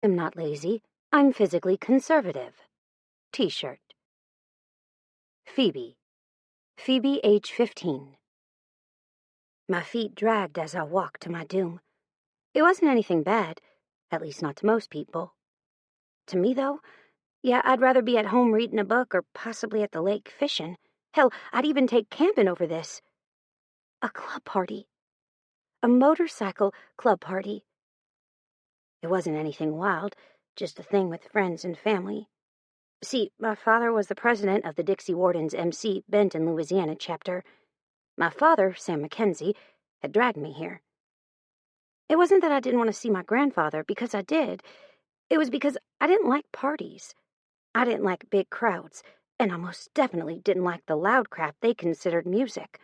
am not lazy. I'm physically conservative. T-shirt. Phoebe. Phoebe, age 15. My feet dragged as I walked to my doom. It wasn't anything bad, at least not to most people. To me, though, yeah, I'd rather be at home reading a book or possibly at the lake fishing. Hell, I'd even take camping over this. A club party. A motorcycle club party. It wasn't anything wild, just a thing with friends and family. See, my father was the president of the Dixie Warden's MC Benton, Louisiana chapter. My father, Sam Mackenzie, had dragged me here. It wasn't that I didn't want to see my grandfather, because I did. It was because I didn't like parties. I didn't like big crowds, and I most definitely didn't like the loud crap they considered music.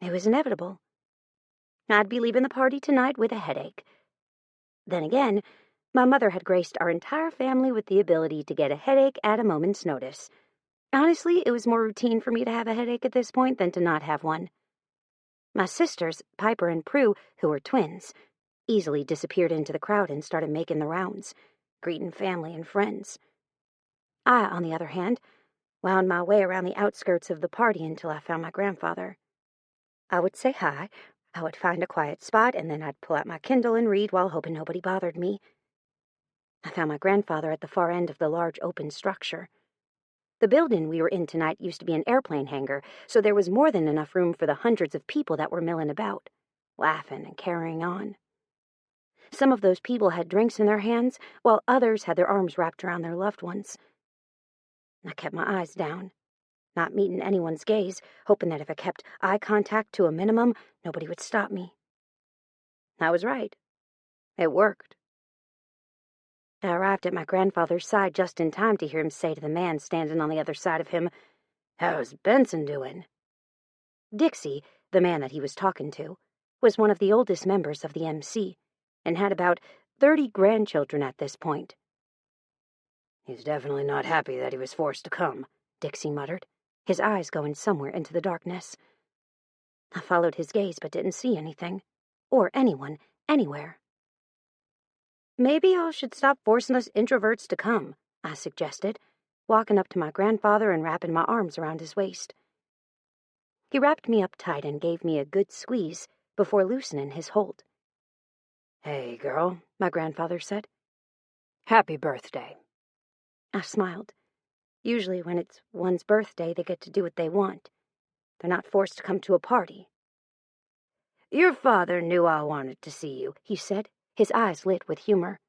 It was inevitable. I'd be leaving the party tonight with a headache. Then again, my mother had graced our entire family with the ability to get a headache at a moment's notice. Honestly, it was more routine for me to have a headache at this point than to not have one. My sisters, Piper and Prue, who were twins, easily disappeared into the crowd and started making the rounds, greeting family and friends. I, on the other hand, wound my way around the outskirts of the party until I found my grandfather. I would say hi, I would find a quiet spot, and then I'd pull out my Kindle and read while hoping nobody bothered me. I found my grandfather at the far end of the large open structure. The building we were in tonight used to be an airplane hangar, so there was more than enough room for the hundreds of people that were milling about, laughing and carrying on. Some of those people had drinks in their hands, while others had their arms wrapped around their loved ones. I kept my eyes down, not meeting anyone's gaze, hoping that if I kept eye contact to a minimum, nobody would stop me. I was right. It worked. I arrived at my grandfather's side just in time to hear him say to the man standing on the other side of him, "How's Benson doing?" Dixie, the man that he was talking to, was one of the oldest members of the MC, and had about 30 grandchildren at this point. "He's definitely not happy that he was forced to come," Dixie muttered, his eyes going somewhere into the darkness. I followed his gaze but didn't see anything, or anyone, anywhere. "Maybe I should stop forcing us introverts to come," I suggested, walking up to my grandfather and wrapping my arms around his waist. He wrapped me up tight and gave me a good squeeze before loosening his hold. "Hey, girl," my grandfather said. "Happy birthday." I smiled. Usually when it's one's birthday, they get to do what they want. They're not forced to come to a party. "Your father knew I wanted to see you," he said, his eyes lit with humor.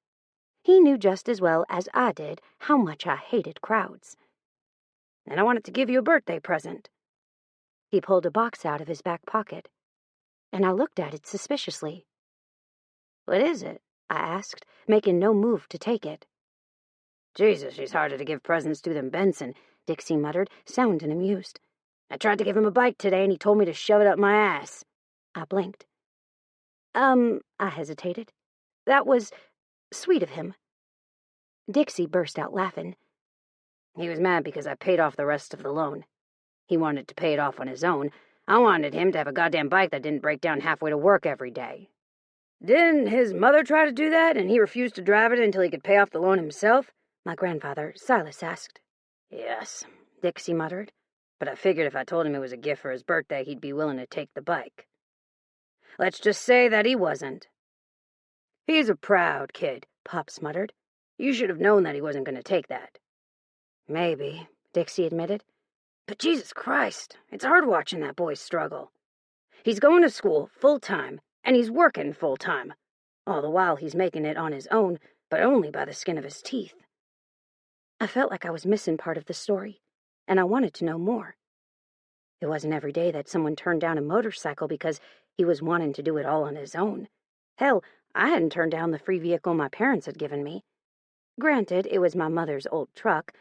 He knew just as well as I did how much I hated crowds. "And I wanted to give you a birthday present." He pulled a box out of his back pocket, and I looked at it suspiciously. "What is it?" I asked, making no move to take it. "Jesus, she's harder to give presents to than Benson," Dixie muttered, sounding amused. "I tried to give him a bike today, and he told me to shove it up my ass." I blinked. I hesitated. "That was sweet of him." Dixie burst out laughing. "He was mad because I paid off the rest of the loan. He wanted to pay it off on his own. I wanted him to have a goddamn bike that didn't break down halfway to work every day." "Didn't his mother try to do that, and he refused to drive it until he could pay off the loan himself?" my grandfather, Silas, asked. "Yes," Dixie muttered, "but I figured if I told him it was a gift for his birthday, he'd be willing to take the bike." "Let's just say that he wasn't." "He's a proud kid," Pops muttered. "You should have known that he wasn't going to take that." "Maybe," Dixie admitted. "But Jesus Christ, it's hard watching that boy struggle. He's going to school full-time, and he's working full-time. All the while he's making it on his own, but only by the skin of his teeth." I felt like I was missing part of the story, and I wanted to know more. It wasn't every day that someone turned down a motorcycle because he was wanting to do it all on his own. Hell, I hadn't turned down the free vehicle my parents had given me. Granted, it was my mother's old truck,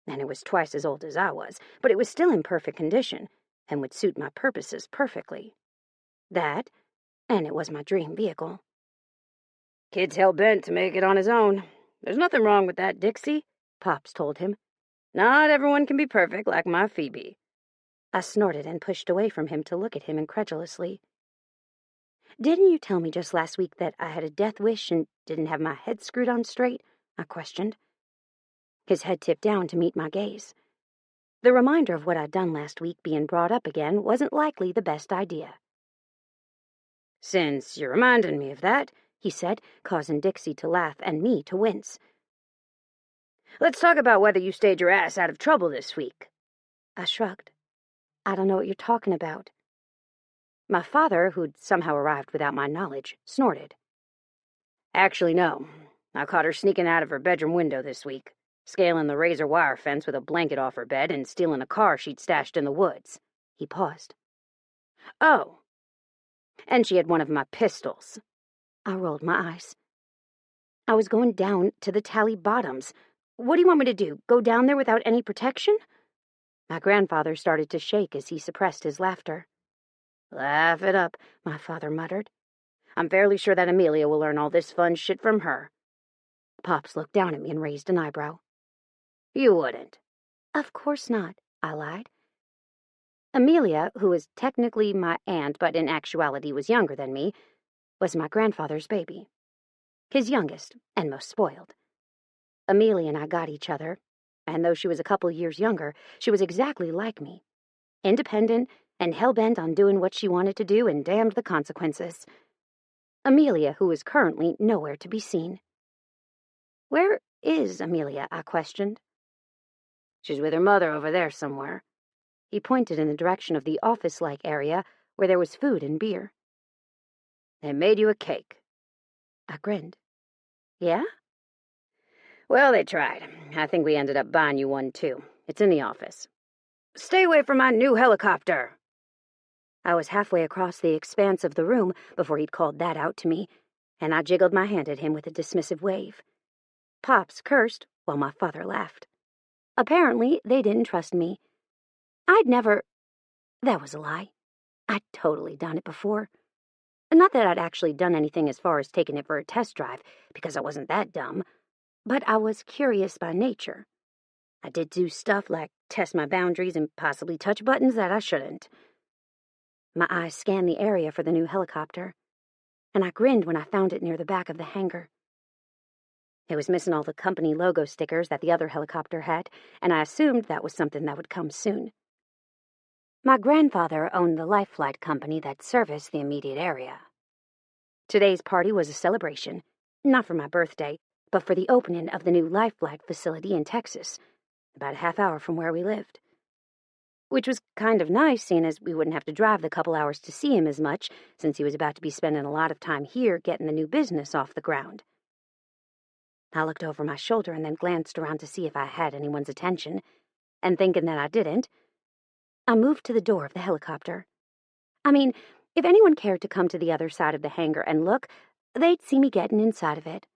and it was twice as old as I was, but it was still in perfect condition and would suit my purposes perfectly. That, and it was my dream vehicle. "Kid's hell-bent to make it on his own. There's nothing wrong with that, Dixie," Pops told him. "Not everyone can be perfect like my Phoebe." I snorted and pushed away from him to look at him incredulously. Didn't you tell me just last week that I had a death wish and didn't have my head screwed on straight? I questioned. His head tipped down to meet my gaze. The reminder of what I'd done last week being brought up again wasn't likely the best idea. "Since you're reminding me of that," he said, causing Dixie to laugh and me to wince, "let's talk about whether you stayed your ass out of trouble this week." I shrugged. I don't know what you're talking about. My father, who'd somehow arrived without my knowledge, snorted. "Actually, no. I caught her sneaking out of her bedroom window this week, scaling the razor wire fence with a blanket off her bed and stealing a car she'd stashed in the woods." He paused. "Oh. And she had one of my pistols." I rolled my eyes. "I was going down to the Tally Bottoms. What do you want me to do, go down there without any protection?" My grandfather started to shake as he suppressed his laughter. "Laugh it up," my father muttered. "I'm fairly sure that Amelia will learn all this fun shit from her." Pops looked down at me and raised an eyebrow. "You wouldn't." "Of course not," I lied. Amelia, who was technically my aunt but in actuality was younger than me, was my grandfather's baby. His youngest and most spoiled. Amelia and I got each other, and though she was a couple years younger, she was exactly like me. Independent and hell-bent on doing what she wanted to do and damned the consequences. Amelia, who is currently nowhere to be seen. "Where is Amelia?" I questioned. "She's with her mother over there somewhere." He pointed in the direction of the office-like area where there was food and beer. "They made you a cake." I grinned. "Yeah?" "Well, they tried. I think we ended up buying you one, too. It's in the office." "Stay away from my new helicopter!" I was halfway across the expanse of the room before he'd called that out to me, and I jiggled my hand at him with a dismissive wave. Pops cursed while my father laughed. Apparently, they didn't trust me. I'd never... That was a lie. I'd totally done it before. Not that I'd actually done anything as far as taking it for a test drive, because I wasn't that dumb, but I was curious by nature. I did do stuff like test my boundaries and possibly touch buttons that I shouldn't. My eyes scanned the area for the new helicopter, and I grinned when I found it near the back of the hangar. It was missing all the company logo stickers that the other helicopter had, and I assumed that was something that would come soon. My grandfather owned the life flight company that serviced the immediate area. Today's party was a celebration, not for my birthday, but for the opening of the new life flight facility in Texas, about a half hour from where we lived. Which was kind of nice, seeing as we wouldn't have to drive the couple hours to see him as much, since he was about to be spending a lot of time here getting the new business off the ground. I looked over my shoulder and then glanced around to see if I had anyone's attention, and thinking that I didn't, I moved to the door of the helicopter. I mean, if anyone cared to come to the other side of the hangar and look, they'd see me getting inside of it.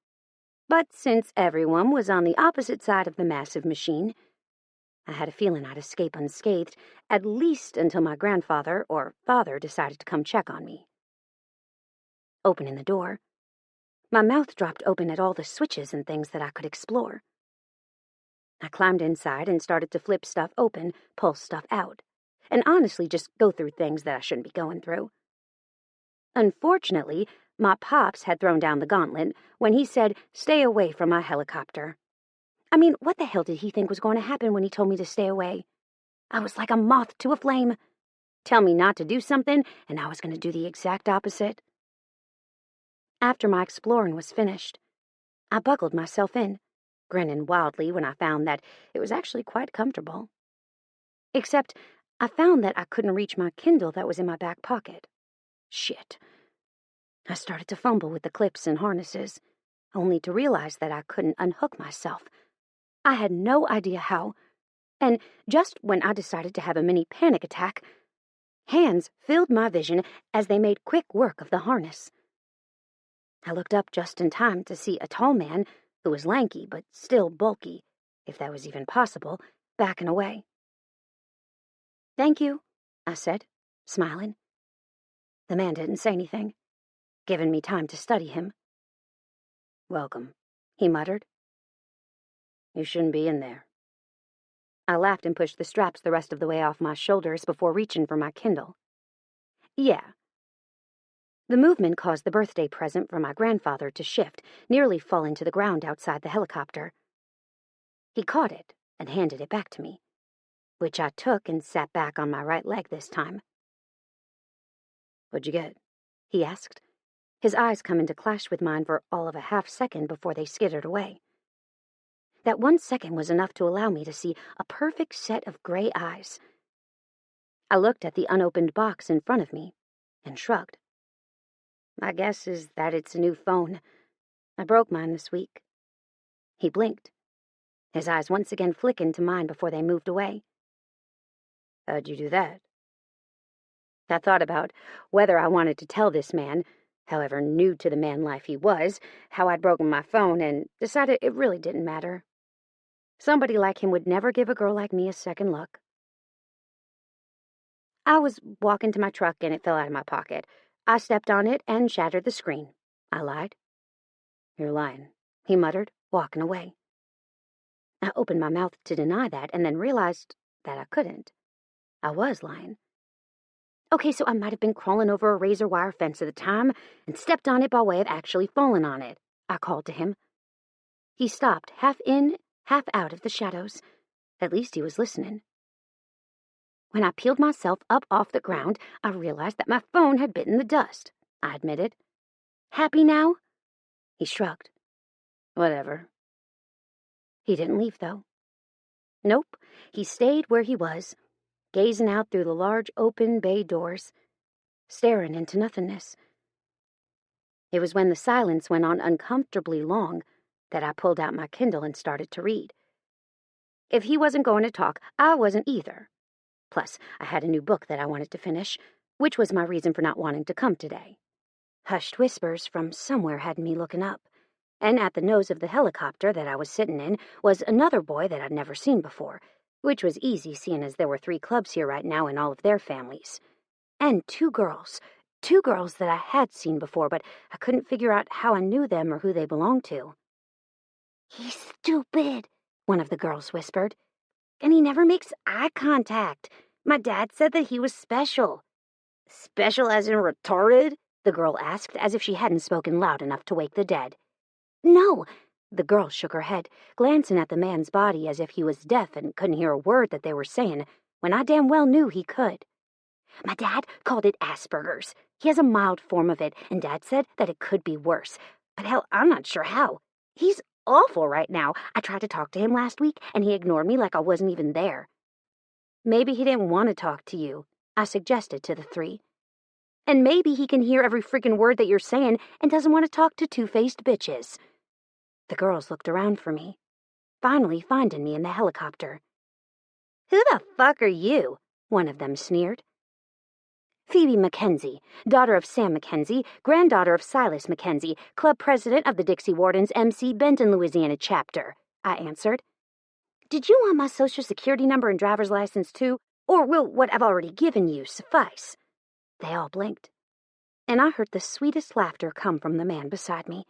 But since everyone was on the opposite side of the massive machine, I had a feeling I'd escape unscathed, at least until my grandfather or father decided to come check on me. Opening the door, my mouth dropped open at all the switches and things that I could explore. I climbed inside and started to flip stuff open, pull stuff out, and honestly just go through things that I shouldn't be going through. Unfortunately, my pops had thrown down the gauntlet when he said, "Stay away from my helicopter." I mean, what the hell did he think was going to happen when he told me to stay away? I was like a moth to a flame. Tell me not to do something, and I was going to do the exact opposite. After my exploring was finished, I buckled myself in, grinning wildly when I found that it was actually quite comfortable. Except I found that I couldn't reach my Kindle that was in my back pocket. Shit. I started to fumble with the clips and harnesses, only to realize that I couldn't unhook myself. I had no idea how, and just when I decided to have a mini panic attack, hands filled my vision as they made quick work of the harness. I looked up just in time to see a tall man who was lanky but still bulky, if that was even possible, backing away. "Thank you," I said, smiling. The man didn't say anything, giving me time to study him. "Welcome," he muttered. "You shouldn't be in there." I laughed and pushed the straps the rest of the way off my shoulders before reaching for my Kindle. "Yeah. The movement caused the birthday present from my grandfather to shift, nearly falling to the ground outside the helicopter. He caught it and handed it back to me, which I took and sat back on my right leg this time. "What'd you get?" he asked, his eyes coming to clash with mine for all of a half-second before they skittered away. That 1 second was enough to allow me to see a perfect set of gray eyes. I looked at the unopened box in front of me and shrugged. "My guess is that it's a new phone. I broke mine this week." He blinked, his eyes once again flicking to mine before they moved away. "How'd you do that?" I thought about whether I wanted to tell this man, however new to the man life he was, how I'd broken my phone, and decided it really didn't matter. Somebody like him would never give a girl like me a second look. I was walking to my truck and it fell out of my pocket. I stepped on it and shattered the screen. I lied. "You're lying," he muttered, walking away. I opened my mouth to deny that and then realized that I couldn't. I was lying. Okay, so I might have been crawling over a razor wire fence at the time and stepped on it by way of actually falling on it, I called to him. He stopped, half in, half out of the shadows. At least he was listening. When I peeled myself up off the ground, I realized that my phone had bitten the dust, I admitted. "Happy now?" He shrugged. "Whatever." He didn't leave, though. Nope, he stayed where he was, gazing out through the large open bay doors, staring into nothingness. It was when the silence went on uncomfortably long that I pulled out my Kindle and started to read. If he wasn't going to talk, I wasn't either. Plus, I had a new book that I wanted to finish, which was my reason for not wanting to come today. Hushed whispers from somewhere had me looking up, and at the nose of the helicopter that I was sitting in was another boy that I'd never seen before, which was easy seeing as there were 3 clubs here right now and all of their families. And 2 girls that I had seen before, but I couldn't figure out how I knew them or who they belonged to. "He's stupid," one of the girls whispered. "And he never makes eye contact. My dad said that he was special." "Special as in retarded?" the girl asked, as if she hadn't spoken loud enough to wake the dead. "No," the girl shook her head, glancing at the man's body as if he was deaf and couldn't hear a word that they were saying, when I damn well knew he could. "My dad called it Asperger's. He has a mild form of it, and Dad said that it could be worse. But hell, I'm not sure how. He's awful right now. I tried to talk to him last week, and he ignored me like I wasn't even there." "Maybe he didn't want to talk to you," I suggested to the 3. "And maybe he can hear every freaking word that you're saying and doesn't want to talk to two-faced bitches." The girls looked around for me, finally finding me in the helicopter. "Who the fuck are you?" one of them sneered. "Phoebe Mackenzie, daughter of Sam Mackenzie, granddaughter of Silas Mackenzie, club president of the Dixie Warden's MC Benton, Louisiana chapter," I answered. "Did you want my social security number and driver's license too, or will what I've already given you suffice?" They all blinked, and I heard the sweetest laughter come from the man beside me.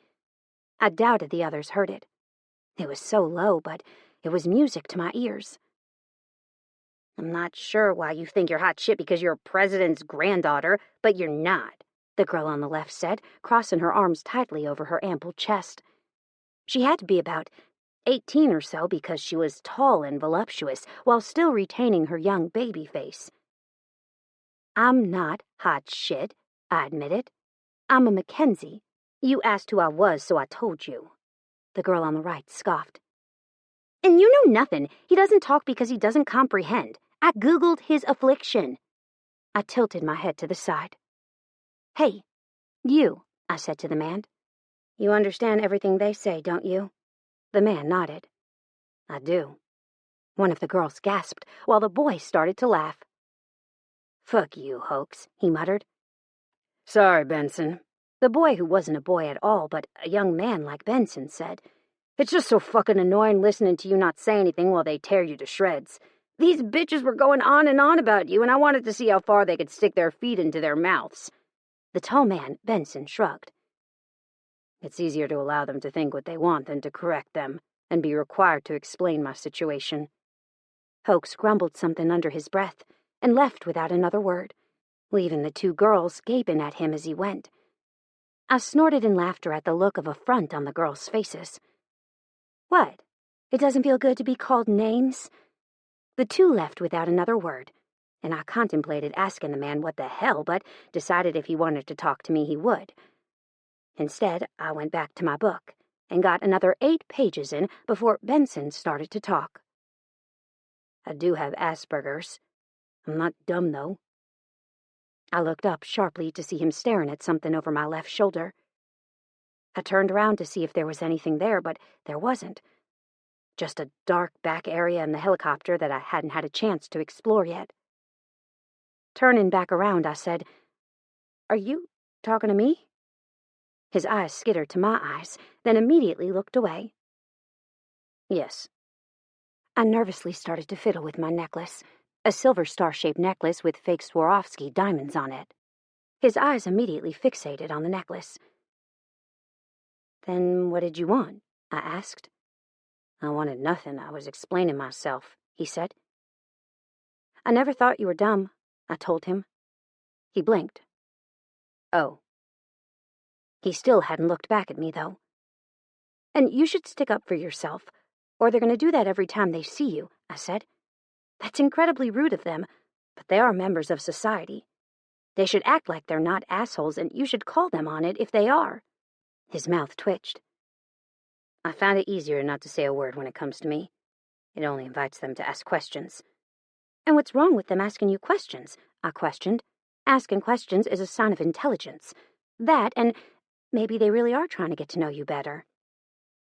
I doubted the others heard it. It was so low, but it was music to my ears. "I'm not sure why you think you're hot shit because you're a president's granddaughter, but you're not," the girl on the left said, crossing her arms tightly over her ample chest. She had to be about 18 or so because she was tall and voluptuous while still retaining her young baby face. "I'm not hot shit," I admitted. "I'm a Mackenzie. You asked who I was, so I told you." The girl on the right scoffed. "And you know nothing. He doesn't talk because he doesn't comprehend. I Googled his affliction." I tilted my head to the side. "Hey, you," I said to the man. "You understand everything they say, don't you?" The man nodded. "I do." One of the girls gasped, while the boy started to laugh. "Fuck you, hoax," he muttered. "Sorry, Benson." The boy, who wasn't a boy at all, but a young man like Benson, said, "It's just so fucking annoying listening to you not say anything while they tear you to shreds. These bitches were going on and on about you, and I wanted to see how far they could stick their feet into their mouths." The tall man, Benson, shrugged. "It's easier to allow them to think what they want than to correct them, and be required to explain my situation." Hoax grumbled something under his breath, and left without another word, leaving the 2 girls gaping at him as he went. I snorted in laughter at the look of affront on the girls' faces. What? It doesn't feel good to be called names? The two left without another word, and I contemplated asking the man what the hell, but decided if he wanted to talk to me, he would. Instead, I went back to my book and got another 8 pages in before Benson started to talk. I do have Asperger's. I'm not dumb, though. I looked up sharply to see him staring at something over my left shoulder. I turned around to see if there was anything there, but there wasn't. Just a dark back area in the helicopter that I hadn't had a chance to explore yet. Turning back around, I said, "Are you talking to me?" His eyes skittered to my eyes, then immediately looked away. "Yes." I nervously started to fiddle with my necklace, a silver star-shaped necklace with fake Swarovski diamonds on it. His eyes immediately fixated on the necklace. "Then what did you want?" I asked. "I wanted nothing. I was explaining myself," he said. "I never thought you were dumb," I told him. He blinked. "Oh." He still hadn't looked back at me, though. "And you should stick up for yourself, or they're going to do that every time they see you," I said. "That's incredibly rude of them, but they are members of society. They should act like they're not assholes, and you should call them on it if they are." His mouth twitched. "I found it easier not to say a word when it comes to me. It only invites them to ask questions." "And what's wrong with them asking you questions?" I questioned. "Asking questions is a sign of intelligence. That, and maybe they really are trying to get to know you better."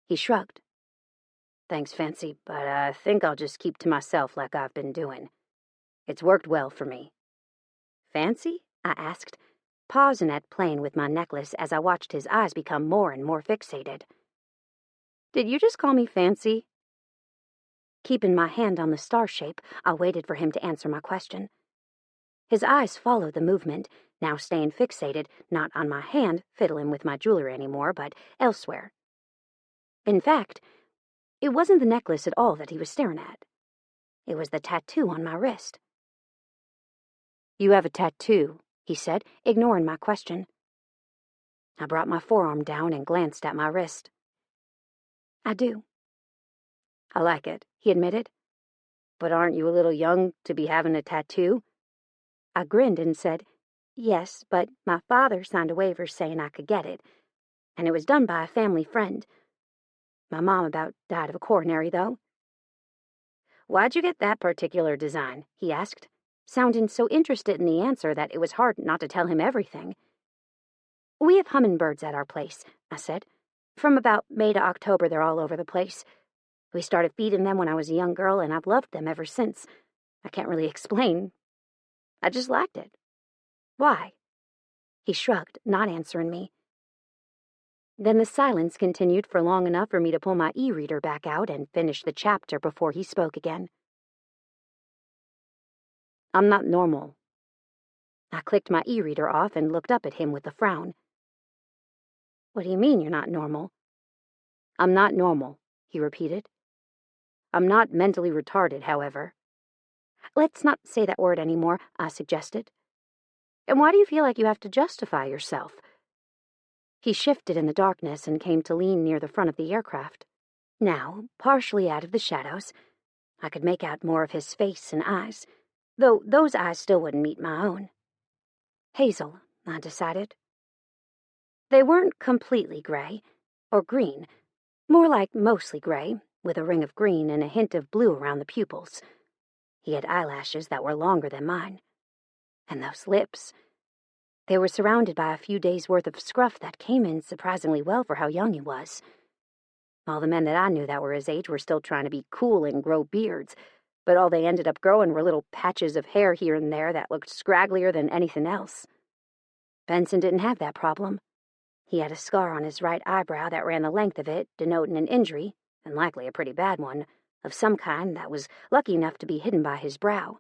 He shrugged. "Thanks, Fancy, but I think I'll just keep to myself like I've been doing. It's worked well for me." "Fancy?" I asked, pausing at playing with my necklace as I watched his eyes become more and more fixated. "Did you just call me Fancy?" Keeping my hand on the star shape, I waited for him to answer my question. His eyes followed the movement, now staying fixated not on my hand, fiddling with my jewelry anymore, but elsewhere. In fact, it wasn't the necklace at all that he was staring at. It was the tattoo on my wrist. "You have a tattoo," he said, ignoring my question. I brought my forearm down and glanced at my wrist. "I do." "I like it," he admitted. "But aren't you a little young to be having a tattoo?" I grinned and said, "Yes, but my father signed a waiver saying I could get it, and it was done by a family friend. My mom about died of a coronary, though." "Why'd you get that particular design?" he asked, sounding so interested in the answer that it was hard not to tell him everything. "We have hummingbirds at our place," I said. "From about May to October, they're all over the place. We started feeding them when I was a young girl, and I've loved them ever since. I can't really explain. I just liked it." "Why?" He shrugged, not answering me. Then the silence continued for long enough for me to pull my e-reader back out and finish the chapter before he spoke again. "I'm not normal." I clicked my e-reader off and looked up at him with a frown. "What do you mean you're not normal?" "I'm not normal," he repeated. "I'm not mentally retarded, however." "Let's not say that word anymore," I suggested. "And why do you feel like you have to justify yourself?" He shifted in the darkness and came to lean near the front of the aircraft. Now, partially out of the shadows, I could make out more of his face and eyes, though those eyes still wouldn't meet my own. Hazel, I decided. They weren't completely gray, or green, more like mostly gray, with a ring of green and a hint of blue around the pupils. He had eyelashes that were longer than mine. And those lips. They were surrounded by a few days' worth of scruff that came in surprisingly well for how young he was. All the men that I knew that were his age were still trying to be cool and grow beards, but all they ended up growing were little patches of hair here and there that looked scragglier than anything else. Benson didn't have that problem. He had a scar on his right eyebrow that ran the length of it, denoting an injury, and likely a pretty bad one, of some kind that was lucky enough to be hidden by his brow.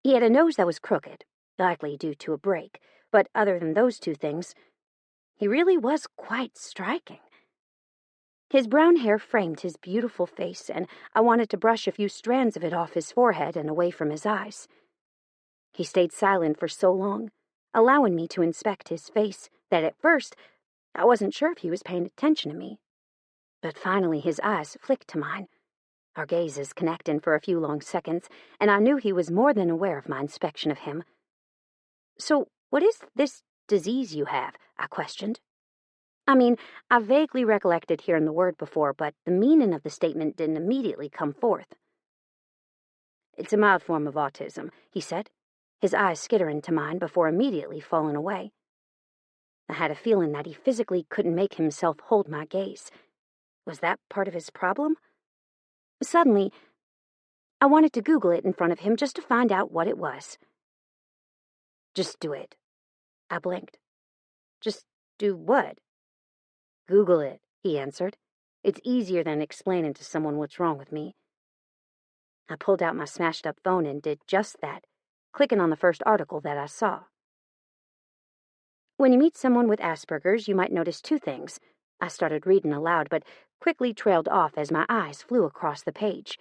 He had a nose that was crooked, likely due to a break, but other than those two things, he really was quite striking. His brown hair framed his beautiful face, and I wanted to brush a few strands of it off his forehead and away from his eyes. He stayed silent for so long, allowing me to inspect his face, that at first I wasn't sure if he was paying attention to me. But finally his eyes flicked to mine, our gazes connecting for a few long seconds, and I knew he was more than aware of my inspection of him. "So, what is this disease you have?" I questioned. I mean, I vaguely recollected hearing the word before, but the meaning of the statement didn't immediately come forth. "It's a mild form of autism," he said, his eyes skittering to mine before immediately falling away. I had a feeling that he physically couldn't make himself hold my gaze. Was that part of his problem? Suddenly, I wanted to Google it in front of him just to find out what it was. "Just do it." I blinked. "Just do what?" "Google it," he answered. "It's easier than explaining to someone what's wrong with me." I pulled out my smashed-up phone and did just that, clicking on the first article that I saw. "When you meet someone with Asperger's, you might notice two things." I started reading aloud, but quickly trailed off as my eyes flew across the page.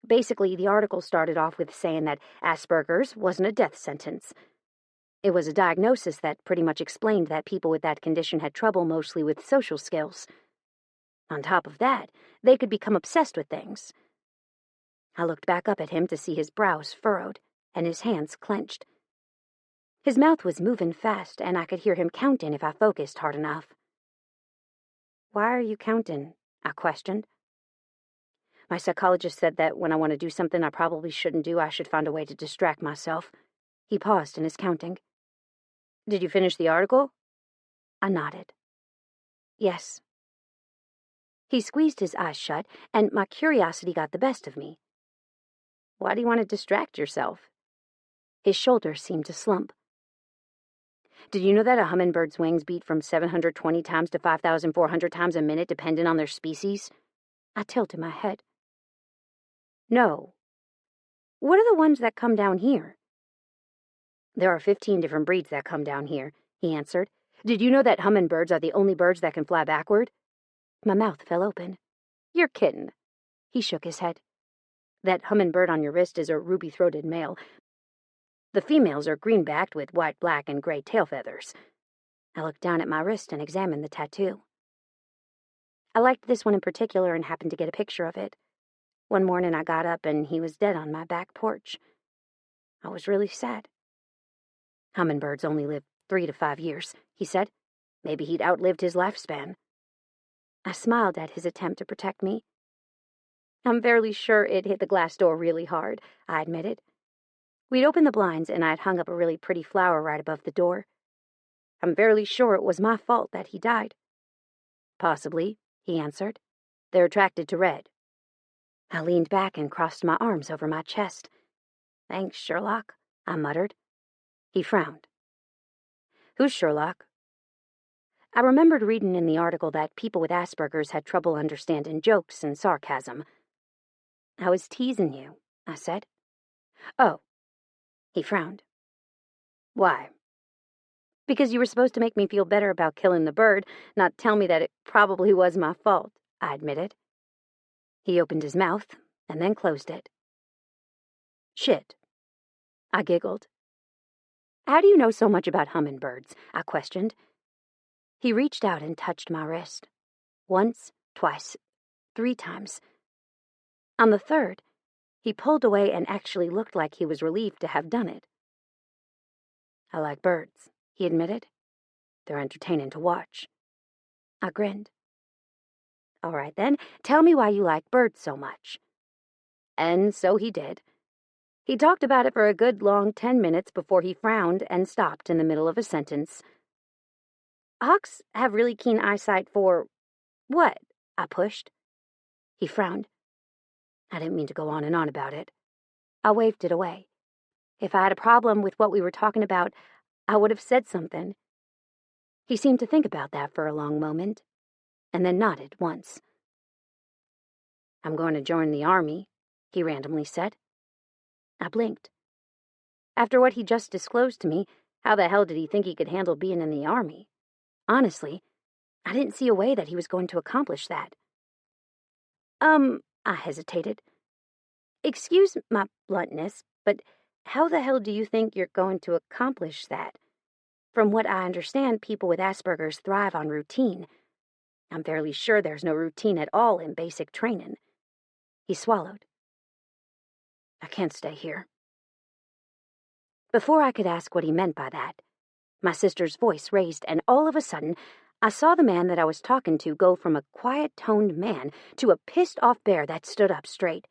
Basically, the article started off with saying that Asperger's wasn't a death sentence. It was a diagnosis that pretty much explained that people with that condition had trouble mostly with social skills. On top of that, they could become obsessed with things. I looked back up at him to see his brows furrowed and his hands clenched. His mouth was moving fast, and I could hear him counting if I focused hard enough. "Why are you counting?" I questioned. "My psychologist said that when I want to do something I probably shouldn't do, I should find a way to distract myself." He paused in his counting. "Did you finish the article?" I nodded. "Yes." He squeezed his eyes shut, and my curiosity got the best of me. "Why do you want to distract yourself?" His shoulders seemed to slump. "Did you know that a hummingbird's wings beat from 720 times to 5,400 times a minute depending on their species?" I tilted my head. "No. What are the ones that come down here?" "There are 15 different breeds that come down here," he answered. "Did you know that hummingbirds are the only birds that can fly backward?" My mouth fell open. "You're kidding." He shook his head. "That hummingbird on your wrist is a ruby-throated male. The females are green-backed with white, black, and gray tail feathers." I looked down at my wrist and examined the tattoo. I liked this one in particular and happened to get a picture of it. One morning I got up and he was dead on my back porch. I was really sad. "Hummingbirds only live 3 to 5 years, he said. Maybe he'd outlived his lifespan. I smiled at his attempt to protect me. "I'm fairly sure it hit the glass door really hard," I admitted. We'd opened the blinds and I'd hung up a really pretty flower right above the door. "I'm fairly sure it was my fault that he died." "Possibly," he answered. "They're attracted to red." I leaned back and crossed my arms over my chest. "Thanks, Sherlock," I muttered. He frowned. "Who's Sherlock?" I remembered reading in the article that people with Asperger's had trouble understanding jokes and sarcasm. "I was teasing you," I said. "Oh." He frowned. "Why?" "Because you were supposed to make me feel better about killing the bird, not tell me that it probably was my fault," I admitted. He opened his mouth and then closed it. "Shit." I giggled. "How do you know so much about hummingbirds?" I questioned. He reached out and touched my wrist. Once, twice, 3 times. On the third, he pulled away and actually looked like he was relieved to have done it. "I like birds," he admitted. "They're entertaining to watch." I grinned. "All right, then, tell me why you like birds so much." And so he did. He talked about it for a good long 10 minutes before he frowned and stopped in the middle of a sentence. "Hawks have really keen eyesight for what?" I pushed. He frowned. I didn't mean to go on and on about it. I waved it away. If I had a problem with what we were talking about, I would have said something. He seemed to think about that for a long moment, and then nodded once. "I'm going to join the army," he randomly said. I blinked. After what he just disclosed to me, how the hell did he think he could handle being in the army? Honestly, I didn't see a way that he was going to accomplish that. I hesitated. "Excuse my bluntness, but how the hell do you think you're going to accomplish that?" From what I understand, people with Asperger's thrive on routine. I'm fairly sure there's no routine at all in basic training. He swallowed. I can't stay here. Before I could ask what he meant by that, my sister's voice raised, and all of a sudden, I saw the man that I was talking to go from a quiet-toned man to a pissed-off bear that stood up straight.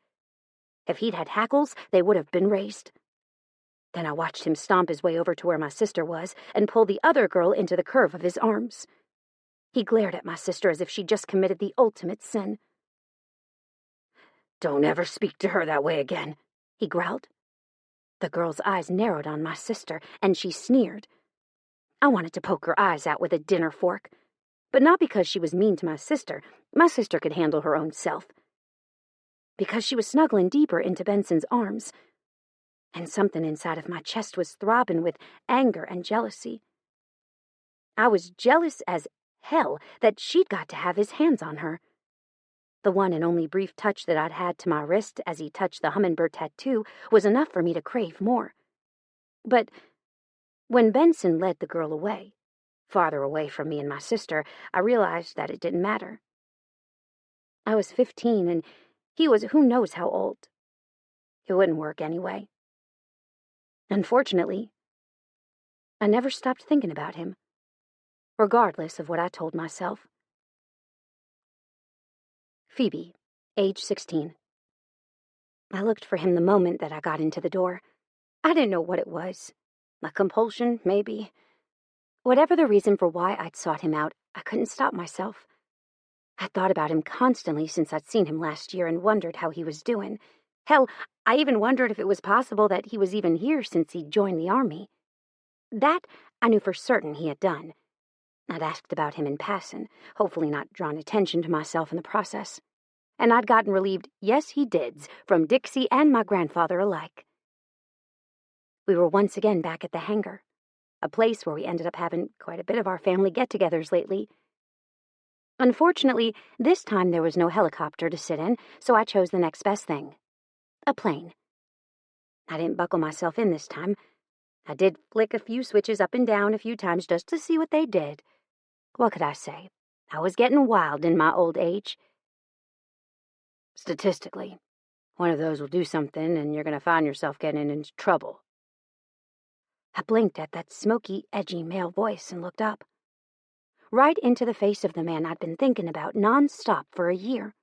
If he'd had hackles, they would have been raised. Then I watched him stomp his way over to where my sister was and pull the other girl into the curve of his arms. He glared at my sister as if she'd just committed the ultimate sin. "Don't ever speak to her that way again," he growled. The girl's eyes narrowed on my sister, and she sneered. I wanted to poke her eyes out with a dinner fork, but not because she was mean to my sister. My sister could handle her own self. Because she was snuggling deeper into Benson's arms, and something inside of my chest was throbbing with anger and jealousy. I was jealous as hell that she'd got to have his hands on her. The one and only brief touch that I'd had to my wrist as he touched the hummingbird tattoo was enough for me to crave more. But when Benson led the girl away, farther away from me and my sister, I realized that it didn't matter. I was 15 and he was who knows how old. It wouldn't work anyway. Unfortunately, I never stopped thinking about him, regardless of what I told myself. Phoebe, age 16. I looked for him the moment that I got into the door. I didn't know what it was. A compulsion, maybe. Whatever the reason for why I'd sought him out, I couldn't stop myself. I'd thought about him constantly since I'd seen him last year and wondered how he was doing. Hell, I even wondered if it was possible that he was even here since he'd joined the army. That I knew for certain he had done. I'd asked about him in passing, hopefully not drawn attention to myself in the process. And I'd gotten relieved yes he dids from Dixie and my grandfather alike. We were once again back at the hangar, a place where we ended up having quite a bit of our family get-togethers lately. Unfortunately, this time there was no helicopter to sit in, so I chose the next best thing. A plane. I didn't buckle myself in this time. I did flick a few switches up and down a few times just to see what they did. What could I say? I was getting wild in my old age. Statistically, one of those will do something and you're going to find yourself getting into trouble. I blinked at that smoky, edgy male voice and looked up. Right into the face of the man I'd been thinking about non-stop for a year.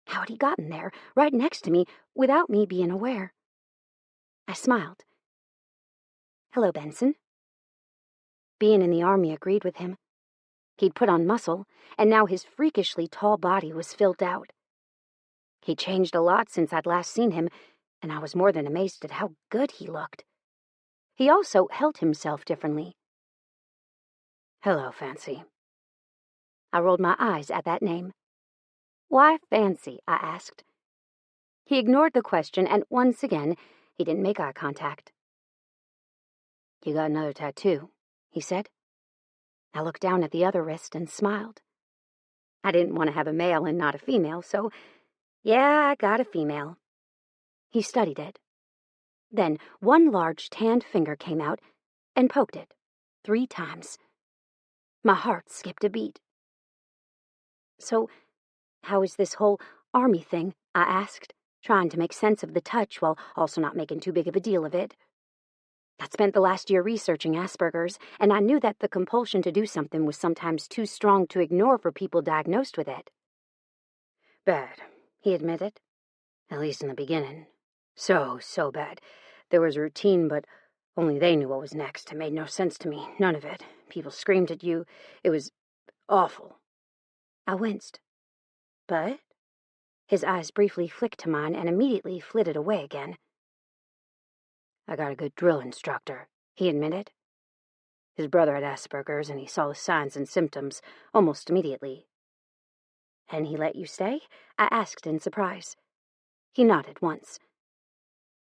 How had he gotten there, right next to me, without me being aware? I smiled. "Hello, Benson." Being in the army agreed with him. He'd put on muscle, and now his freakishly tall body was filled out. He'd changed a lot since I'd last seen him, and I was more than amazed at how good he looked. He also held himself differently. "Hello, Fancy." I rolled my eyes at that name. "Why Fancy?" I asked. He ignored the question, and once again, he didn't make eye contact. "You got another tattoo," he said. I looked down at the other wrist and smiled. I didn't want to have a male and not a female, so yeah, I got a female. He studied it. Then one large tanned finger came out and poked it 3 times. My heart skipped a beat. "So, how is this whole army thing?" I asked, trying to make sense of the touch while also not making too big of a deal of it. I'd spent the last year researching Asperger's, and I knew that the compulsion to do something was sometimes too strong to ignore for people diagnosed with it. "Bad," he admitted. "At least in the beginning. So bad. There was routine, but only they knew what was next. It made no sense to me, none of it. People screamed at you. It was awful." I winced. "But?" His eyes briefly flicked to mine and immediately flitted away again. "I got a good drill instructor," he admitted. His brother had Asperger's, and he saw the signs and symptoms almost immediately. "And he let you stay?" I asked in surprise. He nodded once.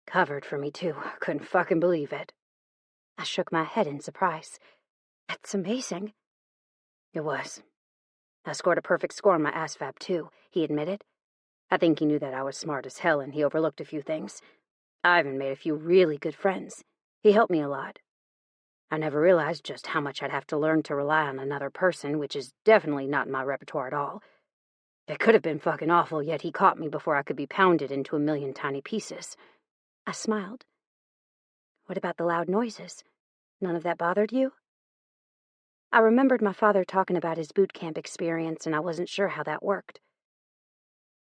"Covered for me, too. Couldn't fucking believe it." I shook my head in surprise. "That's amazing." "It was. I scored a perfect score on my ASVAB, too," he admitted. "I think he knew that I was smart as hell, and he overlooked a few things. I even made a few really good friends. He helped me a lot." I never realized just how much I'd have to learn to rely on another person, which is definitely not in my repertoire at all. It could have been fucking awful, yet he caught me before I could be pounded into a million tiny pieces. I smiled. What about the loud noises? None of that bothered you? I remembered my father talking about his boot camp experience, and I wasn't sure how that worked.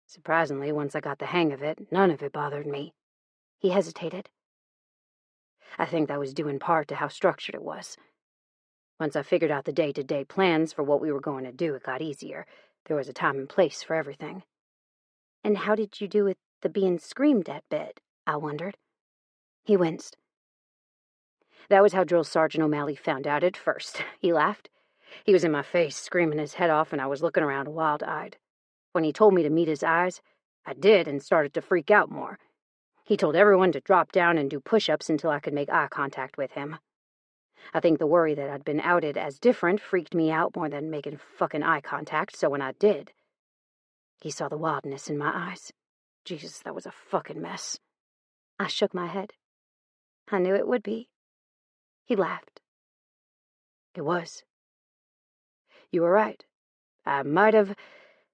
Surprisingly, once I got the hang of it, none of it bothered me. He hesitated. I think that was due in part to how structured it was. Once I figured out the day-to-day plans for what we were going to do, it got easier. There was a time and place for everything. And how did you do with the being screamed at bit? I wondered. He winced. That was how Drill Sergeant O'Malley found out at first. He laughed. He was in my face, screaming his head off, and I was looking around wild-eyed. When he told me to meet his eyes, I did and started to freak out more. He told everyone to drop down and do push-ups until I could make eye contact with him. I think the worry that I'd been outed as different freaked me out more than making fucking eye contact, so when I did, he saw the wildness in my eyes. Jesus, that was a fucking mess. I shook my head. I knew it would be. He laughed. It was. You were right. I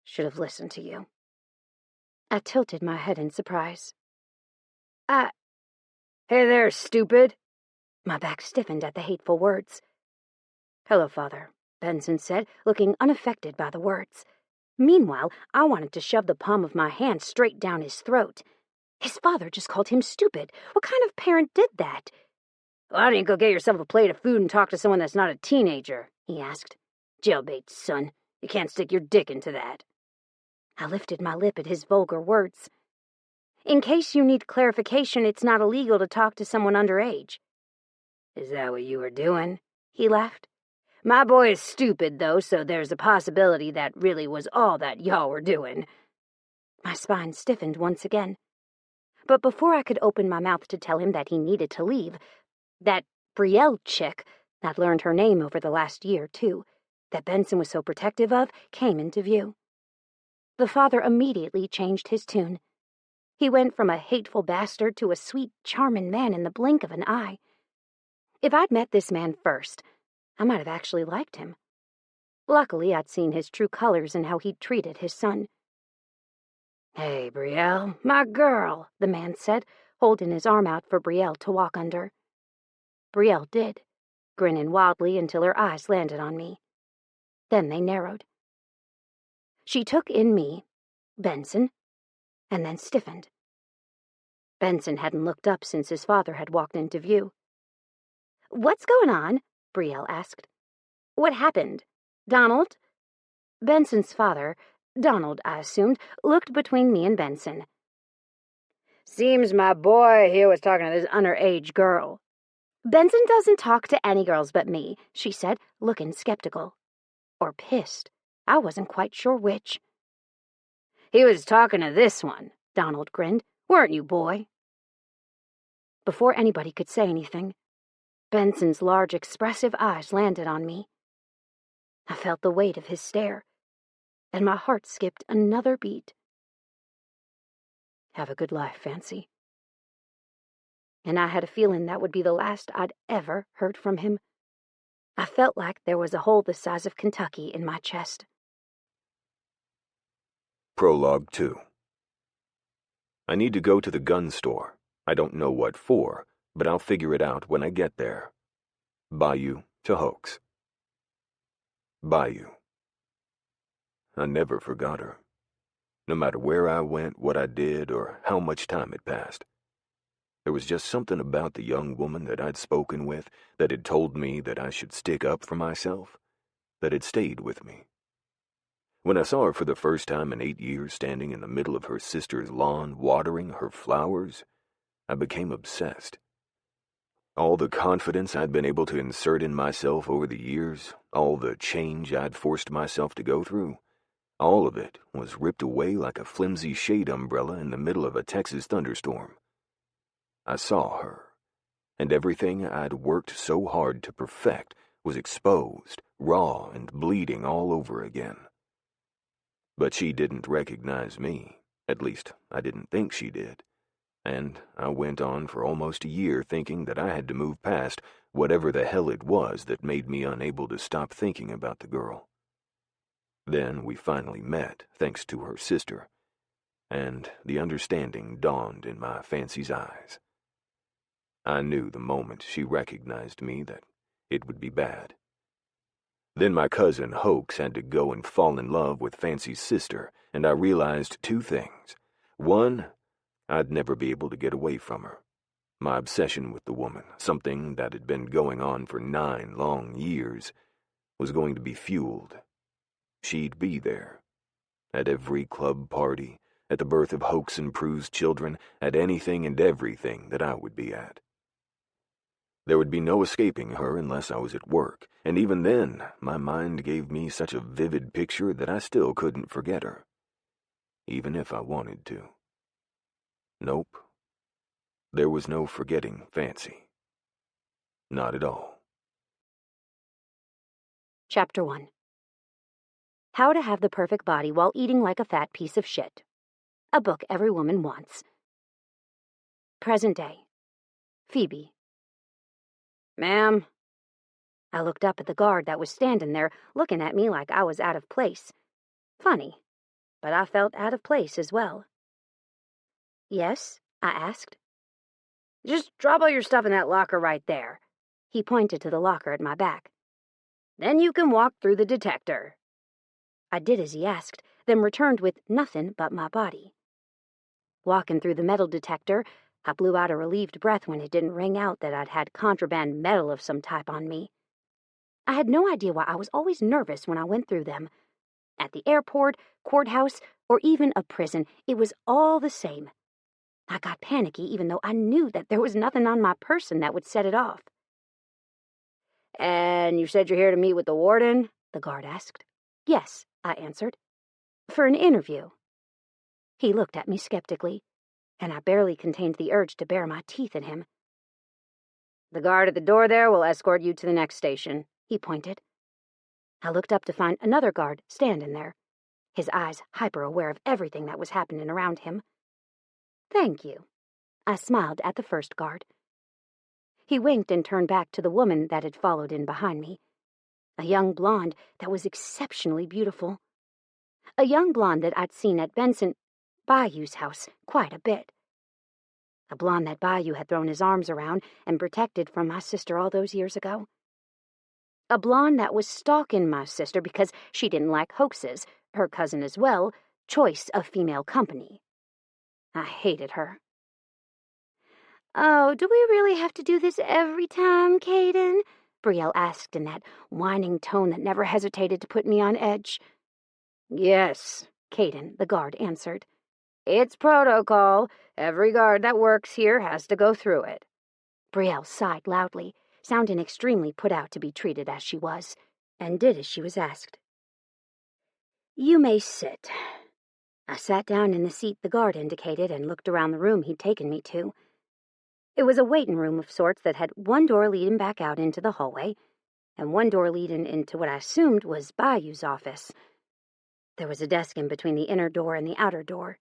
should have listened to you. I tilted my head in surprise. Hey there, stupid. My back stiffened at the hateful words. Hello, Father, Benson said, looking unaffected by the words. Meanwhile, I wanted to shove the palm of my hand straight down his throat. His father just called him stupid. What kind of parent did that? Why don't you go get yourself a plate of food and talk to someone that's not a teenager? He asked. Jailbait, son. You can't stick your dick into that. I lifted my lip at his vulgar words. In case you need clarification, it's not illegal to talk to someone underage. Is that what you were doing? He laughed. My boy is stupid, though, so there's a possibility that really was all that y'all were doing. My spine stiffened once again. But before I could open my mouth to tell him that he needed to leave, that Brielle chick, I'd learned her name over the last year, too, that Benson was so protective of, came into view. The father immediately changed his tune. He went from a hateful bastard to a sweet, charming man in the blink of an eye. If I'd met this man first, I might have actually liked him. Luckily, I'd seen his true colors and how he'd treated his son. Hey, Brielle, my girl, the man said, holding his arm out for Brielle to walk under. Brielle did, grinning wildly until her eyes landed on me. Then they narrowed. She took in me, Benson, and then stiffened. Benson hadn't looked up since his father had walked into view. What's going on? Brielle asked. What happened? Donald? Benson's father, Donald, I assumed, looked between me and Benson. Seems my boy here was talking to this underage girl. Benson doesn't talk to any girls but me, she said, looking skeptical. Or pissed. I wasn't quite sure which. He was talking to this one, Donald grinned. Weren't you, boy? Before anybody could say anything, Benson's large, expressive eyes landed on me. I felt the weight of his stare, and my heart skipped another beat. Have a good life, Fancy. And I had a feeling that would be the last I'd ever heard from him. I felt like there was a hole the size of Kentucky in my chest. Prologue 2. I need to go to the gun store. I don't know what for, but I'll figure it out when I get there. Bayou to Hoax. Bayou. I never forgot her. No matter where I went, what I did, or how much time had passed. There was just something about the young woman that I'd spoken with that had told me that I should stick up for myself, that had stayed with me. When I saw her for the first time in 8 years standing in the middle of her sister's lawn watering her flowers, I became obsessed. All the confidence I'd been able to insert in myself over the years, all the change I'd forced myself to go through, all of it was ripped away like a flimsy shade umbrella in the middle of a Texas thunderstorm. I saw her, and everything I'd worked so hard to perfect was exposed, raw, and bleeding all over again. But she didn't recognize me. At least, I didn't think she did. And I went on for almost a year thinking that I had to move past whatever the hell it was that made me unable to stop thinking about the girl. Then we finally met, thanks to her sister, and the understanding dawned in my Fancy's eyes. I knew the moment she recognized me that it would be bad. Then my cousin Hoax had to go and fall in love with Fancy's sister, and I realized two things. One, I'd never be able to get away from her. My obsession with the woman, something that had been going on for 9 long years, was going to be fueled. She'd be there. At every club party, at the birth of Hoax and Prue's children, at anything and everything that I would be at. There would be no escaping her unless I was at work, and even then, my mind gave me such a vivid picture that I still couldn't forget her. Even if I wanted to. Nope. There was no forgetting Fancy. Not at all. Chapter 1. How to Have the Perfect Body While Eating Like a Fat Piece of Shit. A book every woman wants. Present day. Phoebe. Ma'am. I looked up at the guard that was standing there, looking at me like I was out of place. Funny, but I felt out of place as well. Yes? I asked. Just drop all your stuff in that locker right there. He pointed to the locker at my back. Then you can walk through the detector. I did as he asked, then returned with nothing but my body. Walking through the metal detector, I blew out a relieved breath when it didn't ring out that I'd had contraband metal of some type on me. I had no idea why I was always nervous when I went through them. At the airport, courthouse, or even a prison, it was all the same. I got panicky even though I knew that there was nothing on my person that would set it off. And you said you're here to meet with the warden? The guard asked. Yes, I answered. For an interview. He looked at me skeptically, and I barely contained the urge to bare my teeth at him. The guard at the door there will escort you to the next station, he pointed. I looked up to find another guard standing there, his eyes hyper-aware of everything that was happening around him. Thank you. I smiled at the first guard. He winked and turned back to the woman that had followed in behind me. A young blonde that was exceptionally beautiful. A young blonde that I'd seen at Benson Bayou's house quite a bit. A blonde that Bayou had thrown his arms around and protected from my sister all those years ago. A blonde that was stalking my sister because she didn't like Hoax's, her cousin as well, choice of female company. I hated her. Oh, do we really have to do this every time, Caden? Brielle asked in that whining tone that never hesitated to put me on edge. Yes, Caden, the guard, answered. It's protocol. Every guard that works here has to go through it. Brielle sighed loudly, sounding extremely put out to be treated as she was, and did as she was asked. You may sit. I sat down in the seat the guard indicated and looked around the room he'd taken me to. It was a waiting room of sorts that had one door leading back out into the hallway, and one door leading into what I assumed was Bayou's office. There was a desk in between the inner door and the outer door,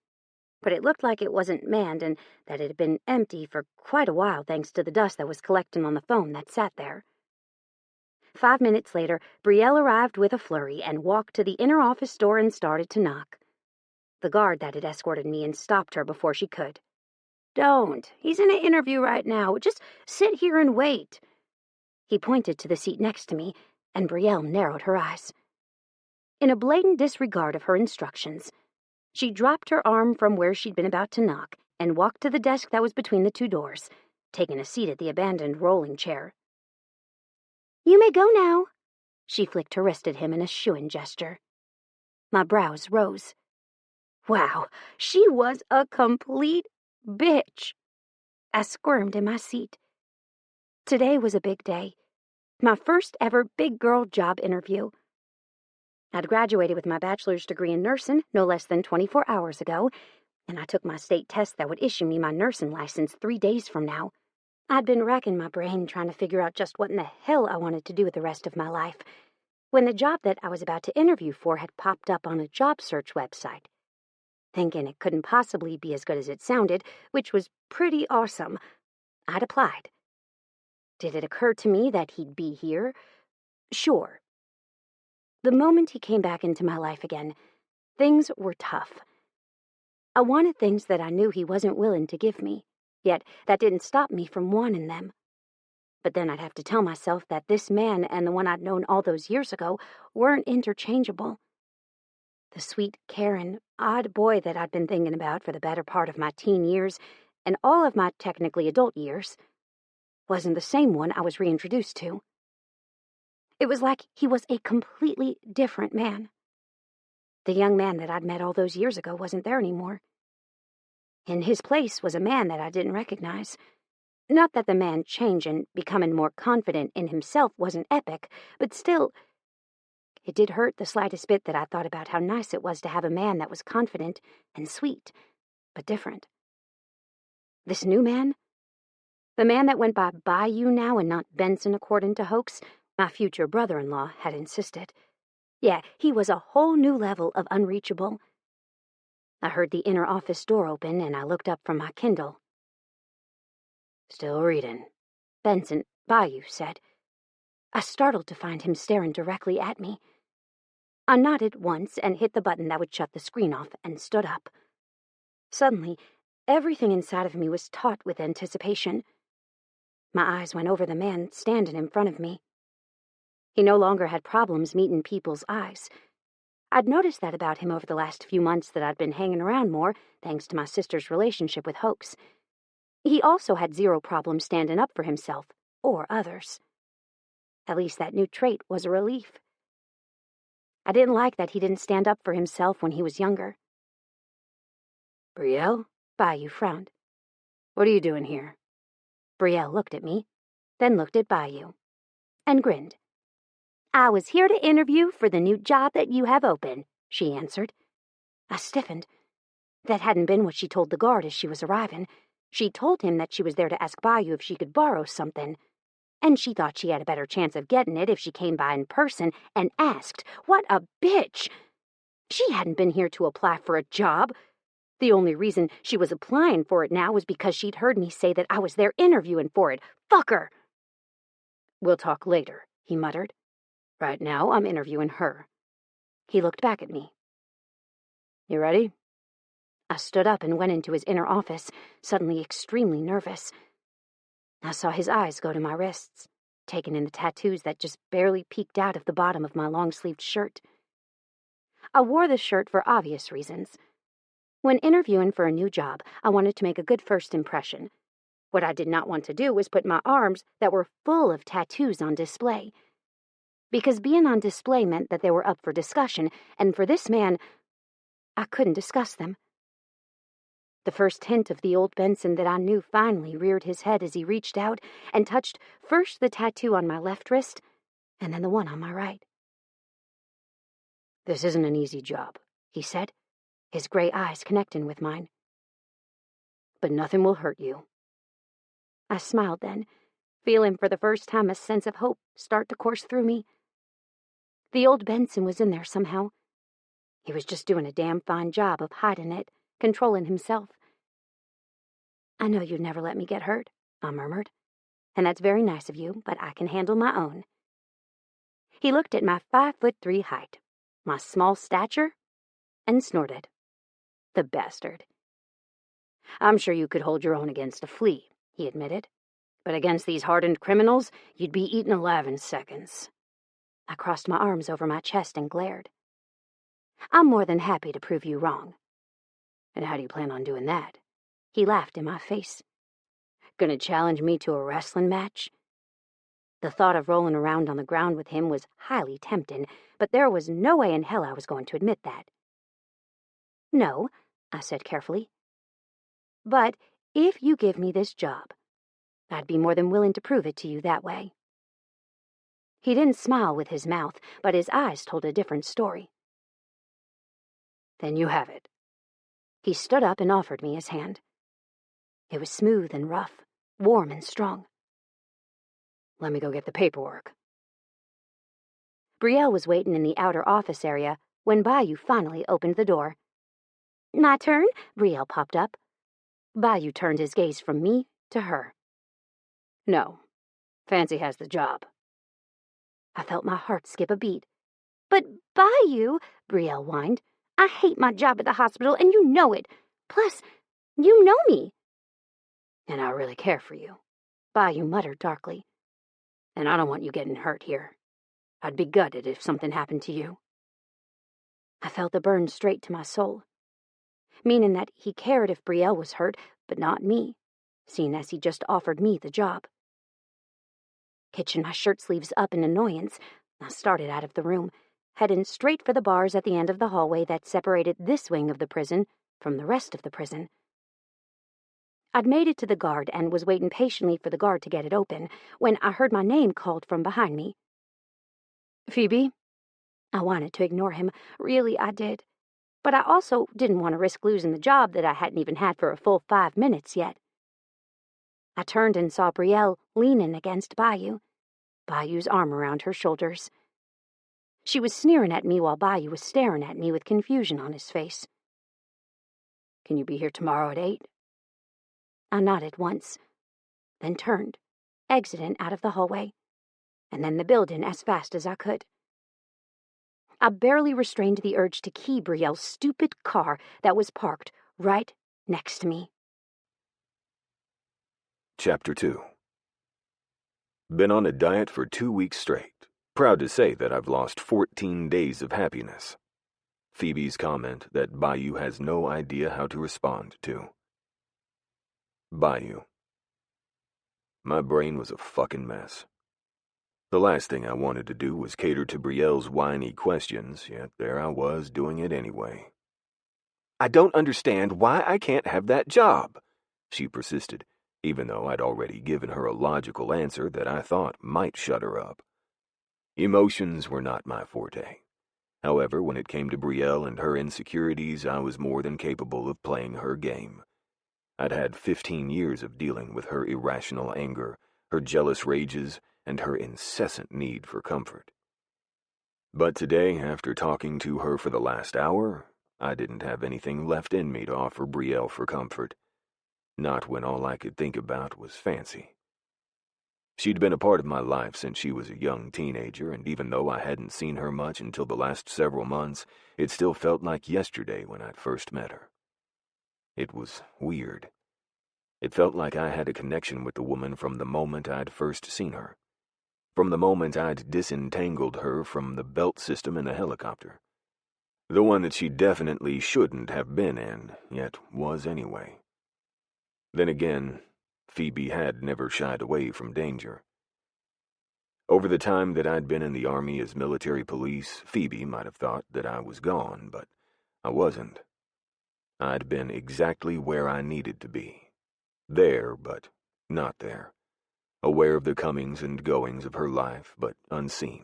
but it looked like it wasn't manned and that it had been empty for quite a while thanks to the dust that was collecting on the foam that sat there. 5 minutes later, Brielle arrived with a flurry and walked to the inner office door and started to knock. The guard that had escorted me and stopped her before she could. Don't. He's in an interview right now. Just sit here and wait. He pointed to the seat next to me, and Brielle narrowed her eyes. In a blatant disregard of her instructions, she dropped her arm from where she'd been about to knock and walked to the desk that was between the two doors, taking a seat at the abandoned rolling chair. You may go now. She flicked her wrist at him in a shoo-in gesture. My brows rose. Wow, she was a complete bitch. I squirmed in my seat. Today was a big day. My first ever big girl job interview. I'd graduated with my bachelor's degree in nursing no less than 24 hours ago, and I took my state test that would issue me my nursing license 3 days from now. I'd been racking my brain trying to figure out just what in the hell I wanted to do with the rest of my life, when the job that I was about to interview for had popped up on a job search website. Thinking it couldn't possibly be as good as it sounded, which was pretty awesome, I'd applied. Did it occur to me that he'd be here? Sure. The moment he came back into my life again, things were tough. I wanted things that I knew he wasn't willing to give me, yet that didn't stop me from wanting them. But then I'd have to tell myself that this man and the one I'd known all those years ago weren't interchangeable. The sweet, caring, odd boy that I'd been thinking about for the better part of my teen years and all of my technically adult years wasn't the same one I was reintroduced to. It was like he was a completely different man. The young man that I'd met all those years ago wasn't there anymore. In his place was a man that I didn't recognize. Not that the man changing, becoming more confident in himself wasn't epic, but still, it did hurt the slightest bit that I thought about how nice it was to have a man that was confident and sweet, but different. This new man? The man that went by Bayou now and not Benson according to Hoax, my future brother-in-law had insisted. Yeah, he was a whole new level of unreachable. I heard the inner office door open and I looked up from my Kindle. "Still reading," Benson, Bayou, said. I startled to find him staring directly at me. I nodded once and hit the button that would shut the screen off and stood up. Suddenly, everything inside of me was taut with anticipation. My eyes went over the man standing in front of me. He no longer had problems meeting people's eyes. I'd noticed that about him over the last few months that I'd been hanging around more, thanks to my sister's relationship with Hoax. He also had zero problem standing up for himself or others. At least that new trait was a relief. I didn't like that he didn't stand up for himself when he was younger. "Brielle?" Bayou frowned. "What are you doing here?" Brielle looked at me, then looked at Bayou, and grinned. "I was here to interview for the new job that you have open," she answered. I stiffened. That hadn't been what she told the guard as she was arriving. She told him that she was there to ask Bayou if she could borrow something. And she thought she had a better chance of getting it if she came by in person and asked. What a bitch! She hadn't been here to apply for a job. The only reason she was applying for it now was because she'd heard me say that I was there interviewing for it. Fuck her! "We'll talk later," he muttered. "Right now, I'm interviewing her." He looked back at me. "You ready?" I stood up and went into his inner office, suddenly extremely nervous. I saw his eyes go to my wrists, taking in the tattoos that just barely peeked out of the bottom of my long-sleeved shirt. I wore this shirt for obvious reasons. When interviewing for a new job, I wanted to make a good first impression. What I did not want to do was put my arms that were full of tattoos on display. Because being on display meant that they were up for discussion, and for this man, I couldn't discuss them. The first hint of the old Benson that I knew finally reared his head as he reached out and touched first the tattoo on my left wrist and then the one on my right. "This isn't an easy job," he said, his gray eyes connecting with mine. "But nothing will hurt you." I smiled then, feeling for the first time a sense of hope start to course through me. The old Benson was in there somehow. He was just doing a damn fine job of hiding it, controlling himself. "I know you'd never let me get hurt," I murmured. "And that's very nice of you, but I can handle my own." He looked at my 5'3" height, my small stature, and snorted. The bastard. "I'm sure you could hold your own against a flea," he admitted. "But against these hardened criminals, you'd be eaten alive in seconds." I crossed my arms over my chest and glared. "I'm more than happy to prove you wrong." "And how do you plan on doing that?" He laughed in my face. "Gonna challenge me to a wrestling match?" The thought of rolling around on the ground with him was highly tempting, but there was no way in hell I was going to admit that. "No," I said carefully. "But if you give me this job, I'd be more than willing to prove it to you that way." He didn't smile with his mouth, but his eyes told a different story. "Then you have it." He stood up and offered me his hand. It was smooth and rough, warm and strong. "Let me go get the paperwork." Brielle was waiting in the outer office area when Bayou finally opened the door. My turn? Brielle popped up. Bayou turned his gaze from me to her. No. Fancy has the job. I felt my heart skip a beat. But Bayou, Brielle whined, I hate my job at the hospital, and you know it. Plus, you know me. And I really care for you, Bayou muttered darkly. And I don't want you getting hurt here. I'd be gutted if something happened to you. I felt the burn straight to my soul, meaning that he cared if Brielle was hurt, but not me, seeing as he just offered me the job. Hitching my shirt sleeves up in annoyance, I started out of the room, heading straight for the bars at the end of the hallway that separated this wing of the prison from the rest of the prison. I'd made it to the guard and was waiting patiently for the guard to get it open when I heard my name called from behind me. Phoebe? I wanted to ignore him. Really, I did. But I also didn't want to risk losing the job that I hadn't even had for a full 5 minutes yet. I turned and saw Brielle leaning against Bayou, Bayou's arm around her shoulders. She was sneering at me while Bayou was staring at me with confusion on his face. Can you be here tomorrow at 8? I nodded once, then turned, exiting out of the hallway, and then the building as fast as I could. I barely restrained the urge to key Brielle's stupid car that was parked right next to me. Chapter 2. Been on a diet for 2 weeks straight. Proud to say that I've lost 14 days of happiness. Phoebe's comment that Bayou has no idea how to respond to. Bayou. My brain was a fucking mess. The last thing I wanted to do was cater to Brielle's whiny questions, yet there I was doing it anyway. I don't understand why I can't have that job, she persisted, even though I'd already given her a logical answer that I thought might shut her up. Emotions were not my forte. However, when it came to Brielle and her insecurities, I was more than capable of playing her game. I'd had 15 years of dealing with her irrational anger, her jealous rages, and her incessant need for comfort. But today, after talking to her for the last hour, I didn't have anything left in me to offer Brielle for comfort. Not when all I could think about was Fancy. She'd been a part of my life since she was a young teenager, and even though I hadn't seen her much until the last several months, it still felt like yesterday when I'd first met her. It was weird. It felt like I had a connection with the woman from the moment I'd first seen her. From the moment I'd disentangled her from the belt system in the helicopter. The one that she definitely shouldn't have been in, yet was anyway. Then again, Phoebe had never shied away from danger. Over the time that I'd been in the Army as military police, Phoebe might have thought that I was gone, but I wasn't. I'd been exactly where I needed to be. There, but not there. Aware of the comings and goings of her life, but unseen.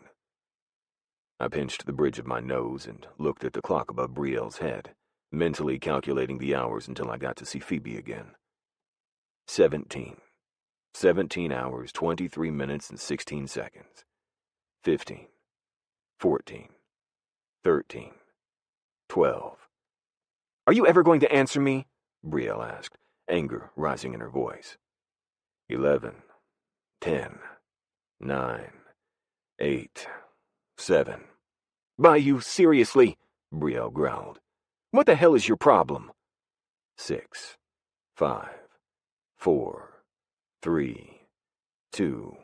I pinched the bridge of my nose and looked at the clock above Brielle's head, mentally calculating the hours until I got to see Phoebe again. 17. 17 hours, 23 minutes, and 16 seconds. 15. 14. 13. 12. Are you ever going to answer me? Brielle asked, anger rising in her voice. 11. 10. 9. 8. 7. Bayou, seriously, Brielle growled. What the hell is your problem? 6. 5. 4. 3. 2.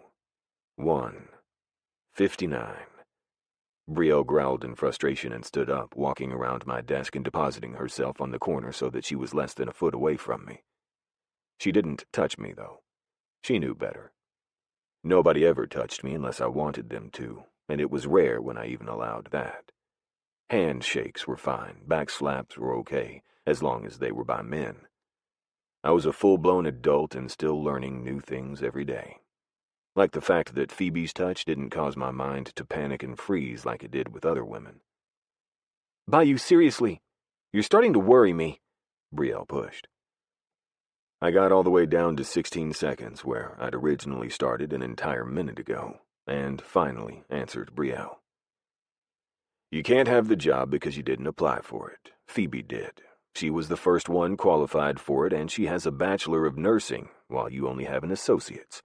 1. 59. Brielle growled in frustration and stood up, walking around my desk and depositing herself on the corner so that she was less than a foot away from me. She didn't touch me, though. She knew better. Nobody ever touched me unless I wanted them to, and it was rare when I even allowed that. Handshakes were fine, backslaps were okay, as long as they were by men. I was a full-blown adult and still learning new things every day. Like the fact that Phoebe's touch didn't cause my mind to panic and freeze like it did with other women. Bayou, seriously, you're starting to worry me, Brielle pushed. I got all the way down to 16 seconds, where I'd originally started an entire minute ago, and finally answered Brielle. You can't have the job because you didn't apply for it. Phoebe did. She was the first one qualified for it, and she has a Bachelor of Nursing, while you only have an associate's.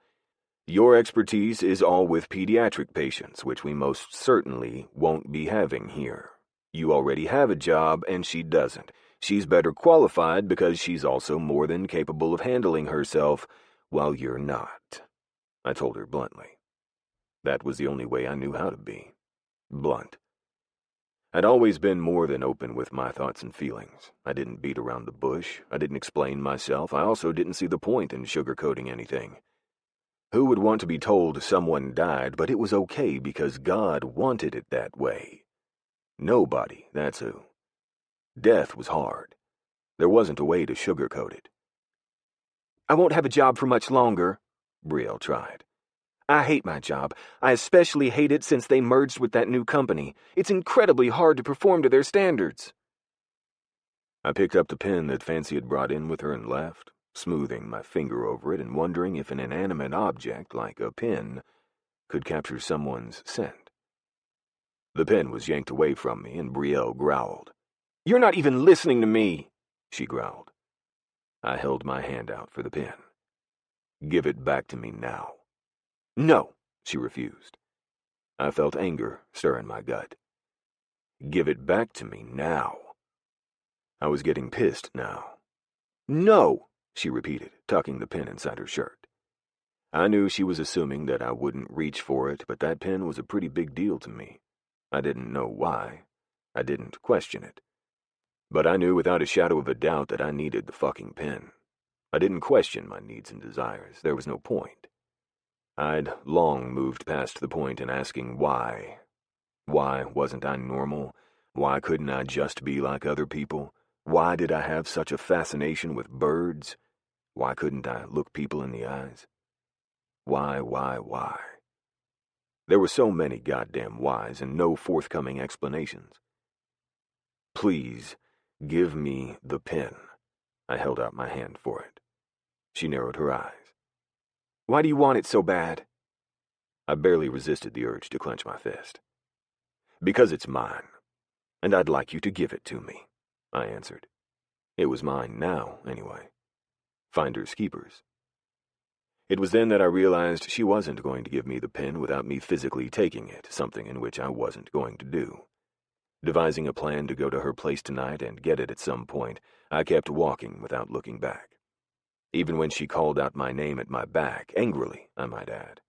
Your expertise is all with pediatric patients, which we most certainly won't be having here. You already have a job, and she doesn't. She's better qualified because she's also more than capable of handling herself, while you're not. I told her bluntly. That was the only way I knew how to be. Blunt. I'd always been more than open with my thoughts and feelings. I didn't beat around the bush. I didn't explain myself. I also didn't see the point in sugarcoating anything. Who would want to be told someone died, but it was okay because God wanted it that way? Nobody, that's who. Death was hard. There wasn't a way to sugarcoat it. I won't have a job for much longer, Brielle tried. I hate my job. I especially hate it since they merged with that new company. It's incredibly hard to perform to their standards. I picked up the pen that Fancy had brought in with her and left, smoothing my finger over it and wondering if an inanimate object like a pen could capture someone's scent. The pen was yanked away from me, and Brielle growled. You're not even listening to me, she growled. I held my hand out for the pen. Give it back to me now. No, she refused. I felt anger stir in my gut. Give it back to me now. I was getting pissed now. No, she repeated, tucking the pen inside her shirt. I knew she was assuming that I wouldn't reach for it, but that pen was a pretty big deal to me. I didn't know why. I didn't question it. But I knew without a shadow of a doubt that I needed the fucking pen. I didn't question my needs and desires. There was no point. I'd long moved past the point in asking why. Why wasn't I normal? Why couldn't I just be like other people? Why did I have such a fascination with birds? Why couldn't I look people in the eyes? Why? There were so many goddamn whys and no forthcoming explanations. Please, give me the pen. I held out my hand for it. She narrowed her eyes. Why do you want it so bad? I barely resisted the urge to clench my fist. Because it's mine, and I'd like you to give it to me, I answered. It was mine now, anyway. Finders keepers. It was then that I realized she wasn't going to give me the pen without me physically taking it, something in which I wasn't going to do. Devising a plan to go to her place tonight and get it at some point, I kept walking without looking back. Even when she called out my name at my back, angrily, I might add.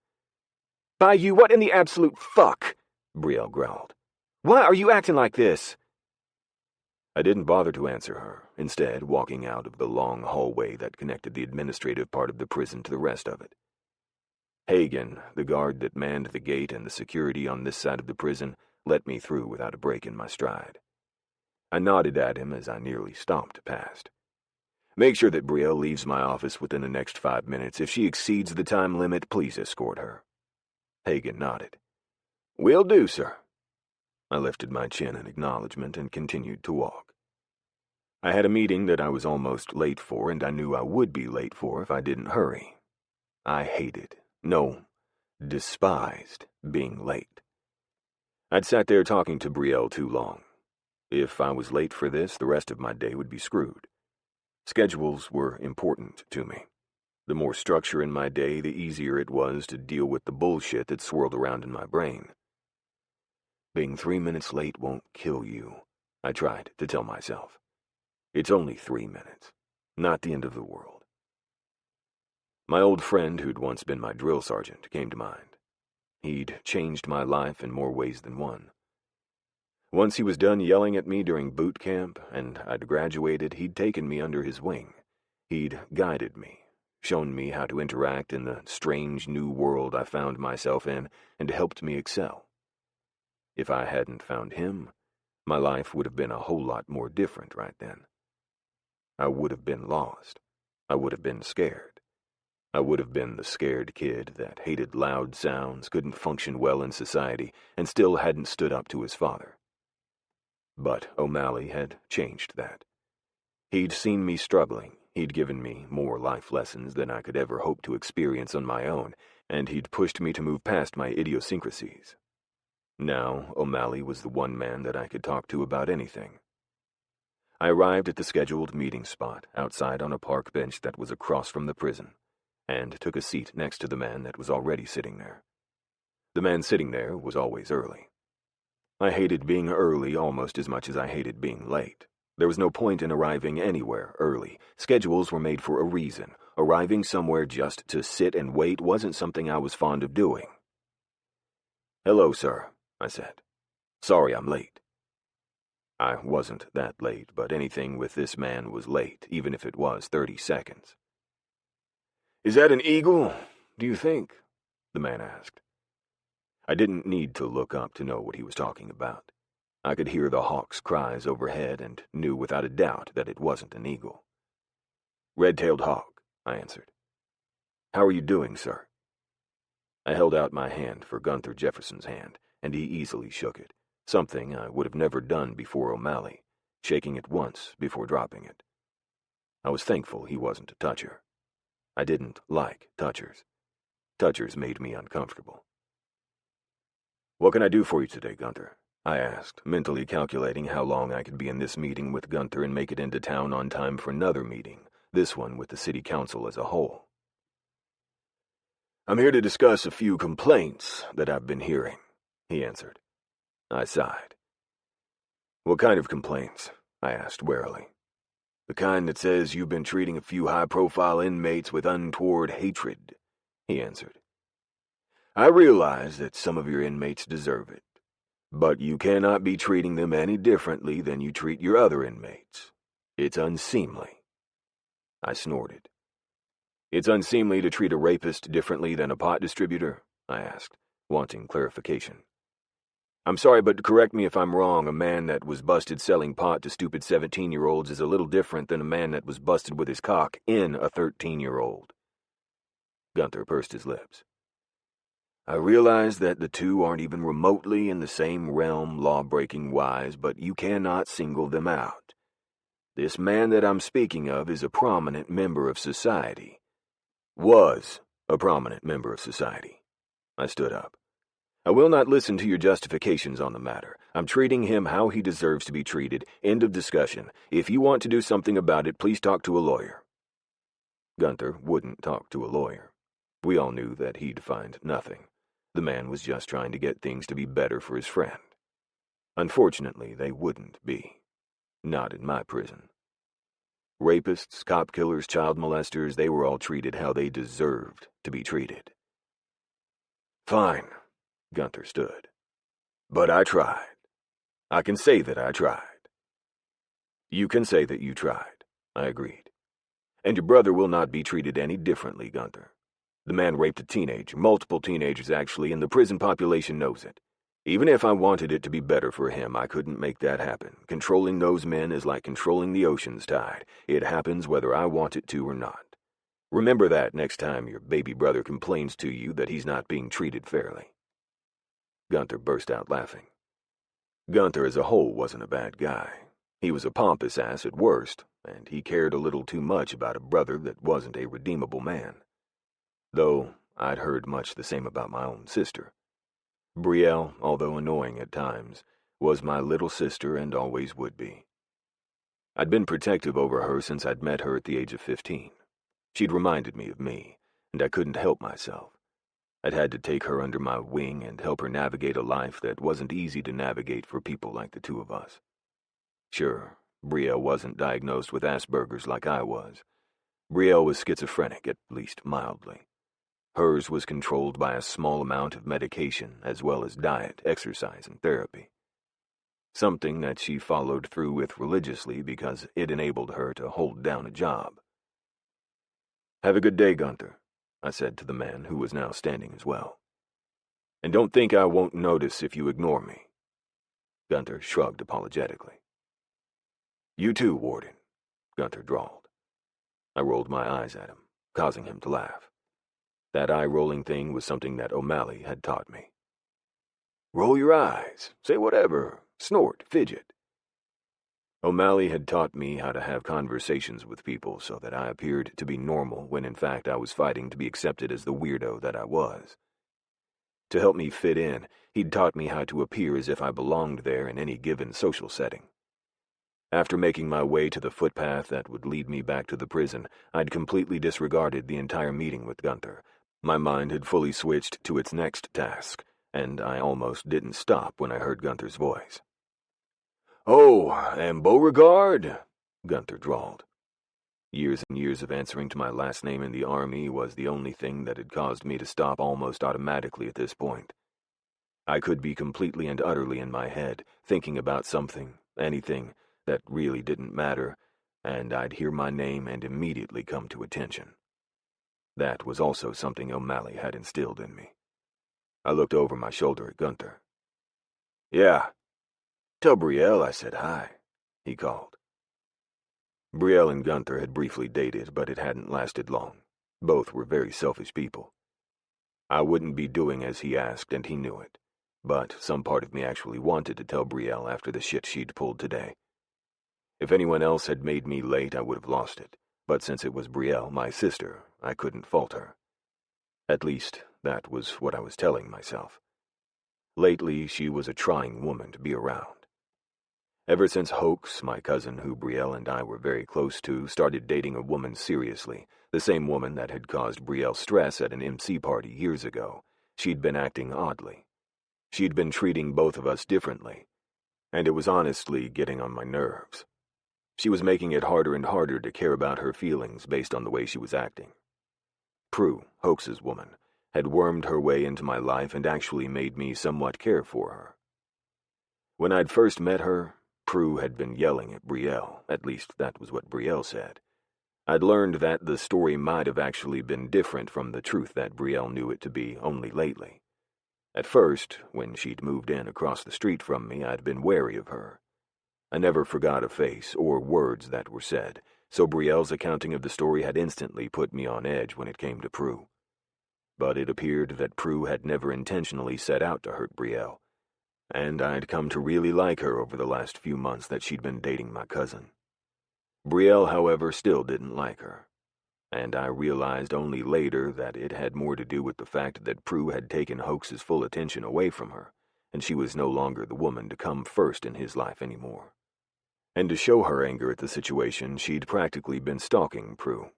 By you, what in the absolute fuck? Brielle growled. Why are you acting like this? I didn't bother to answer her, instead walking out of the long hallway that connected the administrative part of the prison to the rest of it. Hagen, the guard that manned the gate and the security on this side of the prison, let me through without a break in my stride. I nodded at him as I nearly stomped past. Make sure that Brielle leaves my office within the next 5 minutes. If she exceeds the time limit, please escort her. Hagen nodded. Will do, sir. I lifted my chin in acknowledgement and continued to walk. I had a meeting that I was almost late for, and I knew I would be late for if I didn't hurry. I hated, no, despised being late. I'd sat there talking to Brielle too long. If I was late for this, the rest of my day would be screwed. Schedules were important to me. The more structure in my day, the easier it was to deal with the bullshit that swirled around in my brain. Being 3 minutes late won't kill you, I tried to tell myself. It's only 3 minutes, not the end of the world. My old friend who'd once been my drill sergeant came to mind. He'd changed my life in more ways than one. Once he was done yelling at me during boot camp and I'd graduated, he'd taken me under his wing. He'd guided me, shown me how to interact in the strange new world I found myself in, and helped me excel. If I hadn't found him, my life would have been a whole lot more different right then. I would have been lost. I would have been scared. I would have been the scared kid that hated loud sounds, couldn't function well in society, and still hadn't stood up to his father. But O'Malley had changed that. He'd seen me struggling, he'd given me more life lessons than I could ever hope to experience on my own, and he'd pushed me to move past my idiosyncrasies. Now, O'Malley was the one man that I could talk to about anything. I arrived at the scheduled meeting spot outside on a park bench that was across from the prison, and took a seat next to the man that was already sitting there. The man sitting there was always early. I hated being early almost as much as I hated being late. There was no point in arriving anywhere early. Schedules were made for a reason. Arriving somewhere just to sit and wait wasn't something I was fond of doing. "Hello, sir," I said. "Sorry I'm late." I wasn't that late, but anything with this man was late, even if it was 30 seconds. "Is that an eagle, do you think?" the man asked. I didn't need to look up to know what he was talking about. I could hear the hawk's cries overhead and knew without a doubt that it wasn't an eagle. "Red-tailed hawk," I answered. "How are you doing, sir?" I held out my hand for Gunther Jefferson's hand, and he easily shook it, something I would have never done before O'Malley, shaking it once before dropping it. I was thankful he wasn't a toucher. I didn't like touchers. Touchers made me uncomfortable. "What can I do for you today, Gunther?" I asked, mentally calculating how long I could be in this meeting with Gunther and make it into town on time for another meeting, this one with the city council as a whole. "I'm here to discuss a few complaints that I've been hearing," he answered. I sighed. "What kind of complaints?" I asked warily. "The kind that says you've been treating a few high-profile inmates with untoward hatred," he answered. "I realize that some of your inmates deserve it, but you cannot be treating them any differently than you treat your other inmates. It's unseemly." I snorted. "It's unseemly to treat a rapist differently than a pot distributor?" I asked, wanting clarification. "I'm sorry, but correct me if I'm wrong, a man that was busted selling pot to stupid 17-year-olds is a little different than a man that was busted with his cock in a 13-year-old. Gunther pursed his lips. "I realize that the two aren't even remotely in the same realm law-breaking wise, but you cannot single them out. This man that I'm speaking of is a prominent member of society. Was a prominent member of society." I stood up. "I will not listen to your justifications on the matter. I'm treating him how he deserves to be treated. End of discussion. If you want to do something about it, please talk to a lawyer." Gunther wouldn't talk to a lawyer. We all knew that he'd find nothing. The man was just trying to get things to be better for his friend. Unfortunately, they wouldn't be. Not in my prison. Rapists, cop killers, child molesters, they were all treated how they deserved to be treated. "Fine," Gunther stood. "But I tried. I can say that I tried." "You can say that you tried," I agreed. "And your brother will not be treated any differently, Gunther. The man raped a teenager, multiple teenagers actually, and the prison population knows it. Even if I wanted it to be better for him, I couldn't make that happen. Controlling those men is like controlling the ocean's tide. It happens whether I want it to or not. Remember that next time your baby brother complains to you that he's not being treated fairly." Gunther burst out laughing. Gunther as a whole wasn't a bad guy. He was a pompous ass at worst, and he cared a little too much about a brother that wasn't a redeemable man. Though I'd heard much the same about my own sister. Brielle, although annoying at times, was my little sister and always would be. I'd been protective over her since I'd met her at the age of 15. She'd reminded me of me, and I couldn't help myself. I'd had to take her under my wing and help her navigate a life that wasn't easy to navigate for people like the two of us. Sure, Brielle wasn't diagnosed with Asperger's like I was. Brielle was schizophrenic, at least mildly. Hers was controlled by a small amount of medication, as well as diet, exercise, and therapy. Something that she followed through with religiously because it enabled her to hold down a job. "Have a good day, Gunther," I said to the man who was now standing as well. "And don't think I won't notice if you ignore me." Gunther shrugged apologetically. "You too, Warden," Gunther drawled. I rolled my eyes at him, causing him to laugh. That eye-rolling thing was something that O'Malley had taught me. "Roll your eyes, say whatever, snort, fidget." O'Malley had taught me how to have conversations with people so that I appeared to be normal when in fact I was fighting to be accepted as the weirdo that I was. To help me fit in, he'd taught me how to appear as if I belonged there in any given social setting. After making my way to the footpath that would lead me back to the prison, I'd completely disregarded the entire meeting with Gunther. My mind had fully switched to its next task, and I almost didn't stop when I heard Gunther's voice. "Oh, and Beauregard," Gunther drawled. Years and years of answering to my last name in the Army was the only thing that had caused me to stop almost automatically at this point. I could be completely and utterly in my head, thinking about something, anything, that really didn't matter, and I'd hear my name and immediately come to attention. That was also something O'Malley had instilled in me. I looked over my shoulder at Gunther. "Yeah. Tell Brielle I said hi," he called. Brielle and Gunther had briefly dated, but it hadn't lasted long. Both were very selfish people. I wouldn't be doing as he asked, and he knew it. But some part of me actually wanted to tell Brielle after the shit she'd pulled today. If anyone else had made me late, I would have lost it. But since it was Brielle, my sister, I couldn't fault her. At least, that was what I was telling myself. Lately, she was a trying woman to be around. Ever since Hoax, my cousin who Brielle and I were very close to, started dating a woman seriously, the same woman that had caused Brielle stress at an MC party years ago, she'd been acting oddly. She'd been treating both of us differently, and it was honestly getting on my nerves. She was making it harder and harder to care about her feelings based on the way she was acting. Prue, Hoax's woman, had wormed her way into my life and actually made me somewhat care for her. When I'd first met her, Prue had been yelling at Brielle, at least that was what Brielle said. I'd learned that the story might have actually been different from the truth that Brielle knew it to be only lately. At first, when she'd moved in across the street from me, I'd been wary of her. I never forgot a face or words that were said, so Brielle's accounting of the story had instantly put me on edge when it came to Prue. But it appeared that Prue had never intentionally set out to hurt Brielle, and I'd come to really like her over the last few months that she'd been dating my cousin. Brielle, however, still didn't like her, and I realized only later that it had more to do with the fact that Prue had taken Hoax's full attention away from her, and she was no longer the woman to come first in his life anymore. And to show her anger at the situation, she'd practically been stalking Prue.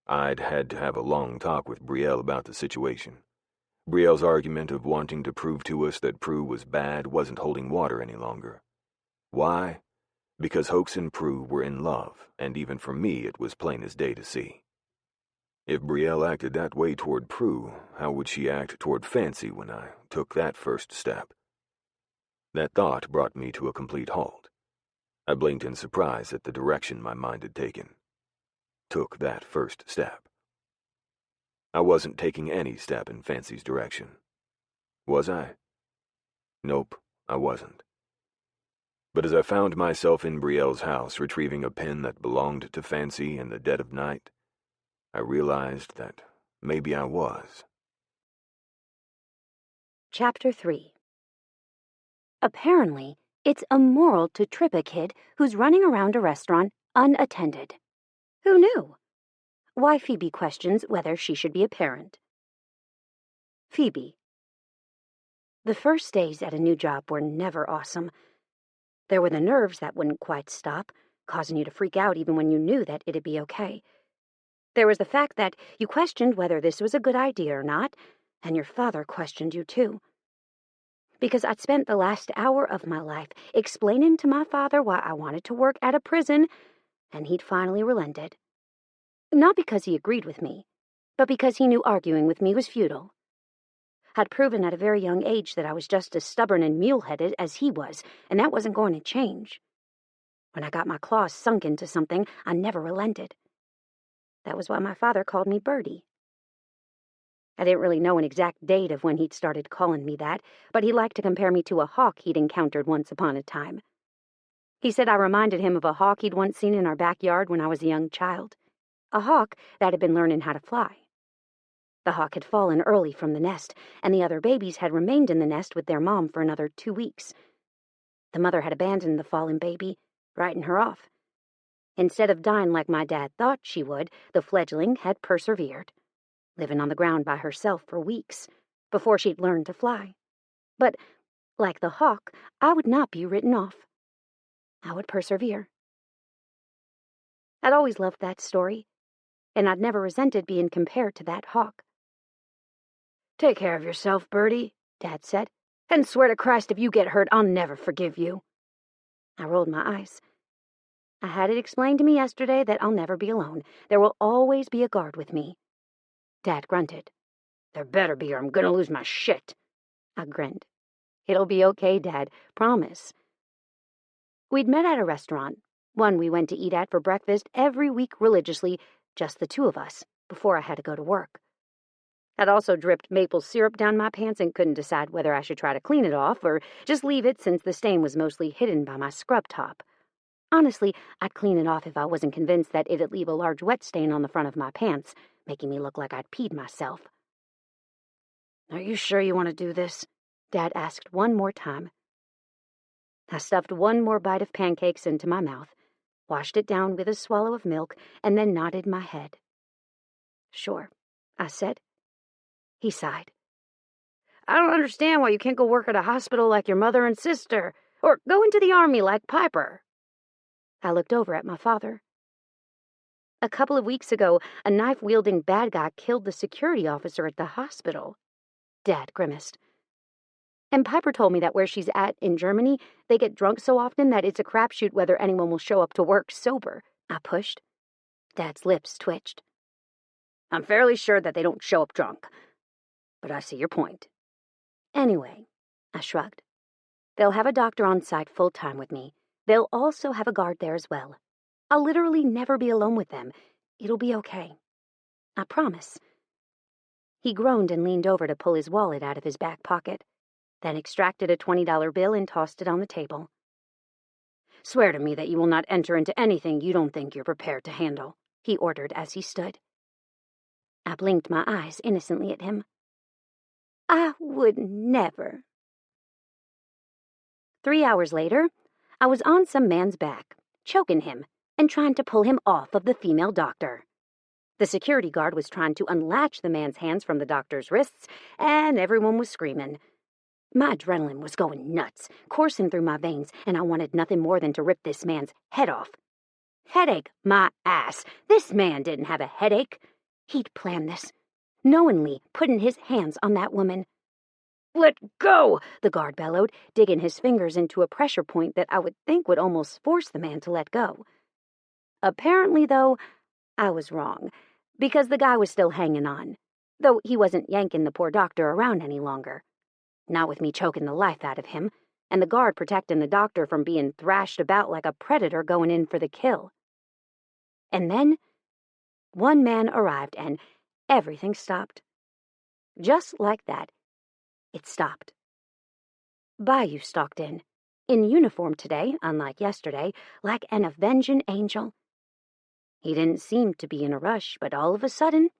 I'd had to have a long talk with Brielle about the situation. Brielle's argument of wanting to prove to us that Prue was bad wasn't holding water any longer. Why? Because Hoax and Prue were in love, and even for me it was plain as day to see. If Brielle acted that way toward Prue, how would she act toward Fancy when I took that first step? That thought brought me to a complete halt. I blinked in surprise at the direction my mind had taken. Took that first step. I wasn't taking any step in Fancy's direction. Was I? Nope, I wasn't. But as I found myself in Brielle's house retrieving a pen that belonged to Fancy in the dead of night, I realized that maybe I was. Chapter 3. Apparently, it's immoral to trip a kid who's running around a restaurant unattended. Who knew? Why Phoebe questions whether she should be a parent. Phoebe. The first days at a new job were never awesome. There were the nerves that wouldn't quite stop, causing you to freak out even when you knew that it'd be okay. There was the fact that you questioned whether this was a good idea or not, and your father questioned you too. Because I'd spent the last hour of my life explaining to my father why I wanted to work at a prison, and he'd finally relented. Not because he agreed with me, but because he knew arguing with me was futile. I'd proven at a very young age that I was just as stubborn and mule-headed as he was, and that wasn't going to change. When I got my claws sunk into something, I never relented. That was why my father called me Birdie. I didn't really know an exact date of when he'd started calling me that, but he liked to compare me to a hawk he'd encountered once upon a time. He said I reminded him of a hawk he'd once seen in our backyard when I was a young child. A hawk that had been learning how to fly. The hawk had fallen early from the nest, and the other babies had remained in the nest with their mom for another 2 weeks. The mother had abandoned the fallen baby, writing her off. Instead of dying like my dad thought she would, the fledgling had persevered, living on the ground by herself for weeks, before she'd learned to fly. But, like the hawk, I would not be written off. I would persevere. I'd always loved that story, and I'd never resented being compared to that hawk. "Take care of yourself, Birdie," Dad said, "and swear to Christ if you get hurt, I'll never forgive you." I rolled my eyes. I had it explained to me yesterday that I'll never be alone. There will always be a guard with me. Dad grunted. "There better be or I'm gonna lose my shit." I grinned. "It'll be okay, Dad. Promise." We'd met at a restaurant, one we went to eat at for breakfast every week religiously, just the two of us, before I had to go to work. I'd also dripped maple syrup down my pants and couldn't decide whether I should try to clean it off or just leave it since the stain was mostly hidden by my scrub top. Honestly, I'd clean it off if I wasn't convinced that it'd leave a large wet stain on the front of my pants, making me look like I'd peed myself. "Are you sure you want to do this?" Dad asked one more time. I stuffed one more bite of pancakes into my mouth, washed it down with a swallow of milk, and then nodded my head. "Sure," I said. He sighed. "I don't understand why you can't go work at a hospital like your mother and sister, or go into the army like Piper." I looked over at my father. "A couple of weeks ago, a knife-wielding bad guy killed the security officer at the hospital." Dad grimaced. "And Piper told me that where she's at in Germany, they get drunk so often that it's a crapshoot whether anyone will show up to work sober." I pushed. Dad's lips twitched. "I'm fairly sure that they don't show up drunk, but I see your point." "Anyway," I shrugged. "They'll have a doctor on site full-time with me. They'll also have a guard there as well. I'll literally never be alone with them. It'll be okay. I promise." He groaned and leaned over to pull his wallet out of his back pocket, then extracted a $20 bill and tossed it on the table. "Swear to me that you will not enter into anything you don't think you're prepared to handle," he ordered as he stood. I blinked my eyes innocently at him. "I would never." 3 hours later, I was on some man's back, choking him and trying to pull him off of the female doctor. The security guard was trying to unlatch the man's hands from the doctor's wrists, and everyone was screaming. My adrenaline was going nuts, coursing through my veins, and I wanted nothing more than to rip this man's head off. Headache, my ass! This man didn't have a headache. He'd planned this, knowingly putting his hands on that woman. "Let go!" the guard bellowed, digging his fingers into a pressure point that I would think would almost force the man to let go. Apparently, though, I was wrong, because the guy was still hanging on, though he wasn't yanking the poor doctor around any longer. Not with me choking the life out of him, and the guard protecting the doctor from being thrashed about like a predator going in for the kill. And then, one man arrived and everything stopped. Just like that, it stopped. Bayou stalked in uniform today, unlike yesterday, like an avenging angel. He didn't seem to be in a rush, but all of a sudden,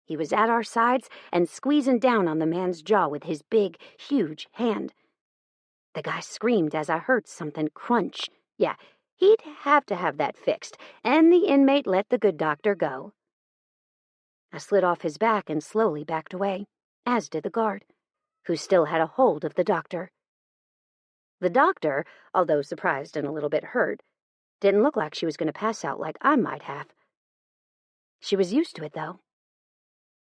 he was at our sides and squeezing down on the man's jaw with his big, huge hand. The guy screamed as I heard something crunch. Yeah, he'd have to have that fixed, and the inmate let the good doctor go. I slid off his back and slowly backed away, as did the guard, who still had a hold of the doctor. The doctor, although surprised and a little bit hurt, didn't look like she was going to pass out like I might have. She was used to it, though.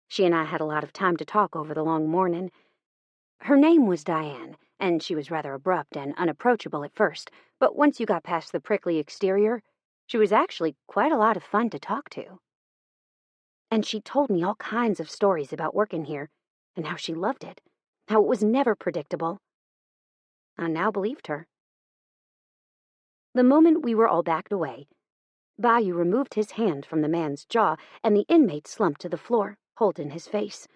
She and I had a lot of time to talk over the long morning. Her name was Diane, and she was rather abrupt and unapproachable at first, but once you got past the prickly exterior, she was actually quite a lot of fun to talk to. And she told me all kinds of stories about working here, and how she loved it, how it was never predictable. I now believed her. The moment we were all backed away, Bayou removed his hand from the man's jaw, and the inmate slumped to the floor, holding his face.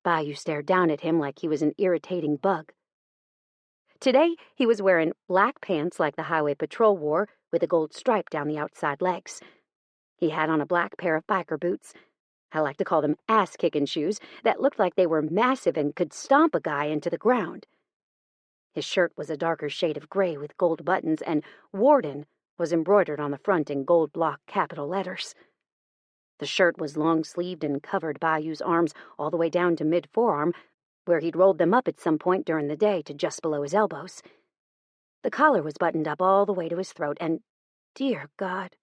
Bayou stared down at him like he was an irritating bug. Today, he was wearing black pants like the highway patrol wore, with a gold stripe down the outside legs. He had on a black pair of biker boots. I like to call them ass-kicking shoes that looked like they were massive and could stomp a guy into the ground. His shirt was a darker shade of gray with gold buttons, and Warden was embroidered on the front in gold block capital letters. The shirt was long-sleeved and covered Bayou's arms all the way down to mid-forearm, where he'd rolled them up at some point during the day to just below his elbows. The collar was buttoned up all the way to his throat, and, dear God,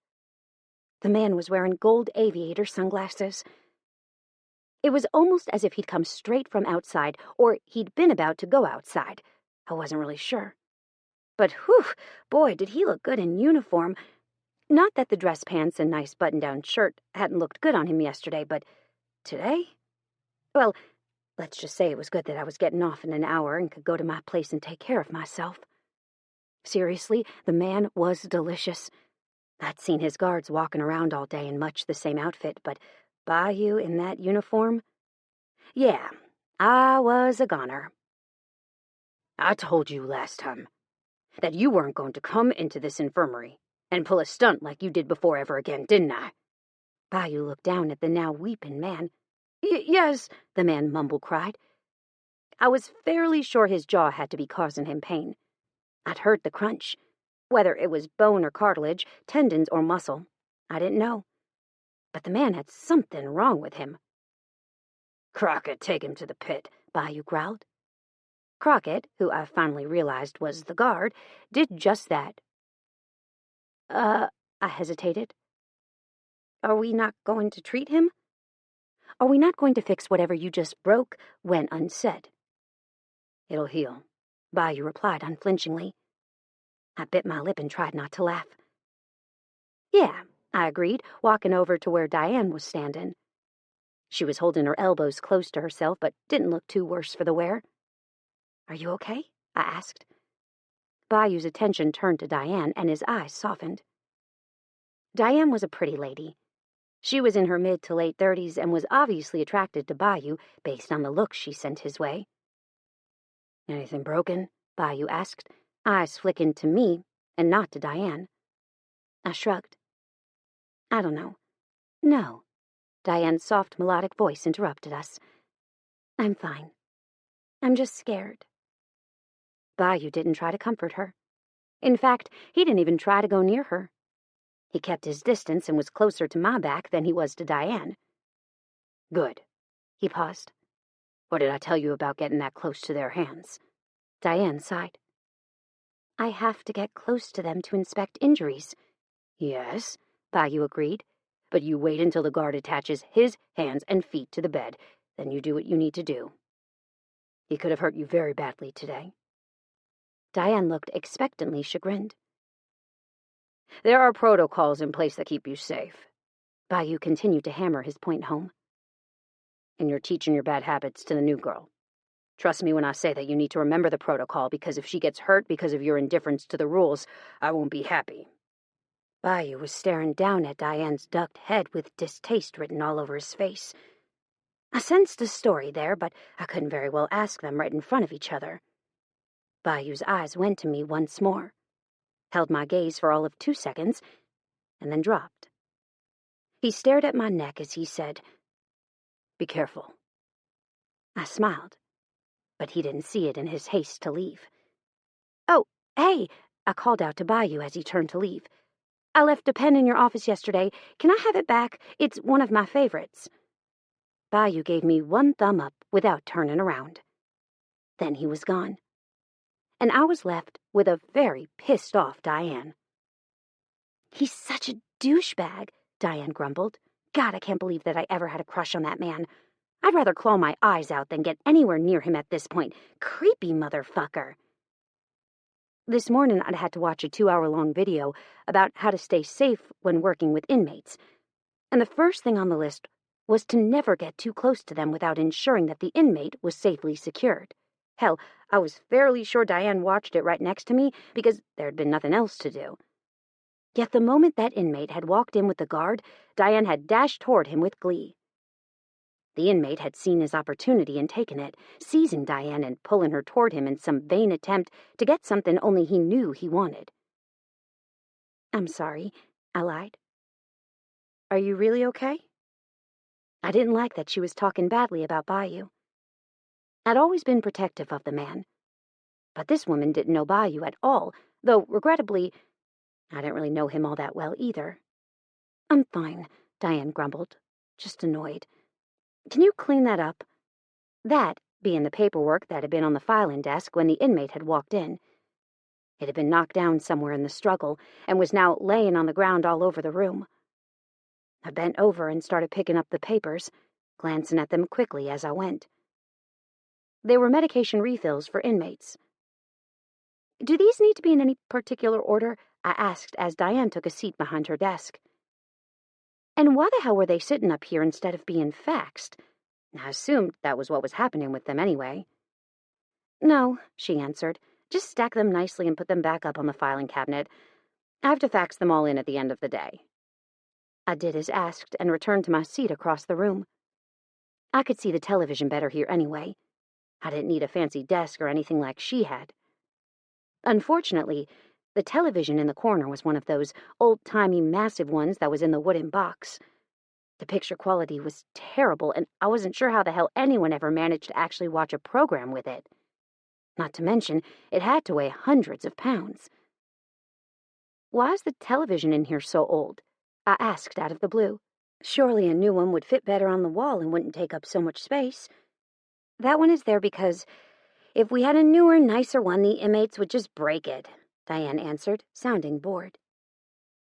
the man was wearing gold aviator sunglasses. It was almost as if he'd come straight from outside, or he'd been about to go outside. I wasn't really sure. But whew, boy, did he look good in uniform. Not that the dress pants and nice button-down shirt hadn't looked good on him yesterday, but today? Well, let's just say it was good that I was getting off in an hour and could go to my place and take care of myself. Seriously, the man was delicious. I'd seen his guards walking around all day in much the same outfit, but Bayou in that uniform? Yeah, I was a goner. I told you last time that you weren't going to come into this infirmary and pull a stunt like you did before ever again, didn't I? Bayou looked down at the now weeping man. Yes, the man mumble-cried. I was fairly sure his jaw had to be causing him pain. I'd heard the crunch. Whether it was bone or cartilage, tendons or muscle, I didn't know. But the man had something wrong with him. Crockett, take him to the pit, Bayou growled. Crockett, who I finally realized was the guard, did just that. I hesitated. Are we not going to treat him? Are we not going to fix whatever you just broke went unsaid? It'll heal, Bayou replied unflinchingly. I bit my lip and tried not to laugh. Yeah, I agreed, walking over to where Diane was standing. She was holding her elbows close to herself, but didn't look too worse for the wear. Are you okay? I asked. Bayou's attention turned to Diane, and his eyes softened. Diane was a pretty lady. She was in her mid to late 30s and was obviously attracted to Bayou based on the looks she sent his way. Anything broken? Bayou asked, eyes flicking to me and not to Diane. I shrugged. I don't know. No. Diane's soft melodic voice interrupted us. I'm fine. I'm just scared. Bayou didn't try to comfort her. In fact, he didn't even try to go near her. He kept his distance and was closer to my back than he was to Diane. Good. He paused. What did I tell you about getting that close to their hands? Diane sighed. I have to get close to them to inspect injuries. Yes, Bayou agreed. But you wait until the guard attaches his hands and feet to the bed. Then you do what you need to do. He could have hurt you very badly today. Diane looked expectantly chagrined. There are protocols in place that keep you safe. Bayou continued to hammer his point home. And you're teaching your bad habits to the new girl. Trust me when I say that you need to remember the protocol, because if she gets hurt because of your indifference to the rules, I won't be happy. Bayou was staring down at Diane's ducked head with distaste written all over his face. I sensed a story there, but I couldn't very well ask them right in front of each other. Bayou's eyes went to me once more, held my gaze for all of 2 seconds, and then dropped. He stared at my neck as he said, Be careful. I smiled, but he didn't see it in his haste to leave. Oh, hey, I called out to Bayou as he turned to leave. I left a pen in your office yesterday. Can I have it back? It's one of my favorites. Bayou gave me one thumb up without turning around. Then he was gone. And I was left with a very pissed-off Diane. He's such a douchebag, Diane grumbled. God, I can't believe that I ever had a crush on that man. I'd rather claw my eyes out than get anywhere near him at this point. Creepy motherfucker. This morning I'd had to watch a 2-hour-long video about how to stay safe when working with inmates. And the first thing on the list was to never get too close to them without ensuring that the inmate was safely secured. Hell, I was fairly sure Diane watched it right next to me because there had been nothing else to do. Yet the moment that inmate had walked in with the guard, Diane had dashed toward him with glee. The inmate had seen his opportunity and taken it, seizing Diane and pulling her toward him in some vain attempt to get something only he knew he wanted. I'm sorry, I lied. Are you really okay? I didn't like that she was talking badly about Bayou. I'd always been protective of the man. But this woman didn't know Bayou at all, though, regrettably, I didn't really know him all that well either. I'm fine, Diane grumbled, just annoyed. Can you clean that up? That being the paperwork that had been on the filing desk when the inmate had walked in. It had been knocked down somewhere in the struggle and was now laying on the ground all over the room. I bent over and started picking up the papers, glancing at them quickly as I went. They were medication refills for inmates. "Do these need to be in any particular order?" I asked as Diane took a seat behind her desk. "And why the hell were they sitting up here instead of being faxed? I assumed that was what was happening with them anyway." "No," she answered. "Just stack them nicely and put them back up on the filing cabinet. I have to fax them all in at the end of the day." I did as asked and returned to my seat across the room. I could see the television better here anyway. I didn't need a fancy desk or anything like she had. Unfortunately, the television in the corner was one of those old-timey massive ones that was in the wooden box. The picture quality was terrible, and I wasn't sure how the hell anyone ever managed to actually watch a program with it. Not to mention, it had to weigh hundreds of pounds. "Why is the television in here so old?" I asked out of the blue. "Surely a new one would fit better on the wall and wouldn't take up so much space." "That one is there because if we had a newer, nicer one, the inmates would just break it," Diane answered, sounding bored.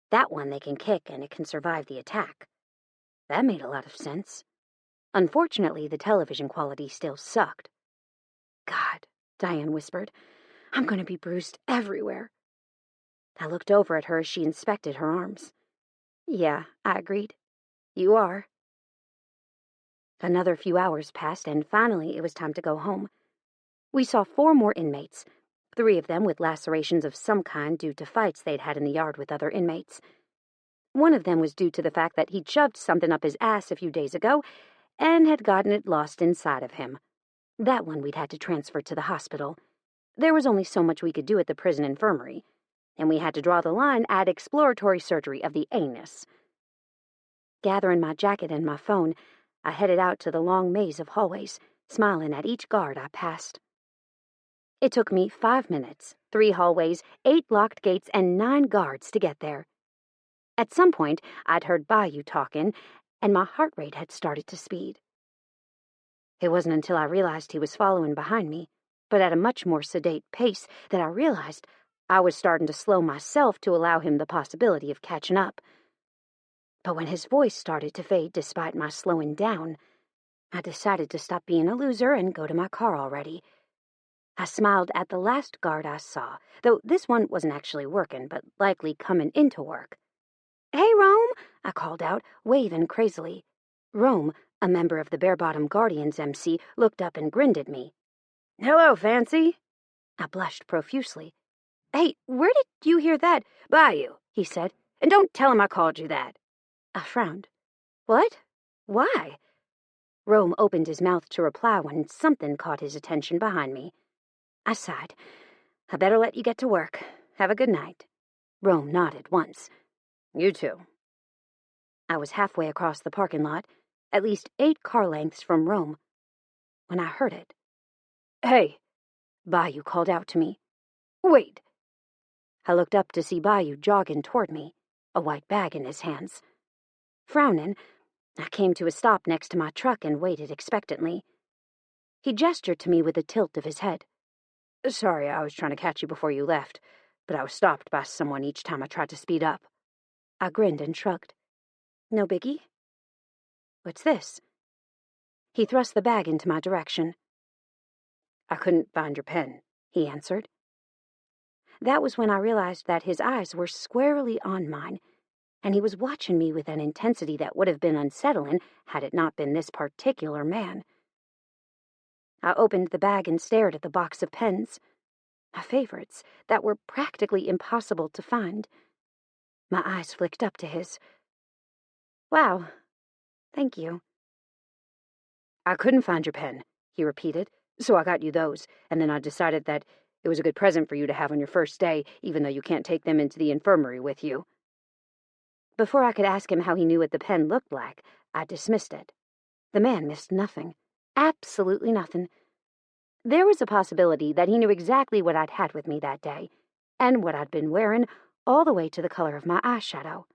"That one they can kick and it can survive the attack." That made a lot of sense. Unfortunately, the television quality still sucked. "God," Diane whispered, "I'm going to be bruised everywhere." I looked over at her as she inspected her arms. "Yeah," I agreed. "You are." Another few hours passed, and finally it was time to go home. We saw 4 more inmates, 3 of them with lacerations of some kind due to fights they'd had in the yard with other inmates. One of them was due to the fact that he'd shoved something up his ass a few days ago and had gotten it lost inside of him. That one we'd had to transfer to the hospital. There was only so much we could do at the prison infirmary, and we had to draw the line at exploratory surgery of the anus. Gathering my jacket and my phone, I headed out to the long maze of hallways, smiling at each guard I passed. It took me 5 minutes, 3 hallways, 8 locked gates, and 9 guards to get there. At some point, I'd heard Bayou talking, and my heart rate had started to speed. It wasn't until I realized he was following behind me, but at a much more sedate pace, that I realized I was starting to slow myself to allow him the possibility of catching up. But when his voice started to fade despite my slowing down, I decided to stop being a loser and go to my car already. I smiled at the last guard I saw, though this one wasn't actually working, but likely coming into work. "Hey, Rome," I called out, waving crazily. Rome, a member of the Bare-Bottom Guardians MC, looked up and grinned at me. "Hello, Fancy." I blushed profusely. "Hey, where did you hear that?" "Bayou," he said. "And don't tell him I called you that." I frowned. "What? Why?" Rome opened his mouth to reply when something caught his attention behind me. I sighed. "I better let you get to work. Have a good night." Rome nodded once. "You too." I was halfway across the parking lot, at least 8 car lengths from Rome, when I heard it. "Hey," Bayou called out to me. "Wait." I looked up to see Bayou jogging toward me, a white bag in his hands. Frowning, I came to a stop next to my truck and waited expectantly. He gestured to me with a tilt of his head. "Sorry, I was trying to catch you before you left, but I was stopped by someone each time I tried to speed up." I grinned and shrugged. "No biggie." "What's this?" He thrust the bag into my direction. "I couldn't find your pen," he answered. That was when I realized that his eyes were squarely on mine, and he was watching me with an intensity that would have been unsettling had it not been this particular man. I opened the bag and stared at the box of pens, my favorites, that were practically impossible to find. My eyes flicked up to his. "Wow, thank you." "I couldn't find your pen," he repeated, "so I got you those, and then I decided that it was a good present for you to have on your first day, even though you can't take them into the infirmary with you." Before I could ask him how he knew what the pen looked like, I dismissed it. The man missed nothing. Absolutely nothing. There was a possibility that he knew exactly what I'd had with me that day, and what I'd been wearing, all the way to the color of my eyeshadow.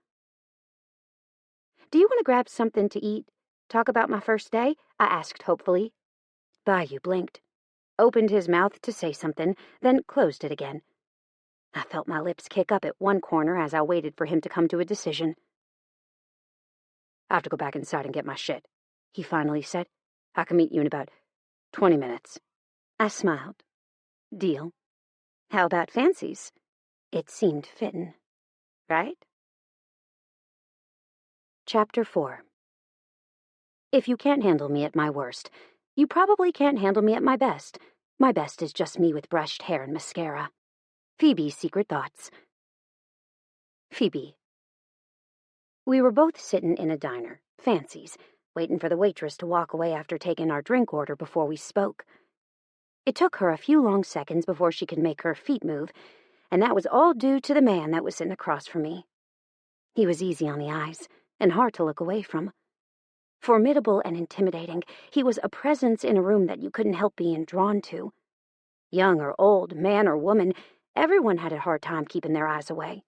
"Do you want to grab something to eat? Talk about my first day?" I asked hopefully. Bayou blinked, opened his mouth to say something, then closed it again. I felt my lips kick up at one corner as I waited for him to come to a decision. "I have to go back inside and get my shit," he finally said. "I can meet you in about 20 minutes. I smiled. Deal. How about fancies? It seemed fittin', right? Chapter 4. If you can't handle me at my worst, you probably can't handle me at my best. My best is just me with brushed hair and mascara. Phoebe's secret thoughts. Phoebe. We were both sittin' in a diner, fancies, waitin' for the waitress to walk away after taking our drink order before we spoke. It took her a few long seconds before she could make her feet move, and that was all due to the man that was sitting across from me. He was easy on the eyes, and hard to look away from. Formidable and intimidating, he was a presence in a room that you couldn't help being drawn to. Young or old, man or woman, everyone had a hard time keeping their eyes away.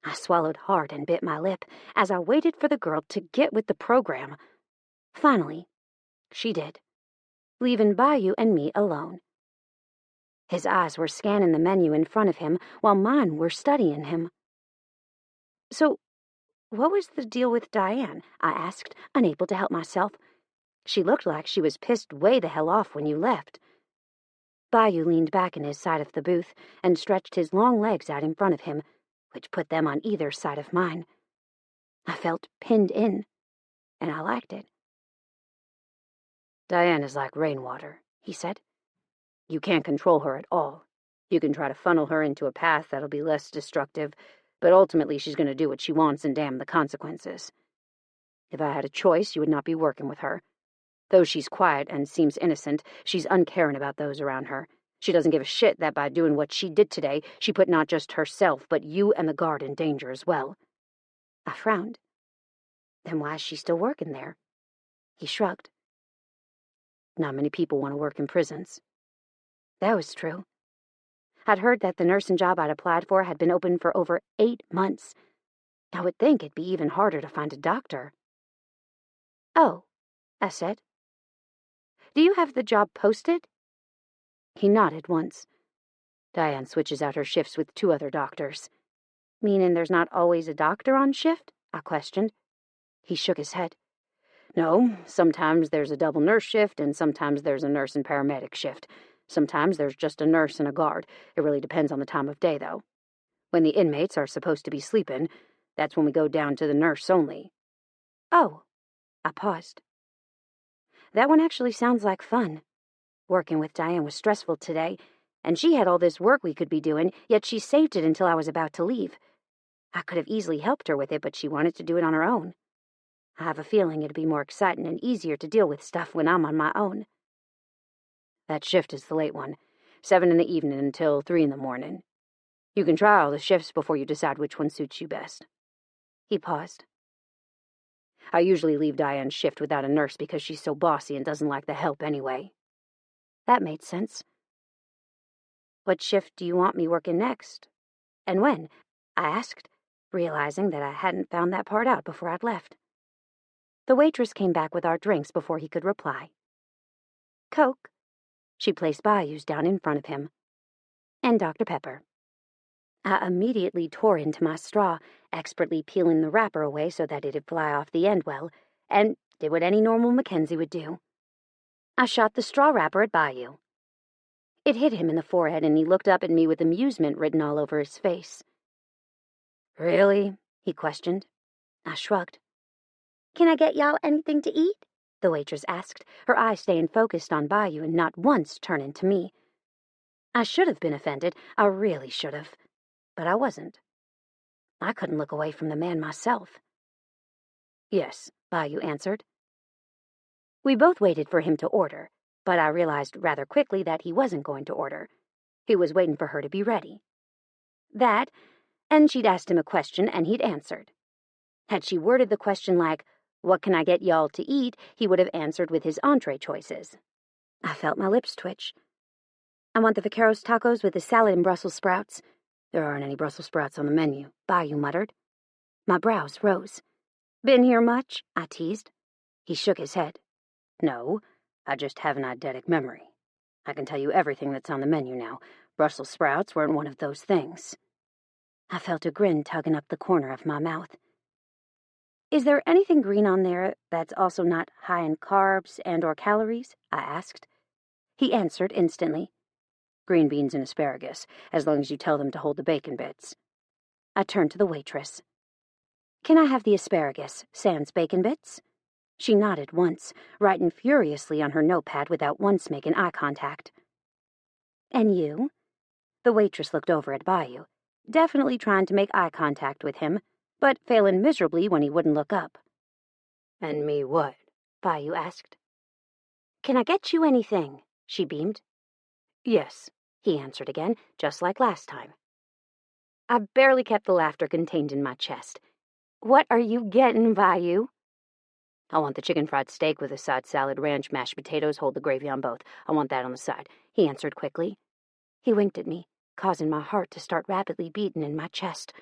I swallowed hard and bit my lip as I waited for the girl to get with the program. Finally, she did, leaving Bayou and me alone. His eyes were scanning the menu in front of him while mine were studying him. "So, what was the deal with Diane?" I asked, unable to help myself. "She looked like she was pissed way the hell off when you left." Bayou leaned back in his side of the booth and stretched his long legs out in front of him, which put them on either side of mine. I felt pinned in, and I liked it. "Diane is like rainwater," he said. "You can't control her at all. You can try to funnel her into a path that'll be less destructive, but ultimately she's going to do what she wants and damn the consequences. If I had a choice, you would not be working with her. Though she's quiet and seems innocent, she's uncaring about those around her. She doesn't give a shit that by doing what she did today, she put not just herself, but you and the guard in danger as well." I frowned. "Then why is she still working there?" He shrugged. "Not many people want to work in prisons." That was true. I'd heard that the nursing job I'd applied for had been open for over 8 months. I would think it'd be even harder to find a doctor. "Oh," I said. "Do you have the job posted?" He nodded once. "Diane switches out her shifts with 2 other doctors." "Meaning there's not always a doctor on shift?" I questioned. He shook his head. "No, sometimes there's a double nurse shift, and sometimes there's a nurse and paramedic shift. Sometimes there's just a nurse and a guard. It really depends on the time of day, though. When the inmates are supposed to be sleeping, that's when we go down to the nurse only." "Oh." I paused. "That one actually sounds like fun. Working with Diane was stressful today, and she had all this work we could be doing, yet she saved it until I was about to leave. I could have easily helped her with it, but she wanted to do it on her own. I have a feeling it'd be more exciting and easier to deal with stuff when I'm on my own." "That shift is the late one, 7 in the evening until 3 in the morning. You can try all the shifts before you decide which one suits you best." He paused. "I usually leave Diane's shift without a nurse because she's so bossy and doesn't like the help anyway." That made sense. "What shift do you want me working next? And when?" I asked, realizing that I hadn't found that part out before I'd left. The waitress came back with our drinks before he could reply. "Coke." She placed Bayou's down in front of him. "And Dr. Pepper." I immediately tore into my straw, expertly peeling the wrapper away so that it'd fly off the end well, and did what any normal Mackenzie would do. I shot the straw wrapper at Bayou. It hit him in the forehead, and he looked up at me with amusement written all over his face. "Really?" he questioned. I shrugged. "Can I get y'all anything to eat?" the waitress asked, her eyes staying focused on Bayou and not once turning to me. I should have been offended, I really should have, but I wasn't. I couldn't look away from the man myself. "Yes," Bayou answered. We both waited for him to order, but I realized rather quickly that he wasn't going to order. He was waiting for her to be ready. That, and she'd asked him a question and he'd answered. Had she worded the question like, "What can I get y'all to eat?" he would have answered with his entree choices. I felt my lips twitch. "I want the vaqueros tacos with the salad and Brussels sprouts." "There aren't any Brussels sprouts on the menu," Bayou muttered. My brows rose. "Been here much?" I teased. He shook his head. "No, I just have an eidetic memory. I can tell you everything that's on the menu now. Brussels sprouts weren't one of those things. I felt a grin tugging up the corner of my mouth. Is there anything green on there that's also not high in carbs and or calories? I asked. He answered instantly. Green beans and asparagus, as long as you tell them to hold the bacon bits. I turned to the waitress. Can I have the asparagus, sans bacon bits? She nodded once, writing furiously on her notepad without once making eye contact. And you? The waitress looked over at Bayou, definitely trying to make eye contact with him, but failing miserably when he wouldn't look up. And me what? Bayou asked. Can I get you anything? She beamed. Yes, he answered again, just like last time. I barely kept the laughter contained in my chest. What are you getting, Bayou? I want the chicken fried steak with a side salad, ranch, mashed potatoes, hold the gravy on both. I want that on the side, he answered quickly. He winked at me, causing my heart to start rapidly beating in my chest.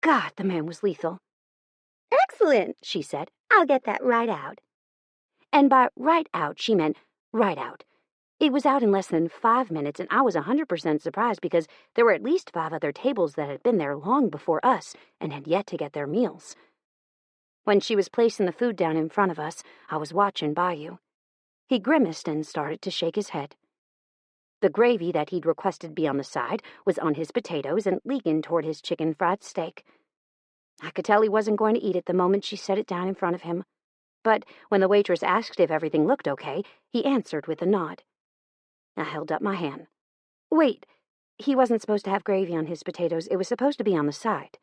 God, the man was lethal. Excellent, she said. I'll get that right out. And by right out, she meant right out. It was out in less than 5 minutes, and I was 100% surprised because there were at least 5 other tables that had been there long before us and had yet to get their meals. When she was placing the food down in front of us, I was watching Bayou. He grimaced and started to shake his head. The gravy that he'd requested be on the side was on his potatoes and leaking toward his chicken fried steak. I could tell he wasn't going to eat it the moment she set it down in front of him. But when the waitress asked if everything looked okay, he answered with a nod. I held up my hand. Wait, he wasn't supposed to have gravy on his potatoes. It was supposed to be on the side.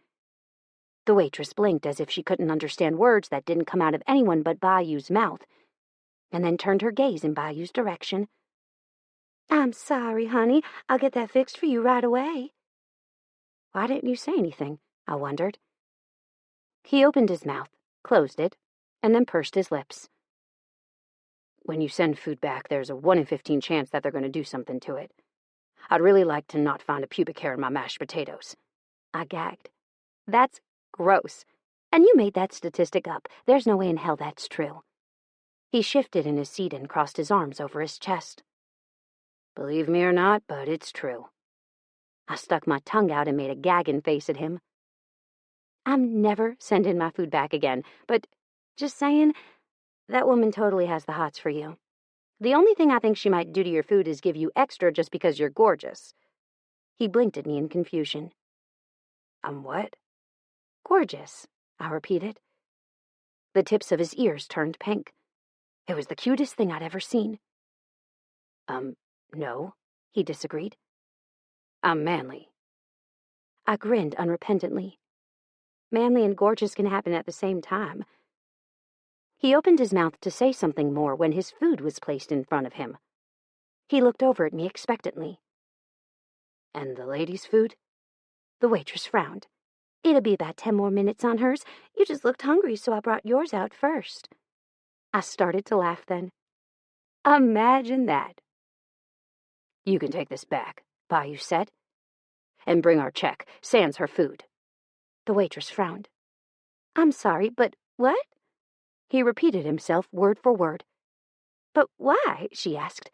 The waitress blinked as if she couldn't understand words that didn't come out of anyone but Bayou's mouth, and then turned her gaze in Bayou's direction. I'm sorry, honey. I'll get that fixed for you right away. Why didn't you say anything? I wondered. He opened his mouth, closed it, and then pursed his lips. When you send food back, there's a 1 in 15 chance that they're going to do something to it. I'd really like to not find a pubic hair in my mashed potatoes. I gagged. That's gross. And you made that statistic up. There's no way in hell that's true. He shifted in his seat and crossed his arms over his chest. Believe me or not, but it's true. I stuck my tongue out and made a gagging face at him. I'm never sending my food back again, but just saying, that woman totally has the hots for you. The only thing I think she might do to your food is give you extra just because you're gorgeous. He blinked at me in confusion. I'm what? Gorgeous, I repeated. The tips of his ears turned pink. It was the cutest thing I'd ever seen. No, he disagreed. I'm manly. I grinned unrepentantly. Manly and gorgeous can happen at the same time. He opened his mouth to say something more when his food was placed in front of him. He looked over at me expectantly. And the lady's food? The waitress frowned. It'll be about 10 more minutes on hers. You just looked hungry, so I brought yours out first. I started to laugh then. Imagine that. You can take this back, Bayou said. And bring our check, sans her food. The waitress frowned. I'm sorry, but what? He repeated himself word for word. But why? She asked.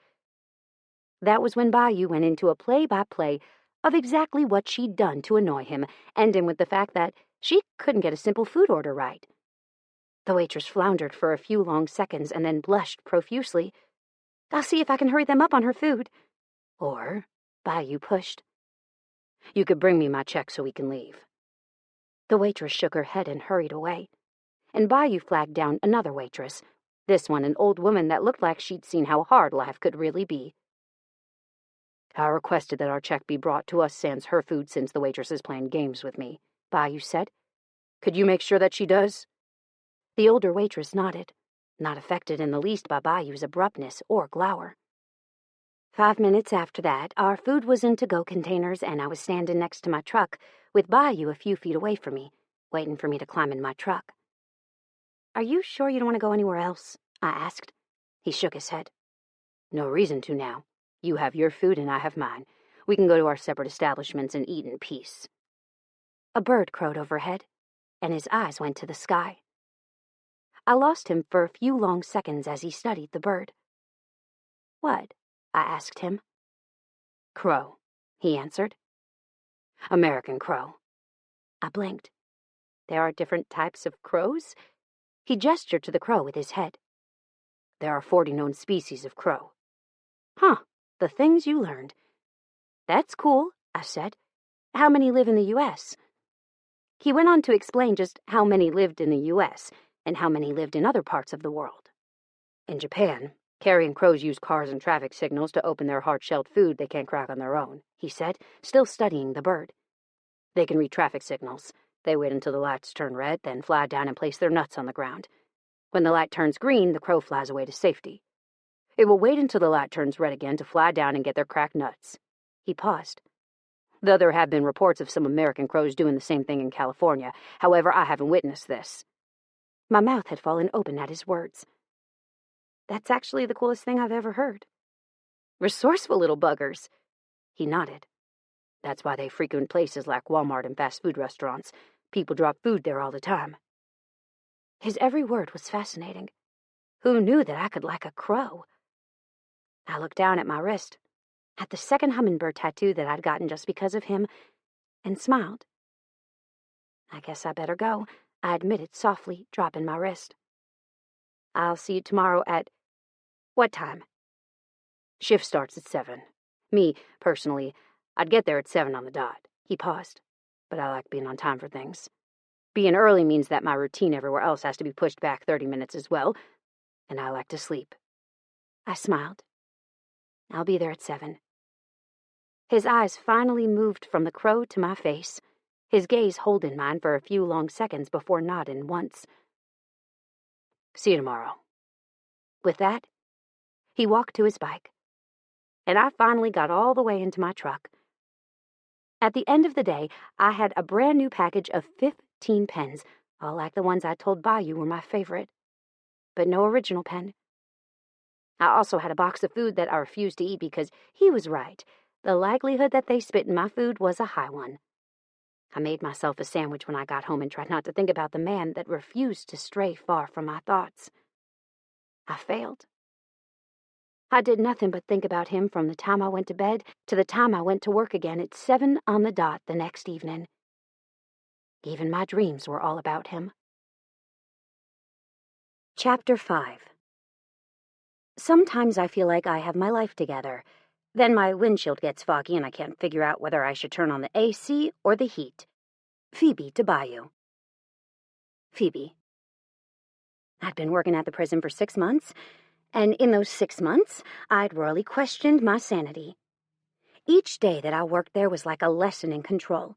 That was when Bayou went into a play-by-play of exactly what she'd done to annoy him, ending with the fact that she couldn't get a simple food order right. The waitress floundered for a few long seconds and then blushed profusely. I'll see if I can hurry them up on her food. Or, Bayou pushed. You could bring me my check so we can leave. The waitress shook her head and hurried away. And Bayou flagged down another waitress, this one an old woman that looked like she'd seen how hard life could really be. I requested that our check be brought to us sans her food since the waitress is playing games with me, Bayou said. Could you make sure that she does? The older waitress nodded, not affected in the least by Bayou's abruptness or glower. 5 minutes after that, our food was in to-go containers and I was standing next to my truck with Bayou a few feet away from me, waiting for me to climb in my truck. Are you sure you don't want to go anywhere else? I asked. He shook his head. No reason to now. You have your food and I have mine. We can go to our separate establishments and eat in peace. A bird crowed overhead, and his eyes went to the sky. I lost him for a few long seconds as he studied the bird. What? I asked him. Crow, he answered. American crow. I blinked. There are different types of crows? He gestured to the crow with his head. There are 40 known species of crow. Huh, the things you learned. That's cool, I said. How many live in the U.S.? He went on to explain just how many lived in the U.S. and how many lived in other parts of the world. In Japan, carrion crows use cars and traffic signals to open their hard-shelled food they can't crack on their own, he said, still studying the bird. They can read traffic signals. They wait until the lights turn red, then fly down and place their nuts on the ground. When the light turns green, the crow flies away to safety. It will wait until the light turns red again to fly down and get their cracked nuts. He paused. Though there have been reports of some American crows doing the same thing in California. However, I haven't witnessed this. My mouth had fallen open at his words. That's actually the coolest thing I've ever heard. Resourceful little buggers. He nodded. That's why they frequent places like Walmart and fast food restaurants. People drop food there all the time. His every word was fascinating. Who knew that I could like a crow? I looked down at my wrist, at the second hummingbird tattoo that I'd gotten just because of him, and smiled. I guess I better go, I admitted softly, dropping my wrist. I'll see you tomorrow at... What time? Shift starts at 7. Me, personally, I'd get there at 7 on the dot. He paused, but I like being on time for things. Being early means that my routine everywhere else has to be pushed back 30 minutes as well, and I like to sleep. I smiled. I'll be there at 7. His eyes finally moved from the crow to my face, his gaze holding mine for a few long seconds before nodding once. See you tomorrow. With that, he walked to his bike, and I finally got all the way into my truck. At the end of the day, I had a brand new package of 15 pens, all like the ones I told Bayou were my favorite, but no original pen. I also had a box of food that I refused to eat because he was right. The likelihood that they spit in my food was a high one. I made myself a sandwich when I got home and tried not to think about the man that refused to stray far from my thoughts. I failed. I did nothing but think about him from the time I went to bed to the time I went to work again at 7 on the dot the next evening. Even my dreams were all about him. Chapter 5. Sometimes I feel like I have my life together. Then my windshield gets foggy and I can't figure out whether I should turn on the AC or the heat. Phoebe to Bayou. Phoebe. I'd been working at the prison for 6 months, and in those 6 months, I'd royally questioned my sanity. Each day that I worked there was like a lesson in control.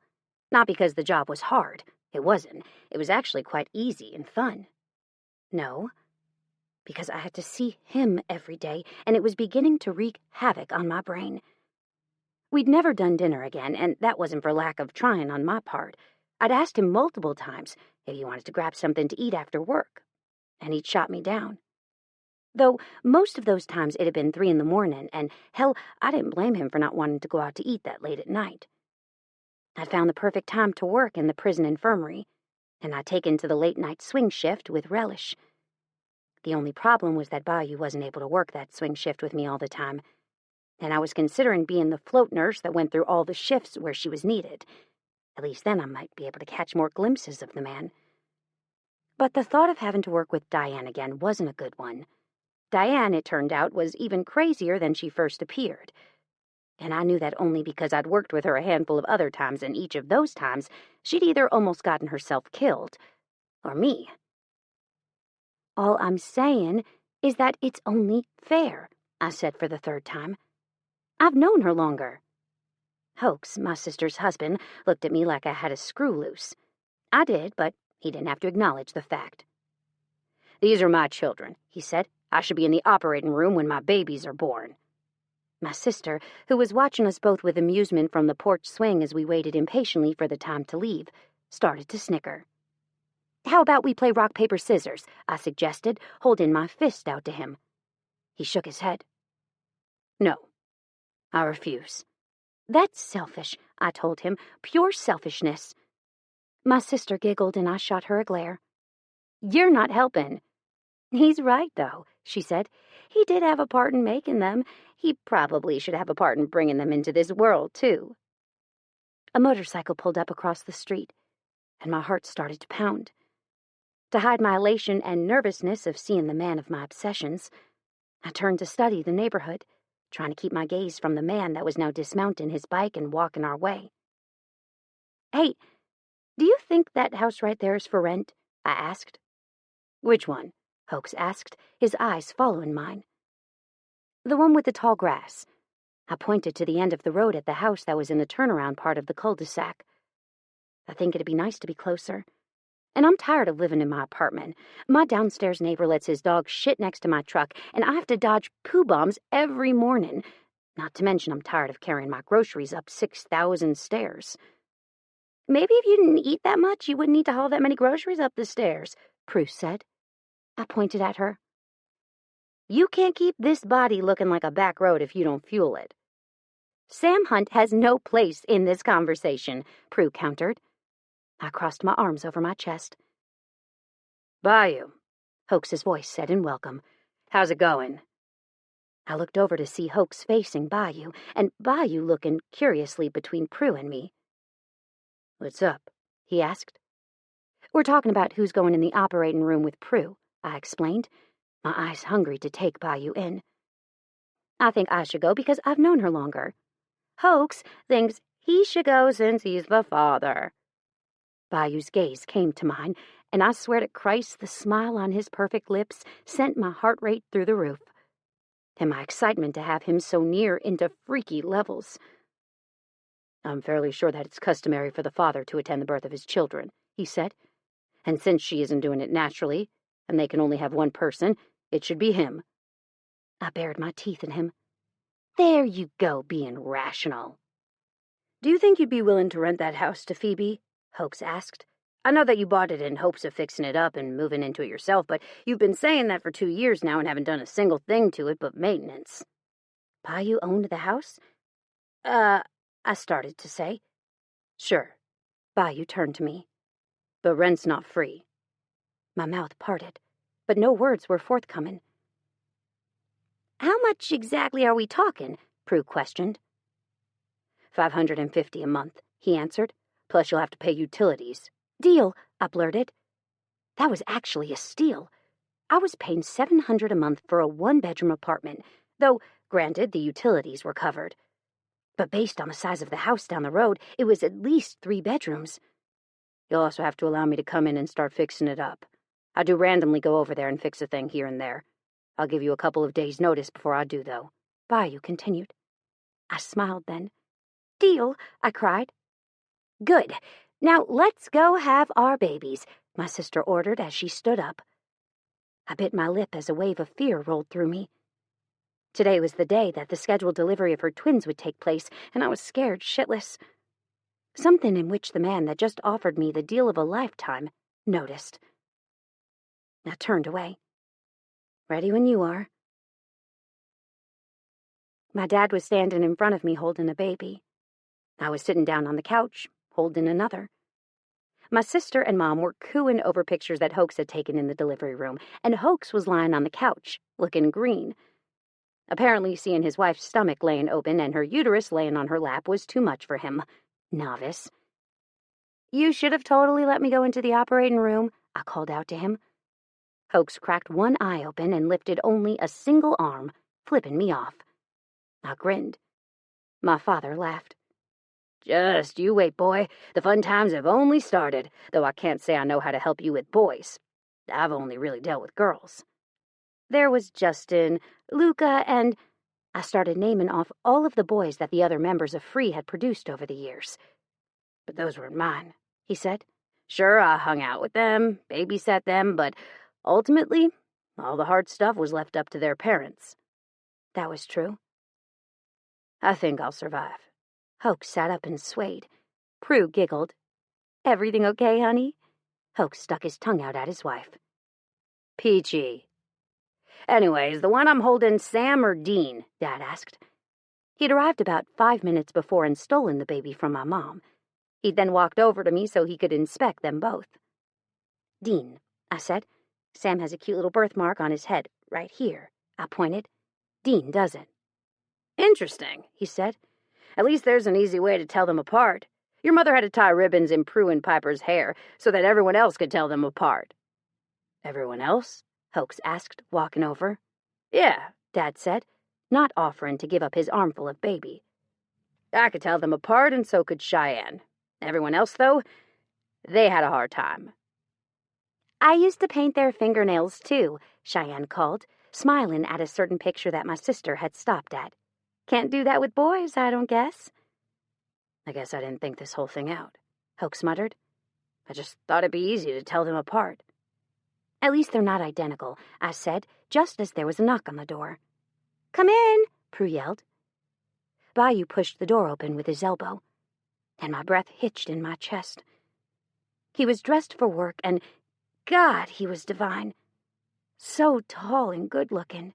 Not because the job was hard. It wasn't. It was actually quite easy and fun. No, because I had to see him every day, and it was beginning to wreak havoc on my brain. We'd never done dinner again, and that wasn't for lack of trying on my part. I'd asked him multiple times if he wanted to grab something to eat after work, and he'd shot me down. Though most of those times it had been 3 a.m, and hell, I didn't blame him for not wanting to go out to eat that late at night. I'd found the perfect time to work in the prison infirmary, and I'd taken to the late-night swing shift with relish. The only problem was that Bayou wasn't able to work that swing shift with me all the time, and I was considering being the float nurse that went through all the shifts where she was needed. At least then I might be able to catch more glimpses of the man. But the thought of having to work with Diane again wasn't a good one. Diane, it turned out, was even crazier than she first appeared. And I knew that only because I'd worked with her a handful of other times, and each of those times she'd either almost gotten herself killed, or me. All I'm saying is that it's only fair, I said for the 3rd time. I've known her longer. Hoax, my sister's husband, looked at me like I had a screw loose. I did, but he didn't have to acknowledge the fact. These are my children, he said. I should be in the operating room when my babies are born. My sister, who was watching us both with amusement from the porch swing as we waited impatiently for the time to leave, started to snicker. How about we play rock, paper, scissors, I suggested, holding my fist out to him. He shook his head. No, I refuse. That's selfish, I told him, pure selfishness. My sister giggled and I shot her a glare. You're not helping. He's right, though, she said. he did have a part in making them. He probably should have a part in bringing them into this world, too. A motorcycle pulled up across the street, and my heart started to pound. To hide my elation and nervousness of seeing the man of my obsessions, I turned to study the neighborhood, trying to keep my gaze from the man that was now dismounting his bike and walking our way. "Hey, do you think that house right there is for rent?" I asked. "Which one?" Hoax asked, his eyes following mine. "The one with the tall grass." I pointed to the end of the road at the house that was in the turnaround part of the cul-de-sac. "I think it'd be nice to be closer. And I'm tired of living in my apartment. My downstairs neighbor lets his dog shit next to my truck, and I have to dodge poo bombs every morning. Not to mention I'm tired of carrying my groceries up 6,000 stairs." "Maybe if you didn't eat that much, you wouldn't need to haul that many groceries up the stairs," Prue said. I pointed at her. "You can't keep this body looking like a back road if you don't fuel it." "Sam Hunt has no place in this conversation," Prue countered. I crossed my arms over my chest. "Bayou," Hoax's voice said in welcome. "How's it going?" I looked over to see Hoax facing Bayou, and Bayou looking curiously between Prue and me. "What's up?" he asked. "We're talking about who's going in the operating room with Prue," I explained, my eyes hungry to take Bayou in. "I think I should go because I've known her longer. Hoax thinks he should go since he's the father." Bayou's gaze came to mine, and I swear to Christ the smile on his perfect lips sent my heart rate through the roof, and my excitement to have him so near into freaky levels. "I'm fairly sure that it's customary for the father to attend the birth of his children," he said. "And since she isn't doing it naturally, and they can only have one person, it should be him." I bared my teeth at him. "There you go, being rational." "Do you think you'd be willing to rent that house to Phoebe?" Hoax asked. "I know that you bought it in hopes of fixing it up and moving into it yourself, but you've been saying that for 2 years now and haven't done a single thing to it but maintenance." "Bayou owned the house?" I started to say. "Sure." Bayou turned to me. "But rent's not free." My mouth parted, but no words were forthcoming. "How much exactly are we talking?" Prue questioned. $550 a month, he answered. "Plus you'll have to pay utilities." "Deal," I blurted. That was actually a steal. I was paying $700 a month for a one-bedroom apartment, though, granted, the utilities were covered. But based on the size of the house down the road, it was at least 3 bedrooms. "You'll also have to allow me to come in and start fixing it up. I do randomly go over there and fix a thing here and there. I'll give you a couple of days' notice before I do, though," Bayou continued. I smiled then. "Deal," I cried. "Good. Now let's go have our babies," my sister ordered as she stood up. I bit my lip as a wave of fear rolled through me. Today was the day that the scheduled delivery of her twins would take place, and I was scared shitless. Something in which the man that just offered me the deal of a lifetime noticed. I turned away. "Ready when you are." My dad was standing in front of me holding a baby. I was sitting down on the couch, holding another. My sister and Mom were cooing over pictures that Hoax had taken in the delivery room, and Hoax was lying on the couch, looking green. Apparently seeing his wife's stomach laying open and her uterus laying on her lap was too much for him. Novice. "You should have totally let me go into the operating room," I called out to him. Hoax cracked one eye open and lifted only a single arm, flipping me off. I grinned. My father laughed. "Just you wait, boy. The fun times have only started, though I can't say I know how to help you with boys. I've only really dealt with girls. There was Justin, Luca, and—" I started naming off all of the boys that the other members of Free had produced over the years. "But those weren't mine," he said. "Sure, I hung out with them, babysat them, but ultimately, all the hard stuff was left up to their parents." That was true. "I think I'll survive." Hoax sat up and swayed. Prue giggled. "Everything okay, honey?" Hoax stuck his tongue out at his wife. "Peachy." "Anyways, the one I'm holding, Sam or Dean?" Dad asked. He'd arrived about 5 minutes before and stolen the baby from my mom. He'd then walked over to me so he could inspect them both. "Dean," I said. "Sam has a cute little birthmark on his head, right here," I pointed. Dean does it. Interesting, he said. At least there's an easy way to tell them apart. Your mother had to tie ribbons in Prue and Piper's hair so that everyone else could tell them apart. Everyone else? Hoax asked, walking over. Yeah, Dad said, not offering to give up his armful of baby. I could tell them apart, and so could Cheyenne. Everyone else, though, they had a hard time. I used to paint their fingernails, too, Cheyenne called, smiling at a certain picture that my sister had stopped at. Can't do that with boys, I don't guess. I guess I didn't think this whole thing out, Hoax muttered. I just thought it'd be easy to tell them apart. At least they're not identical, I said, just as there was a knock on the door. Come in, Prue yelled. Bayou pushed the door open with his elbow, and my breath hitched in my chest. He was dressed for work, and God, he was divine. So tall and good-looking.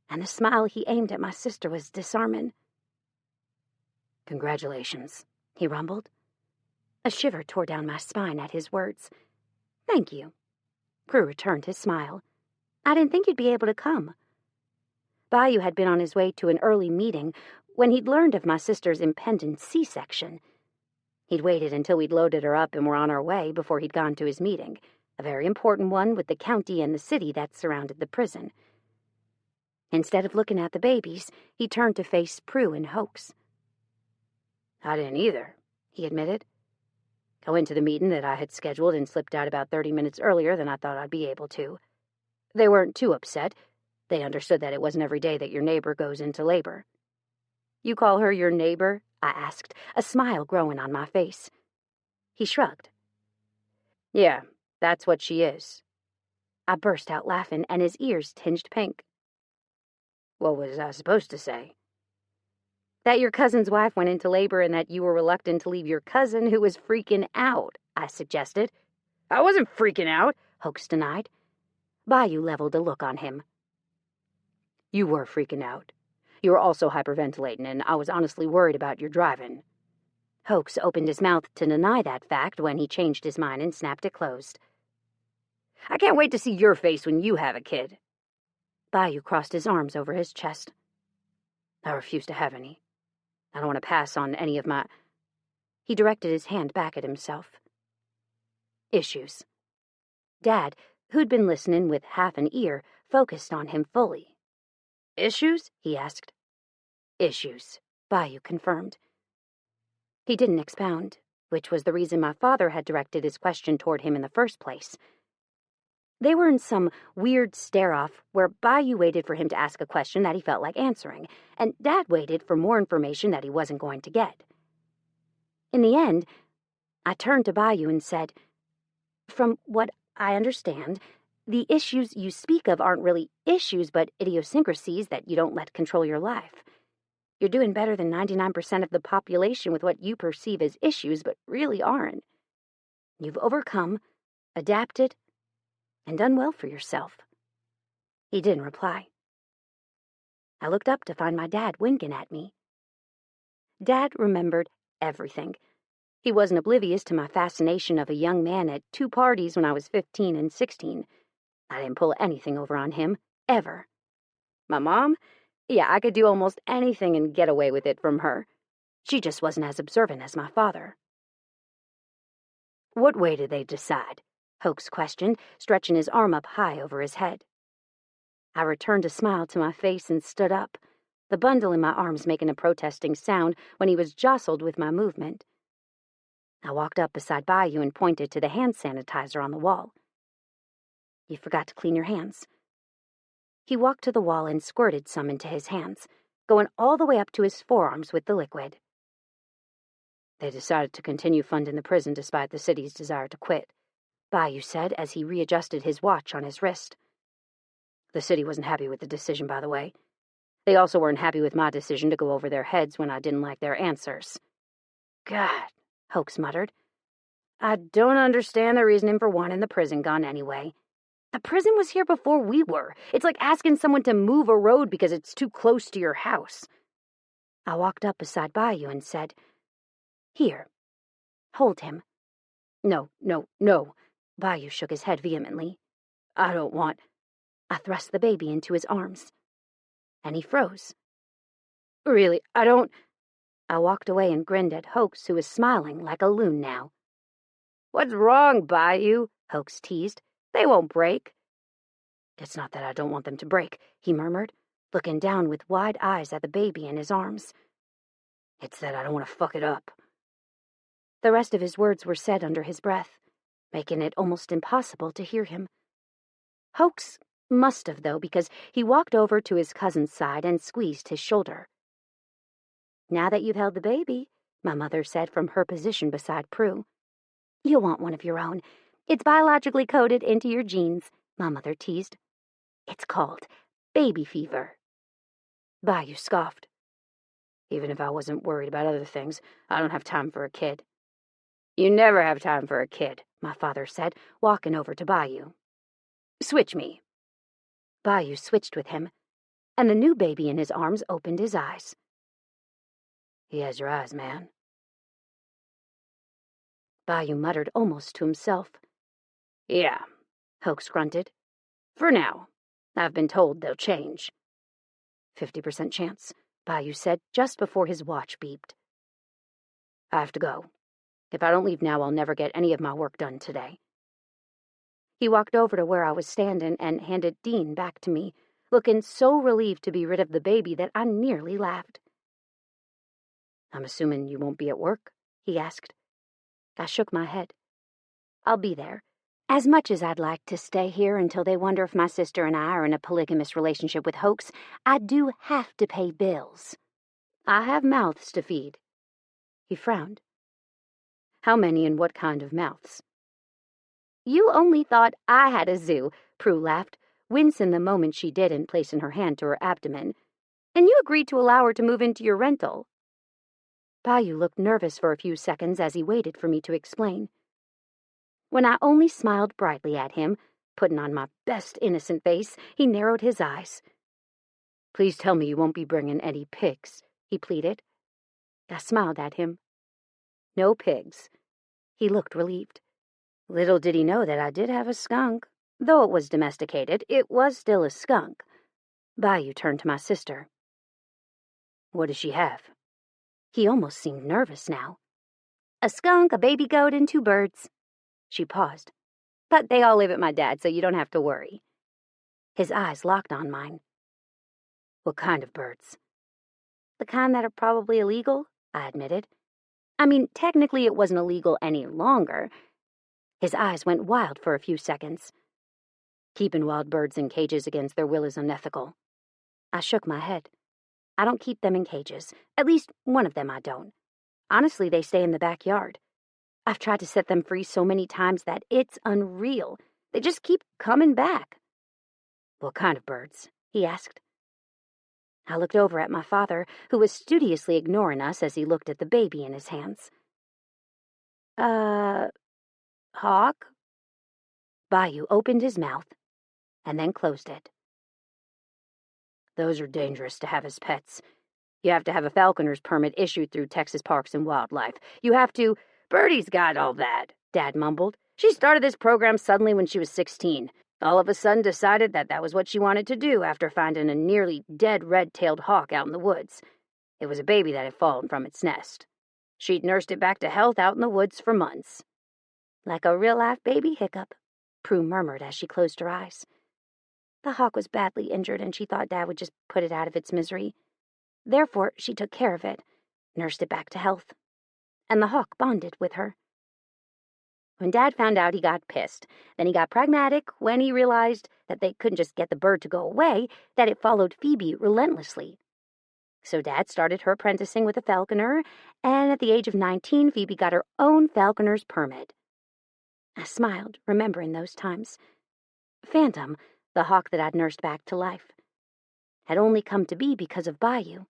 And the smile he aimed at my sister was disarming. Congratulations, he rumbled. A shiver tore down my spine at his words. Thank you. Prue returned his smile. I didn't think you'd be able to come. Bayou had been on his way to an early meeting when he'd learned of my sister's impending C-section. He'd waited until we'd loaded her up and were on our way before he'd gone to his meeting, a very important one with the county and the city that surrounded the prison. Instead of looking at the babies, he turned to face Prue and Hoax. I didn't either, he admitted. I went to the meeting that I had scheduled and slipped out about 30 minutes earlier than I thought I'd be able to. They weren't too upset. They understood that it wasn't every day that your neighbor goes into labor. You call her your neighbor? I asked, a smile growing on my face. He shrugged. Yeah, that's what she is. I burst out laughing, and his ears tinged pink. What was I supposed to say? That your cousin's wife went into labor and that you were reluctant to leave your cousin who was freaking out, I suggested. I wasn't freaking out, Hoax denied. Bayou leveled a look on him. You were freaking out. You were also hyperventilating, and I was honestly worried about your driving. Hoax opened his mouth to deny that fact when he changed his mind and snapped it closed. I can't wait to see your face when you have a kid. Bayou crossed his arms over his chest. I refuse to have any. I don't want to pass on any of my... He directed his hand back at himself. Issues. Dad, who'd been listening with half an ear, focused on him fully. Issues? He asked. Issues, Bayou confirmed. He didn't expound, which was the reason my father had directed his question toward him in the first place. They were in some weird stare-off where Bayou waited for him to ask a question that he felt like answering, and Dad waited for more information that he wasn't going to get. In the end, I turned to Bayou and said, From what I understand, the issues you speak of aren't really issues but idiosyncrasies that you don't let control your life. You're doing better than 99% of the population with what you perceive as issues but really aren't. You've overcome, adapted, and done well for yourself. He didn't reply. I looked up to find my dad winking at me. Dad remembered everything. He wasn't oblivious to my fascination of a young man at 2 parties when I was 15 and 16. I didn't pull anything over on him, ever. My mom? Yeah, I could do almost anything and get away with it from her. She just wasn't as observant as my father. What way did they decide? Hoax questioned, stretching his arm up high over his head. I returned a smile to my face and stood up, the bundle in my arms making a protesting sound when he was jostled with my movement. I walked up beside Bayou and pointed to the hand sanitizer on the wall. You forgot to clean your hands. He walked to the wall and squirted some into his hands, going all the way up to his forearms with the liquid. They decided to continue funding the prison despite the city's desire to quit, Bayou said as he readjusted his watch on his wrist. The city wasn't happy with the decision, by the way. They also weren't happy with my decision to go over their heads when I didn't like their answers. God, Hoax muttered. I don't understand the reasoning for wanting the prison gone anyway. The prison was here before we were. It's like asking someone to move a road because it's too close to your house. I walked up beside Bayou and said, Here, hold him. No. Bayou shook his head vehemently. I don't want... I thrust the baby into his arms, and he froze. Really, I don't... I walked away and grinned at Hoax, who was smiling like a loon now. What's wrong, Bayou? Hoax teased. They won't break. It's not that I don't want them to break, he murmured, looking down with wide eyes at the baby in his arms. It's that I don't want to fuck it up. The rest of his words were said under his breath, making it almost impossible to hear him. Hoax must have, though, because he walked over to his cousin's side and squeezed his shoulder. Now that you've held the baby, my mother said from her position beside Prue, you'll want one of your own. It's biologically coded into your genes, my mother teased. It's called baby fever. Bayou scoffed. Even if I wasn't worried about other things, I don't have time for a kid. You never have time for a kid, my father said, walking over to Bayou. Switch me. Bayou switched with him, and the new baby in his arms opened his eyes. He has your eyes, man. Bayou muttered almost to himself. Yeah, Hoax grunted. For now. I've been told they'll change. 50% chance, Bayou said just before his watch beeped. I have to go. If I don't leave now, I'll never get any of my work done today. He walked over to where I was standing and handed Dean back to me, looking so relieved to be rid of the baby that I nearly laughed. I'm assuming you won't be at work? He asked. I shook my head. I'll be there. As much as I'd like to stay here until they wonder if my sister and I are in a polygamous relationship with Hoax, I do have to pay bills. I have mouths to feed. He frowned. How many and what kind of mouths? You only thought I had a zoo, Prue laughed, wincing the moment she did and placing her hand to her abdomen. And you agreed to allow her to move into your rental. Bayou looked nervous for a few seconds as he waited for me to explain. When I only smiled brightly at him, putting on my best innocent face, he narrowed his eyes. Please tell me you won't be bringing any pigs, he pleaded. I smiled at him. No pigs. He looked relieved. Little did he know that I did have a skunk. Though it was domesticated, it was still a skunk. Bayou turned to my sister. What does she have? He almost seemed nervous now. A skunk, a baby goat, and 2 birds. She paused. But they all live at my dad's, so you don't have to worry. His eyes locked on mine. What kind of birds? The kind that are probably illegal, I admitted. I mean, technically it wasn't illegal any longer. His eyes went wild for a few seconds. Keeping wild birds in cages against their will is unethical. I shook my head. I don't keep them in cages. At least one of them I don't. Honestly, they stay in the backyard. I've tried to set them free so many times that it's unreal. They just keep coming back. What kind of birds? He asked. I looked over at my father, who was studiously ignoring us as he looked at the baby in his hands. Hawk? Bayou opened his mouth and then closed it. Those are dangerous to have as pets. You have to have a falconer's permit issued through Texas Parks and Wildlife. You have to... Birdie's got all that, Dad mumbled. She started this program suddenly when she was 16. All of a sudden decided that that was what she wanted to do after finding a nearly dead red-tailed hawk out in the woods. It was a baby that had fallen from its nest. She'd nursed it back to health out in the woods for months. Like a real-life baby hiccup, Prue murmured as she closed her eyes. The hawk was badly injured and she thought Dad would just put it out of its misery. Therefore, she took care of it, nursed it back to health. And the hawk bonded with her. When Dad found out, he got pissed. Then he got pragmatic when he realized that they couldn't just get the bird to go away, that it followed Phoebe relentlessly. So Dad started her apprenticing with a falconer, and at the age of 19, Phoebe got her own falconer's permit. I smiled, remembering those times. Phantom, the hawk that I'd nursed back to life, had only come to be because of Bayou.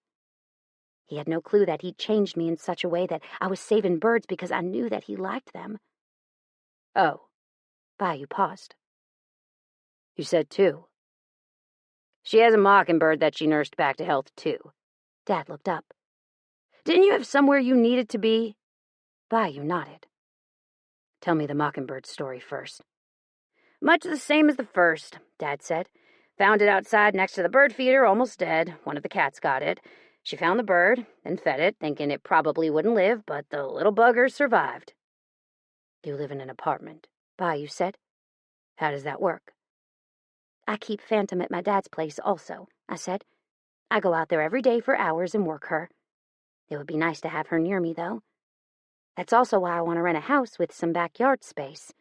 He had no clue that he'd changed me in such a way that I was saving birds because I knew that he liked them. Oh, Bayou paused. You said 2. She has a mockingbird that she nursed back to health, too. Dad looked up. Didn't you have somewhere you needed to be? Bayou nodded. Tell me the mockingbird story first. Much the same as the first, Dad said. Found it outside next to the bird feeder, almost dead. One of the cats got it. She found the bird, then fed it, thinking it probably wouldn't live, but the little bugger survived. You live in an apartment, Bayou said. How does that work? I keep Phantom at my dad's place also, I said. I go out there every day for hours and work her. It would be nice to have her near me, though. That's also why I want to rent a house with some backyard space.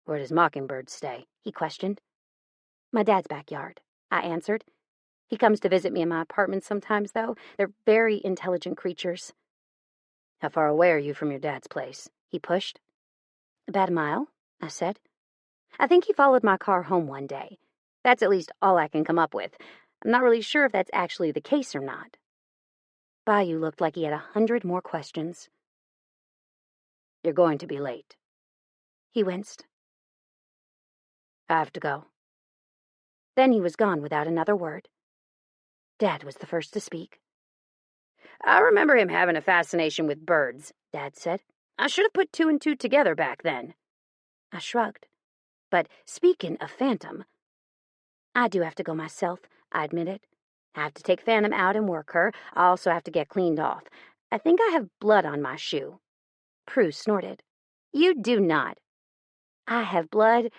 Where does Mockingbird stay? He questioned. My dad's backyard, I answered. He comes to visit me in my apartment sometimes, though. They're very intelligent creatures. How far away are you from your dad's place? He pushed. About a mile, I said. I think he followed my car home one day. That's at least all I can come up with. I'm not really sure if that's actually the case or not. Bayou looked like he had 100 more questions. You're going to be late. He winced. I have to go. Then he was gone without another word. Dad was the first to speak. I remember him having a fascination with birds, Dad said. I should have put 2 and 2 together back then. I shrugged. But speaking of Phantom, I do have to go myself, I admitted. I have to take Phantom out and work her. I also have to get cleaned off. I think I have blood on my shoe. Prue snorted. You do not. I have blood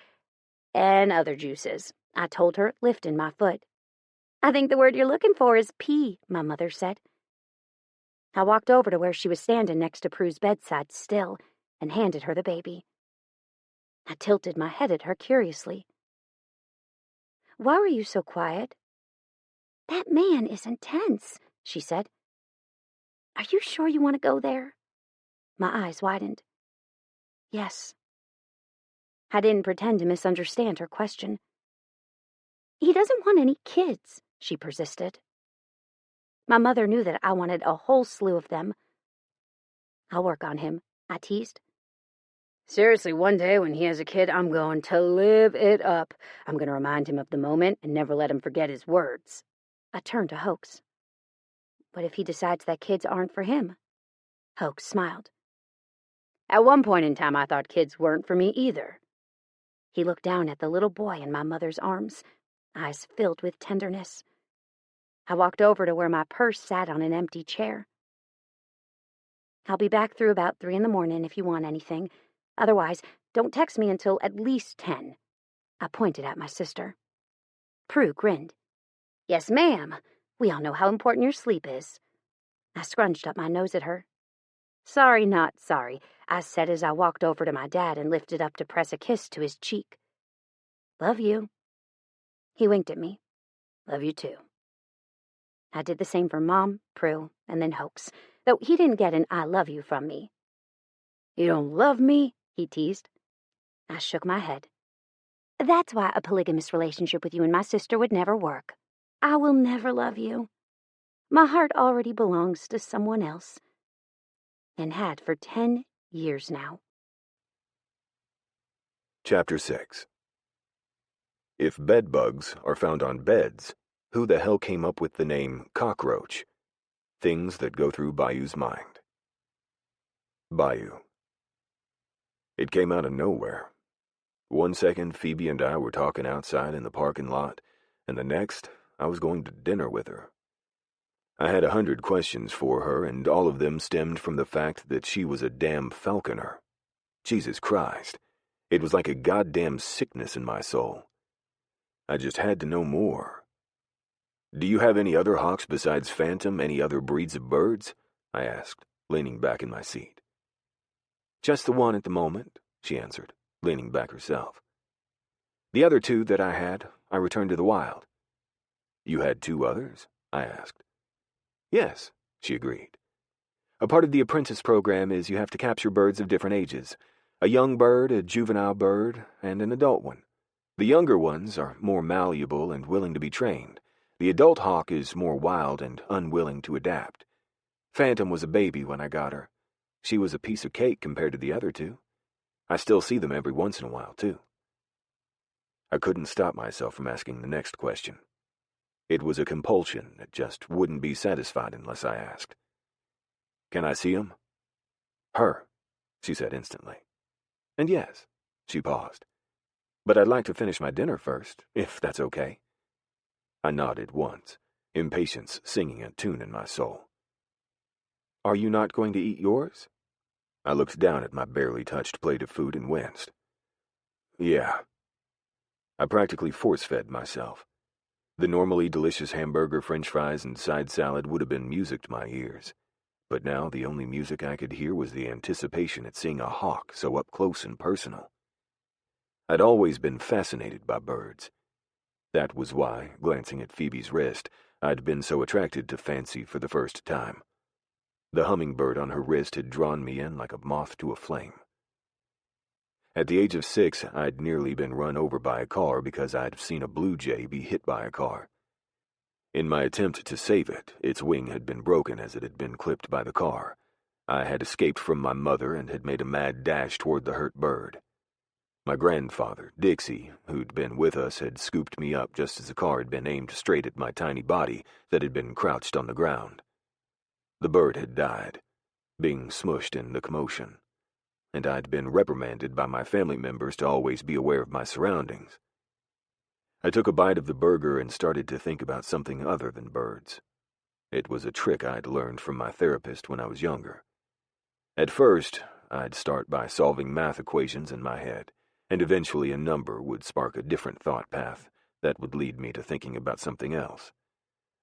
and other juices, I told her, lifting my foot. I think the word you're looking for is pee, my mother said. I walked over to where she was standing next to Prue's bedside still and handed her the baby. I tilted my head at her curiously. Why were you so quiet? That man is intense, she said. Are you sure you want to go there? My eyes widened. Yes. I didn't pretend to misunderstand her question. He doesn't want any kids, she persisted. My mother knew that I wanted a whole slew of them. I'll work on him, I teased. Seriously, one day when he has a kid, I'm going to live it up. I'm going to remind him of the moment and never let him forget his words. I turned to Hoax. What if he decides that kids aren't for him? Hoax smiled. At one point in time, I thought kids weren't for me either. He looked down at the little boy in my mother's arms, eyes filled with tenderness. I walked over to where my purse sat on an empty chair. I'll be back through about 3 a.m. if you want anything. Otherwise, don't text me until at least 10. I pointed at my sister. Prue grinned. Yes, ma'am. We all know how important your sleep is. I scrunched up my nose at her. Sorry, not sorry, I said as I walked over to my dad and lifted up to press a kiss to his cheek. Love you. He winked at me. Love you too. I did the same for Mom, Prue, and then Hoax, though he didn't get an I love you from me. You don't love me? He teased. I shook my head. That's why a polygamous relationship with you and my sister would never work. I will never love you. My heart already belongs to someone else, and had for 10 years now. Chapter 6. If bedbugs are found on beds, who the hell came up with the name cockroach? Things that go through Bayou's mind. Bayou. It came out of nowhere. One second, Phoebe and I were talking outside in the parking lot, and the next, I was going to dinner with her. I had 100 questions for her, and all of them stemmed from the fact that she was a damn falconer. Jesus Christ. It was like a goddamn sickness in my soul. I just had to know more. Do you have any other hawks besides Phantom, any other breeds of birds? I asked, leaning back in my seat. Just the one at the moment, she answered, leaning back herself. The other 2 that I had, I returned to the wild. You had 2 others? I asked. Yes, she agreed. A part of the apprentice program is you have to capture birds of different ages. A young bird, a juvenile bird, and an adult one. The younger ones are more malleable and willing to be trained. The adult hawk is more wild and unwilling to adapt. Phantom was a baby when I got her. She was a piece of cake compared to the other 2. I still see them every once in a while, too. I couldn't stop myself from asking the next question. It was a compulsion that just wouldn't be satisfied unless I asked. Can I see him? Her, she said instantly. And yes, she paused. But I'd like to finish my dinner first, if that's okay. I nodded once, impatience singing a tune in my soul. "Are you not going to eat yours?" I looked down at my barely touched plate of food and winced. "Yeah." I practically force-fed myself. The normally delicious hamburger, french fries, and side salad would have been music to my ears. But now the only music I could hear was the anticipation at seeing a hawk so up close and personal. I'd always been fascinated by birds. That was why, glancing at Phoebe's wrist, I'd been so attracted to Fancy for the first time. The hummingbird on her wrist had drawn me in like a moth to a flame. At the age of 6, I'd nearly been run over by a car because I'd seen a blue jay be hit by a car. In my attempt to save it, its wing had been broken as it had been clipped by the car. I had escaped from my mother and had made a mad dash toward the hurt bird. My grandfather, Dixie, who'd been with us, had scooped me up just as the car had been aimed straight at my tiny body that had been crouched on the ground. The bird had died, being smushed in the commotion, and I'd been reprimanded by my family members to always be aware of my surroundings. I took a bite of the burger and started to think about something other than birds. It was a trick I'd learned from my therapist when I was younger. At first, I'd start by solving math equations in my head, and eventually a number would spark a different thought path that would lead me to thinking about something else.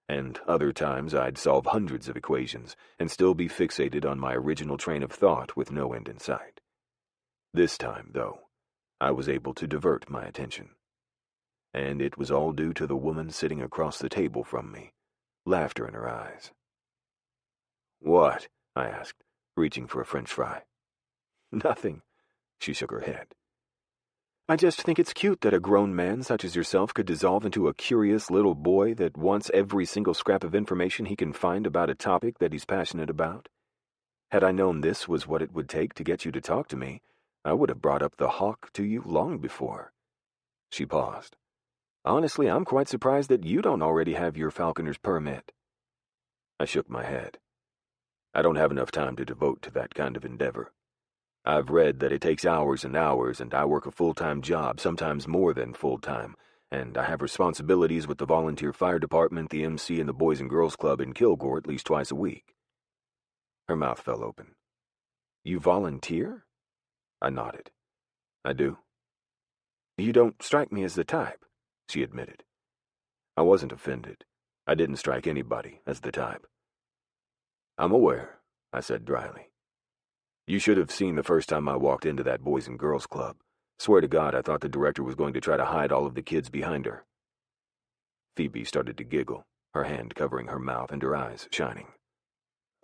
And other times I'd solve hundreds of equations and still be fixated on my original train of thought with no end in sight. This time, though, I was able to divert my attention. And it was all due to the woman sitting across the table from me, laughter in her eyes. "What?" I asked, reaching for a french fry. "Nothing," she shook her head. "I just think it's cute that a grown man such as yourself could dissolve into a curious little boy that wants every single scrap of information he can find about a topic that he's passionate about. Had I known this was what it would take to get you to talk to me, I would have brought up the hawk to you long before." She paused. "Honestly, I'm quite surprised that you don't already have your falconer's permit." I shook my head. I don't have enough time to devote to that kind of endeavor. I've read that it takes hours and hours, and I work a full-time job, sometimes more than full-time, and I have responsibilities with the volunteer fire department, the MC, and the Boys and Girls Club in Kilgore at least twice a week. Her mouth fell open. "You volunteer?" I nodded. "I do." "You don't strike me as the type," she admitted. I wasn't offended. I didn't strike anybody as the type. "I'm aware," I said dryly. "You should have seen the first time I walked into that Boys and Girls Club. Swear to God, I thought the director was going to try to hide all of the kids behind her." Phoebe started to giggle, her hand covering her mouth and her eyes shining.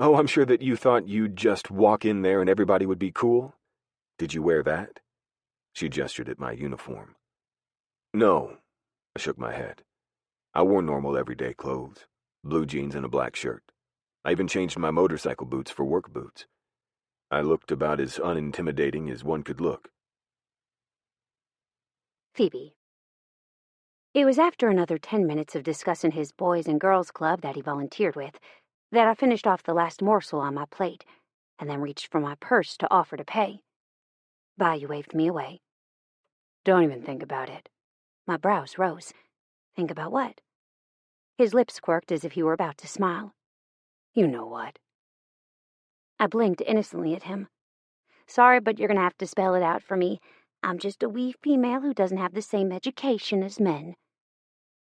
"Oh, I'm sure that you thought you'd just walk in there and everybody would be cool. Did you wear that?" She gestured at my uniform. "No," I shook my head. "I wore normal everyday clothes, blue jeans and a black shirt. I even changed my motorcycle boots for work boots. I looked about as unintimidating as one could look." Phoebe. It was after another 10 minutes of discussing his Boys and Girls Club that he volunteered with that I finished off the last morsel on my plate and then reached for my purse to offer to pay. Bayou waved me away. "Don't even think about it." My brows rose. Think about what? His lips quirked as if he were about to smile. "You know what." I blinked innocently at him. "Sorry, but you're going to have to spell it out for me. I'm just a wee female who doesn't have the same education as men."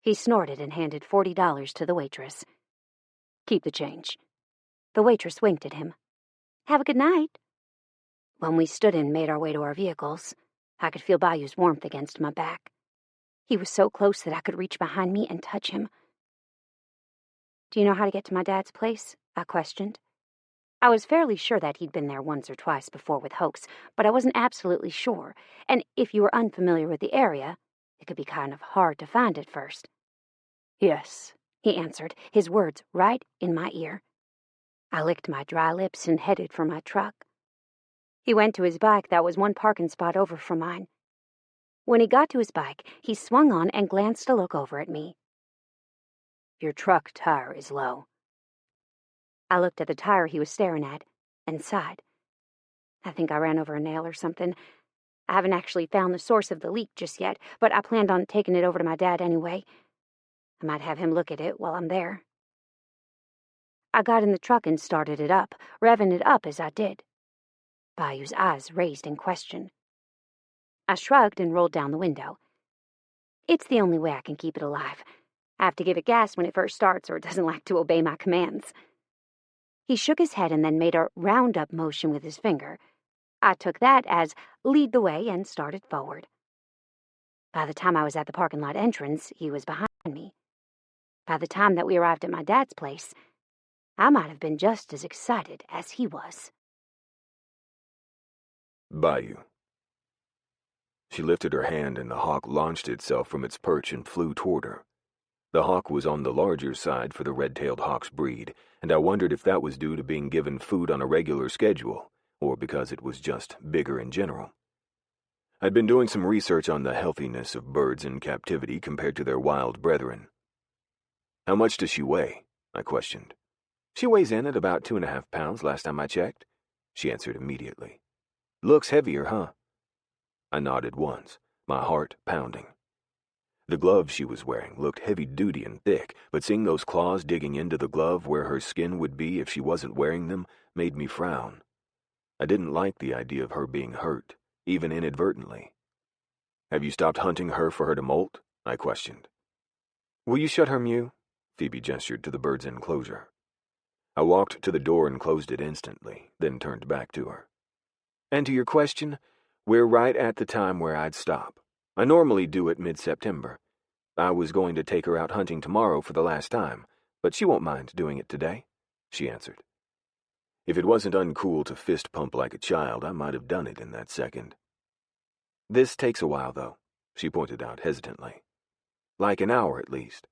He snorted and handed $40 to the waitress. "Keep the change." The waitress winked at him. "Have a good night." When we stood and made our way to our vehicles, I could feel Bayou's warmth against my back. He was so close that I could reach behind me and touch him. "Do you know how to get to my dad's place?" I questioned. I was fairly sure that he'd been there once or twice before with Hoax, but I wasn't absolutely sure, and if you were unfamiliar with the area, it could be kind of hard to find at first. "Yes," he answered, his words right in my ear. I licked my dry lips and headed for my truck. He went to his bike that was one parking spot over from mine. When he got to his bike, he swung on and glanced a look over at me. "Your truck tire is low." I looked at the tire he was staring at and sighed. I think I ran over a nail or something. I haven't actually found the source of the leak just yet, but I planned on taking it over to my dad anyway. I might have him look at it while I'm there. I got in the truck and started it up, revving it up as I did. Bayou's eyes raised in question. I shrugged and rolled down the window. It's the only way I can keep it alive. I have to give it gas when it first starts or it doesn't like to obey my commands. He shook his head and then made a round-up motion with his finger. I took that as lead the way and started forward. By the time I was at the parking lot entrance, he was behind me. By the time that we arrived at my dad's place, I might have been just as excited as he was. Bayou. She lifted her hand and the hawk launched itself from its perch and flew toward her. The hawk was on the larger side for the red-tailed hawk's breed, and I wondered if that was due to being given food on a regular schedule, or because it was just bigger in general. I'd been doing some research on the healthiness of birds in captivity compared to their wild brethren. "How much does she weigh?" I questioned. "She weighs in at about 2.5 pounds last time I checked," she answered immediately. "Looks heavier, huh?" I nodded once, my heart pounding. The gloves she was wearing looked heavy-duty and thick, but seeing those claws digging into the glove where her skin would be if she wasn't wearing them made me frown. I didn't like the idea of her being hurt, even inadvertently. "Have you stopped hunting her for her to molt?" I questioned. "Will you shut her mew?" Phoebe gestured to the bird's enclosure. I walked to the door and closed it instantly, then turned back to her. "And to your question, we're right at the time where I'd stop. I normally do it mid-September. I was going to take her out hunting tomorrow for the last time, but she won't mind doing it today," she answered. If it wasn't uncool to fist pump like a child, I might have done it in that second. "This takes a while, though," she pointed out hesitantly. "Like an hour at least.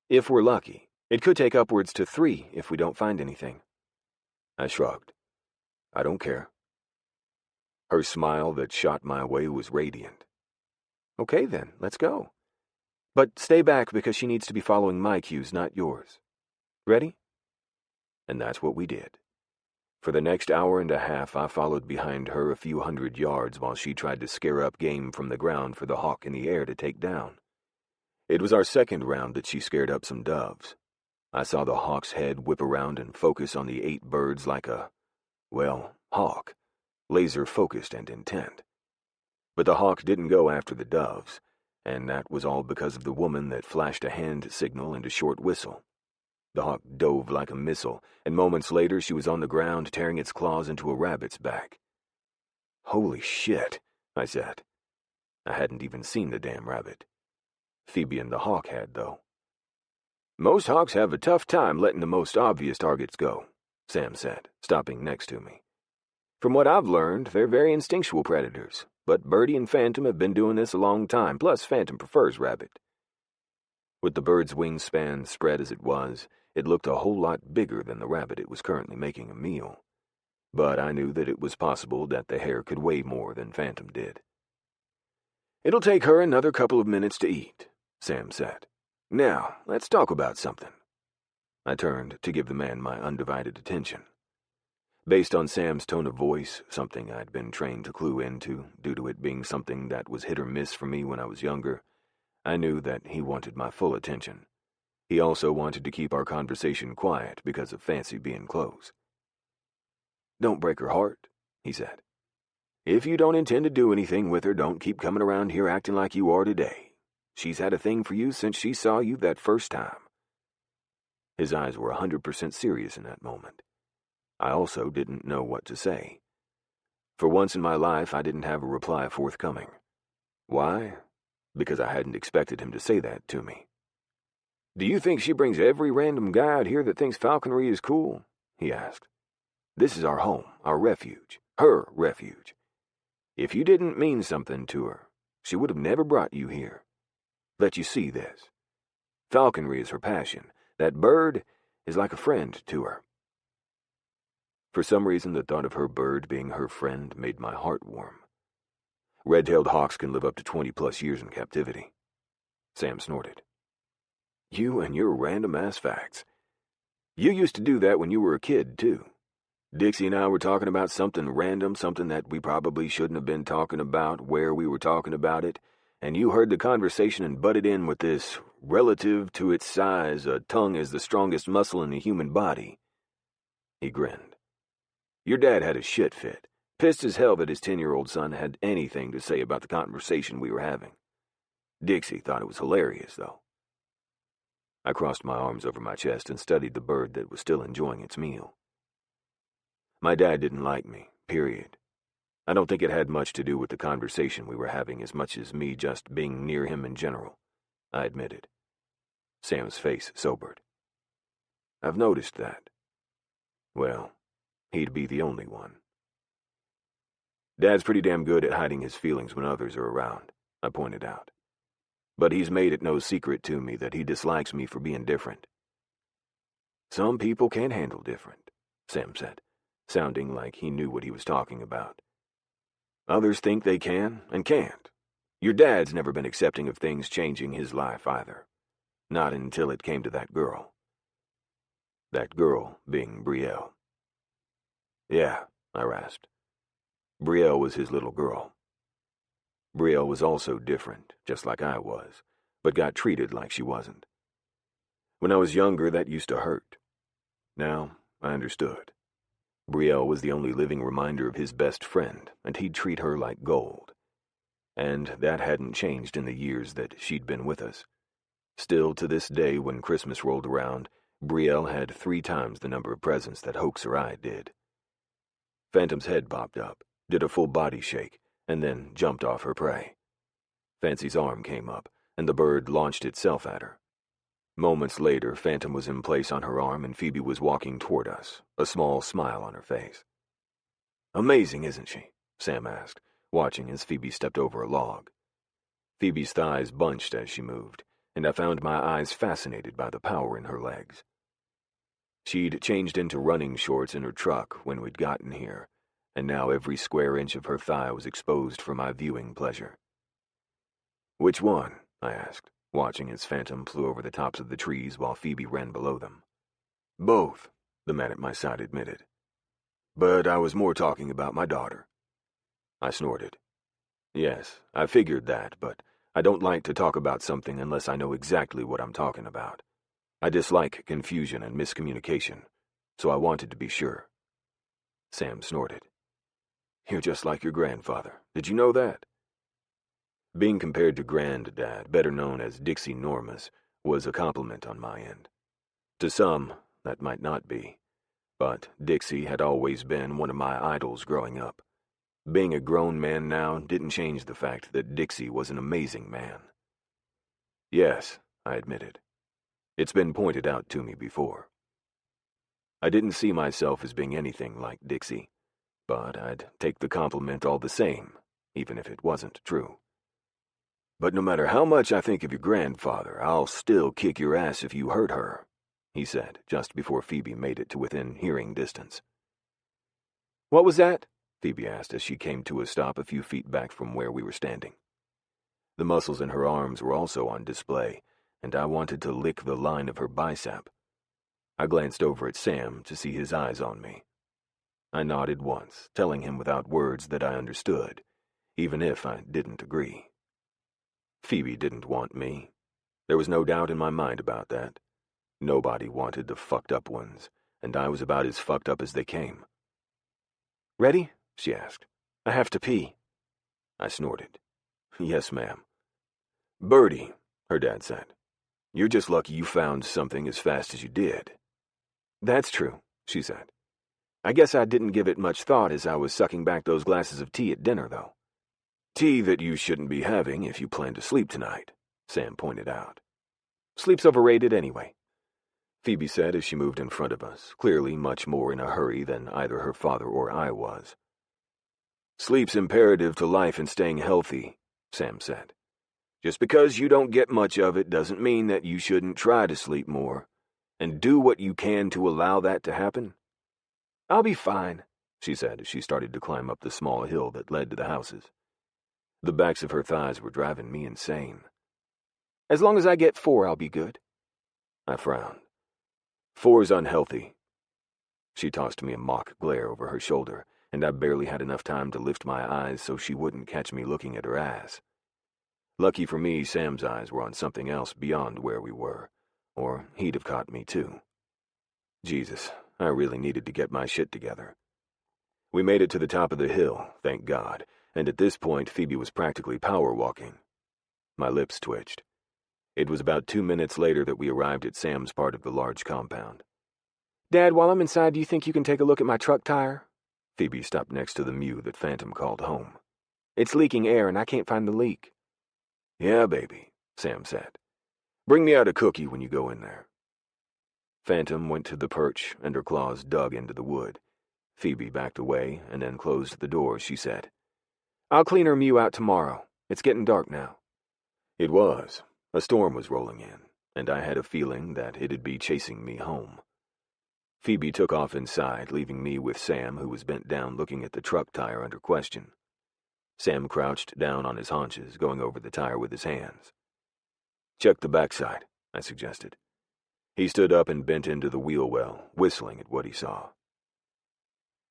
If we're lucky. It could take upwards to 3 if we don't find anything." I shrugged. "I don't care." Her smile that shot my way was radiant. "Okay then, let's go. But stay back because she needs to be following my cues, not yours. Ready?" And that's what we did. For the next hour and a half, I followed behind her a few hundred yards while she tried to scare up game from the ground for the hawk in the air to take down. It was our second round that she scared up some doves. I saw the hawk's head whip around and focus on the 8 birds like a, hawk, laser-focused and intent. But the hawk didn't go after the doves, and that was all because of the woman that flashed a hand signal and a short whistle. The hawk dove like a missile, and moments later she was on the ground tearing its claws into a rabbit's back. "Holy shit," I said. I hadn't even seen the damn rabbit. Phoebe and the hawk had, though. "Most hawks have a tough time letting the most obvious targets go," Sam said, stopping next to me. "From what I've learned, they're very instinctual predators, but Birdie and Phantom have been doing this a long time, plus Phantom prefers rabbit." With the bird's wingspan spread as it was, it looked a whole lot bigger than the rabbit it was currently making a meal. But I knew that it was possible that the hare could weigh more than Phantom did. "It'll take her another couple of minutes to eat," Sam said. "Now, let's talk about something." I turned to give the man my undivided attention. Based on Sam's tone of voice, something I'd been trained to clue into, due to it being something that was hit or miss for me when I was younger, I knew that he wanted my full attention. He also wanted to keep our conversation quiet because of Fancy being close. "Don't break her heart," he said. "If you don't intend to do anything with her, don't keep coming around here acting like you are today. She's had a thing for you since she saw you that first time." His eyes were 100% serious in that moment. I also didn't know what to say. For once in my life, I didn't have a reply forthcoming. Why? Because I hadn't expected him to say that to me. "Do you think she brings every random guy out here that thinks falconry is cool?" he asked. "This is our home, our refuge, her refuge. If you didn't mean something to her, she would have never brought you here. Let you see this. Falconry is her passion. That bird is like a friend to her." For some reason, the thought of her bird being her friend made my heart warm. Red-tailed hawks can live up to 20-plus years in captivity. Sam snorted. "You and your random-ass facts. You used to do that when you were a kid, too. Dixie and I were talking about something random, something that we probably shouldn't have been talking about, where we were talking about it, and you heard the conversation and butted in with this relative to its size, a tongue is the strongest muscle in the human body. He grinned. Your dad had a shit fit. Pissed as hell that his 10-year-old son had anything to say about the conversation we were having. Dixie thought it was hilarious, though. I crossed my arms over my chest and studied the bird that was still enjoying its meal. My dad didn't like me, period. I don't think it had much to do with the conversation we were having as much as me just being near him in general, I admitted. Sam's face sobered. I've noticed that. Well, he'd be the only one. Dad's pretty damn good at hiding his feelings when others are around, I pointed out. But he's made it no secret to me that he dislikes me for being different. Some people can't handle different, Sam said, sounding like he knew what he was talking about. Others think they can and can't. Your dad's never been accepting of things changing his life either. Not until it came to that girl. That girl being Brielle. Yeah, I rasped. Brielle was his little girl. Brielle was also different, just like I was, but got treated like she wasn't. When I was younger, that used to hurt. Now, I understood. Brielle was the only living reminder of his best friend, and he'd treat her like gold. And that hadn't changed in the years that she'd been with us. Still, to this day, when Christmas rolled around, Brielle had 3 times the number of presents that Hoax or I did. Phantom's head popped up, did a full body shake, and then jumped off her prey. Fancy's arm came up, and the bird launched itself at her. Moments later, Phantom was in place on her arm, and Phoebe was walking toward us, a small smile on her face. Amazing, isn't she? Sam asked, watching as Phoebe stepped over a log. Phoebe's thighs bunched as she moved, and I found my eyes fascinated by the power in her legs. She'd changed into running shorts in her truck when we'd gotten here, and now every square inch of her thigh was exposed for my viewing pleasure. Which one? I asked, watching as Phantom flew over the tops of the trees while Phoebe ran below them. Both, the man at my side admitted. But I was more talking about my daughter. I snorted. Yes, I figured that, but I don't like to talk about something unless I know exactly what I'm talking about. I dislike confusion and miscommunication, so I wanted to be sure. Sam snorted. You're just like your grandfather. Did you know that? Being compared to Granddad, better known as Dixie Normus, was a compliment on my end. To some, that might not be, but Dixie had always been one of my idols growing up. Being a grown man now didn't change the fact that Dixie was an amazing man. Yes, I admitted. It's been pointed out to me before. I didn't see myself as being anything like Dixie, but I'd take the compliment all the same, even if it wasn't true. But no matter how much I think of your grandfather, I'll still kick your ass if you hurt her, he said, just before Phoebe made it to within hearing distance. What was that? Phoebe asked as she came to a stop a few feet back from where we were standing. The muscles in her arms were also on display, and I wanted to lick the line of her bicep. I glanced over at Sam to see his eyes on me. I nodded once, telling him without words that I understood, even if I didn't agree. Phoebe didn't want me. There was no doubt in my mind about that. Nobody wanted the fucked up ones, and I was about as fucked up as they came. Ready? She asked. I have to pee. I snorted. Yes, ma'am. Birdie, her dad said. You're just lucky you found something as fast as you did. That's true, she said. I guess I didn't give it much thought as I was sucking back those glasses of tea at dinner, though. Tea that you shouldn't be having if you plan to sleep tonight, Sam pointed out. Sleep's overrated anyway, Phoebe said as she moved in front of us, clearly much more in a hurry than either her father or I was. Sleep's imperative to life and staying healthy, Sam said. Just because you don't get much of it doesn't mean that you shouldn't try to sleep more, and do what you can to allow that to happen. I'll be fine, she said as she started to climb up the small hill that led to the houses. The backs of her thighs were driving me insane. As long as I get 4, I'll be good. I frowned. 4's unhealthy. She tossed me a mock glare over her shoulder, and I barely had enough time to lift my eyes so she wouldn't catch me looking at her ass. Lucky for me, Sam's eyes were on something else beyond where we were, or he'd have caught me too. Jesus, I really needed to get my shit together. We made it to the top of the hill, thank God, and at this point Phoebe was practically power walking. My lips twitched. It was about 2 minutes later that we arrived at Sam's part of the large compound. Dad, while I'm inside, do you think you can take a look at my truck tire? Phoebe stopped next to the Mew that Phantom called home. It's leaking air and I can't find the leak. Yeah, baby, Sam said. Bring me out a cookie when you go in there. Phantom went to the perch and her claws dug into the wood. Phoebe backed away and then closed the door. She said, I'll clean her Mew out tomorrow. It's getting dark now. It was. A storm was rolling in, and I had a feeling that it'd be chasing me home. Phoebe took off inside, leaving me with Sam, who was bent down looking at the truck tire under question. Sam crouched down on his haunches, going over the tire with his hands. Check the backside, I suggested. He stood up and bent into the wheel well, whistling at what he saw.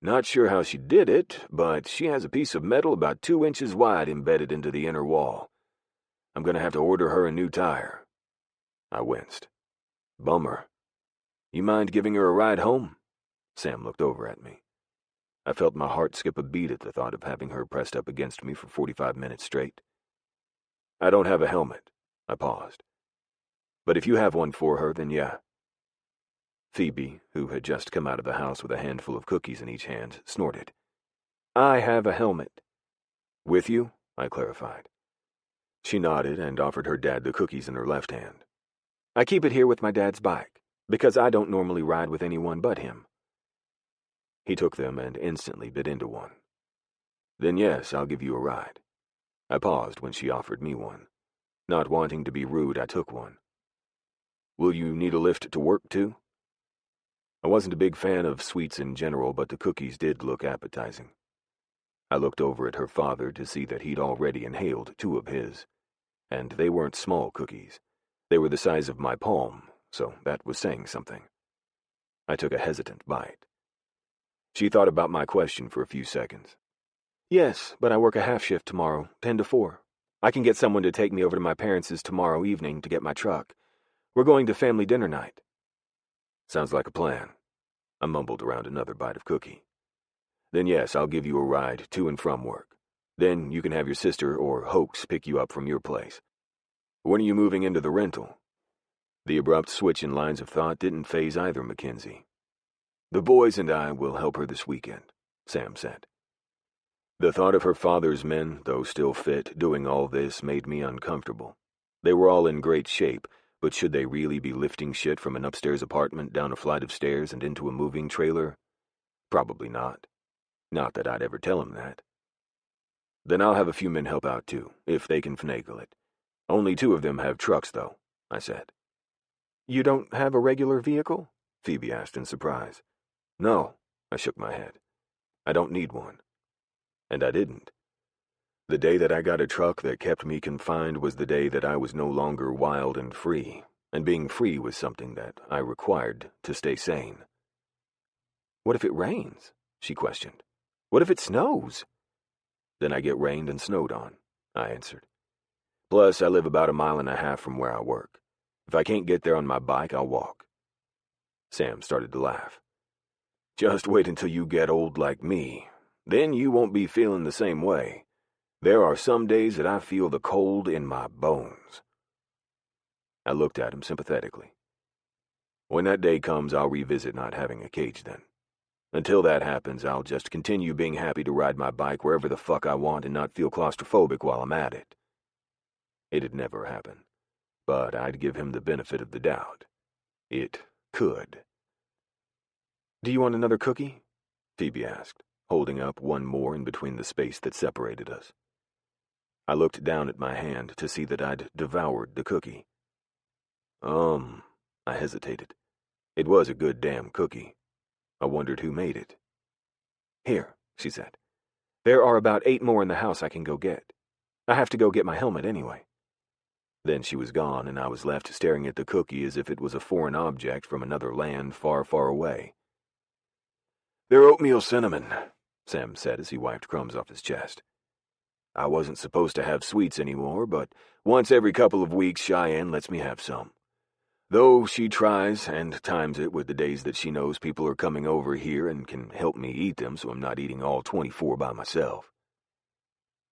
Not sure how she did it, but she has a piece of metal about 2 inches wide embedded into the inner wall. I'm going to have to order her a new tire. I winced. Bummer. You mind giving her a ride home? Sam looked over at me. I felt my heart skip a beat at the thought of having her pressed up against me for 45 minutes straight. I don't have a helmet. I paused. But if you have one for her, then yeah. Phoebe, who had just come out of the house with a handful of cookies in each hand, snorted. I have a helmet. With you? I clarified. She nodded and offered her dad the cookies in her left hand. I keep it here with my dad's bike, because I don't normally ride with anyone but him. He took them and instantly bit into one. Then yes, I'll give you a ride. I paused when she offered me one. Not wanting to be rude, I took one. Will you need a lift to work too? I wasn't a big fan of sweets in general, but the cookies did look appetizing. I looked over at her father to see that he'd already inhaled 2 of his. And they weren't small cookies. They were the size of my palm, so that was saying something. I took a hesitant bite. She thought about my question for a few seconds. Yes, but I work a half shift tomorrow, 10 to 4. I can get someone to take me over to my parents' tomorrow evening to get my truck. We're going to family dinner night. Sounds like a plan. I mumbled around another bite of cookie. Then yes, I'll give you a ride to and from work. Then you can have your sister or Hoax pick you up from your place. When are you moving into the rental? The abrupt switch in lines of thought didn't faze either Mackenzie. The boys and I will help her this weekend, Sam said. The thought of her father's men, though still fit, doing all this made me uncomfortable. They were all in great shape, but should they really be lifting shit from an upstairs apartment down a flight of stairs and into a moving trailer? Probably not. Not that I'd ever tell them that. Then I'll have a few men help out too, if they can finagle it. Only 2 of them have trucks, though, I said. You don't have a regular vehicle? Phoebe asked in surprise. No, I shook my head. I don't need one. And I didn't. The day that I got a truck that kept me confined was the day that I was no longer wild and free, and being free was something that I required to stay sane. What if it rains? She questioned. What if it snows? Then I get rained and snowed on, I answered. Plus, I live about 1.5 miles from where I work. If I can't get there on my bike, I'll walk. Sam started to laugh. Just wait until you get old like me. Then you won't be feeling the same way. There are some days that I feel the cold in my bones. I looked at him sympathetically. When that day comes, I'll revisit not having a cage then. Until that happens, I'll just continue being happy to ride my bike wherever the fuck I want and not feel claustrophobic while I'm at it. It'd never happen, but I'd give him the benefit of the doubt. It could. Do you want another cookie? Phoebe asked, holding up one more in between the space that separated us. I looked down at my hand to see that I'd devoured the cookie. I hesitated. It was a good damn cookie. I wondered who made it. Here, she said. There are about 8 more in the house I can go get. I have to go get my helmet anyway. Then she was gone, and I was left staring at the cookie as if it was a foreign object from another land far, far away. They're oatmeal cinnamon, Sam said as he wiped crumbs off his chest. I wasn't supposed to have sweets anymore, but once every couple of weeks Cheyenne lets me have some. Though she tries and times it with the days that she knows people are coming over here and can help me eat them so I'm not eating all 24 by myself.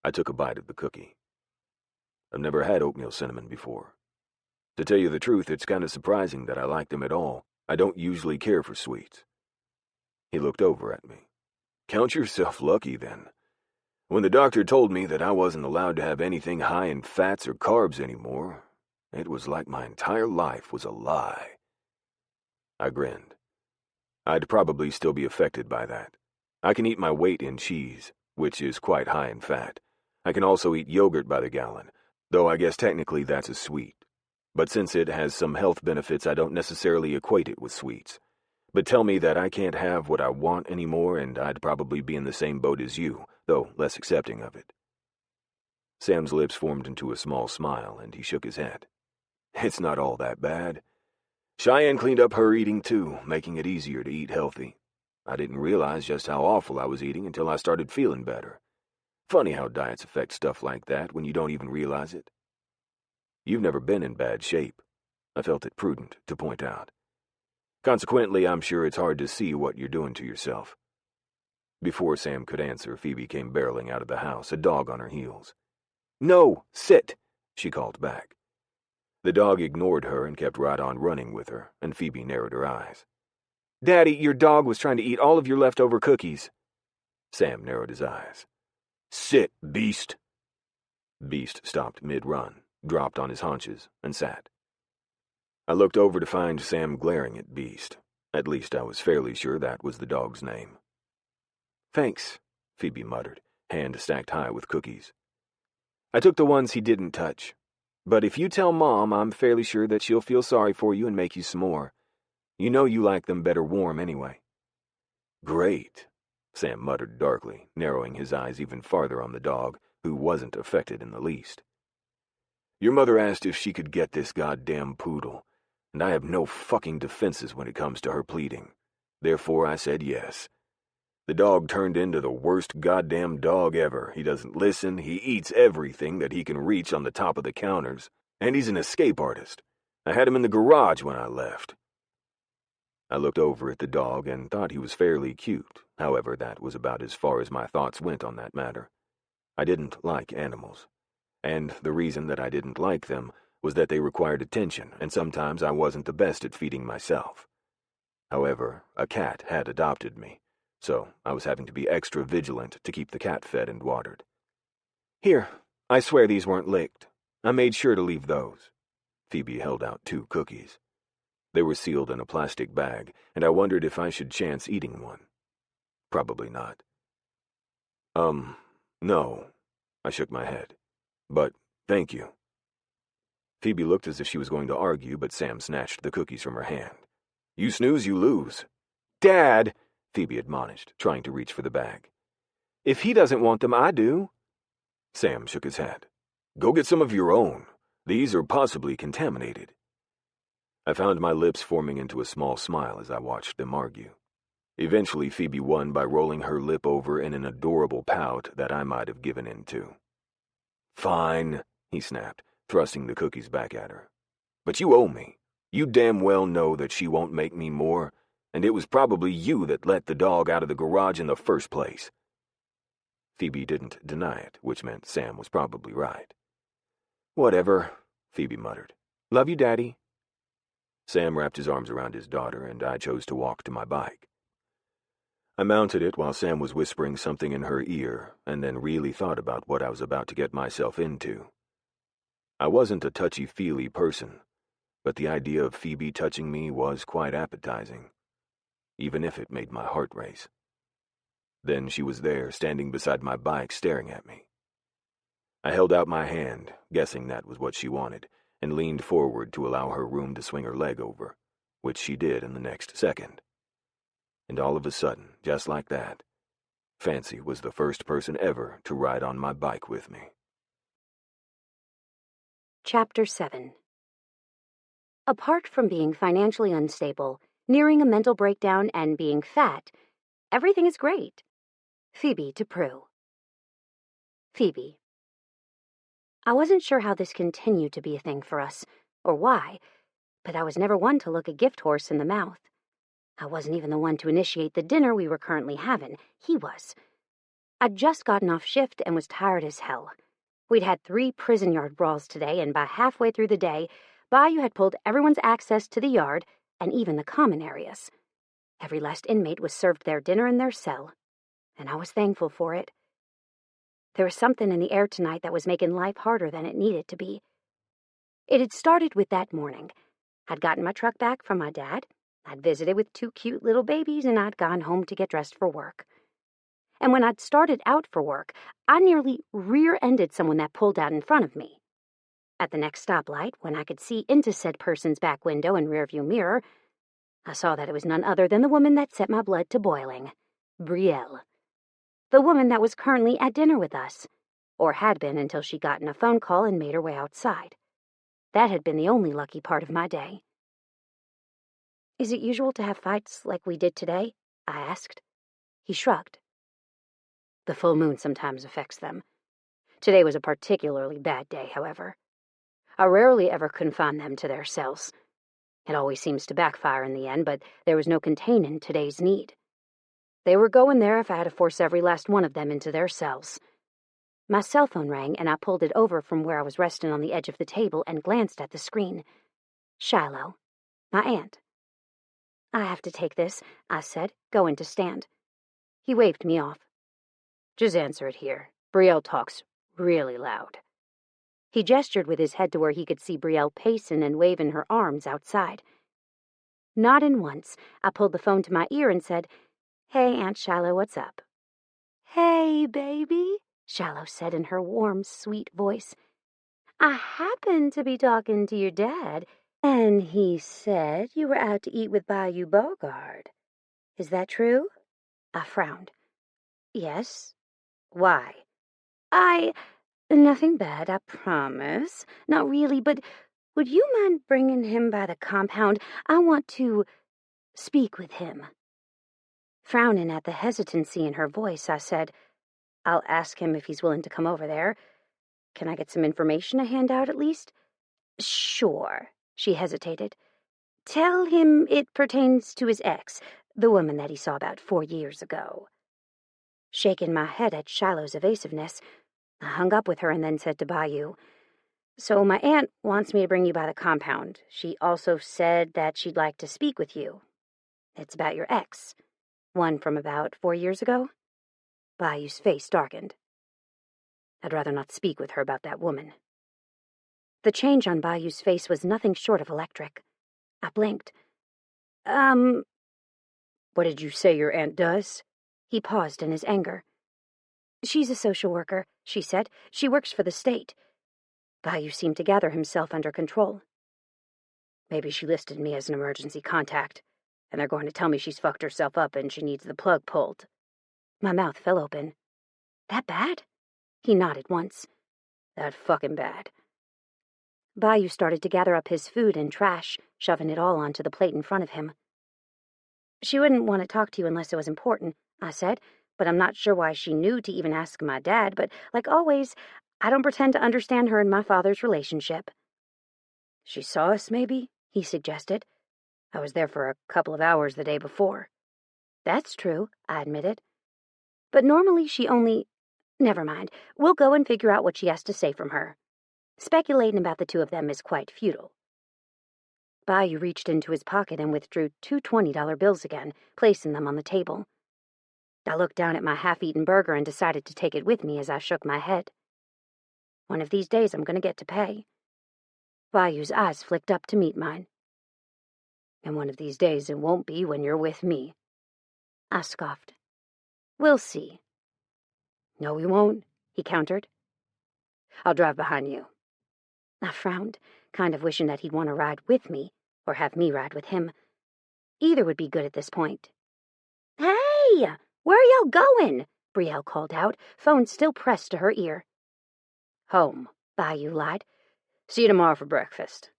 I took a bite of the cookie. I've never had oatmeal cinnamon before. To tell you the truth, it's kind of surprising that I like them at all. I don't usually care for sweets. He looked over at me. Count yourself lucky, then. When the doctor told me that I wasn't allowed to have anything high in fats or carbs anymore, it was like my entire life was a lie. I grinned. I'd probably still be affected by that. I can eat my weight in cheese, which is quite high in fat. I can also eat yogurt by the gallon, though I guess technically that's a sweet. But since it has some health benefits, I don't necessarily equate it with sweets. But tell me that I can't have what I want anymore, and I'd probably be in the same boat as you, though less accepting of it. Sam's lips formed into a small smile, and he shook his head. It's not all that bad. Cheyenne cleaned up her eating too, making it easier to eat healthy. I didn't realize just how awful I was eating until I started feeling better. Funny how diets affect stuff like that when you don't even realize it. You've never been in bad shape, I felt it prudent to point out. Consequently, I'm sure it's hard to see what you're doing to yourself. Before Sam could answer, Phoebe came barreling out of the house, a dog on her heels. No, sit, she called back. The dog ignored her and kept right on running with her, and Phoebe narrowed her eyes. Daddy, your dog was trying to eat all of your leftover cookies. Sam narrowed his eyes. Sit, beast. Beast stopped mid-run, dropped on his haunches, and sat. I looked over to find Sam glaring at Beast. At least I was fairly sure that was the dog's name. Thanks, Phoebe muttered, hand stacked high with cookies. I took the ones he didn't touch. But if you tell Mom, I'm fairly sure that she'll feel sorry for you and make you some more. You know you like them better warm anyway. Great, Sam muttered darkly, narrowing his eyes even farther on the dog, who wasn't affected in the least. Your mother asked if she could get this goddamn poodle, and I have no fucking defenses when it comes to her pleading. Therefore, I said yes. The dog turned into the worst goddamn dog ever. He doesn't listen, he eats everything that he can reach on the top of the counters, and he's an escape artist. I had him in the garage when I left. I looked over at the dog and thought he was fairly cute. However, that was about as far as my thoughts went on that matter. I didn't like animals. And the reason that I didn't like them was that they required attention, and sometimes I wasn't the best at feeding myself. However, a cat had adopted me, so I was having to be extra vigilant to keep the cat fed and watered. Here, I swear these weren't licked. I made sure to leave those. Phoebe held out 2 cookies. They were sealed in a plastic bag, and I wondered if I should chance eating one. Probably not. No. I shook my head. But thank you. Phoebe looked as if she was going to argue, but Sam snatched the cookies from her hand. You snooze, you lose. Dad, Phoebe admonished, trying to reach for the bag. If he doesn't want them, I do. Sam shook his head. Go get some of your own. These are possibly contaminated. I found my lips forming into a small smile as I watched them argue. Eventually, Phoebe won by rolling her lip over in an adorable pout that I might have given in to. Fine, he snapped, thrusting the cookies back at her. But you owe me. You damn well know that she won't make me more, and it was probably you that let the dog out of the garage in the first place. Phoebe didn't deny it, which meant Sam was probably right. Whatever, Phoebe muttered. Love you, Daddy. Sam wrapped his arms around his daughter, and I chose to walk to my bike. I mounted it while Sam was whispering something in her ear, and then really thought about what I was about to get myself into. I wasn't a touchy-feely person, but the idea of Phoebe touching me was quite appetizing, even if it made my heart race. Then she was there, standing beside my bike, staring at me. I held out my hand, guessing that was what she wanted, and leaned forward to allow her room to swing her leg over, which she did in the next second. And all of a sudden, just like that, Fancy was the first person ever to ride on my bike with me. Chapter 7. Apart from being financially unstable, nearing a mental breakdown, and being fat, everything is great. Phoebe to Prue. Phoebe. I wasn't sure how this continued to be a thing for us, or why, but I was never one to look a gift horse in the mouth. I wasn't even the one to initiate the dinner we were currently having. He was. I'd just gotten off shift and was tired as hell. We'd had 3 prison yard brawls today, and by halfway through the day, Bayou had pulled everyone's access to the yard and even the common areas. Every last inmate was served their dinner in their cell, and I was thankful for it. There was something in the air tonight that was making life harder than it needed to be. It had started with that morning. I'd gotten my truck back from my dad, I'd visited with 2 cute little babies, and I'd gone home to get dressed for work. And when I'd started out for work, I nearly rear-ended someone that pulled out in front of me. At the next stoplight, when I could see into said person's back window and rearview mirror, I saw that it was none other than the woman that set my blood to boiling, Brielle. The woman that was currently at dinner with us, or had been until she got in a phone call and made her way outside. That had been the only lucky part of my day. "Is it usual to have fights like we did today?" I asked. He shrugged. "The full moon sometimes affects them. Today was a particularly bad day, however. I rarely ever confine them to their cells. It always seems to backfire in the end, but there was no containing today's need. They were going there if I had to force every last one of them into their cells." My cell phone rang, and I pulled it over from where I was resting on the edge of the table and glanced at the screen. Shiloh, my aunt. "I have to take this," I said, going to stand. He waved me off. "Just answer it here. Brielle talks really loud." He gestured with his head to where he could see Brielle pacing and waving her arms outside. Nodding once, I pulled the phone to my ear and said, "Hey, Aunt Shiloh, what's up?" "Hey, baby," Shiloh said in her warm, sweet voice. "I happened to be talking to your dad, and he said you were out to eat with Bayou Beauregard. Is that true?" I frowned. "Yes. Why?" Nothing bad, I promise. Not really, but would you mind bringing him by the compound? I want to speak with him." Frowning at the hesitancy in her voice, I said, "I'll ask him if he's willing to come over there. Can I get some information to hand out at least?" "Sure." She hesitated. "Tell him it pertains to his ex, the woman that he saw about 4 years ago." Shaking my head at Shiloh's evasiveness, I hung up with her and then said to Bayou, "So my aunt wants me to bring you by the compound. She also said that she'd like to speak with you. It's about your ex, one from about 4 years ago." Bayou's face darkened. "I'd rather not speak with her about that woman." The change on Bayou's face was nothing short of electric. I blinked. What did you say your aunt does?" He paused in his anger. "She's a social worker," she said. "She works for the state." Bayou seemed to gather himself under control. "Maybe she listed me as an emergency contact, and they're going to tell me she's fucked herself up and she needs the plug pulled." My mouth fell open. "That bad?" He nodded once. "That fucking bad." Bayou started to gather up his food and trash, shoving it all onto the plate in front of him. "She wouldn't want to talk to you unless it was important," I said, "but I'm not sure why she knew to even ask my dad, but like always, I don't pretend to understand her and my father's relationship." "She saw us, maybe?" he suggested. "I was there for a couple of hours the day before." "That's true," I admitted. "But normally she only— Never mind. We'll go and figure out what she has to say from her. Speculating about the two of them is quite futile." Bayou reached into his pocket and withdrew 2 $20 bills again, placing them on the table. I looked down at my half-eaten burger and decided to take it with me as I shook my head. One of these days I'm going to get to pay. Bayou's eyes flicked up to meet mine. "And one of these days it won't be when you're with me." I scoffed. "We'll see." "No, we won't," he countered. "I'll drive behind you." I frowned, kind of wishing that he'd want to ride with me, or have me ride with him. Either would be good at this point. "Hey! Where are y'all going?" Brielle called out, phone still pressed to her ear. "Home," Bayou lied. "See you tomorrow for breakfast."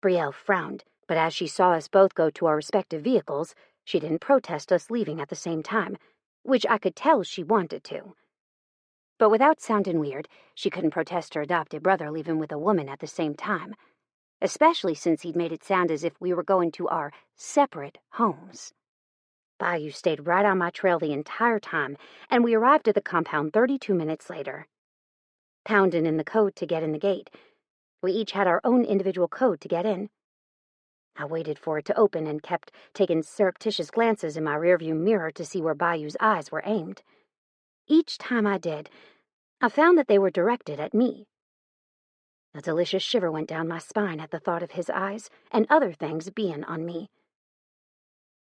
Brielle frowned, but as she saw us both go to our respective vehicles, she didn't protest us leaving at the same time, which I could tell she wanted to. But without sounding weird, she couldn't protest her adopted brother leaving with a woman at the same time, especially since he'd made it sound as if we were going to our separate homes. Bayou stayed right on my trail the entire time, and we arrived at the compound 32 minutes later. Pounding in the code to get in the gate. We each had our own individual code to get in. I waited for it to open and kept taking surreptitious glances in my rearview mirror to see where Bayou's eyes were aimed. Each time I did, I found that they were directed at me. A delicious shiver went down my spine at the thought of his eyes and other things being on me.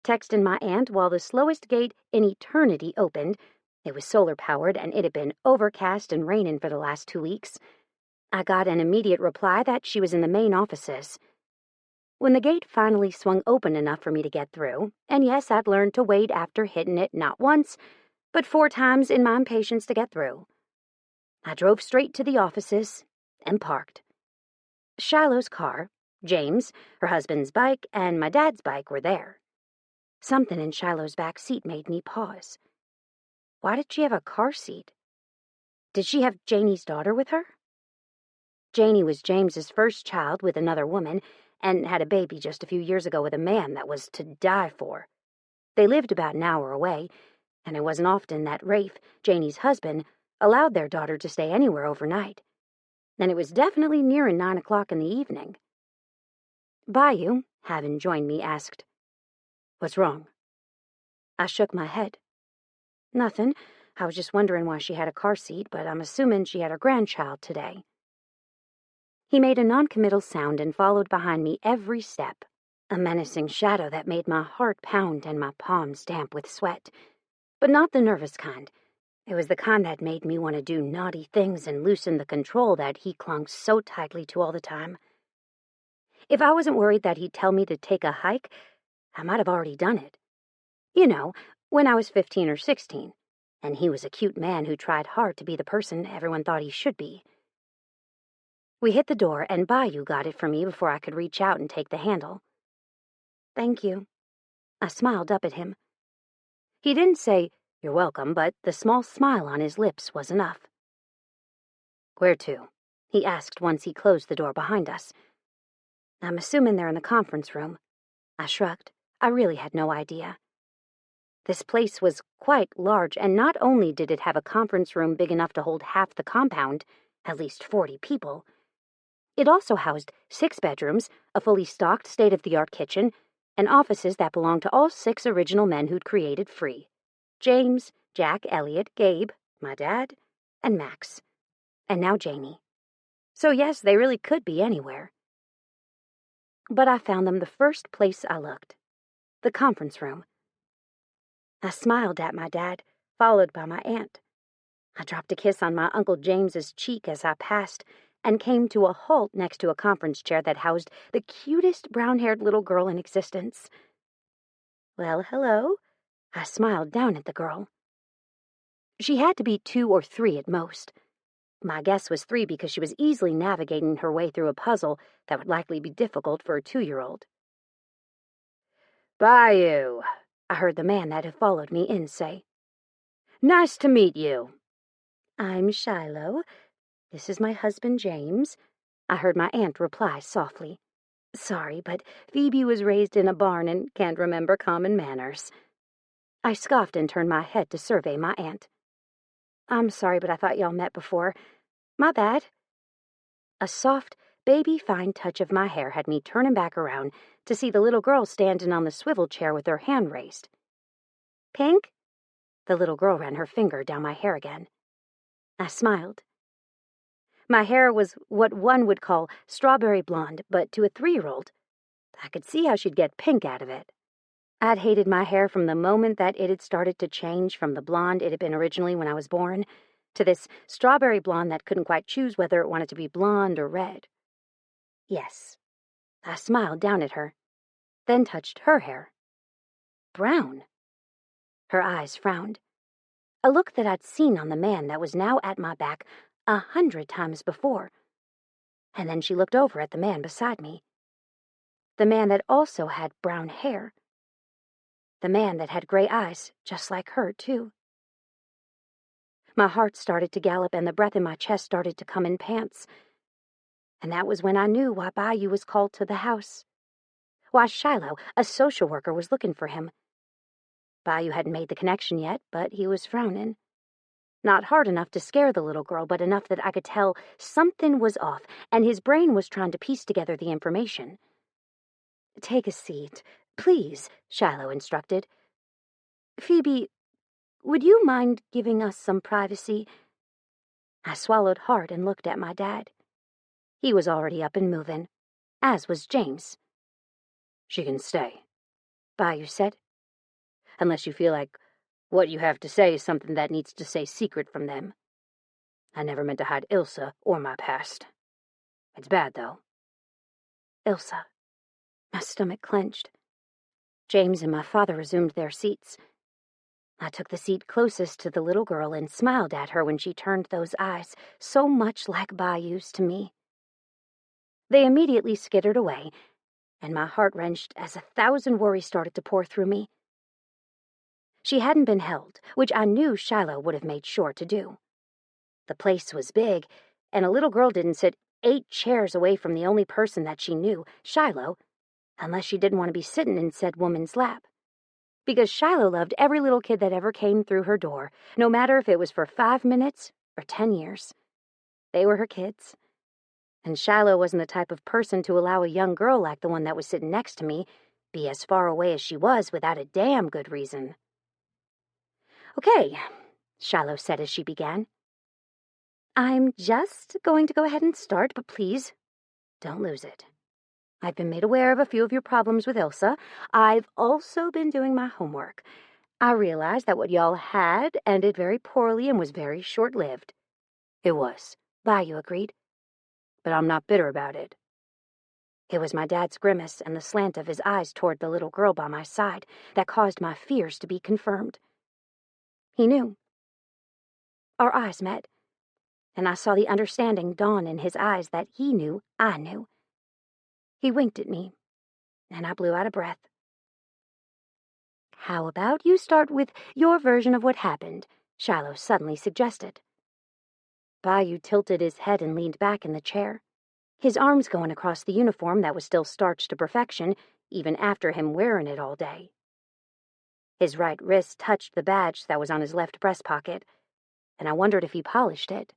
Texting my aunt while the slowest gate in eternity opened, it was solar-powered and it had been overcast and raining for the last 2 weeks, I got an immediate reply that she was in the main offices. When the gate finally swung open enough for me to get through, and yes, I'd learned to wait after hitting it not once, but 4 times in my impatience to get through, I drove straight to the offices and parked. Shiloh's car, James, her husband's bike, and my dad's bike were there. Something in Shiloh's back seat made me pause. Why did she have a car seat? Did she have Janie's daughter with her? Janie was James's first child with another woman and had a baby just a few years ago with a man that was to die for. They lived about an hour away, and it wasn't often that Rafe, Janie's husband, allowed their daughter to stay anywhere overnight. And it was definitely nearing 9 o'clock in the evening. Bayou, having joined me, asked, "What's wrong?" I shook my head. Nothing. I was just wondering why she had a car seat, but I'm assuming she had her grandchild today. He made a non-committal sound and followed behind me every step, a menacing shadow that made my heart pound and my palms damp with sweat, but not the nervous kind. It was the kind that made me want to do naughty things and loosen the control that he clung so tightly to all the time. If I wasn't worried that he'd tell me to take a hike, I might have already done it. You know, when I was 15 or 16, and he was a cute man who tried hard to be the person everyone thought he should be. We hit the door, and Bayou got it for me before I could reach out and take the handle. "Thank you." I smiled up at him. He didn't say, "You're welcome," but the small smile on his lips was enough. "Where to?" he asked once he closed the door behind us. "I'm assuming they're in the conference room." I shrugged. I really had no idea. This place was quite large, and not only did it have a conference room big enough to hold half the compound, at least 40 people, it also housed 6 bedrooms, a fully stocked state-of-the-art kitchen, and offices that belonged to all 6 original men who'd created Free: James, Jack, Elliot, Gabe, my dad, and Max. And now Janie. So yes, they really could be anywhere. But I found them the first place I looked. The conference room. I smiled at my dad, followed by my aunt. I dropped a kiss on my Uncle James's cheek as I passed, and came to a halt next to a conference chair that housed the cutest brown-haired little girl in existence. "Well, hello." I smiled down at the girl. She had to be 2 or 3 at most. My guess was 3 because she was easily navigating her way through a puzzle that would likely be difficult for a 2-year-old. "Bayou," I heard the man that had followed me in say. "Nice to meet you." "I'm Shiloh. This is my husband, James," I heard my aunt reply softly. "Sorry, but Phoebe was raised in a barn and can't remember common manners." I scoffed and turned my head to survey my aunt. "I'm sorry, but I thought y'all met before. My bad." A soft, baby-fine touch of my hair had me turning back around to see the little girl standing on the swivel chair with her hand raised. "Pink?" The little girl ran her finger down my hair again. I smiled. My hair was what one would call strawberry blonde, but to a 3-year-old, I could see how she'd get pink out of it. I'd hated my hair from the moment that it had started to change from the blonde it had been originally when I was born, to this strawberry blonde that couldn't quite choose whether it wanted to be blonde or red. Yes. I smiled down at her, then touched her hair. Brown. Her eyes frowned. A look that I'd seen on the man that was now at my back 100 times before. And then she looked over at the man beside me. The man that also had brown hair. The man that had gray eyes, just like her, too. My heart started to gallop and the breath in my chest started to come in pants. And that was when I knew why Bayou was called to the house. Why Shiloh, a social worker, was looking for him. Bayou hadn't made the connection yet, but he was frowning. Not hard enough to scare the little girl, but enough that I could tell something was off, and his brain was trying to piece together the information. "Take a seat, please," Shiloh instructed. "Phoebe, would you mind giving us some privacy?" I swallowed hard and looked at my dad. He was already up and moving, as was James. "She can stay," Bayou said. "unless you feel like what you have to say is something that needs to stay secret from them. I never meant to hide Ilsa or my past. It's bad, though." Ilsa. My stomach clenched. James and my father resumed their seats. I took the seat closest to the little girl and smiled at her when she turned those eyes so much like Bayou's to me. They immediately skittered away, and my heart wrenched as 1,000 worries started to pour through me. She hadn't been held, which I knew Shiloh would have made sure to do. The place was big, and a little girl didn't sit 8 chairs away from the only person that she knew, Shiloh, unless she didn't want to be sitting in said woman's lap. Because Shiloh loved every little kid that ever came through her door, no matter if it was for 5 minutes or 10 years. They were her kids. And Shiloh wasn't the type of person to allow a young girl like the one that was sitting next to me be as far away as she was without a damn good reason. "Okay," Shiloh said as she began. "I'm just going to go ahead and start, but please, don't lose it. I've been made aware of a few of your problems with Ilsa. I've also been doing my homework. I realized that what y'all had ended very poorly and was very short-lived." "It was," Bayou agreed. "But I'm not bitter about it." It was my dad's grimace and the slant of his eyes toward the little girl by my side that caused my fears to be confirmed. He knew. Our eyes met, and I saw the understanding dawn in his eyes that he knew I knew. He winked at me, and I blew out a breath. "How about you start with your version of what happened?" Shiloh suddenly suggested. Bayou tilted his head and leaned back in the chair, his arms going across the uniform that was still starched to perfection, even after him wearing it all day. His right wrist touched the badge that was on his left breast pocket, and I wondered if he polished it.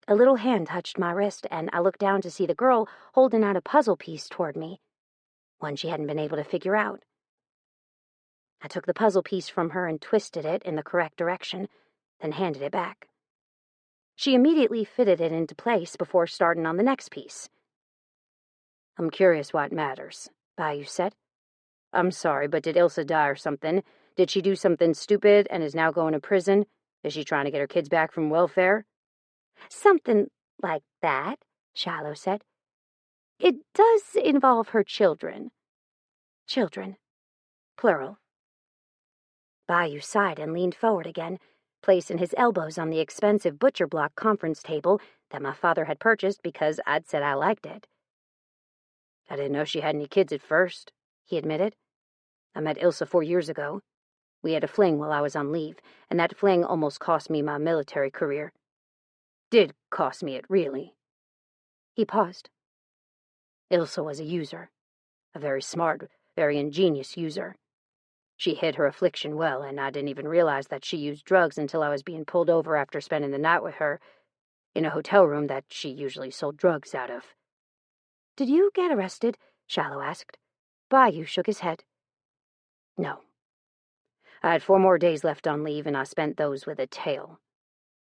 A little hand touched my wrist, and I looked down to see the girl holding out a puzzle piece toward me, one she hadn't been able to figure out. I took the puzzle piece from her and twisted it in the correct direction, then handed it back. She immediately fitted it into place before starting on the next piece. "I'm curious why it matters," Bayou said. "I'm sorry, but did Ilsa die or something? Did she do something stupid and is now going to prison? Is she trying to get her kids back from welfare?" "Something like that," Shiloh said. "It does involve her children." Children. Plural. Bayou sighed and leaned forward again, placing his elbows on the expensive butcher block conference table that my father had purchased because I'd said I liked it. "I didn't know she had any kids at first," he admitted. "I met Ilsa 4 years ago. We had a fling while I was on leave, and that fling almost cost me my military career. Did cost me it, really." He paused. "Ilsa was a user. A very smart, very ingenious user. She hid her affliction well, and I didn't even realize that she used drugs until I was being pulled over after spending the night with her in a hotel room that she usually sold drugs out of." "Did you get arrested?" Shiloh asked. Bayou shook his head. "No. I had 4 more days left on leave, and I spent those with a tail.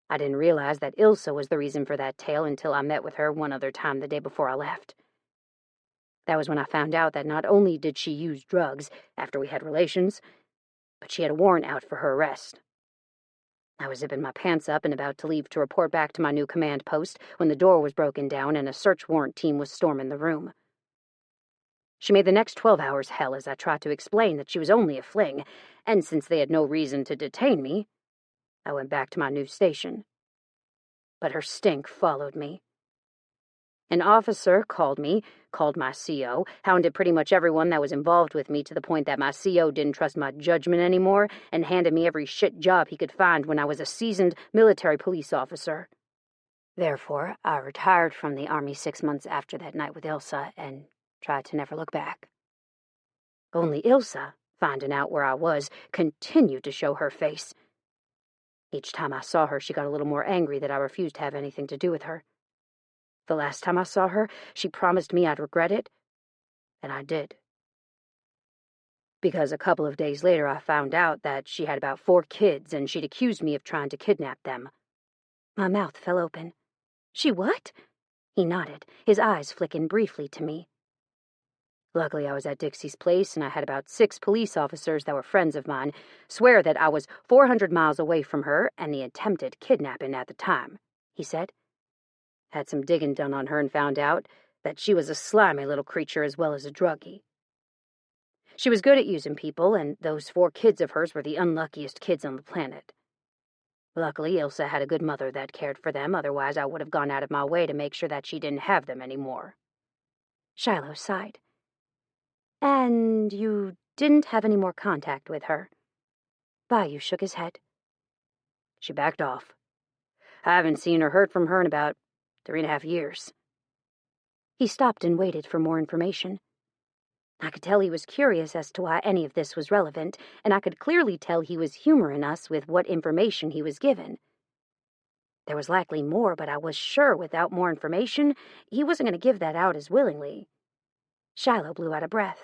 I didn't realize that Ilsa was the reason for that tail until I met with her one other time the day before I left. That was when I found out that not only did she use drugs after we had relations, but she had a warrant out for her arrest. I was zipping my pants up and about to leave to report back to my new command post when the door was broken down and a search warrant team was storming the room. She made the next 12 hours hell as I tried to explain that she was only a fling, and since they had no reason to detain me, I went back to my new station. But her stink followed me. An officer called my CO, hounded pretty much everyone that was involved with me to the point that my CO didn't trust my judgment anymore and handed me every shit job he could find when I was a seasoned military police officer. Therefore, I retired from the Army 6 months after that night with Ilsa and tried to never look back. Only Ilsa, finding out where I was, continued to show her face. Each time I saw her, she got a little more angry that I refused to have anything to do with her. The last time I saw her, she promised me I'd regret it, and I did. Because a couple of days later I found out that she had about 4 kids and she'd accused me of trying to kidnap them. My mouth fell open. She what? He nodded, his eyes flicking briefly to me. Luckily, I was at Dixie's place, and I had about 6 police officers that were friends of mine swear that I was 400 miles away from her and the attempted kidnapping at the time, he said. Had some digging done on her and found out that she was a slimy little creature as well as a druggie. She was good at using people, and those 4 kids of hers were the unluckiest kids on the planet. Luckily, Ilsa had a good mother that cared for them, otherwise I would have gone out of my way to make sure that she didn't have them anymore. Shiloh sighed. And you didn't have any more contact with her? Bayou shook his head. She backed off. I haven't seen or heard from her in about 3.5 years. He stopped and waited for more information. I could tell he was curious as to why any of this was relevant, and I could clearly tell he was humoring us with what information he was given. There was likely more, but I was sure without more information, he wasn't going to give that out as willingly. Shiloh blew out a breath.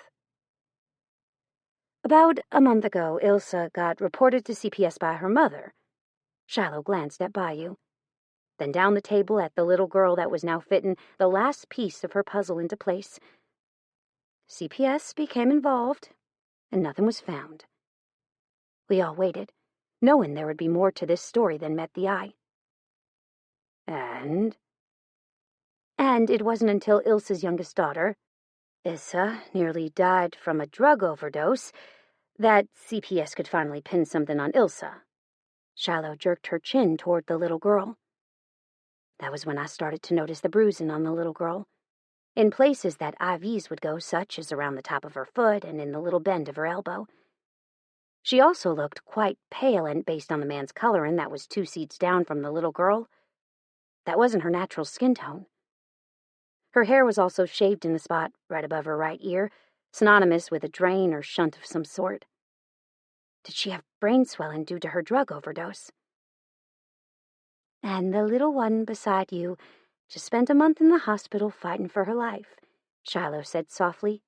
About a month ago, Ilsa got reported to CPS by her mother. Shiloh glanced at Bayou, then down the table at the little girl that was now fitting the last piece of her puzzle into place. CPS became involved, and nothing was found. We all waited, knowing there would be more to this story than met the eye. And it wasn't until Ilsa's youngest daughter, Issa, nearly died from a drug overdose that CPS could finally pin something on Ilsa. Shiloh jerked her chin toward the little girl. That was when I started to notice the bruising on the little girl, in places that IVs would go, such as around the top of her foot and in the little bend of her elbow. She also looked quite pale, and based on the man's coloring that was 2 seats down from the little girl, that wasn't her natural skin tone. Her hair was also shaved in the spot right above her right ear, synonymous with a drain or shunt of some sort. Did she have brain swelling due to her drug overdose? And the little one beside you just spent a month in the hospital fighting for her life, Shiloh said softly.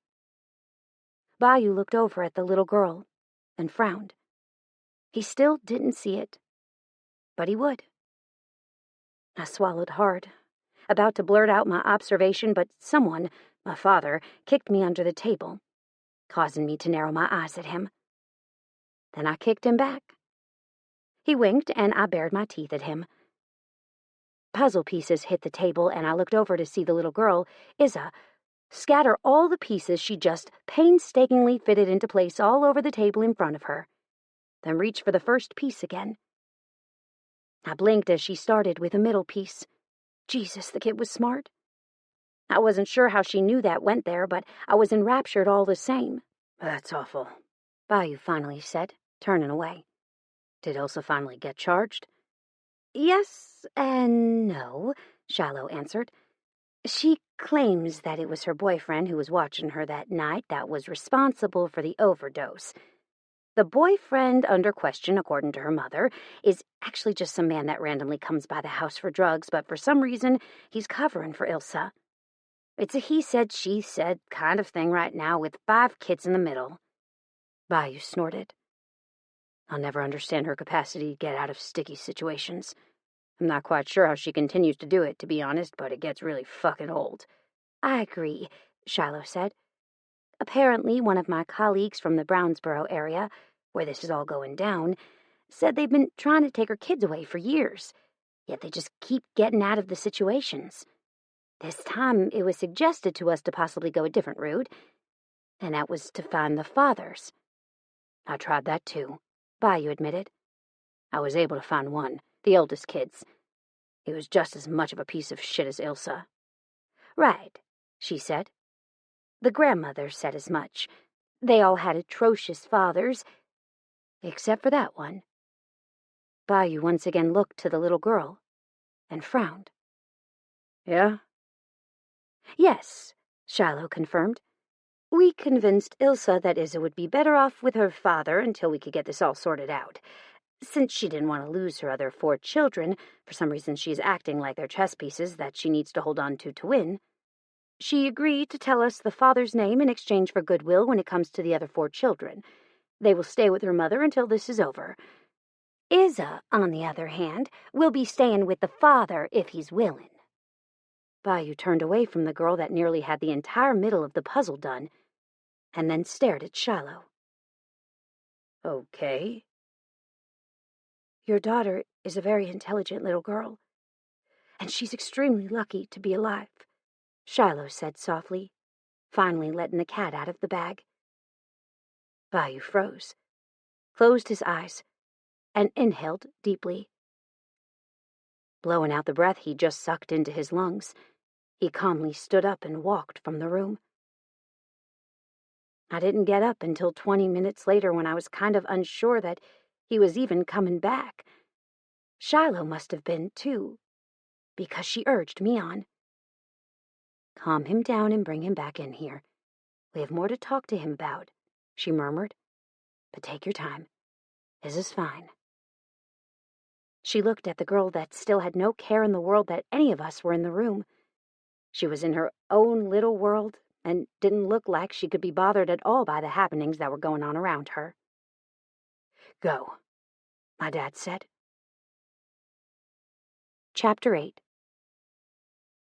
Bayou looked over at the little girl and frowned. He still didn't see it, but he would. I swallowed hard, about to blurt out my observation, but someone, my father, kicked me under the table, causing me to narrow my eyes at him. Then I kicked him back. He winked, and I bared my teeth at him. Puzzle pieces hit the table, and I looked over to see the little girl, Isa, scatter all the pieces she just painstakingly fitted into place all over the table in front of her, then reach for the first piece again. I blinked as she started with a middle piece. Jesus, the kid was smart. I wasn't sure how she knew that went there, but I was enraptured all the same. That's awful, Bayou finally said, turning away. Did Elsa finally get charged? Yes and no, Shiloh answered. She claims that it was her boyfriend who was watching her that night that was responsible for the overdose. The boyfriend under question, according to her mother, is actually just some man that randomly comes by the house for drugs, but for some reason, he's covering for Ilsa. It's a he said, she said kind of thing right now with 5 kids in the middle. Bayou snorted. I'll never understand her capacity to get out of sticky situations. I'm not quite sure how she continues to do it, to be honest, but it gets really fucking old. I agree, Shiloh said. Apparently, one of my colleagues from the Brownsboro area, where this is all going down, said they've been trying to take her kids away for years, yet they just keep getting out of the situations. This time, it was suggested to us to possibly go a different route, and that was to find the fathers. I tried that too, Bayou admitted. I was able to find one, the oldest kid's. He was just as much of a piece of shit as Ilsa. Right, she said. The grandmother said as much. They all had atrocious fathers, except for that one. Bayou once again looked to the little girl and frowned. Yeah? Yes, Shiloh confirmed. We convinced Ilsa that Izza would be better off with her father until we could get this all sorted out. Since she didn't want to lose her other 4 children, for some reason she's acting like they're chess pieces that she needs to hold on to win, she agreed to tell us the father's name in exchange for goodwill when it comes to the other 4 children. They will stay with her mother until this is over. Izza, on the other hand, will be staying with the father if he's willing. Bayou turned away from the girl that nearly had the entire middle of the puzzle done, and then stared at Shiloh. Okay. Your daughter is a very intelligent little girl, and she's extremely lucky to be alive, Shiloh said softly, finally letting the cat out of the bag. Bayou froze, closed his eyes, and inhaled deeply. Blowing out the breath he just sucked into his lungs, he calmly stood up and walked from the room. I didn't get up until 20 minutes later when I was kind of unsure that he was even coming back. Shiloh must have been, too, because she urged me on. Calm him down and bring him back in here. We have more to talk to him about, she murmured. But take your time. Izza's fine. She looked at the girl that still had no care in the world that any of us were in the room. She was in her own little world and didn't look like she could be bothered at all by the happenings that were going on around her. Go, my dad said. Chapter 8.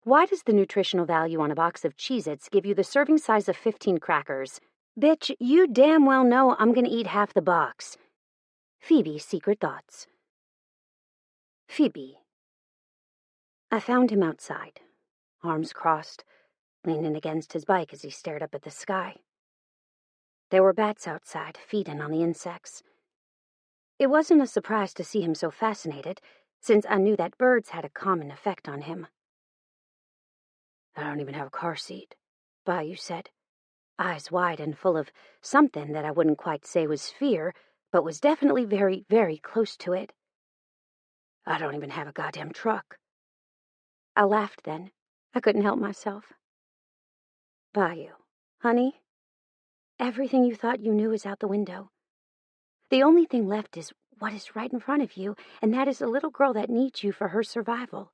Why does the nutritional value on a box of Cheez-Its give you the serving size of 15 crackers? Bitch, you damn well know I'm gonna eat half the box. Phoebe's secret thoughts. Phoebe. I found him outside, arms crossed, leaning against his bike as he stared up at the sky. There were bats outside, feeding on the insects. It wasn't a surprise to see him so fascinated, since I knew that birds had a common effect on him. I don't even have a car seat, Bayou said, eyes wide and full of something that I wouldn't quite say was fear, but was definitely very, very close to it. I don't even have a goddamn truck. I laughed then. I couldn't help myself. Bayou, honey, everything you thought you knew is out the window. The only thing left is what is right in front of you, and that is a little girl that needs you for her survival.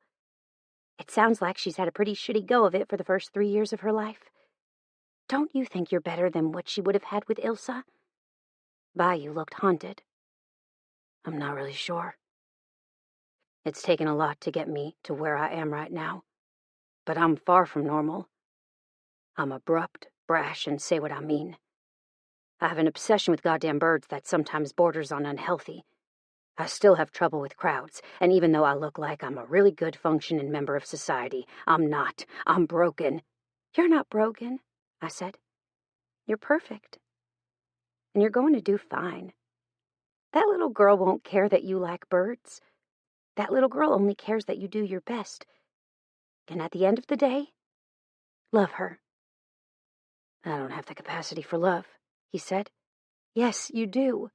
It sounds like she's had a pretty shitty go of it for the first 3 years of her life. Don't you think you're better than what she would have had with Ilsa? Bayou looked haunted. I'm not really sure. It's taken a lot to get me to where I am right now, but I'm far from normal. I'm abrupt, brash, and say what I mean. I have an obsession with goddamn birds that sometimes borders on unhealthy. I still have trouble with crowds, and even though I look like I'm a really good functioning member of society, I'm not. I'm broken. You're not broken, I said. You're perfect. And you're going to do fine. That little girl won't care that you like birds. That little girl only cares that you do your best. And at the end of the day, love her. I don't have the capacity for love, he said. Yes, you do.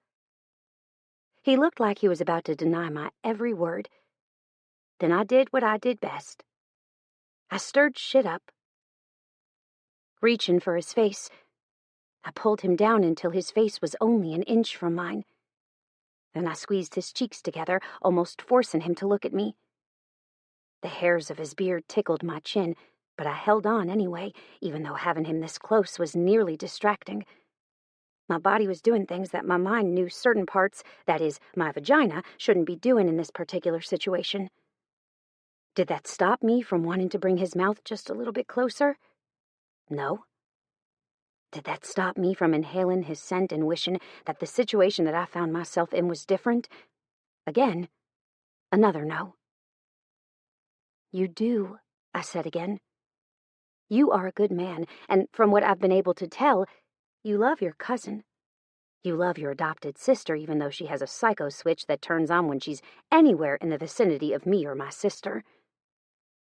He looked like he was about to deny my every word. Then I did what I did best. I stirred shit up. Reaching for his face, I pulled him down until his face was only an inch from mine. Then I squeezed his cheeks together, almost forcing him to look at me. The hairs of his beard tickled my chin, but I held on anyway, even though having him this close was nearly distracting. My body was doing things that my mind knew certain parts, that is, my vagina, shouldn't be doing in this particular situation. Did that stop me from wanting to bring his mouth just a little bit closer? No. Did that stop me from inhaling his scent and wishing that the situation that I found myself in was different? Again, another no. You do, I said again. You are a good man, and from what I've been able to tell, you love your cousin. You love your adopted sister, even though she has a psycho switch that turns on when she's anywhere in the vicinity of me or my sister.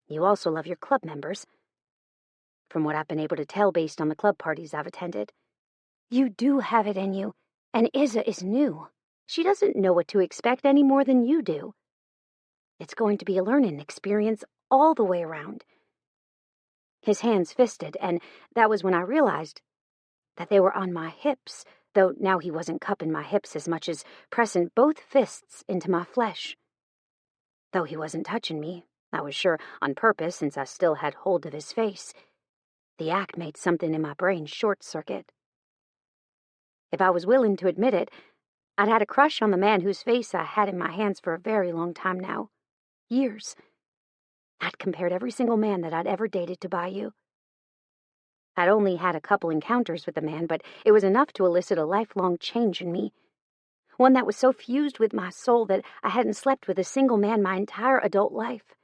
You also love your club members. from what I've been able to tell based on the club parties I've attended. You do have it in you, and Isa is new. She doesn't know what to expect any more than you do. It's going to be a learning experience all the way around. His hands fisted, and that was when I realized that they were on my hips, though now he wasn't cupping my hips as much as pressing both fists into my flesh. Though he wasn't touching me, I was sure on purpose since I still had hold of his face. The act made something in my brain short-circuit. If I was willing to admit it, I'd had a crush on the man whose face I had in my hands for a very long time now. Years. I'd compared every single man that I'd ever dated to Bayou. I'd only had a couple encounters with the man, but it was enough to elicit a lifelong change in me. One that was so fused with my soul that I hadn't slept with a single man my entire adult life.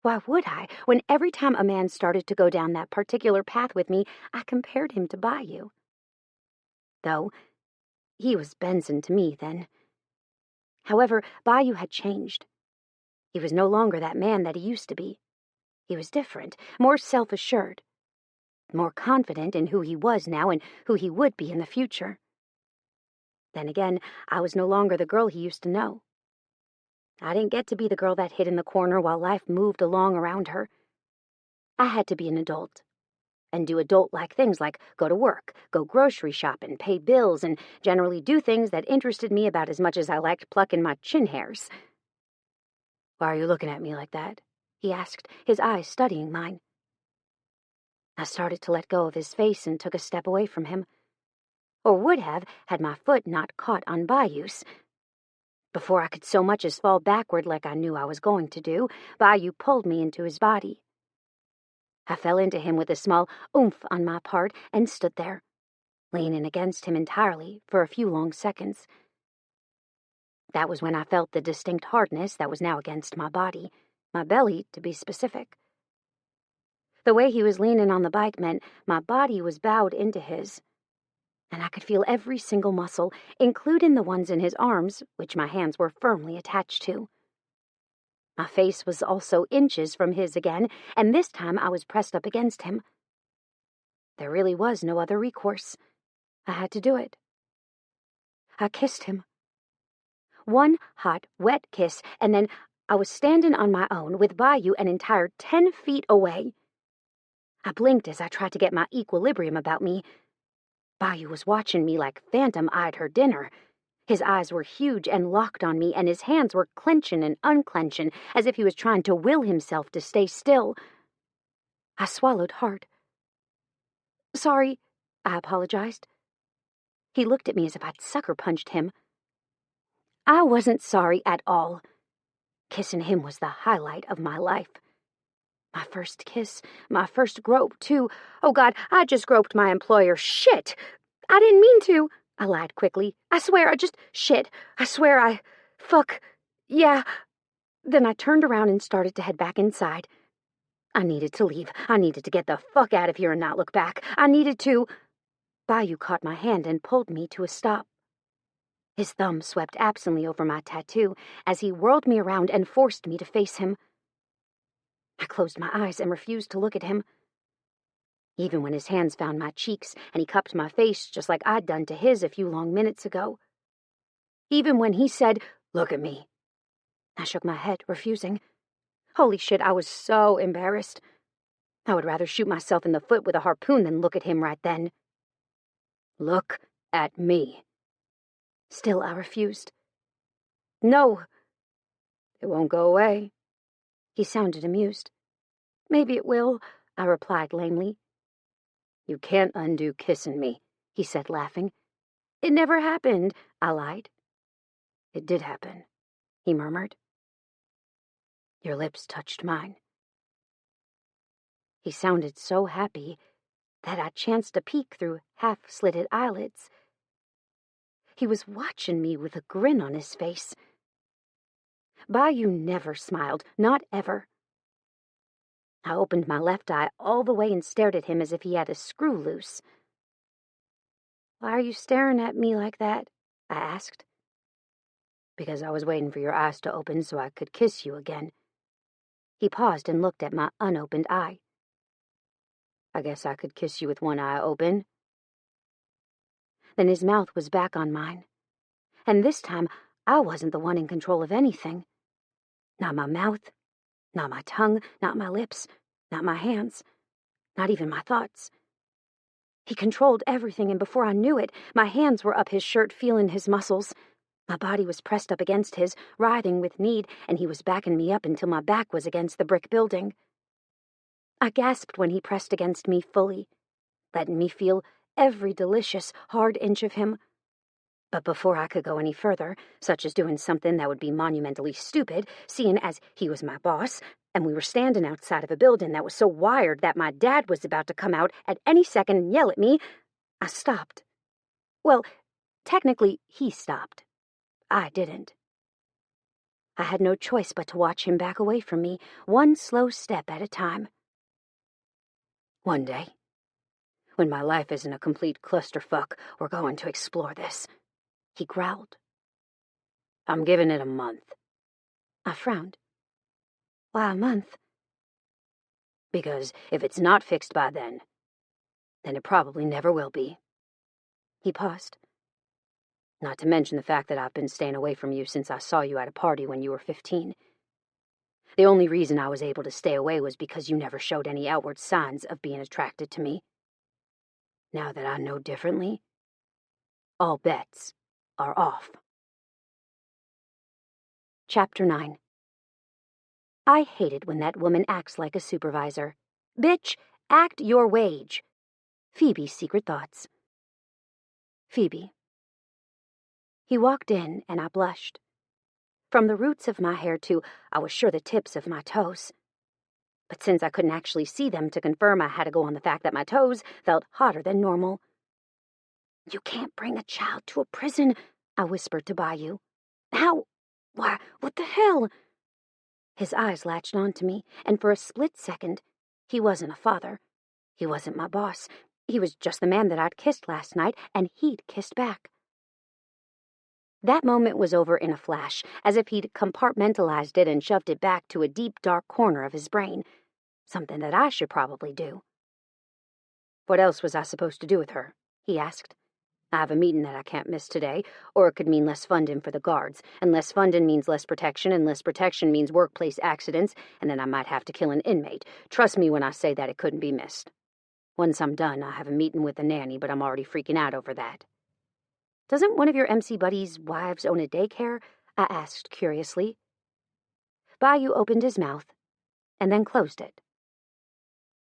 Why would I, when every time a man started to go down that particular path with me, I compared him to Bayou? Though, he was Benson to me then. However, Bayou had changed. He was no longer that man that he used to be. He was different, more self-assured, more confident in who he was now and who he would be in the future. Then again, I was no longer the girl he used to know. I didn't get to be the girl that hid in the corner while life moved along around her. I had to be an adult, and do adult-like things like go to work, go grocery shopping, pay bills, and generally do things that interested me about as much as I liked plucking my chin hairs. "Why are you looking at me like that?" he asked, his eyes studying mine. I started to let go of his face and took a step away from him. Or would have, had my foot not caught on Bayou's. Before I could so much as fall backward like I knew I was going to do, Bayou pulled me into his body. I fell into him with a small oomph on my part and stood there, leaning against him entirely for a few long seconds. That was when I felt the distinct hardness that was now against my body, my belly, to be specific. The way he was leaning on the bike meant my body was bowed into his, and I could feel every single muscle, including the ones in his arms, which my hands were firmly attached to. My face was also inches from his again, and this time I was pressed up against him. There really was no other recourse. I had to do it. I kissed him. One hot, wet kiss, and then I was standing on my own with Bayou an entire 10 feet away. I blinked as I tried to get my equilibrium about me. Bayou was watching me like Phantom eyed her dinner. His eyes were huge and locked on me, and his hands were clenching and unclenching as if he was trying to will himself to stay still. I swallowed hard. "Sorry," I apologized. He looked at me as if I'd sucker punched him. I wasn't sorry at all. Kissing him was the highlight of my life. My first kiss, my first grope, too. Oh, God, I just groped my employer. Shit! I didn't mean to, I lied quickly. I swear, shit. I swear fuck. Yeah. Then I turned around and started to head back inside. I needed to leave. I needed to get the fuck out of here and not look back. I needed to... Bayou caught my hand and pulled me to a stop. His thumb swept absently over my tattoo as he whirled me around and forced me to face him. I closed my eyes and refused to look at him. Even when his hands found my cheeks and he cupped my face just like I'd done to his a few long minutes ago. Even when he said, "Look at me," I shook my head, refusing. Holy shit, I was so embarrassed. I would rather shoot myself in the foot with a harpoon than look at him right then. "Look at me." Still, I refused. "No." "It won't go away." He sounded amused. "Maybe it will," I replied lamely. "You can't undo kissing me," he said, laughing. "It never happened," I lied. "It did happen," he murmured. "Your lips touched mine." He sounded so happy that I chanced to peek through half-slitted eyelids. He was watching me with a grin on his face. Bayou never smiled, not ever. I opened my left eye all the way and stared at him as if he had a screw loose. "Why are you staring at me like that?" I asked. "Because I was waiting for your eyes to open so I could kiss you again." He paused and looked at my unopened eye. I guess I could kiss you with one eye open. Then his mouth was back on mine, and this time I wasn't the one in control of anything. Not my mouth, not my tongue, not my lips, not my hands, not even my thoughts. He controlled everything, and before I knew it, my hands were up his shirt, feeling his muscles. My body was pressed up against his, writhing with need, and he was backing me up until my back was against the brick building. I gasped when he pressed against me fully, letting me feel every delicious, hard inch of him. But before I could go any further, such as doing something that would be monumentally stupid, seeing as he was my boss, and we were standing outside of a building that was so wired that my dad was about to come out at any second and yell at me, I stopped. Well, technically, he stopped. I didn't. I had no choice but to watch him back away from me, one slow step at a time. One day, when my life isn't a complete clusterfuck, we're going to explore this, he growled. I'm giving it a month. I frowned. Why a month? Because if it's not fixed by then it probably never will be. He paused. Not to mention the fact that I've been staying away from you since I saw you at a party when you were 15. The only reason I was able to stay away was because you never showed any outward signs of being attracted to me. Now that I know differently, all bets are off. Chapter 9. I hate it when that woman acts like a supervisor. Bitch, act your wage. Phoebe's secret thoughts. Phoebe. He walked in, and I blushed. From the roots of my hair to, I was sure, the tips of my toes. But since I couldn't actually see them to confirm, I had to go on the fact that my toes felt hotter than normal. You can't bring a child to a prison, I whispered to Bayou. How? Why, what the hell? His eyes latched onto me, and for a split second, he wasn't a father. He wasn't my boss. He was just the man that I'd kissed last night, and he'd kissed back. That moment was over in a flash, as if he'd compartmentalized it and shoved it back to a deep, dark corner of his brain, something that I should probably do. What else was I supposed to do with her? He asked. I have a meeting that I can't miss today, or it could mean less funding for the guards, and less funding means less protection, and less protection means workplace accidents, and then I might have to kill an inmate. Trust me when I say that it couldn't be missed. Once I'm done, I have a meeting with the nanny, but I'm already freaking out over that. Doesn't one of your MC buddies' wives own a daycare? I asked curiously. Bayou opened his mouth, and then closed it.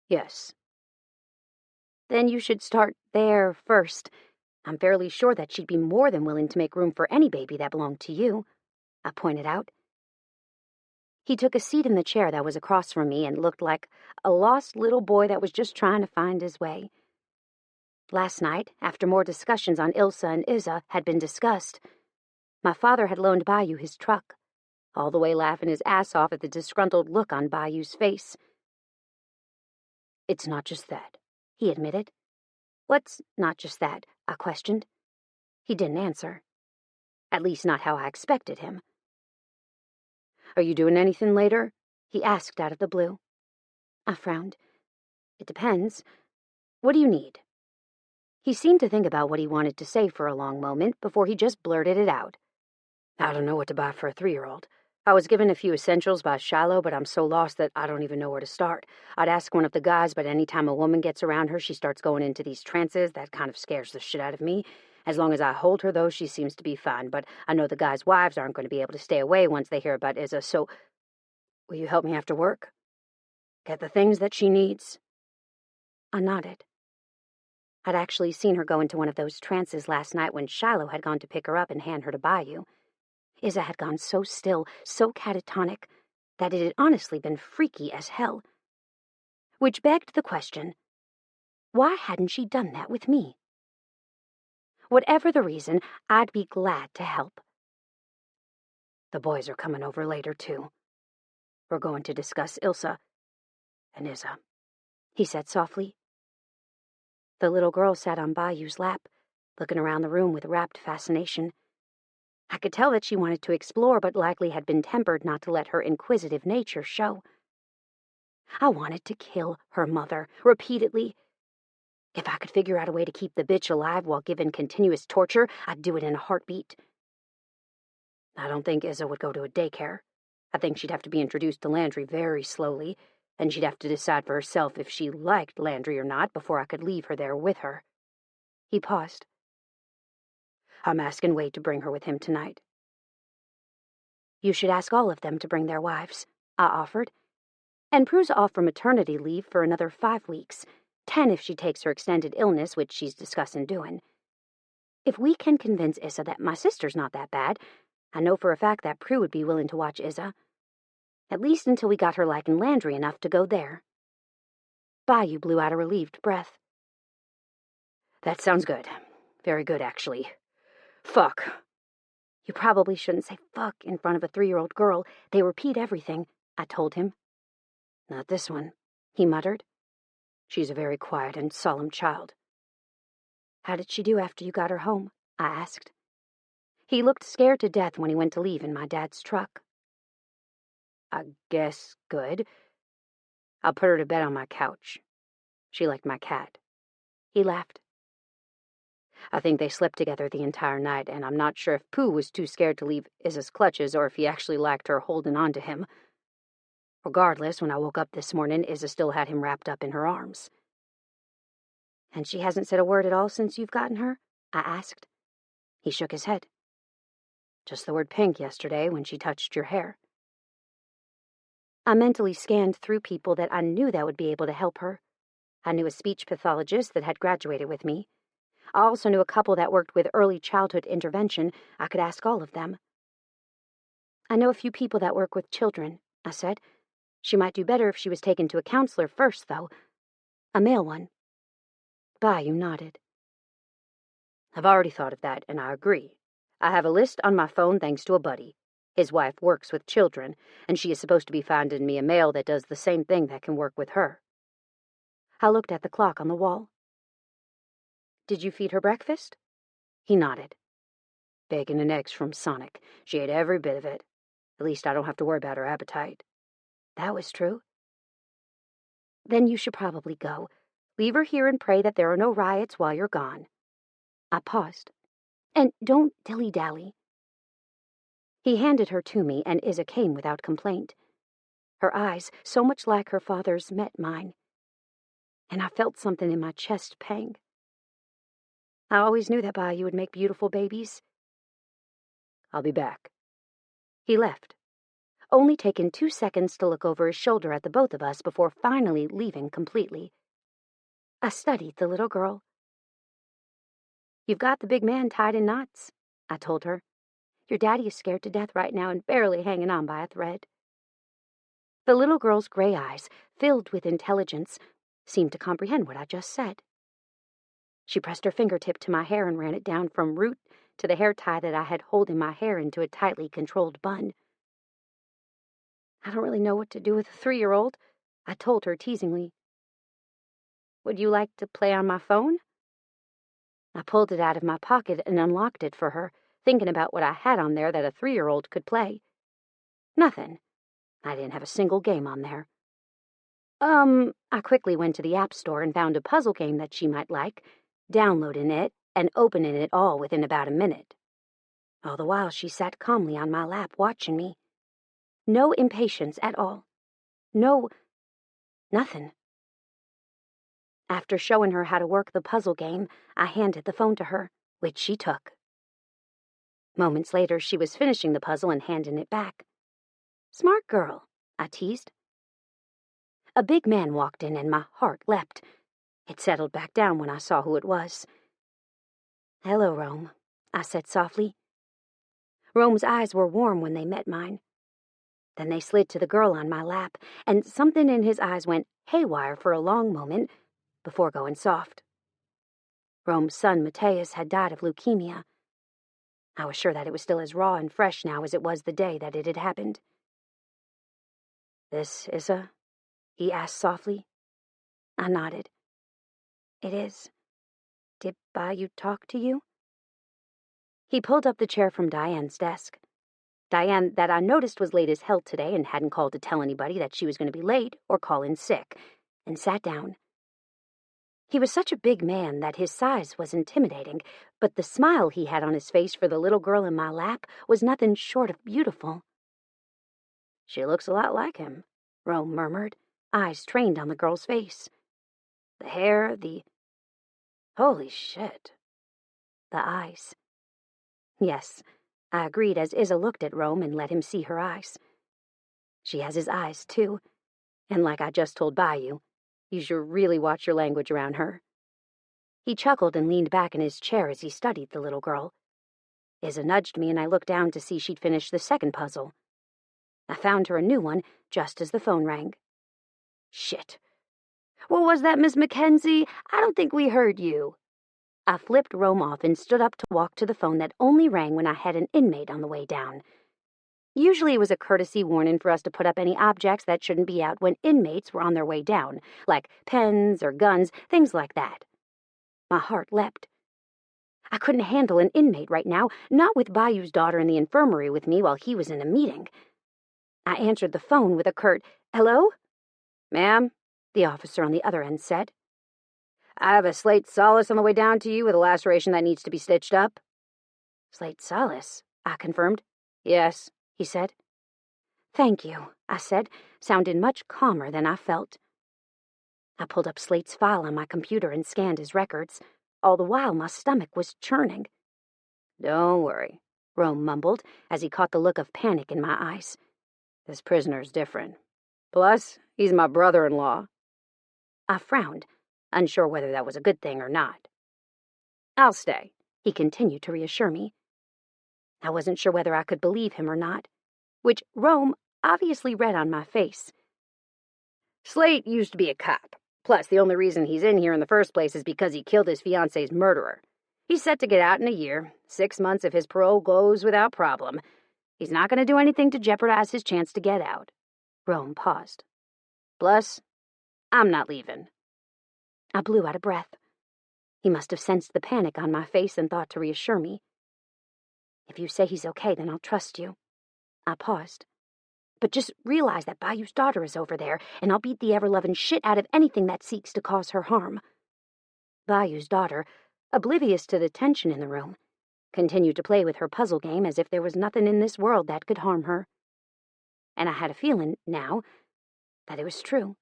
Yes. Then you should start there first. I'm fairly sure that she'd be more than willing to make room for any baby that belonged to you, I pointed out. He took a seat in the chair that was across from me and looked like a lost little boy that was just trying to find his way. Last night, after more discussions on Ilsa and Izza had been discussed, my father had loaned Bayou his truck, all the way laughing his ass off at the disgruntled look on Bayou's face. It's not just that, he admitted. What's not just that? I questioned. He didn't answer. At least not how I expected him. Are you doing anything later? He asked out of the blue. I frowned. It depends. What do you need? He seemed to think about what he wanted to say for a long moment before he just blurted it out. I don't know what to buy for a 3-year-old. I was given a few essentials by Shiloh, but I'm so lost that I don't even know where to start. I'd ask one of the guys, but any time a woman gets around her, she starts going into these trances. That kind of scares the shit out of me. As long as I hold her, though, she seems to be fine, but I know the guys' wives aren't going to be able to stay away once they hear about Izza, so will you help me after work? Get the things that she needs? I nodded. I'd actually seen her go into one of those trances last night when Shiloh had gone to pick her up and hand her to Bayou. Izza had gone so still, so catatonic, that it had honestly been freaky as hell. Which begged the question, why hadn't she done that with me? Whatever the reason, I'd be glad to help. The boys are coming over later, too. We're going to discuss Ilsa and Izza, he said softly. The little girl sat on Bayou's lap, looking around the room with rapt fascination. I could tell that she wanted to explore, but likely had been tempered not to let her inquisitive nature show. I wanted to kill her mother, repeatedly. If I could figure out a way to keep the bitch alive while given continuous torture, I'd do it in a heartbeat. I don't think Izza would go to a daycare. I think she'd have to be introduced to Landry very slowly, and she'd have to decide for herself if she liked Landry or not before I could leave her there with her. He paused. I'm asking Wade to bring her with him tonight. You should ask all of them to bring their wives, I offered. And Prue's off for maternity leave for another 5 weeks, 10 if she takes her extended illness, which she's discussing doing. If we can convince Izza that my sister's not that bad, I know for a fact that Prue would be willing to watch Izza. At least until we got her liking Landry enough to go there. Bayou blew out a relieved breath. That sounds good. Very good, actually. Fuck. You probably shouldn't say fuck in front of a 3-year-old girl. They repeat everything, I told him. Not this one, he muttered. She's a very quiet and solemn child. How did she do after you got her home? I asked. He looked scared to death when he went to leave in my dad's truck. I guess good. I'll put her to bed on my couch. She liked my cat. He laughed. I think they slept together the entire night, and I'm not sure if Pooh was too scared to leave Izza's clutches or if he actually liked her holding on to him. Regardless, when I woke up this morning, Izza still had him wrapped up in her arms. And she hasn't said a word at all since you've gotten her? I asked. He shook his head. Just the word pink yesterday when she touched your hair. I mentally scanned through people that I knew that would be able to help her. I knew a speech pathologist that had graduated with me. I also knew a couple that worked with early childhood intervention. I could ask all of them. I know a few people that work with children, I said. She might do better if she was taken to a counselor first, though. A male one. Bayou nodded. I've already thought of that, and I agree. I have a list on my phone thanks to a buddy. His wife works with children, and she is supposed to be finding me a male that does the same thing that can work with her. I looked at the clock on the wall. Did you feed her breakfast? He nodded. Bacon and eggs from Sonic. She ate every bit of it. At least I don't have to worry about her appetite. That was true. Then you should probably go. Leave her here and pray that there are no riots while you're gone. I paused. And don't dilly-dally. He handed her to me, and Izza came without complaint. Her eyes, so much like her father's, met mine. And I felt something in my chest pang. I always knew that Bayou would make beautiful babies. I'll be back. He left, only taking 2 seconds to look over his shoulder at the both of us before finally leaving completely. I studied the little girl. You've got the big man tied in knots, I told her. Your daddy is scared to death right now and barely hanging on by a thread. The little girl's gray eyes, filled with intelligence, seemed to comprehend what I just said. She pressed her fingertip to my hair and ran it down from root to the hair tie that I had holding my hair into a tightly controlled bun. I don't really know what to do with a 3-year-old, I told her teasingly. Would you like to play on my phone? I pulled it out of my pocket and unlocked it for her, thinking about what I had on there that a 3-year-old could play. Nothing. I didn't have a single game on there. I quickly went to the App Store and found a puzzle game that she might like, downloading it and opening it all within about a minute. All the while she sat calmly on my lap watching me. No impatience at all. No, nothing. After showing her how to work the puzzle game, I handed the phone to her, which she took. Moments later, she was finishing the puzzle and handing it back. Smart girl, I teased. A big man walked in and my heart leapt. It settled back down when I saw who it was. Hello, Rome, I said softly. Rome's eyes were warm when they met mine. Then they slid to the girl on my lap, and something in his eyes went haywire for a long moment before going soft. Rome's son, Mateus, had died of leukemia. I was sure that it was still as raw and fresh now as it was the day that it had happened. This is he asked softly. I nodded. It is. Did Bayou talk to you? He pulled up the chair from Diane's desk. Diane, that I noticed was late as hell today and hadn't called to tell anybody that she was going to be late or call in sick, and sat down. He was such a big man that his size was intimidating, but the smile he had on his face for the little girl in my lap was nothing short of beautiful. "She looks a lot like him," Rome murmured, eyes trained on the girl's face. "The hair, the... holy shit. The eyes." Yes, I agreed as Isa looked at Rome and let him see her eyes. She has his eyes, too, and like I just told Bayou, you should really watch your language around her. He chuckled and leaned back in his chair as he studied the little girl. Isa nudged me and I looked down to see she'd finished the second puzzle. I found her a new one just as the phone rang. "Shit. What was that, Miss Mackenzie? I don't think we heard you." I flipped Rome off and stood up to walk to the phone that only rang when I had an inmate on the way down. Usually it was a courtesy warning for us to put up any objects that shouldn't be out when inmates were on their way down, like pens or guns, things like that. My heart leapt. I couldn't handle an inmate right now, not with Bayou's daughter in the infirmary with me while he was in a meeting. I answered the phone with a curt, "Hello?" "Ma'am," the officer on the other end said. "I have a slate solace on the way down to you with a laceration that needs to be stitched up." "Slate solace," I confirmed. "Yes," he said. "Thank you," I said, sounding much calmer than I felt. I pulled up Slate's file on my computer and scanned his records. All the while my stomach was churning. "Don't worry," Rome mumbled as he caught the look of panic in my eyes. "This prisoner's different. Plus, he's my brother-in-law." I frowned, unsure whether that was a good thing or not. "I'll stay," he continued to reassure me. I wasn't sure whether I could believe him or not, which Rome obviously read on my face. "Slate used to be a cop. Plus, the only reason he's in here in the first place is because he killed his fiance's murderer. He's set to get out in a year, 6 months if his parole goes without problem. He's not going to do anything to jeopardize his chance to get out." Rome paused. "Plus, I'm not leaving." I blew out of breath. He must have sensed the panic on my face and thought to reassure me. "If you say he's okay, then I'll trust you." I paused. "But just realize that Bayou's daughter is over there, and I'll beat the ever-loving shit out of anything that seeks to cause her harm." Bayou's daughter, oblivious to the tension in the room, continued to play with her puzzle game as if there was nothing in this world that could harm her. And I had a feeling, now, that it was true.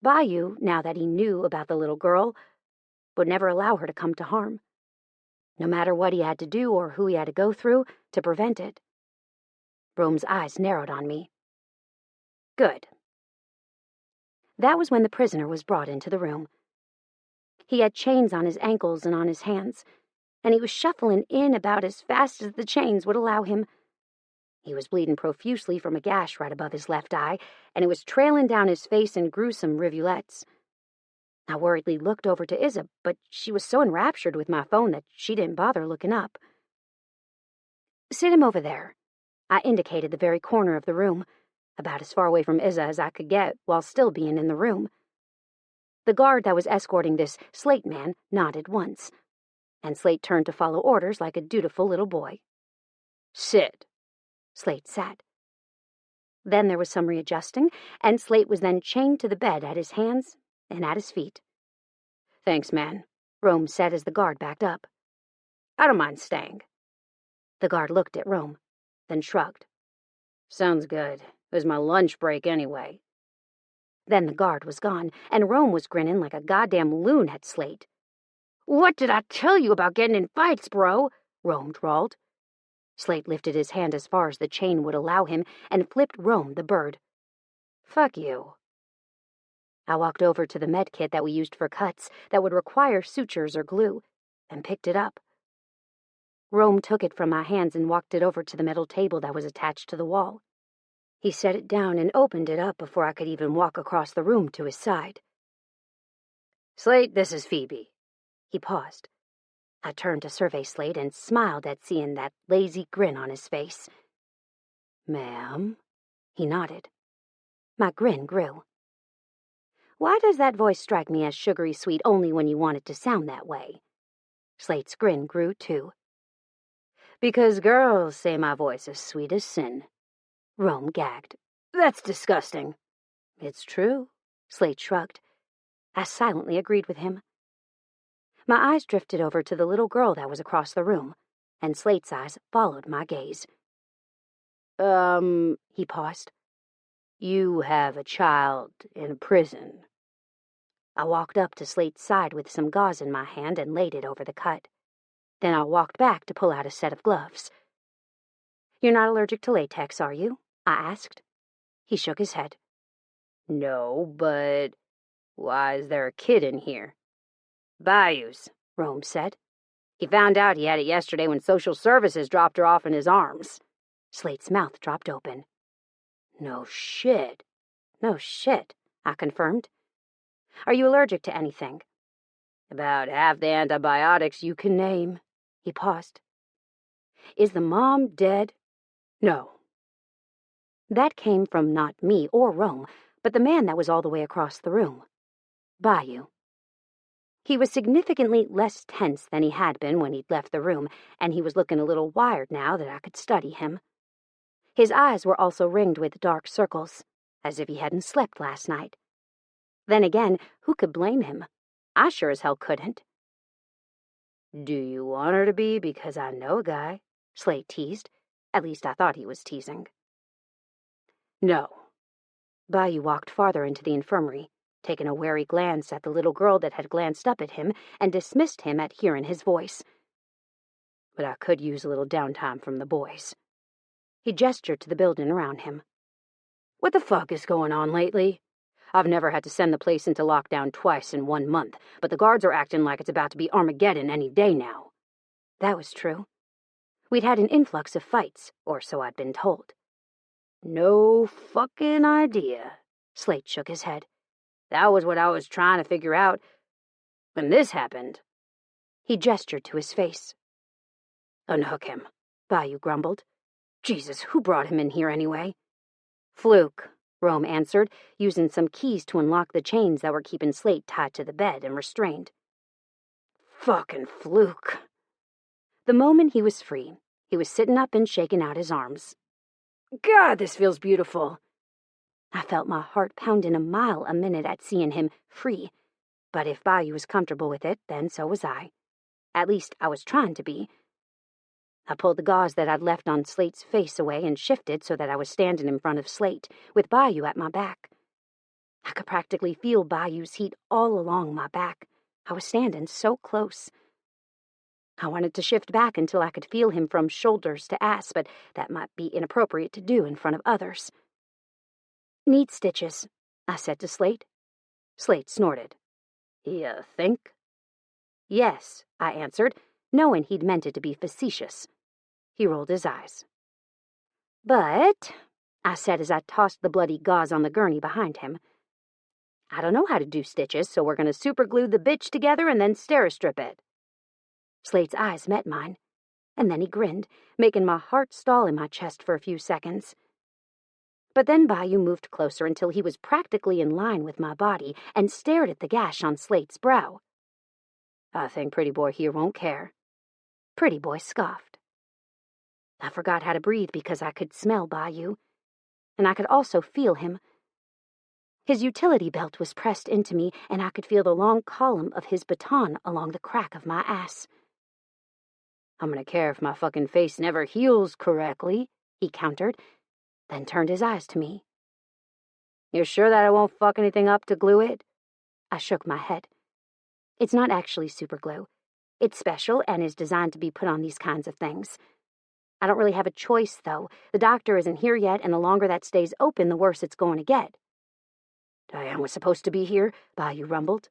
Bayou, now that he knew about the little girl, would never allow her to come to harm, no matter what he had to do or who he had to go through to prevent it. Rome's eyes narrowed on me. Good. That was when the prisoner was brought into the room. He had chains on his ankles and on his hands, and he was shuffling in about as fast as the chains would allow him. He was bleeding profusely from a gash right above his left eye, and it was trailing down his face in gruesome rivulets. I worriedly looked over to Isa, but she was so enraptured with my phone that she didn't bother looking up. "Sit him over there." I indicated the very corner of the room, about as far away from Isa as I could get while still being in the room. The guard that was escorting this Slate man nodded once, and Slate turned to follow orders like a dutiful little boy. "Sit." Slate sat. Then there was some readjusting, and Slate was then chained to the bed at his hands and at his feet. "Thanks, man," Rome said as the guard backed up. "I don't mind staying." The guard looked at Rome, then shrugged. "Sounds good. It was my lunch break anyway." Then the guard was gone, and Rome was grinning like a goddamn loon at Slate. "What did I tell you about getting in fights, bro?" Rome drawled. Slate lifted his hand as far as the chain would allow him and flipped Rome the bird. "Fuck you." I walked over to the med kit that we used for cuts that would require sutures or glue, and picked it up. Rome took it from my hands and walked it over to the metal table that was attached to the wall. He set it down and opened it up before I could even walk across the room to his side. "Slate, this is Phoebe." He paused. I turned to survey Slate and smiled at seeing that lazy grin on his face. "Ma'am?" He nodded. My grin grew. Why does that voice strike me as sugary sweet only when you want it to sound that way? Slate's grin grew too. Because girls say my voice is sweet as sin. Rome gagged. That's disgusting. It's true, Slate shrugged. I silently agreed with him. My eyes drifted over to the little girl that was across the room, and Slate's eyes followed my gaze. He paused. You have a child in prison. I walked up to Slate's side with some gauze in my hand and laid it over the cut. Then I walked back to pull out a set of gloves. You're not allergic to latex, are you? I asked. He shook his head. No, but why is there a kid in here? Bayous, Rome said. He found out he had it yesterday when social services dropped her off in his arms. Slate's mouth dropped open. No shit. No shit, I confirmed. Are you allergic to anything? About half the antibiotics you can name. He paused. Is the mom dead? No. That came from not me or Rome, but the man that was all the way across the room. Bayou. He was significantly less tense than he had been when he'd left the room, and he was looking a little wired now that I could study him. His eyes were also ringed with dark circles, as if he hadn't slept last night. Then again, who could blame him? I sure as hell couldn't. Do you want her to be because I know a guy? Slate teased. At least I thought he was teasing. No. Bayou walked farther into the infirmary, taking a wary glance at the little girl that had glanced up at him and dismissed him at hearing his voice. But I could use a little downtime from the boys. He gestured to the building around him. What the fuck is going on lately? I've never had to send the place into lockdown twice in 1 month, but the guards are acting like it's about to be Armageddon any day now. That was true. We'd had an influx of fights, or so I'd been told. No fucking idea. Slate shook his head. That was what I was trying to figure out when this happened. He gestured to his face. Unhook him, Bayou grumbled. Jesus, who brought him in here anyway? Fluke, Rome answered, using some keys to unlock the chains that were keeping Slate tied to the bed and restrained. Fucking Fluke. The moment he was free, he was sitting up and shaking out his arms. God, this feels beautiful. I felt my heart pounding a mile a minute at seeing him free, but if Bayou was comfortable with it, then so was I. At least I was trying to be. I pulled the gauze that I'd left on Slate's face away and shifted so that I was standing in front of Slate, with Bayou at my back. I could practically feel Bayou's heat all along my back. I was standing so close. I wanted to shift back until I could feel him from shoulders to ass, but that might be inappropriate to do in front of others. Need stitches, I said to Slate. Slate snorted. You think? Yes, I answered, knowing he'd meant it to be facetious. He rolled his eyes. But, I said as I tossed the bloody gauze on the gurney behind him, I don't know how to do stitches, so we're going to superglue the bitch together and then Steri-strip it. Slate's eyes met mine, and then he grinned, making my heart stall in my chest for a few seconds. But then Bayou moved closer until he was practically in line with my body and stared at the gash on Slate's brow. I think Pretty Boy here won't care. Pretty Boy scoffed. I forgot how to breathe because I could smell Bayou, and I could also feel him. His utility belt was pressed into me, and I could feel the long column of his baton along the crack of my ass. I'm gonna care if my fucking face never heals correctly, he countered, then turned his eyes to me. You're sure that I won't fuck anything up to glue it? I shook my head. It's not actually super glue. It's special and is designed to be put on these kinds of things. I don't really have a choice, though. The doctor isn't here yet, and the longer that stays open, the worse it's going to get. Diane was supposed to be here, Bayou rumbled.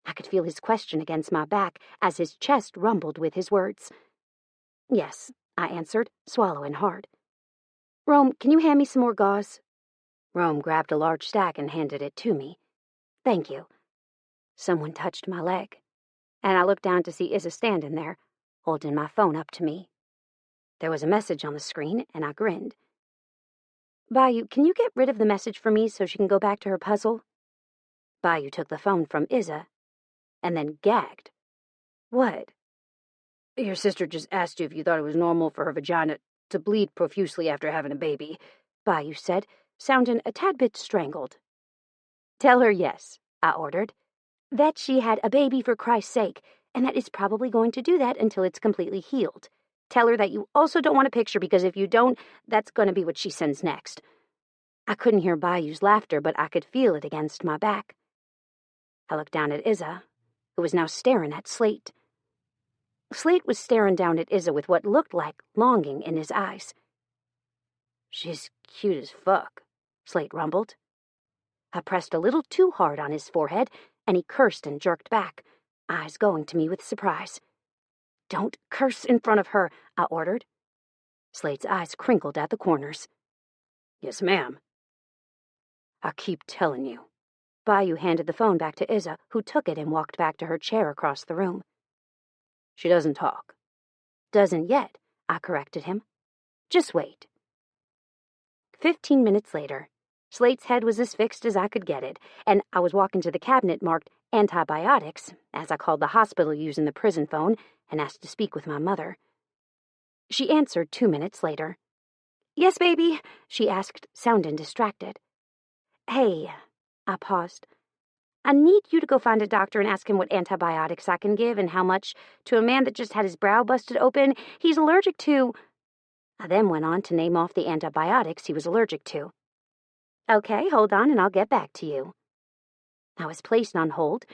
I could feel his question against my back as his chest rumbled with his words. Yes, I answered, swallowing hard. Rome, can you hand me some more gauze? Rome grabbed a large stack and handed it to me. Thank you. Someone touched my leg, and I looked down to see Izza standing there, holding my phone up to me. There was a message on the screen, and I grinned. Bayou, can you get rid of the message for me so she can go back to her puzzle? Bayou took the phone from Izza, and then gagged. What? Your sister just asked you if you thought it was normal for her vagina to bleed profusely after having a baby, Bayou said, sounding a tad bit strangled. Tell her yes, I ordered. That she had a baby for Christ's sake, and that it's probably going to do that until it's completely healed. Tell her that you also don't want a picture, because if you don't, that's going to be what she sends next. I couldn't hear Bayou's laughter, but I could feel it against my back. I looked down at Izza, who was now staring at Slate. Slate was staring down at Izza with what looked like longing in his eyes. She's cute as fuck, Slate rumbled. I pressed a little too hard on his forehead, and he cursed and jerked back, eyes going to me with surprise. Don't curse in front of her, I ordered. Slate's eyes crinkled at the corners. Yes, ma'am. I keep telling you. Bayou handed the phone back to Izza, who took it and walked back to her chair across the room. She doesn't talk. Doesn't yet, I corrected him. Just wait. 15 minutes later, Slate's head was as fixed as I could get it, and I was walking to the cabinet marked antibiotics, as I called the hospital using the prison phone, and asked to speak with my mother. She answered 2 minutes later. Yes, baby, she asked, sounding distracted. Hey, I paused. I need you to go find a doctor and ask him what antibiotics I can give and how much to a man that just had his brow busted open. He's allergic to... I then went on to name off the antibiotics he was allergic to. Okay, hold on and I'll get back to you. I was placed on hold,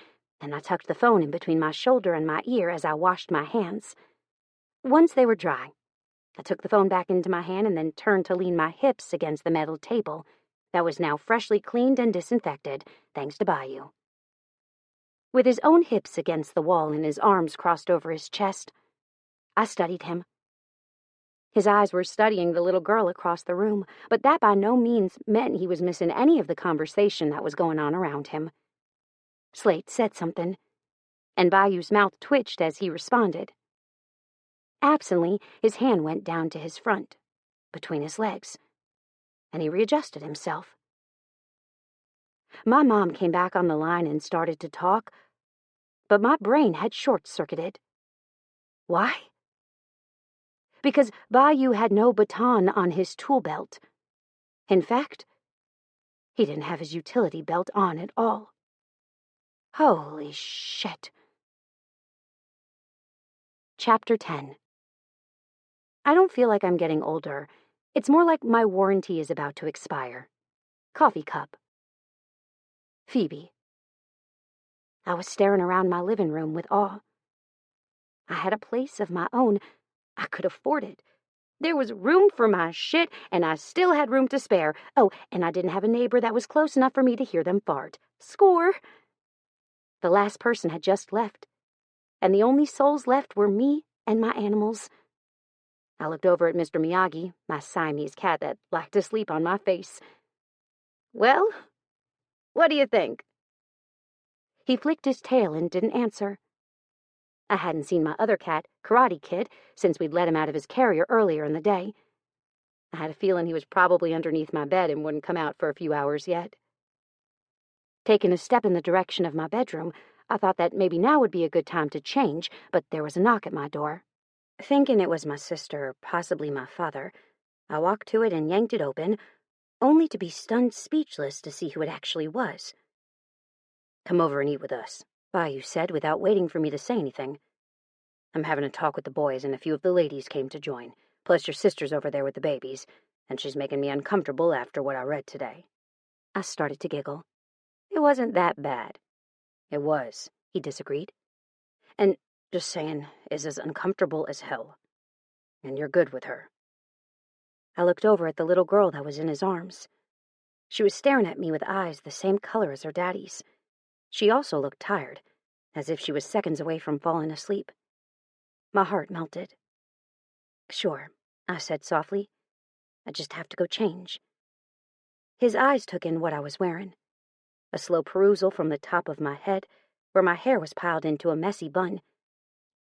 and I tucked the phone in between my shoulder and my ear as I washed my hands. Once they were dry, I took the phone back into my hand and then turned to lean my hips against the metal table that was now freshly cleaned and disinfected, thanks to Bayou. With his own hips against the wall and his arms crossed over his chest, I studied him. His eyes were studying the little girl across the room, but that by no means meant he was missing any of the conversation that was going on around him. Slate said something, and Bayou's mouth twitched as he responded. Absently, his hand went down to his front, between his legs, and he readjusted himself. My mom came back on the line and started to talk, but my brain had short-circuited. Why? Because Bayou had no baton on his tool belt. In fact, he didn't have his utility belt on at all. Holy shit. Chapter 10. I don't feel like I'm getting older. It's more like my warranty is about to expire. Coffee cup. Phoebe. I was staring around my living room with awe. I had a place of my own. I could afford it. There was room for my shit, and I still had room to spare. Oh, and I didn't have a neighbor that was close enough for me to hear them fart. Score! The last person had just left, and the only souls left were me and my animals. I looked over at Mr. Miyagi, my Siamese cat that liked to sleep on my face. Well, what do you think? He flicked his tail and didn't answer. I hadn't seen my other cat, Karate Kid, since we'd let him out of his carrier earlier in the day. I had a feeling he was probably underneath my bed and wouldn't come out for a few hours yet. Taking a step in the direction of my bedroom, I thought that maybe now would be a good time to change, but there was a knock at my door. Thinking it was my sister, or possibly my father, I walked to it and yanked it open, only to be stunned speechless to see who it actually was. Come over and eat with us, Bayou said without waiting for me to say anything. I'm having a talk with the boys, and a few of the ladies came to join, plus your sister's over there with the babies, and she's making me uncomfortable after what I read today. I started to giggle. It wasn't that bad. It was, he disagreed. And just saying is as uncomfortable as hell. And you're good with her. I looked over at the little girl that was in his arms. She was staring at me with eyes the same color as her daddy's. She also looked tired, as if she was seconds away from falling asleep. My heart melted. Sure, I said softly. I just have to go change. His eyes took in what I was wearing. A slow perusal from the top of my head, where my hair was piled into a messy bun,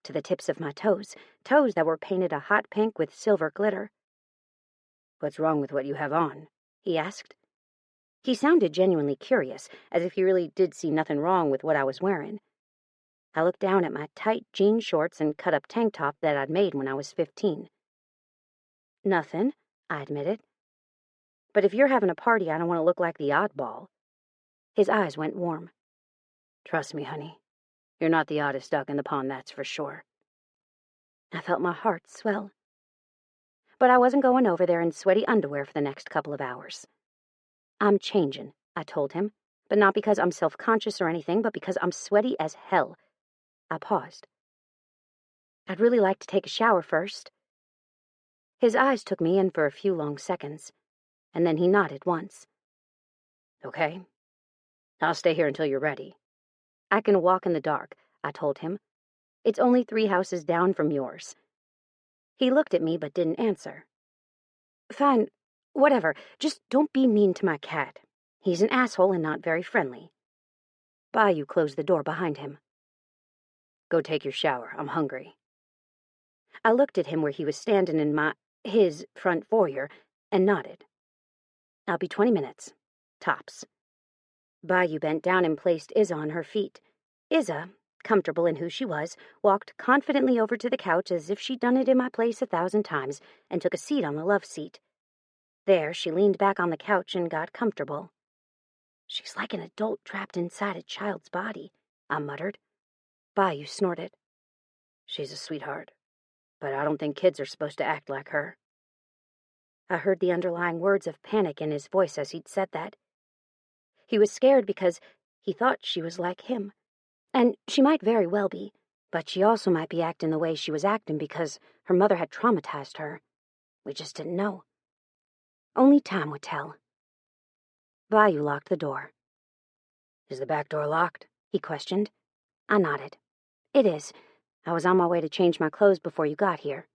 to the tips of my toes, toes that were painted a hot pink with silver glitter. What's wrong with what you have on? He asked. He sounded genuinely curious, as if he really did see nothing wrong with what I was wearing. I looked down at my tight jean shorts and cut-up tank top that I'd made when I was 15. Nothing, I admitted. But if you're having a party, I don't want to look like the oddball. His eyes went warm. Trust me, honey. You're not the oddest duck in the pond, that's for sure. I felt my heart swell. But I wasn't going over there in sweaty underwear for the next couple of hours. I'm changing, I told him, but not because I'm self-conscious or anything, but because I'm sweaty as hell. I paused. I'd really like to take a shower first. His eyes took me in for a few long seconds, and then he nodded once. Okay. I'll stay here until you're ready. I can walk in the dark, I told him. It's only 3 houses down from yours. He looked at me but didn't answer. Fine, whatever. Just don't be mean to my cat. He's an asshole and not very friendly. Bayou closed the door behind him. Go take your shower. I'm hungry. I looked at him where he was standing in his front foyer and nodded. I'll be 20 minutes. Tops. Bayou bent down and placed Izza on her feet. Izza, comfortable in who she was, walked confidently over to the couch as if she'd done it in my place 1,000 times and took a seat on the love seat. There, she leaned back on the couch and got comfortable. She's like an adult trapped inside a child's body, I muttered. Bayou snorted. She's a sweetheart, but I don't think kids are supposed to act like her. I heard the underlying words of panic in his voice as he'd said that. He was scared because he thought she was like him. And she might very well be, but she also might be acting the way she was acting because her mother had traumatized her. We just didn't know. Only time would tell. Bayou locked the door. Is the back door locked? He questioned. I nodded. It is. I was on my way to change my clothes before you got here.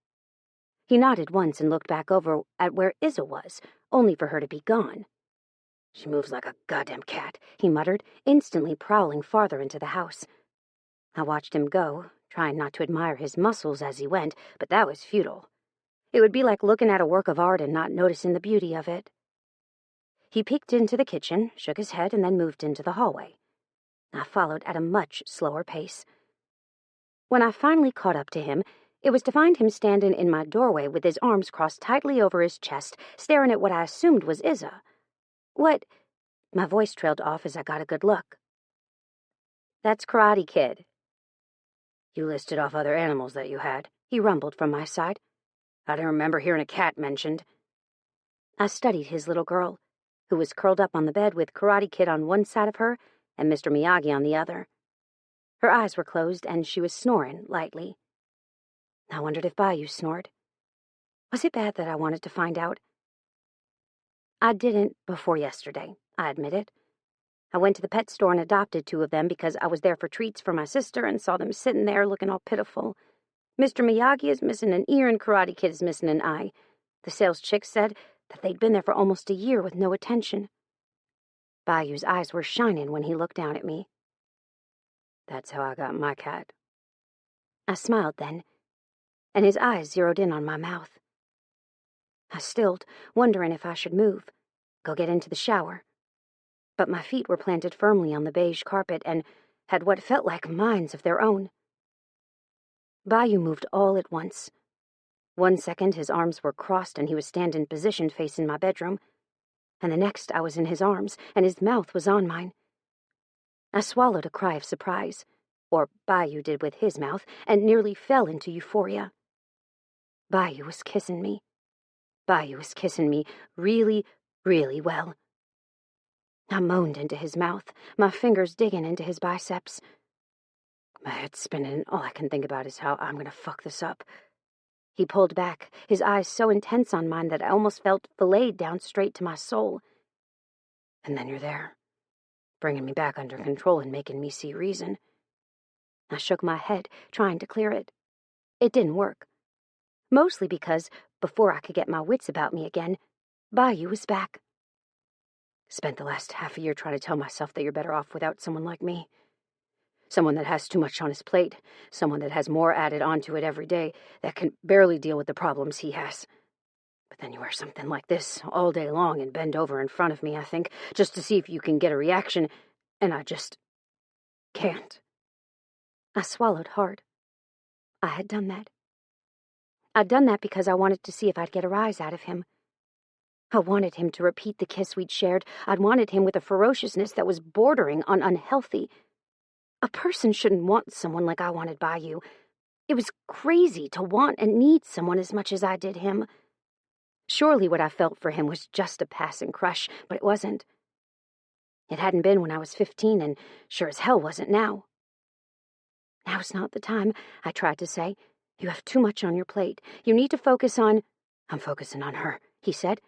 He nodded once and looked back over at where Izza was, only for her to be gone. She moves like a goddamn cat, he muttered, instantly prowling farther into the house. I watched him go, trying not to admire his muscles as he went, but that was futile. It would be like looking at a work of art and not noticing the beauty of it. He peeked into the kitchen, shook his head, and then moved into the hallway. I followed at a much slower pace. When I finally caught up to him, it was to find him standing in my doorway with his arms crossed tightly over his chest, staring at what I assumed was Izza. What? My voice trailed off as I got a good look. That's Karate Kid. You listed off other animals that you had, he rumbled from my side. I didn't remember hearing a cat mentioned. I studied his little girl, who was curled up on the bed with Karate Kid on one side of her and Mr. Miyagi on the other. Her eyes were closed and she was snoring lightly. I wondered if Bayou snored. Was it bad that I wanted to find out? I didn't before yesterday, I admitted. I went to the pet store and adopted 2 of them because I was there for treats for my sister and saw them sitting there looking all pitiful. Mr. Miyagi is missing an ear and Karate Kid is missing an eye. The sales chick said that they'd been there for almost a year with no attention. Bayou's eyes were shining when he looked down at me. That's how I got my cat. I smiled then, and his eyes zeroed in on my mouth. I stilled, wondering if I should move, go get into the shower. But my feet were planted firmly on the beige carpet and had what felt like minds of their own. Bayou moved all at once. 1 second his arms were crossed and he was standing positioned facing my bedroom, and the next I was in his arms and his mouth was on mine. I swallowed a cry of surprise, or Bayou did with his mouth, and nearly fell into euphoria. Bayou was kissing me. Bayou was kissing me really, really well. I moaned into his mouth, my fingers digging into his biceps. My head's spinning, and all I can think about is how I'm gonna fuck this up. He pulled back, his eyes so intense on mine that I almost felt filleted down straight to my soul. And then you're there, bringing me back under control and making me see reason. I shook my head, trying to clear it. It didn't work. Mostly because, before I could get my wits about me again, Bayou was back. Spent the last half a year trying to tell myself that you're better off without someone like me. Someone that has too much on his plate, someone that has more added onto it every day, that can barely deal with the problems he has. But then you wear something like this all day long and bend over in front of me, I think, just to see if you can get a reaction, and I just can't. I swallowed hard. I had done that. I'd done that because I wanted to see if I'd get a rise out of him. I wanted him to repeat the kiss we'd shared. I'd wanted him with a ferociousness that was bordering on unhealthy. A person shouldn't want someone like I wanted by you. It was crazy to want and need someone as much as I did him. Surely what I felt for him was just a passing crush, but it wasn't. It hadn't been when I was 15, and sure as hell wasn't now. Now's not the time, I tried to say. You have too much on your plate. You need to focus on... I'm focusing on her, he said,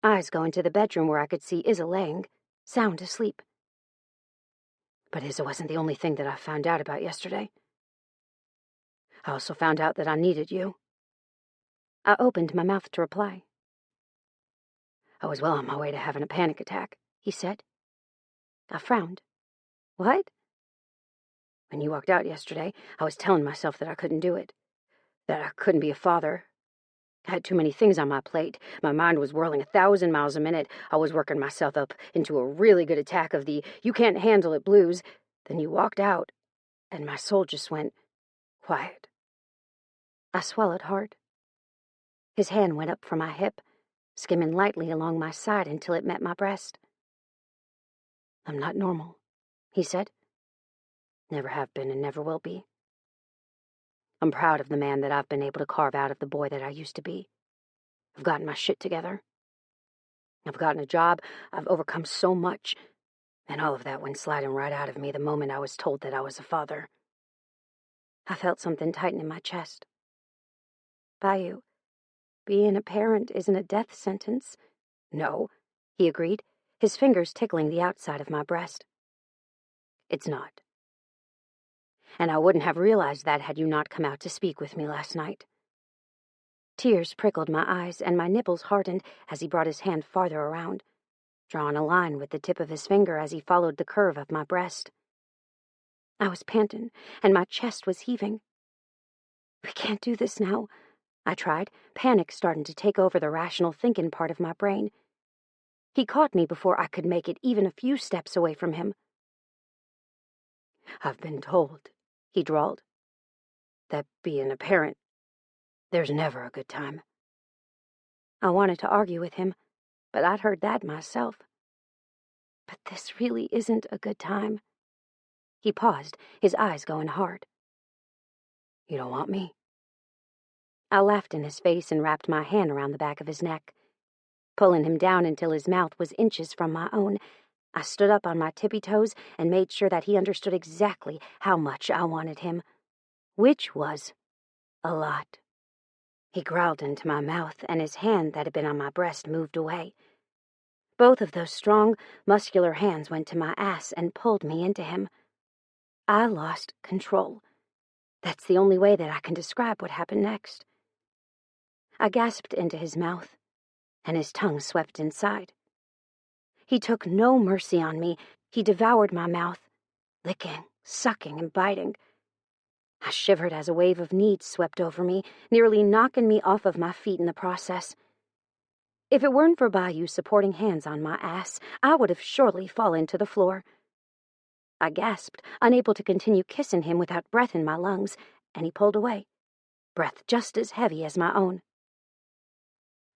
eyes going to the bedroom where I could see Isa laying, sound asleep. But Isa wasn't the only thing that I found out about yesterday. I also found out that I needed you. I opened my mouth to reply. I was well on my way to having a panic attack, he said. I frowned. What? When you walked out yesterday, I was telling myself that I couldn't do it, that I couldn't be a father. I had too many things on my plate. My mind was whirling 1,000 miles a minute. I was working myself up into a really good attack of the you can't handle it blues. Then you walked out, and my soul just went quiet. I swallowed hard. His hand went up from my hip, skimming lightly along my side until it met my breast. I'm not normal, he said. Never have been and never will be. I'm proud of the man that I've been able to carve out of the boy that I used to be. I've gotten my shit together. I've gotten a job. I've overcome so much. And all of that went sliding right out of me the moment I was told that I was a father. I felt something tighten in my chest. Bayou, being a parent isn't a death sentence. No, he agreed, his fingers tickling the outside of my breast. It's not. And I wouldn't have realized that had you not come out to speak with me last night. Tears prickled my eyes, and my nipples hardened as he brought his hand farther around, drawing a line with the tip of his finger as he followed the curve of my breast. I was panting, and my chest was heaving. We can't do this now, I tried, panic starting to take over the rational thinking part of my brain. He caught me before I could make it even a few steps away from him. I've been told, he drawled, that being a parent, there's never a good time. I wanted to argue with him, but I'd heard that myself. But this really isn't a good time. He paused, his eyes going hard. You don't want me? I laughed in his face and wrapped my hand around the back of his neck. Pulling him down until his mouth was inches from my own, I stood up on my tippy toes and made sure that he understood exactly how much I wanted him, which was a lot. He growled into my mouth, and his hand that had been on my breast moved away. Both of those strong, muscular hands went to my ass and pulled me into him. I lost control. That's the only way that I can describe what happened next. I gasped into his mouth, and his tongue swept inside. He took no mercy on me. He devoured my mouth, licking, sucking, and biting. I shivered as a wave of need swept over me, nearly knocking me off of my feet in the process. If it weren't for Bayou supporting hands on my ass, I would have surely fallen to the floor. I gasped, unable to continue kissing him without breath in my lungs, and he pulled away, breath just as heavy as my own.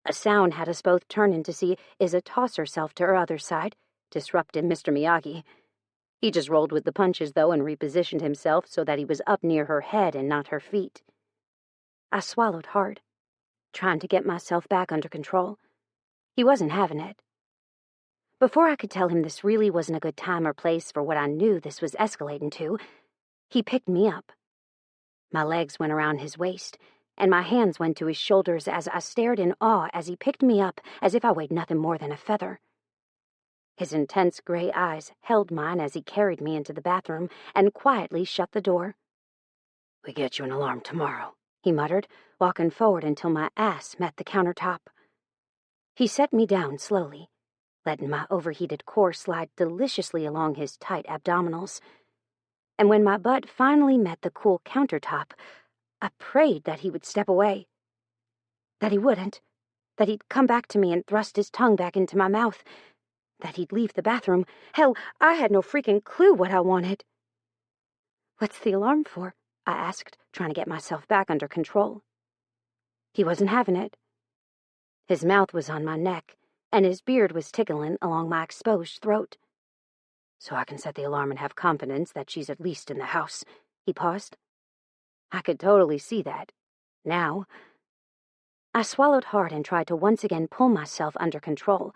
A sound had us both turning to see Isa toss herself to her other side, disrupting Mr. Miyagi. He just rolled with the punches, though, and repositioned himself so that he was up near her head and not her feet. I swallowed hard, trying to get myself back under control. He wasn't having it. Before I could tell him this really wasn't a good time or place for what I knew this was escalating to, he picked me up. My legs went around his waist, and my hands went to his shoulders as I stared in awe as he picked me up as if I weighed nothing more than a feather. His intense gray eyes held mine as he carried me into the bathroom and quietly shut the door. We get you an alarm tomorrow, he muttered, walking forward until my ass met the countertop. He set me down slowly, letting my overheated core slide deliciously along his tight abdominals. And when my butt finally met the cool countertop, I prayed that he would step away. That he wouldn't. That he'd come back to me and thrust his tongue back into my mouth. That he'd leave the bathroom. Hell, I had no freaking clue what I wanted. What's the alarm for? I asked, trying to get myself back under control. He wasn't having it. His mouth was on my neck, and his beard was tickling along my exposed throat. So I can set the alarm and have confidence that she's at least in the house. He paused. I could totally see that. Now. I swallowed hard and tried to once again pull myself under control,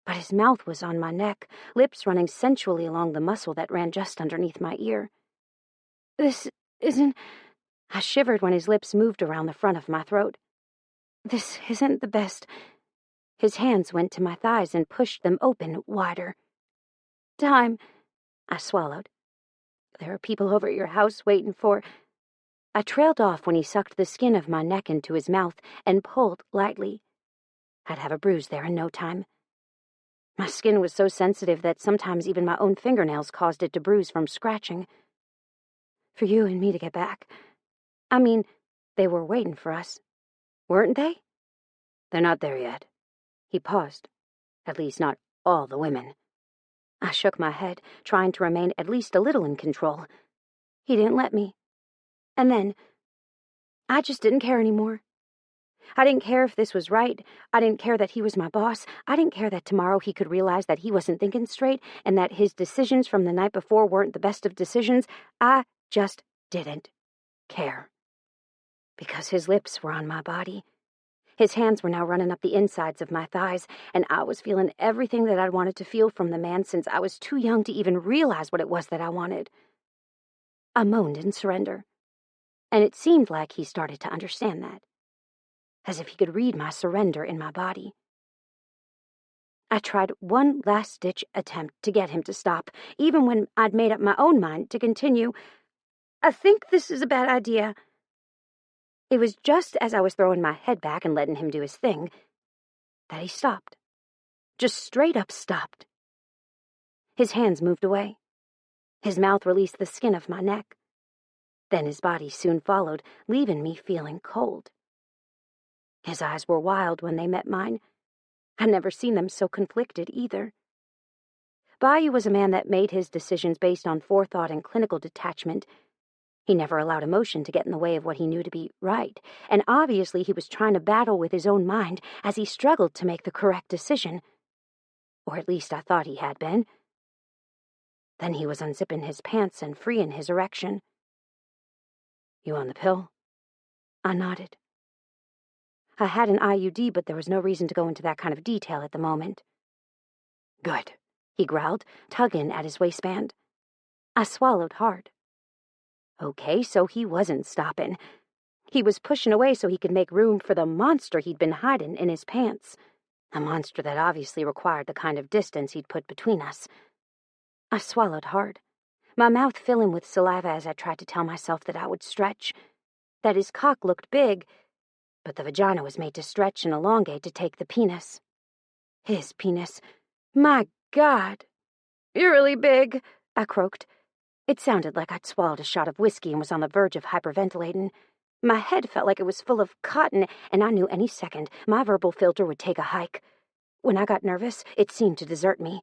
but his mouth was on my neck, lips running sensually along the muscle that ran just underneath my ear. This isn't... I shivered when his lips moved around the front of my throat. This isn't the best. His hands went to my thighs and pushed them open wider. Time. I swallowed. There are people over at your house waiting for... I trailed off when he sucked the skin of my neck into his mouth and pulled lightly. I'd have a bruise there in no time. My skin was so sensitive that sometimes even my own fingernails caused it to bruise from scratching. For you and me to get back. I mean, they were waiting for us. Weren't they? They're not there yet. He paused. At least not all the women. I shook my head, trying to remain at least a little in control. He didn't let me. And then, I just didn't care anymore. I didn't care if this was right. I didn't care that he was my boss. I didn't care that tomorrow he could realize that he wasn't thinking straight and that his decisions from the night before weren't the best of decisions. I just didn't care. Because his lips were on my body. His hands were now running up the insides of my thighs, and I was feeling everything that I'd wanted to feel from the man since I was too young to even realize what it was that I wanted. I moaned in surrender. And it seemed like he started to understand that, as if he could read my surrender in my body. I tried one last-ditch attempt to get him to stop, even when I'd made up my own mind to continue. I think this is a bad idea. It was just as I was throwing my head back and letting him do his thing that he stopped. Just straight up stopped. His hands moved away. His mouth released the skin of my neck. Then his body soon followed, leaving me feeling cold. His eyes were wild when they met mine. I'd never seen them so conflicted either. Bayou was a man that made his decisions based on forethought and clinical detachment. He never allowed emotion to get in the way of what he knew to be right, and obviously he was trying to battle with his own mind as he struggled to make the correct decision. Or at least I thought he had been. Then he was unzipping his pants and freeing his erection. You on the pill? I nodded. I had an IUD, but there was no reason to go into that kind of detail at the moment. Good, he growled, tugging at his waistband. I swallowed hard. Okay, so he wasn't stopping. He was pushing away so he could make room for the monster he'd been hiding in his pants. A monster that obviously required the kind of distance he'd put between us. I swallowed hard, my mouth filling with saliva as I tried to tell myself that I would stretch, that his cock looked big, but the vagina was made to stretch and elongate to take the penis. His penis. My God! You're really big, I croaked. It sounded like I'd swallowed a shot of whiskey and was on the verge of hyperventilating. My head felt like it was full of cotton, and I knew any second my verbal filter would take a hike. When I got nervous, it seemed to desert me.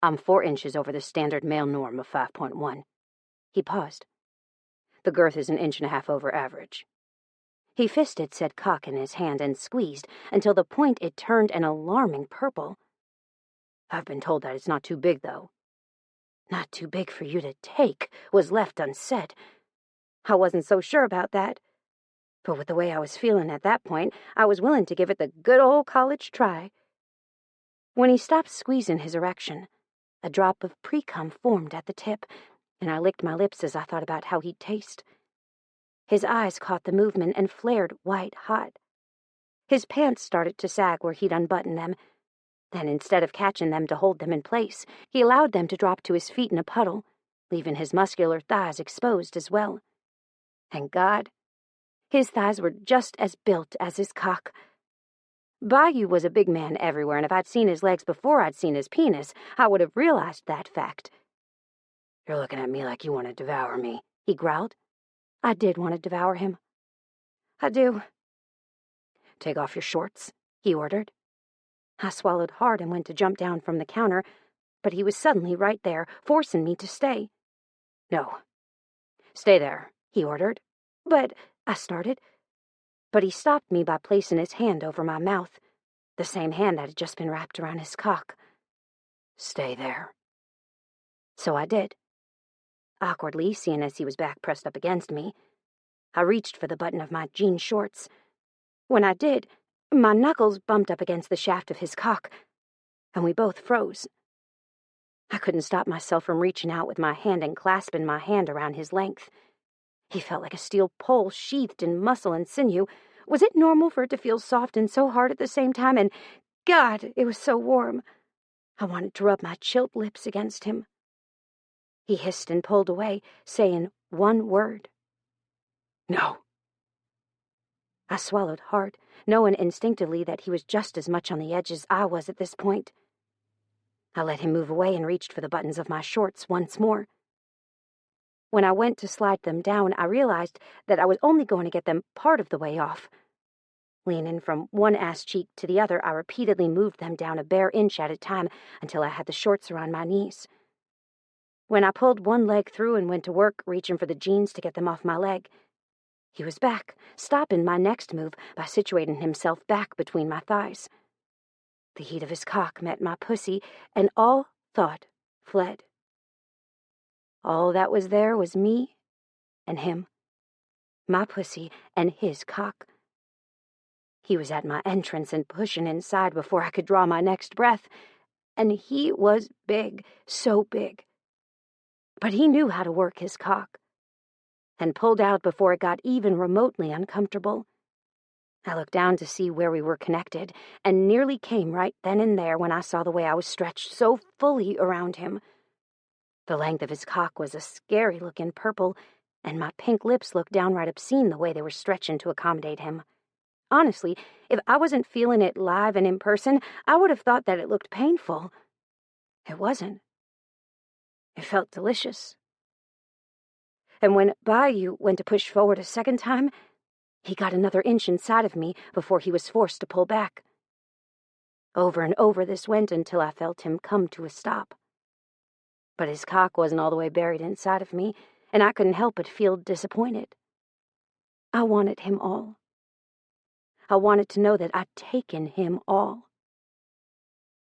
I'm 4 inches over the standard male norm of 5.1. He paused. The girth is 1.5 inches over average. He fisted said cock in his hand and squeezed until the point it turned an alarming purple. I've been told that it's not too big, though. Not too big for you to take was left unsaid. I wasn't so sure about that. But with the way I was feeling at that point, I was willing to give it the good old college try. When he stopped squeezing his erection, a drop of pre-cum formed at the tip, and I licked my lips as I thought about how he'd taste. His eyes caught the movement and flared white-hot. His pants started to sag where he'd unbuttoned them. Then, instead of catching them to hold them in place, he allowed them to drop to his feet in a puddle, leaving his muscular thighs exposed as well. Thank God. His thighs were just as built as his cock. Bayou was a big man everywhere, and if I'd seen his legs before I'd seen his penis, I would have realized that fact. You're looking at me like you want to devour me, he growled. I did want to devour him. I do. Take off your shorts, he ordered. I swallowed hard and went to jump down from the counter, but he was suddenly right there, forcing me to stay. No. Stay there, he ordered. But, I started. But he stopped me by placing his hand over my mouth, the same hand that had just been wrapped around his cock. Stay there. So I did. Awkwardly, seeing as he was back pressed up against me, I reached for the button of my jean shorts. When I did, my knuckles bumped up against the shaft of his cock, and we both froze. I couldn't stop myself from reaching out with my hand and clasping my hand around his length. He felt like a steel pole sheathed in muscle and sinew. Was it normal for it to feel soft and so hard at the same time? And, God, it was so warm. I wanted to rub my chilled lips against him. He hissed and pulled away, saying one word. No. I swallowed hard, knowing instinctively that he was just as much on the edge as I was at this point. I let him move away and reached for the buttons of my shorts once more. When I went to slide them down, I realized that I was only going to get them part of the way off. Leaning from one ass cheek to the other, I repeatedly moved them down a bare inch at a time until I had the shorts around my knees. When I pulled one leg through and went to work, reaching for the jeans to get them off my leg, he was back, stopping my next move by situating himself back between my thighs. The heat of his cock met my pussy, and all thought fled. All that was there was me and him, my pussy and his cock. He was at my entrance and pushing inside before I could draw my next breath, and he was big, so big. But he knew how to work his cock, and pulled out before it got even remotely uncomfortable. I looked down to see where we were connected, and nearly came right then and there when I saw the way I was stretched so fully around him. The length of his cock was a scary-looking purple, and my pink lips looked downright obscene the way they were stretching to accommodate him. Honestly, if I wasn't feeling it live and in person, I would have thought that it looked painful. It wasn't. It felt delicious. And when Bayou went to push forward a second time, he got another inch inside of me before he was forced to pull back. Over and over this went until I felt him come to a stop. But his cock wasn't all the way buried inside of me, and I couldn't help but feel disappointed. I wanted him all. I wanted to know that I'd taken him all.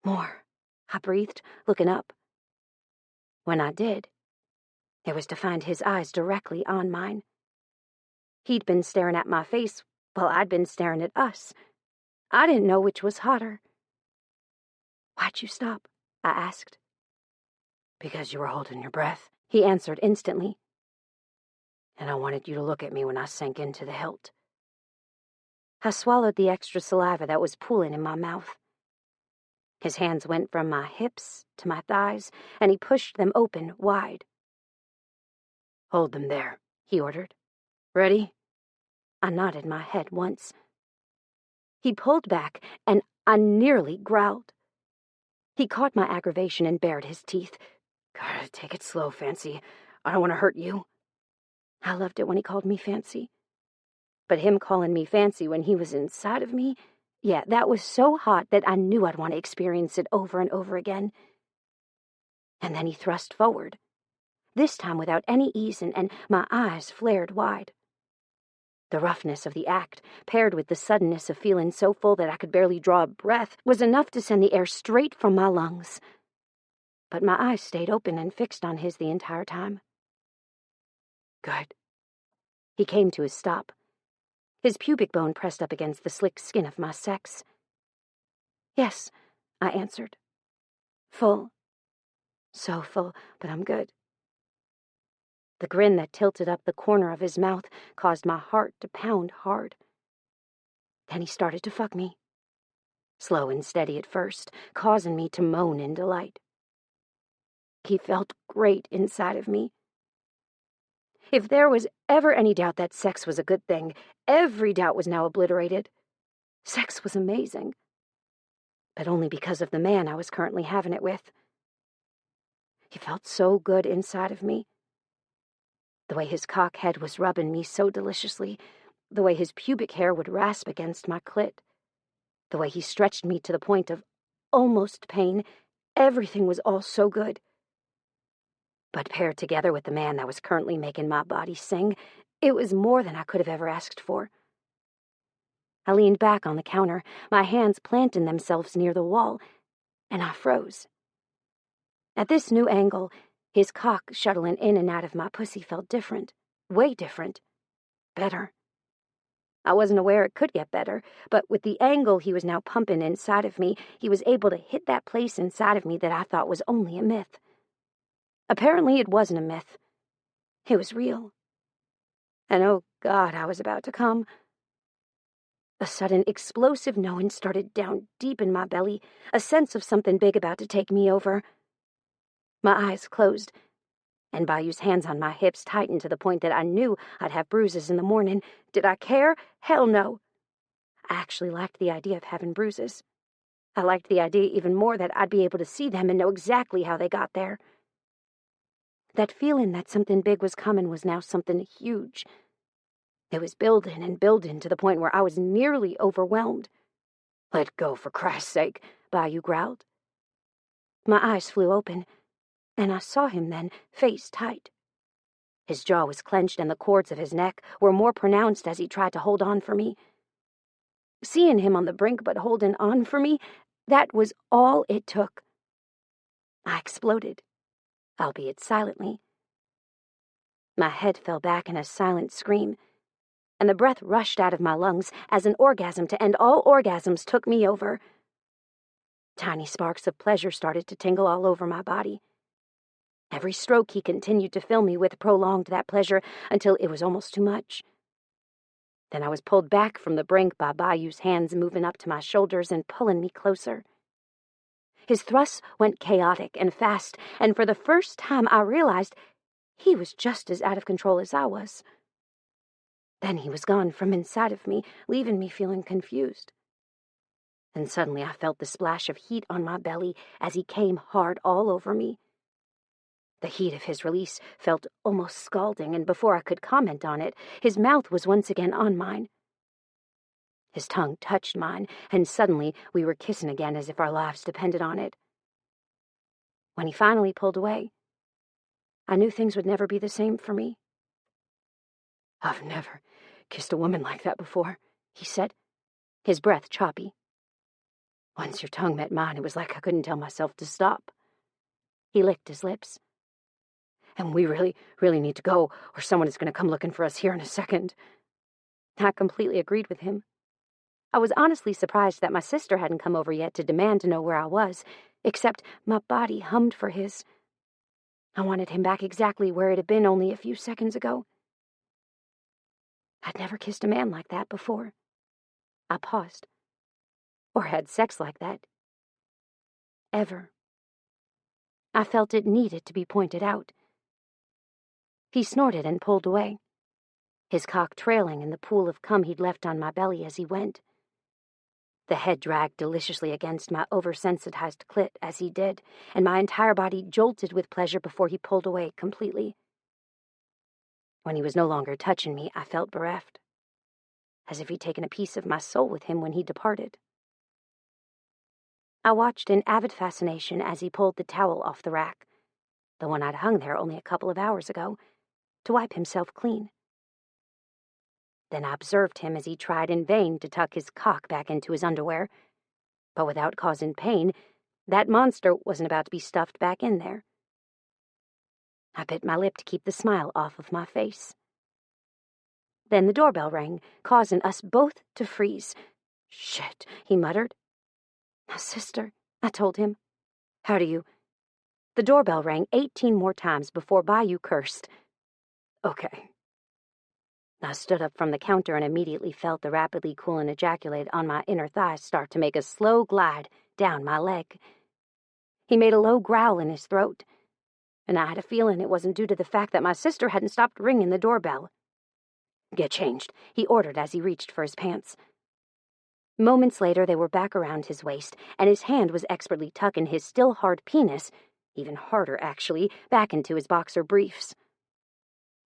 More, I breathed, looking up. When I did, it was to find his eyes directly on mine. He'd been staring at my face while I'd been staring at us. I didn't know which was hotter. "Why'd you stop?" I asked. "Because you were holding your breath," he answered instantly. "And I wanted you to look at me when I sank into the hilt." I swallowed the extra saliva that was pooling in my mouth. His hands went from my hips to my thighs, and he pushed them open wide. "Hold them there," he ordered. "Ready?" I nodded my head once. He pulled back, and I nearly growled. He caught my aggravation and bared his teeth. "Gotta take it slow, Fancy. I don't want to hurt you." I loved it when he called me Fancy. But him calling me Fancy when he was inside of me, yeah, that was so hot that I knew I'd want to experience it over and over again. And then he thrust forward, this time without any ease, and my eyes flared wide. The roughness of the act, paired with the suddenness of feeling so full that I could barely draw a breath, was enough to send the air straight from my lungs. But my eyes stayed open and fixed on his the entire time. "Good." He came to a stop, his pubic bone pressed up against the slick skin of my sex. "Yes," I answered. "Full. So full, but I'm good." The grin that tilted up the corner of his mouth caused my heart to pound hard. Then he started to fuck me. Slow and steady at first, causing me to moan in delight. He felt great inside of me. If there was ever any doubt that sex was a good thing, every doubt was now obliterated. Sex was amazing. But only because of the man I was currently having it with. He felt so good inside of me. The way his cock head was rubbing me so deliciously, the way his pubic hair would rasp against my clit, the way he stretched me to the point of almost pain, everything was all so good. But paired together with the man that was currently making my body sing, it was more than I could have ever asked for. I leaned back on the counter, my hands planting themselves near the wall, and I froze. At this new angle, his cock shuttling in and out of my pussy felt different. Way different. Better. I wasn't aware it could get better, but with the angle he was now pumping inside of me, he was able to hit that place inside of me that I thought was only a myth. Apparently it wasn't a myth. It was real. And oh God, I was about to come. A sudden, explosive knowing started down deep in my belly, a sense of something big about to take me over. My eyes closed, and Bayou's hands on my hips tightened to the point that I knew I'd have bruises in the morning. Did I care? Hell no. I actually liked the idea of having bruises. I liked the idea even more that I'd be able to see them and know exactly how they got there. That feeling that something big was coming was now something huge. It was building and building to the point where I was nearly overwhelmed. "Let go, for Christ's sake," Bayou growled. My eyes flew open, and I saw him then, face tight. His jaw was clenched and the cords of his neck were more pronounced as he tried to hold on for me. Seeing him on the brink but holding on for me, that was all it took. I exploded, albeit silently. My head fell back in a silent scream, and the breath rushed out of my lungs as an orgasm to end all orgasms took me over. Tiny sparks of pleasure started to tingle all over my body. Every stroke he continued to fill me with prolonged that pleasure until it was almost too much. Then I was pulled back from the brink by Bayou's hands moving up to my shoulders and pulling me closer. His thrusts went chaotic and fast, and for the first time I realized he was just as out of control as I was. Then he was gone from inside of me, leaving me feeling confused. And suddenly I felt the splash of heat on my belly as he came hard all over me. The heat of his release felt almost scalding, and before I could comment on it, his mouth was once again on mine. His tongue touched mine, and suddenly we were kissing again as if our lives depended on it. When he finally pulled away, I knew things would never be the same for me. "I've never kissed a woman like that before," he said, his breath choppy. "Once your tongue met mine, it was like I couldn't tell myself to stop." He licked his lips. "And we really, really need to go, or someone is going to come looking for us here in a second." I completely agreed with him. I was honestly surprised that my sister hadn't come over yet to demand to know where I was, except my body hummed for his. I wanted him back exactly where it had been only a few seconds ago. I'd never kissed a man like that before. I paused. Or had sex like that. Ever. I felt it needed to be pointed out. He snorted and pulled away, his cock trailing in the pool of cum he'd left on my belly as he went. The head dragged deliciously against my oversensitized clit as he did, and my entire body jolted with pleasure before he pulled away completely. When he was no longer touching me, I felt bereft, as if he'd taken a piece of my soul with him when he departed. I watched in avid fascination as he pulled the towel off the rack, the one I'd hung there only a couple of hours ago, to wipe himself clean. Then I observed him as he tried in vain to tuck his cock back into his underwear, but without causing pain, that monster wasn't about to be stuffed back in there. I bit my lip to keep the smile off of my face. Then the doorbell rang, causing us both to freeze. "Shit," he muttered. "My sister," I told him. "How do you—" The doorbell rang 18 more times before Bayou cursed. "Okay." I stood up from the counter and immediately felt the rapidly cooling ejaculate on my inner thigh start to make a slow glide down my leg. He made a low growl in his throat, and I had a feeling it wasn't due to the fact that my sister hadn't stopped ringing the doorbell. "Get changed," he ordered as he reached for his pants. Moments later, they were back around his waist, and his hand was expertly tucking his still hard penis, even harder actually, back into his boxer briefs.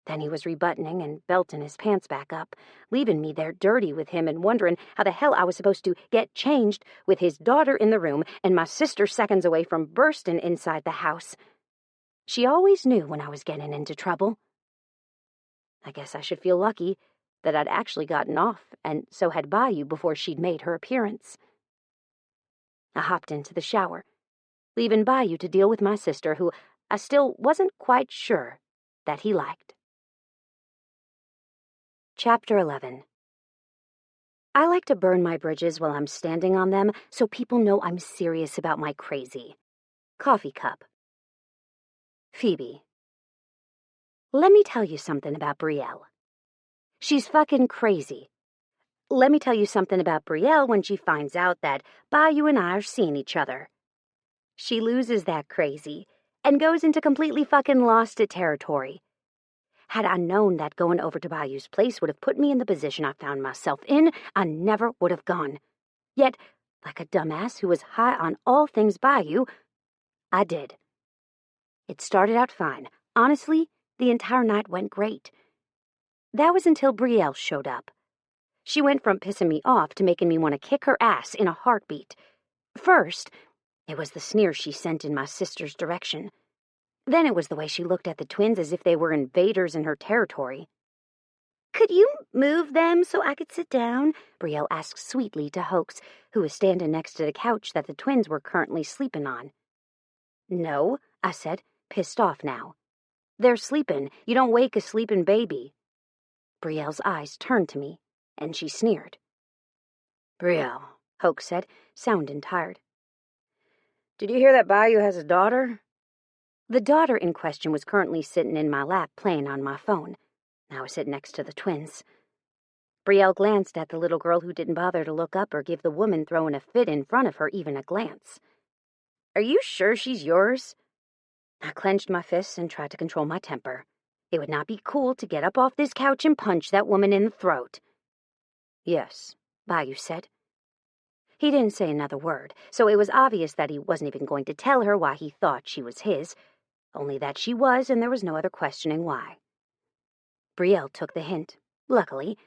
Then he was rebuttoning and belting his pants back up, leaving me there dirty with him and wondering how the hell I was supposed to get changed with his daughter in the room and my sister seconds away from bursting inside the house. She always knew when I was getting into trouble. I guess I should feel lucky that I'd actually gotten off, and so had Bayou before she'd made her appearance. I hopped into the shower, leaving Bayou to deal with my sister, who I still wasn't quite sure that he liked. Chapter 11. I like to burn my bridges while I'm standing on them so people know I'm serious about my crazy. Coffee cup. Phoebe. Let me tell you something about Brielle. She's fucking crazy. Let me tell you something about Brielle when she finds out that Bayou and I are seeing each other. She loses that crazy and goes into completely fucking lost it territory. Had I known that going over to Bayou's place would have put me in the position I found myself in, I never would have gone. Yet, like a dumbass who was high on all things Bayou, I did. It started out fine. Honestly, the entire night went great. That was until Brielle showed up. She went from pissing me off to making me want to kick her ass in a heartbeat. First, it was the sneer she sent in my sister's direction. Then it was the way she looked at the twins as if they were invaders in her territory. "Could you move them so I could sit down?" Brielle asked sweetly to Hoax, who was standing next to the couch that the twins were currently sleeping on. "No," I said, pissed off now. "They're sleeping. You don't wake a sleeping baby." Brielle's eyes turned to me, and she sneered. "Brielle," Hoax said, sounding tired. "Did you hear that Bayou has a daughter?" The daughter in question was currently sitting in my lap playing on my phone. I was sitting next to the twins. Brielle glanced at the little girl who didn't bother to look up or give the woman throwing a fit in front of her even a glance. "Are you sure she's yours?" I clenched my fists and tried to control my temper. It would not be cool to get up off this couch and punch that woman in the throat. "Yes," Bayou said. He didn't say another word, so it was obvious that he wasn't even going to tell her why he thought she was his, only that she was, and there was no other questioning why. Brielle took the hint, luckily,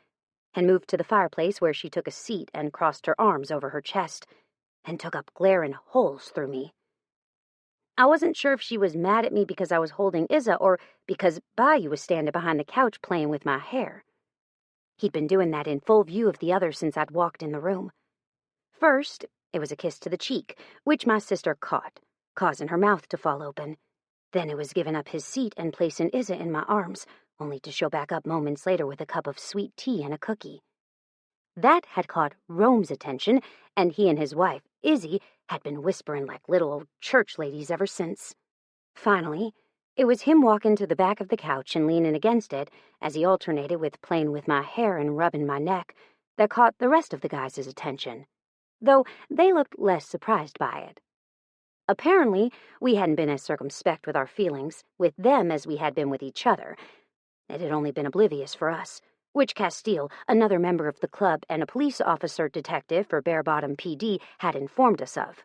and moved to the fireplace where she took a seat and crossed her arms over her chest, and took up glaring holes through me. I wasn't sure if she was mad at me because I was holding Izza or because Bayou was standing behind the couch playing with my hair. He'd been doing that in full view of the others since I'd walked in the room. First, it was a kiss to the cheek, which my sister caught, causing her mouth to fall open. Then it was giving up his seat and placing Izza in my arms, only to show back up moments later with a cup of sweet tea and a cookie. That had caught Rome's attention, and he and his wife, Izzy, had been whispering like little old church ladies ever since. Finally, it was him walking to the back of the couch and leaning against it as he alternated with playing with my hair and rubbing my neck that caught the rest of the guys' attention, though they looked less surprised by it. Apparently, we hadn't been as circumspect with our feelings with them as we had been with each other. It had only been oblivious for us, which Castile, another member of the club and a police officer detective for Bare Bottom PD, had informed us of.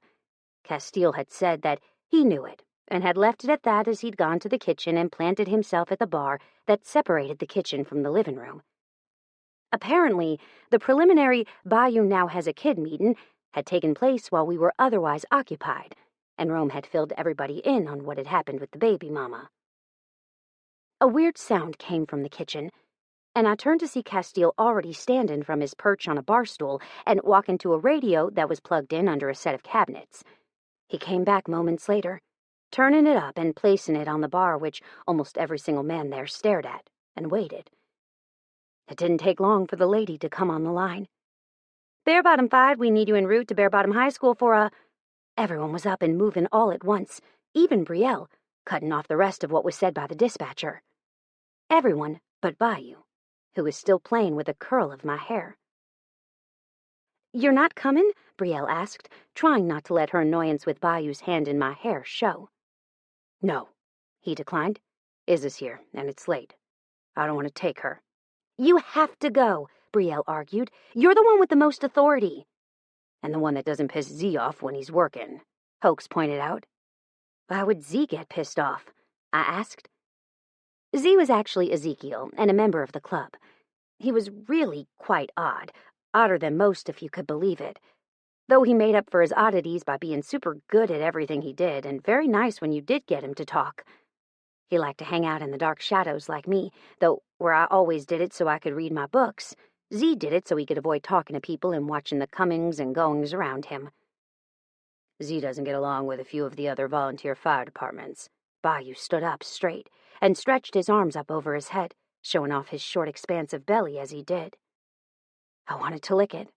Castile had said that he knew it, and had left it at that as he'd gone to the kitchen and planted himself at the bar that separated the kitchen from the living room. Apparently, the preliminary Bayou Now Has a Kid meeting had taken place while we were otherwise occupied, and Rome had filled everybody in on what had happened with the baby mama. A weird sound came from the kitchen, and I turned to see Castile already standing from his perch on a bar stool and walking to a radio that was plugged in under a set of cabinets. He came back moments later, turning it up and placing it on the bar, which almost every single man there stared at, and waited. It didn't take long for the lady to come on the line. "Bare Bottom 5, we need you en route to Bare Bottom High School for a..." Everyone was up and moving all at once, even Brielle, cutting off the rest of what was said by the dispatcher. Everyone but Bayou, who was still playing with a curl of my hair. "You're not coming?" Brielle asked, trying not to let her annoyance with Bayou's hand in my hair show. "No," he declined. "Izza's here, and it's late. I don't want to take her." "You have to go," Brielle argued. "You're the one with the most authority." "And the one that doesn't piss Z off when he's working," Hoax pointed out. "Why would Z get pissed off?" I asked. Z was actually Ezekiel, and a member of the club. He was really quite odd, odder than most if you could believe it, though he made up for his oddities by being super good at everything he did and very nice when you did get him to talk. He liked to hang out in the dark shadows like me, though where I always did it so I could read my books, Z did it so he could avoid talking to people and watching the comings and goings around him. Z doesn't get along with a few of the other volunteer fire departments. Bayou stood up straight and stretched his arms up over his head, showing off his short, expansive belly as he did. I wanted to lick it.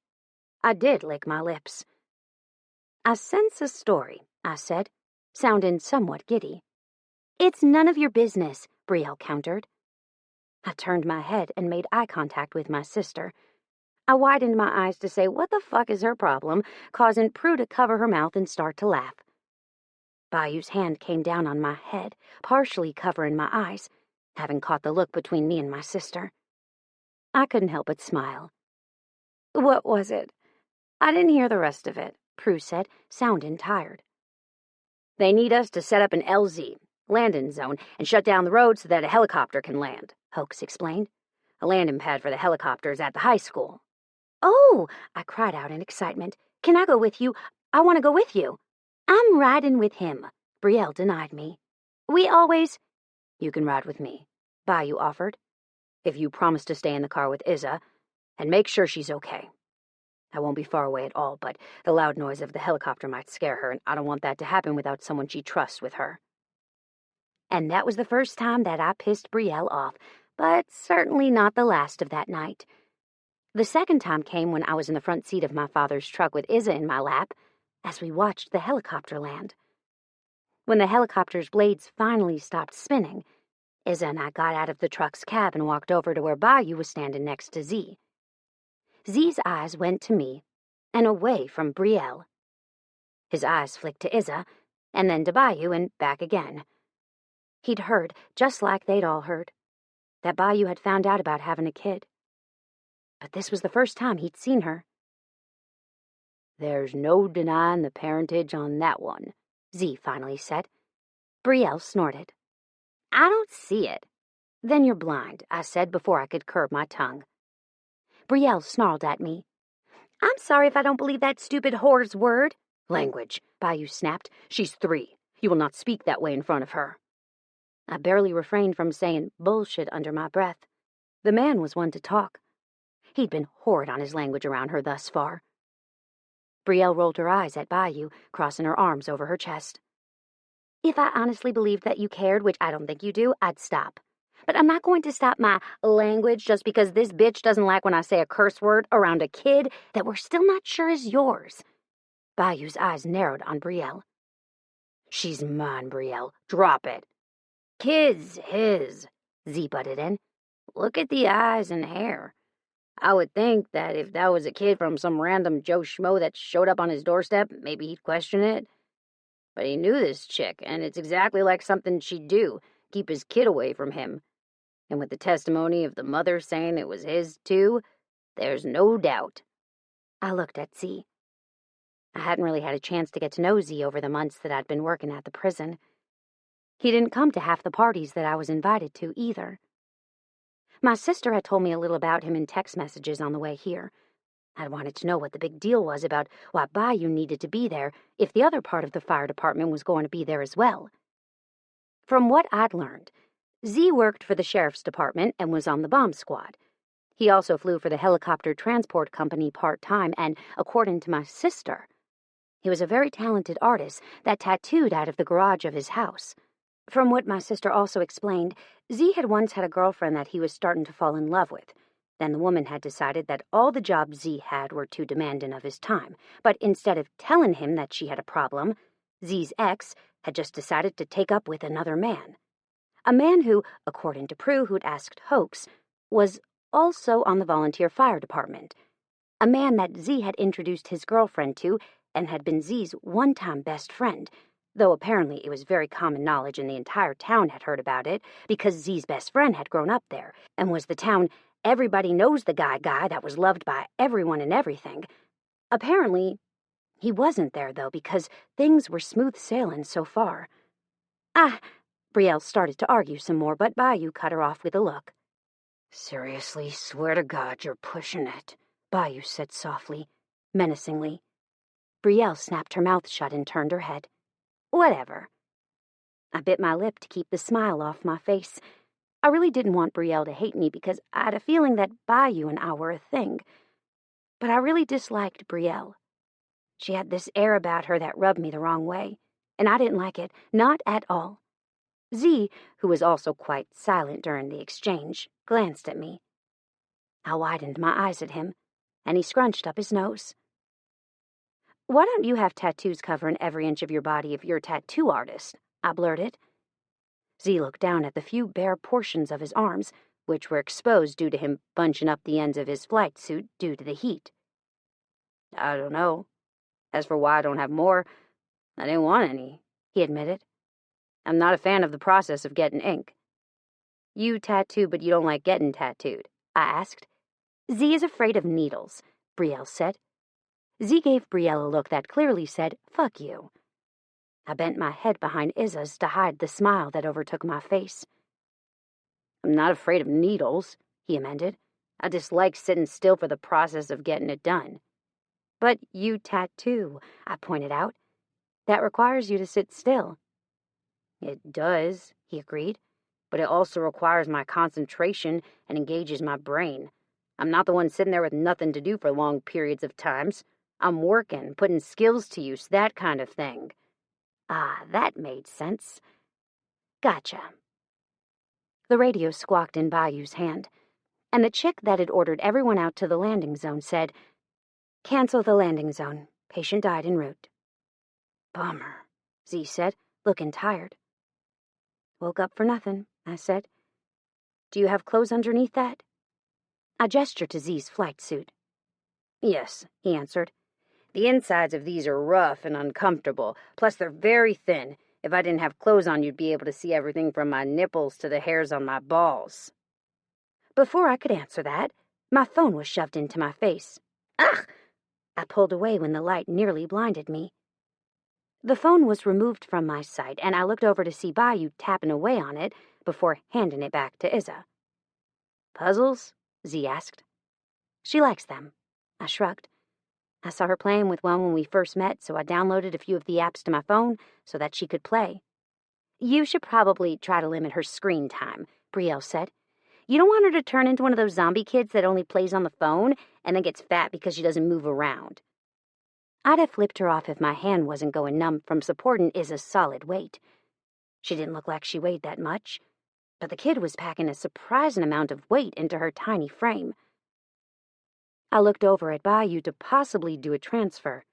I did lick my lips. "I sense a story," I said, sounding somewhat giddy. "It's none of your business," Brielle countered. I turned my head and made eye contact with my sister. I widened my eyes to say, what the fuck is her problem, causing Prue to cover her mouth and start to laugh. Bayou's hand came down on my head, partially covering my eyes, having caught the look between me and my sister. I couldn't help but smile. "What was it?" "I didn't hear the rest of it," Prue said, sounding tired. "They need us to set up an LZ, landing zone, and shut down the road so that a helicopter can land," Hoax explained. "A landing pad for the helicopters at the high school." "Oh!" I cried out in excitement. "Can I go with you? I want to go with you." "I'm riding with him," Brielle denied me. "We always—" "You can ride with me," Bayou offered, "if you promise to stay in the car with Izza and make sure she's okay. I won't be far away at all, but the loud noise of the helicopter might scare her, and I don't want that to happen without someone she trusts with her." And that was the first time that I pissed Brielle off, but certainly not the last of that night. The second time came when I was in the front seat of my father's truck with Izza in my lap as we watched the helicopter land. When the helicopter's blades finally stopped spinning, Izza and I got out of the truck's cab and walked over to where Bayou was standing next to Z. Z's eyes went to me and away from Brielle. His eyes flicked to Izza and then to Bayou and back again. He'd heard, just like they'd all heard, that Bayou had found out about having a kid. But this was the first time he'd seen her. "There's no denying the parentage on that one," Z finally said. Brielle snorted. "I don't see it." "Then you're blind," I said before I could curb my tongue. Brielle snarled at me. "I'm sorry if I don't believe that stupid whore's word." "Language," Bayou snapped. "She's 3. You will not speak that way in front of her." I barely refrained from saying bullshit under my breath. The man was one to talk. He'd been horrid on his language around her thus far. Brielle rolled her eyes at Bayou, crossing her arms over her chest. "If I honestly believed that you cared, which I don't think you do, I'd stop. But I'm not going to stop my language just because this bitch doesn't like when I say a curse word around a kid that we're still not sure is yours." Bayou's eyes narrowed on Brielle. "She's mine, Brielle. Drop it." "Kid's his," Z butted in. "Look at the eyes and hair. I would think that if that was a kid from some random Joe Schmo that showed up on his doorstep, maybe he'd question it. But he knew this chick, and it's exactly like something she'd do, keep his kid away from him. And with the testimony of the mother saying it was his, too, there's no doubt." I looked at Z. I hadn't really had a chance to get to know Z over the months that I'd been working at the prison. He didn't come to half the parties that I was invited to, either. My sister had told me a little about him in text messages on the way here. I wanted to know what the big deal was about why Bayou needed to be there if the other part of the fire department was going to be there as well. From what I'd learned, Z worked for the sheriff's department and was on the bomb squad. He also flew for the helicopter transport company part-time and, according to my sister, he was a very talented artist that tattooed out of the garage of his house. From what my sister also explained, Z had once had a girlfriend that he was starting to fall in love with. Then the woman had decided that all the jobs Z had were too demanding of his time, but instead of telling him that she had a problem, Z's ex had just decided to take up with another man. A man who, according to Prue, who'd asked Hoax, was also on the volunteer fire department. A man that Z had introduced his girlfriend to and had been Z's one-time best friend, though apparently it was very common knowledge and the entire town had heard about it because Z's best friend had grown up there and was the town everybody knows the guy that was loved by everyone and everything. Apparently, he wasn't there, though, because things were smooth sailing so far. Brielle started to argue some more, but Bayou cut her off with a look. "Seriously, swear to God you're pushing it," Bayou said softly, menacingly. Brielle snapped her mouth shut and turned her head. "Whatever." I bit my lip to keep the smile off my face. I really didn't want Brielle to hate me because I had a feeling that Bayou and I were a thing. But I really disliked Brielle. She had this air about her that rubbed me the wrong way, and I didn't like it, not at all. Z, who was also quite silent during the exchange, glanced at me. I widened my eyes at him, and he scrunched up his nose. "Why don't you have tattoos covering every inch of your body if you're a tattoo artist?" I blurted. Z looked down at the few bare portions of his arms, which were exposed due to him bunching up the ends of his flight suit due to the heat. "I don't know. As for why I don't have more, I didn't want any," he admitted. "I'm not a fan of the process of getting ink." "You tattoo, but you don't like getting tattooed?" I asked. "Z is afraid of needles," Brielle said. Z gave Brielle a look that clearly said, "Fuck you." I bent my head behind Izza's to hide the smile that overtook my face. "I'm not afraid of needles," he amended. "I dislike sitting still for the process of getting it done." "But you tattoo," I pointed out. "That requires you to sit still." "It does," he agreed, "but it also requires my concentration and engages my brain. I'm not the one sitting there with nothing to do for long periods of times. I'm working, putting skills to use, that kind of thing." Ah, that made sense. Gotcha. The radio squawked in Bayou's hand, and the chick that had ordered everyone out to the landing zone said, "Cancel the landing zone. Patient died en route." "Bummer," Z said, looking tired. "Woke up for nothing," I said. "Do you have clothes underneath that?" I gestured to Z's flight suit. "Yes," he answered. "The insides of these are rough and uncomfortable, plus they're very thin. If I didn't have clothes on, you'd be able to see everything from my nipples to the hairs on my balls." Before I could answer that, my phone was shoved into my face. Ugh! I pulled away when the light nearly blinded me. The phone was removed from my sight, and I looked over to see Bayou tapping away on it before handing it back to Izza. "Puzzles?" Z asked. "She likes them." I shrugged. "I saw her playing with one when we first met, so I downloaded a few of the apps to my phone so that she could play." "You should probably try to limit her screen time," Brielle said. "You don't want her to turn into one of those zombie kids that only plays on the phone and then gets fat because she doesn't move around." I'd have flipped her off if my hand wasn't going numb from supporting Izza's solid weight. She didn't look like she weighed that much, but the kid was packing a surprising amount of weight into her tiny frame. I looked over at Bayou to possibly do a transfer,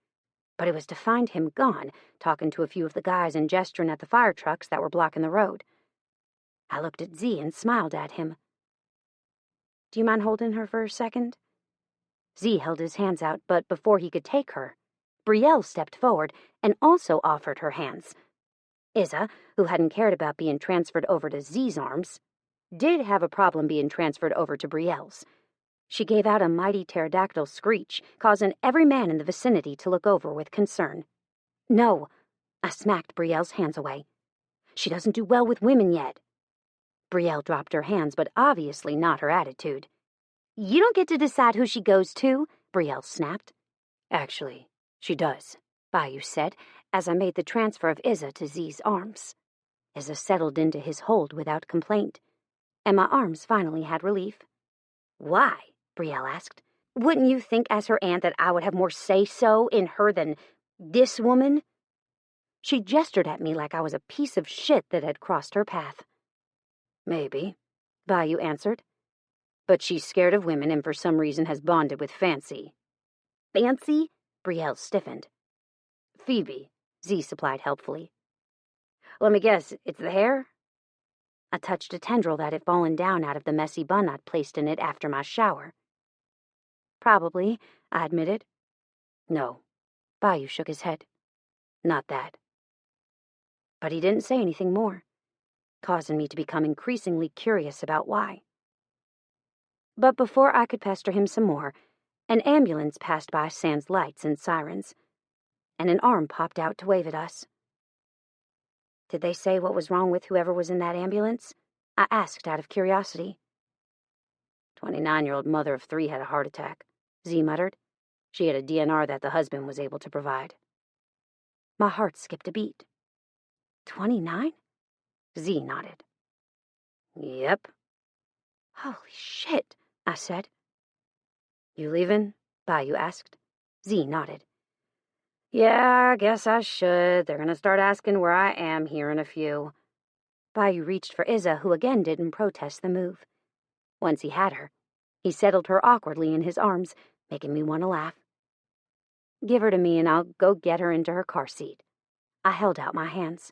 but it was to find him gone, talking to a few of the guys and gesturing at the fire trucks that were blocking the road. I looked at Z and smiled at him. "Do you mind holding her for a second?" Z held his hands out, but before he could take her, Brielle stepped forward and also offered her hands. Izza, who hadn't cared about being transferred over to Z's arms, did have a problem being transferred over to Brielle's. She gave out a mighty pterodactyl screech, causing every man in the vicinity to look over with concern. "No," I smacked Brielle's hands away. "She doesn't do well with women yet." Brielle dropped her hands, but obviously not her attitude. "You don't get to decide who she goes to," Brielle snapped. "Actually, she does," Bayou said, as I made the transfer of Izza to Z's arms. Izza settled into his hold without complaint, and my arms finally had relief. "Why?" Brielle asked. "Wouldn't you think as her aunt that I would have more say-so in her than this woman?" She gestured at me like I was a piece of shit that had crossed her path. "Maybe," Bayou answered. "But she's scared of women and for some reason has bonded with Fancy." "Fancy?" Brielle stiffened. "Phoebe," Z supplied helpfully. "Let me guess, it's the hair?" I touched a tendril that had fallen down out of the messy bun I'd placed in it after my shower. "Probably," I admitted. "No," Bayou shook his head. "Not that." But he didn't say anything more, causing me to become increasingly curious about why. But before I could pester him some more, an ambulance passed by sans lights and sirens, and an arm popped out to wave at us. "Did they say what was wrong with whoever was in that ambulance?" I asked out of curiosity. 29-year-old mother of 3 had a heart attack, Z muttered. She had a DNR that the husband was able to provide. My heart skipped a beat. 29? Z nodded. Yep. Holy shit, I said. You leaving? Bayou asked. Z nodded. Yeah, I guess I should. They're gonna start asking where I am here in a few. Bayou reached for Izza, who again didn't protest the move. Once he had her, he settled her awkwardly in his arms, making me want to laugh. Give her to me and I'll go get her into her car seat. I held out my hands.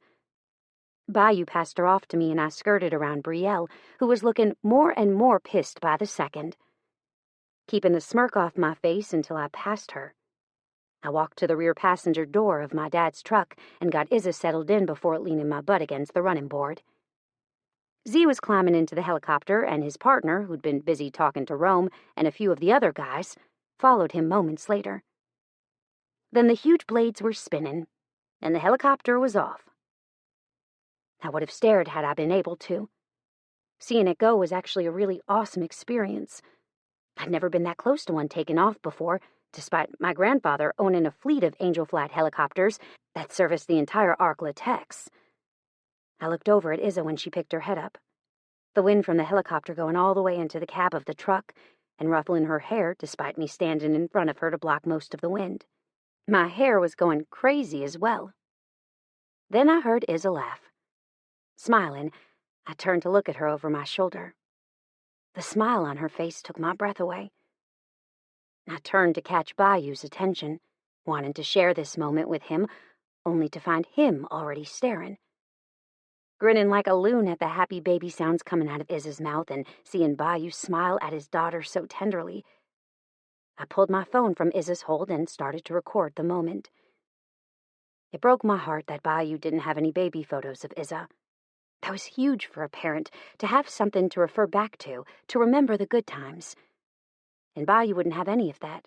Bayou passed her off to me and I skirted around Brielle, who was looking more and more pissed by the second. Keeping the smirk off my face until I passed her, I walked to the rear passenger door of my dad's truck and got Izza settled in before leaning my butt against the running board. Z was climbing into the helicopter, and his partner, who'd been busy talking to Rome and a few of the other guys, followed him moments later. Then the huge blades were spinning, and the helicopter was off. I would have stared had I been able to. Seeing it go was actually a really awesome experience. I'd never been that close to one taking off before, despite my grandfather owning a fleet of Angel Flight helicopters that serviced the entire Arc Latex. I looked over at Izza when she picked her head up, the wind from the helicopter going all the way into the cab of the truck and ruffling her hair despite me standing in front of her to block most of the wind. My hair was going crazy as well. Then I heard Izza laugh. Smiling, I turned to look at her over my shoulder. The smile on her face took my breath away. I turned to catch Bayou's attention, wanting to share this moment with him, only to find him already staring. Grinning like a loon at the happy baby sounds coming out of Izza's mouth and seeing Bayou smile at his daughter so tenderly, I pulled my phone from Izza's hold and started to record the moment. It broke my heart that Bayou didn't have any baby photos of Izza. That was huge for a parent, to have something to refer back to remember the good times. And Bayou wouldn't have any of that.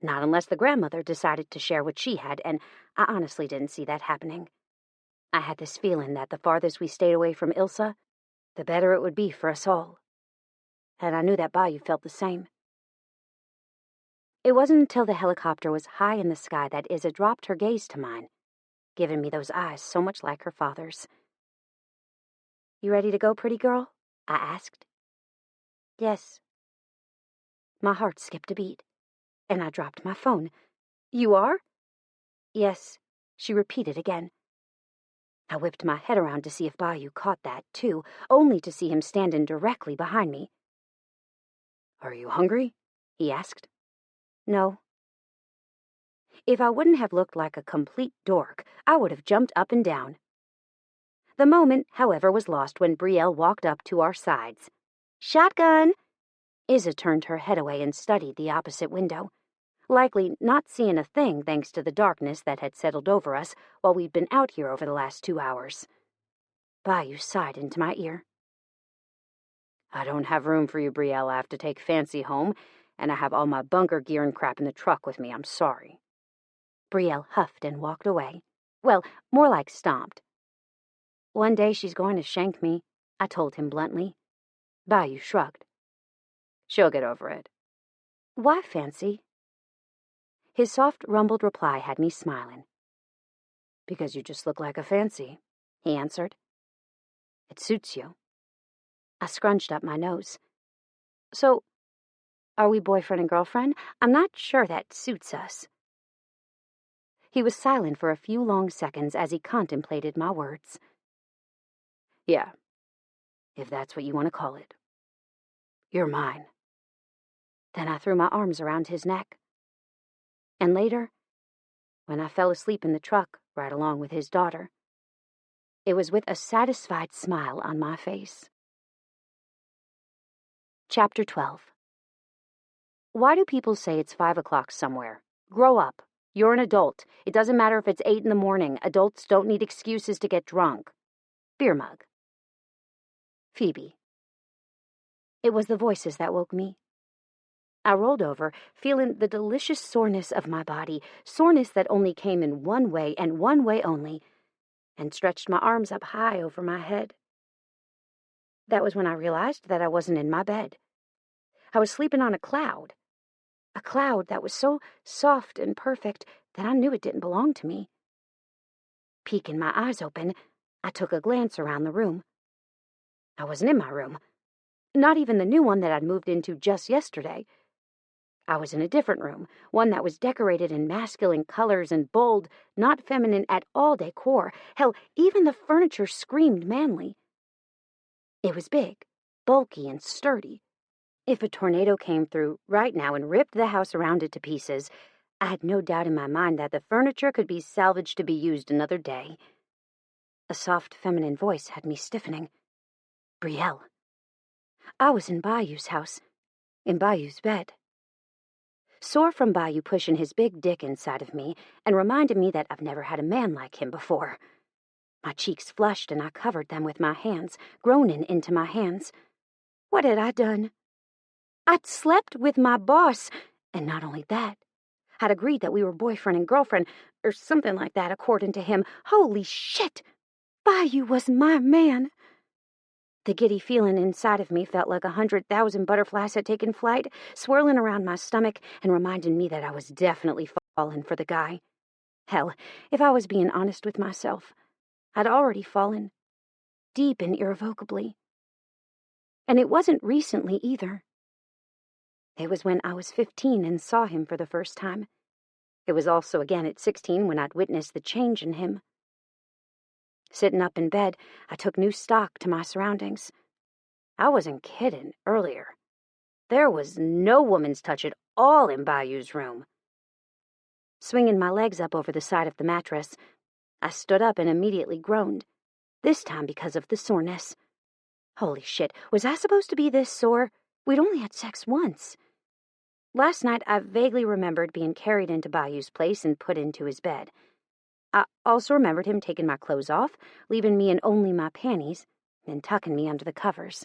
Not unless the grandmother decided to share what she had, and I honestly didn't see that happening. I had this feeling that the farthest we stayed away from Ilsa, the better it would be for us all. And I knew that Bayou felt the same. It wasn't until the helicopter was high in the sky that Izza dropped her gaze to mine, giving me those eyes so much like her father's. You ready to go, pretty girl? I asked. Yes. My heart skipped a beat, and I dropped my phone. You are? Yes, she repeated again. I whipped my head around to see if Bayou caught that, too, only to see him standing directly behind me. Are you hungry? He asked. No. If I wouldn't have looked like a complete dork, I would have jumped up and down. The moment, however, was lost when Brielle walked up to our sides. Shotgun! Izza turned her head away and studied the opposite window, likely not seeing a thing thanks to the darkness that had settled over us while we'd been out here over the last 2 hours. Bayou sighed into my ear. I don't have room for you, Brielle. I have to take Fancy home, and I have all my bunker gear and crap in the truck with me. I'm sorry. Brielle huffed and walked away. Well, more like stomped. One day she's going to shank me, I told him bluntly. Bayou shrugged. She'll get over it. Why, Fancy? His soft, rumbled reply had me smiling. Because you just look like a Fancy, he answered. It suits you. I scrunched up my nose. So, are we boyfriend and girlfriend? I'm not sure that suits us. He was silent for a few long seconds as he contemplated my words. Yeah, if that's what you want to call it. You're mine. Then I threw my arms around his neck. And later, when I fell asleep in the truck right along with his daughter, it was with a satisfied smile on my face. Chapter 12. Why do people say it's 5 o'clock somewhere? Grow up. You're an adult. It doesn't matter if it's 8 in the morning. Adults don't need excuses to get drunk. Beer mug. Phoebe. It was the voices that woke me. I rolled over, feeling the delicious soreness of my body, soreness that only came in one way and one way only, and stretched my arms up high over my head. That was when I realized that I wasn't in my bed. I was sleeping on a cloud that was so soft and perfect that I knew it didn't belong to me. Peeking my eyes open, I took a glance around the room. I wasn't in my room. Not even the new one that I'd moved into just yesterday. I was in a different room, one that was decorated in masculine colors and bold, not feminine at all decor. Hell, even the furniture screamed manly. It was big, bulky, and sturdy. If a tornado came through right now and ripped the house around it to pieces, I had no doubt in my mind that the furniture could be salvaged to be used another day. A soft feminine voice had me stiffening. Brielle. I was in Bayou's house, in Bayou's bed. Sore from Bayou pushing his big dick inside of me and reminded me that I've never had a man like him before. My cheeks flushed and I covered them with my hands, groaning into my hands. What had I done? I'd slept with my boss, and not only that, I'd agreed that we were boyfriend and girlfriend, or something like that according to him. Holy shit! Bayou was my man. The giddy feeling inside of me felt like 100,000 butterflies had taken flight, swirling around my stomach and reminding me that I was definitely falling for the guy. Hell, if I was being honest with myself, I'd already fallen, deep and irrevocably. And it wasn't recently either. It was when I was 15 and saw him for the first time. It was also again at 16 when I'd witnessed the change in him. Sitting up in bed, I took new stock to my surroundings. I wasn't kidding earlier. There was no woman's touch at all in Bayou's room. Swinging my legs up over the side of the mattress, I stood up and immediately groaned, this time because of the soreness. Holy shit, was I supposed to be this sore? We'd only had sex once. Last night, I vaguely remembered being carried into Bayou's place and put into his bed. I also remembered him taking my clothes off, leaving me in only my panties, and tucking me under the covers.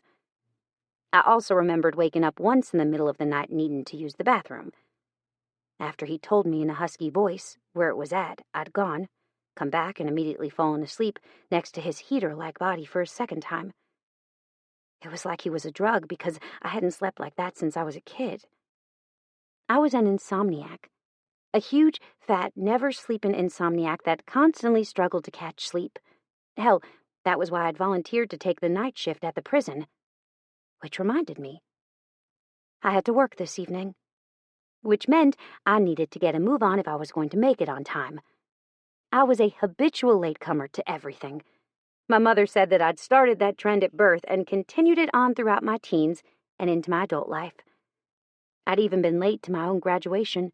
I also remembered waking up once in the middle of the night needing to use the bathroom. After he told me in a husky voice where it was at, I'd gone, come back, and immediately fallen asleep next to his heater-like body for a second time. It was like he was a drug because I hadn't slept like that since I was a kid. I was an insomniac. A huge, fat, never-sleeping insomniac that constantly struggled to catch sleep. Hell, that was why I'd volunteered to take the night shift at the prison. Which reminded me, I had to work this evening. Which meant I needed to get a move on if I was going to make it on time. I was a habitual latecomer to everything. My mother said that I'd started that trend at birth and continued it on throughout my teens and into my adult life. I'd even been late to my own graduation,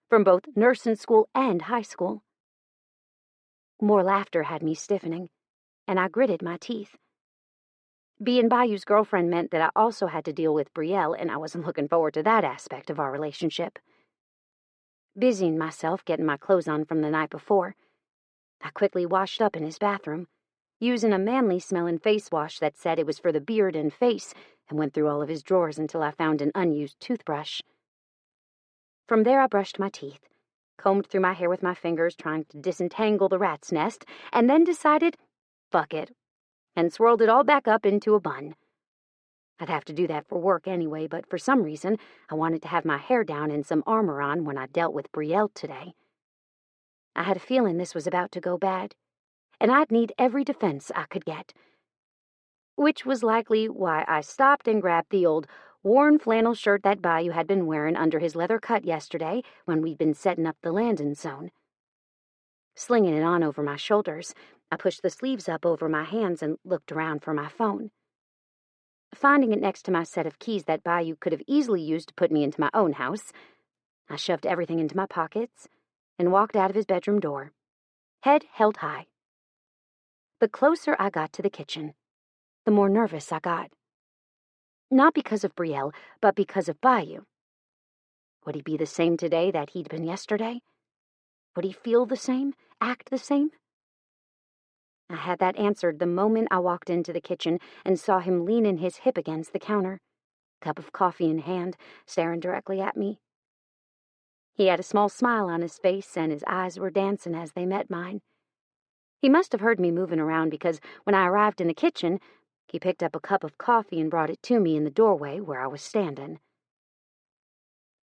from both nursing school and high school. More laughter had me stiffening, and I gritted my teeth. Being Bayou's girlfriend meant that I also had to deal with Brielle, and I wasn't looking forward to that aspect of our relationship. Busying myself getting my clothes on from the night before, I quickly washed up in his bathroom, using a manly-smelling face wash that said it was for the beard and face, and went through all of his drawers until I found an unused toothbrush. From there I brushed my teeth, combed through my hair with my fingers trying to disentangle the rat's nest, and then decided, fuck it, and swirled it all back up into a bun. I'd have to do that for work anyway, but for some reason I wanted to have my hair down and some armor on when I dealt with Brielle today. I had a feeling this was about to go bad, and I'd need every defense I could get. Which was likely why I stopped and grabbed the old worn flannel shirt that Bayou had been wearing under his leather cut yesterday when we'd been setting up the landing zone. Slinging it on over my shoulders, I pushed the sleeves up over my hands and looked around for my phone. Finding it next to my set of keys that Bayou could have easily used to put me into my own house, I shoved everything into my pockets and walked out of his bedroom door, head held high. The closer I got to the kitchen, the more nervous I got. Not because of Brielle, but because of Bayou. Would he be the same today that he'd been yesterday? Would he feel the same, act the same? I had that answered the moment I walked into the kitchen and saw him leaning his hip against the counter, cup of coffee in hand, staring directly at me. He had a small smile on his face, and his eyes were dancing as they met mine. He must have heard me moving around because when I arrived in the kitchen, he picked up a cup of coffee and brought it to me in the doorway where I was standing.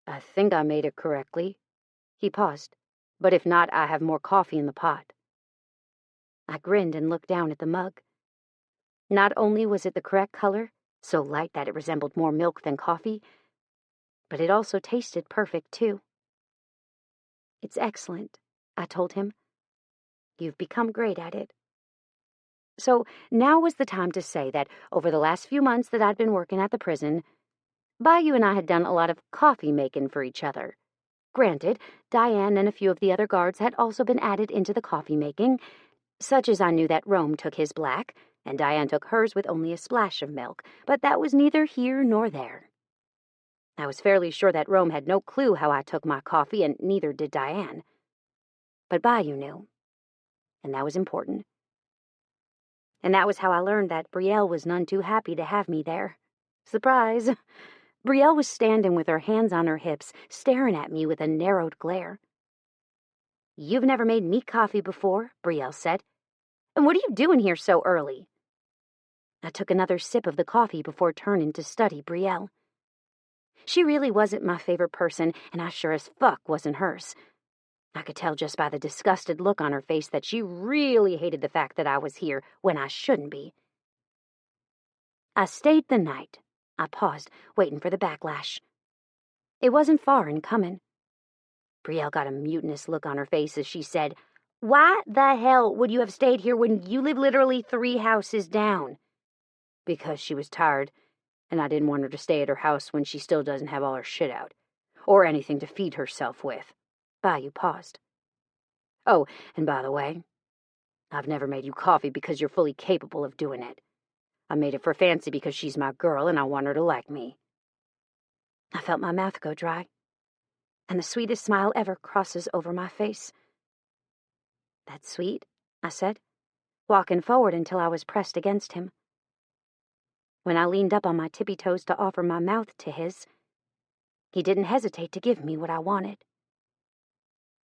I think I made it correctly. He paused. But if not, I have more coffee in the pot. I grinned and looked down at the mug. Not only was it the correct color, so light that it resembled more milk than coffee, but it also tasted perfect, too. It's excellent, I told him. You've become great at it. So now was the time to say that over the last few months that I'd been working at the prison, Bayou and I had done a lot of coffee making for each other. Granted, Diane and a few of the other guards had also been added into the coffee making, such as I knew that Rome took his black, and Diane took hers with only a splash of milk, but that was neither here nor there. I was fairly sure that Rome had no clue how I took my coffee, and neither did Diane. But Bayou knew, and that was important. And that was how I learned that Brielle was none too happy to have me there. Surprise! Brielle was standing with her hands on her hips, staring at me with a narrowed glare. "You've never made me coffee before," Brielle said. "And what are you doing here so early?" I took another sip of the coffee before turning to study Brielle. She really wasn't my favorite person, and I sure as fuck wasn't hers. I could tell just by the disgusted look on her face that she really hated the fact that I was here when I shouldn't be. I stayed the night. I paused, waiting for the backlash. It wasn't far in coming. Brielle got a mutinous look on her face as she said, "Why the hell would you have stayed here when you live literally 3 houses down?" Because she was tired, and I didn't want her to stay at her house when she still doesn't have all her shit out, or anything to feed herself with. Bayou paused. "Oh, and by the way, I've never made you coffee because you're fully capable of doing it. I made it for Fancy because she's my girl and I want her to like me." I felt my mouth go dry, and the sweetest smile ever crosses over my face. "That's sweet," I said, walking forward until I was pressed against him. When I leaned up on my tippy toes to offer my mouth to his, he didn't hesitate to give me what I wanted.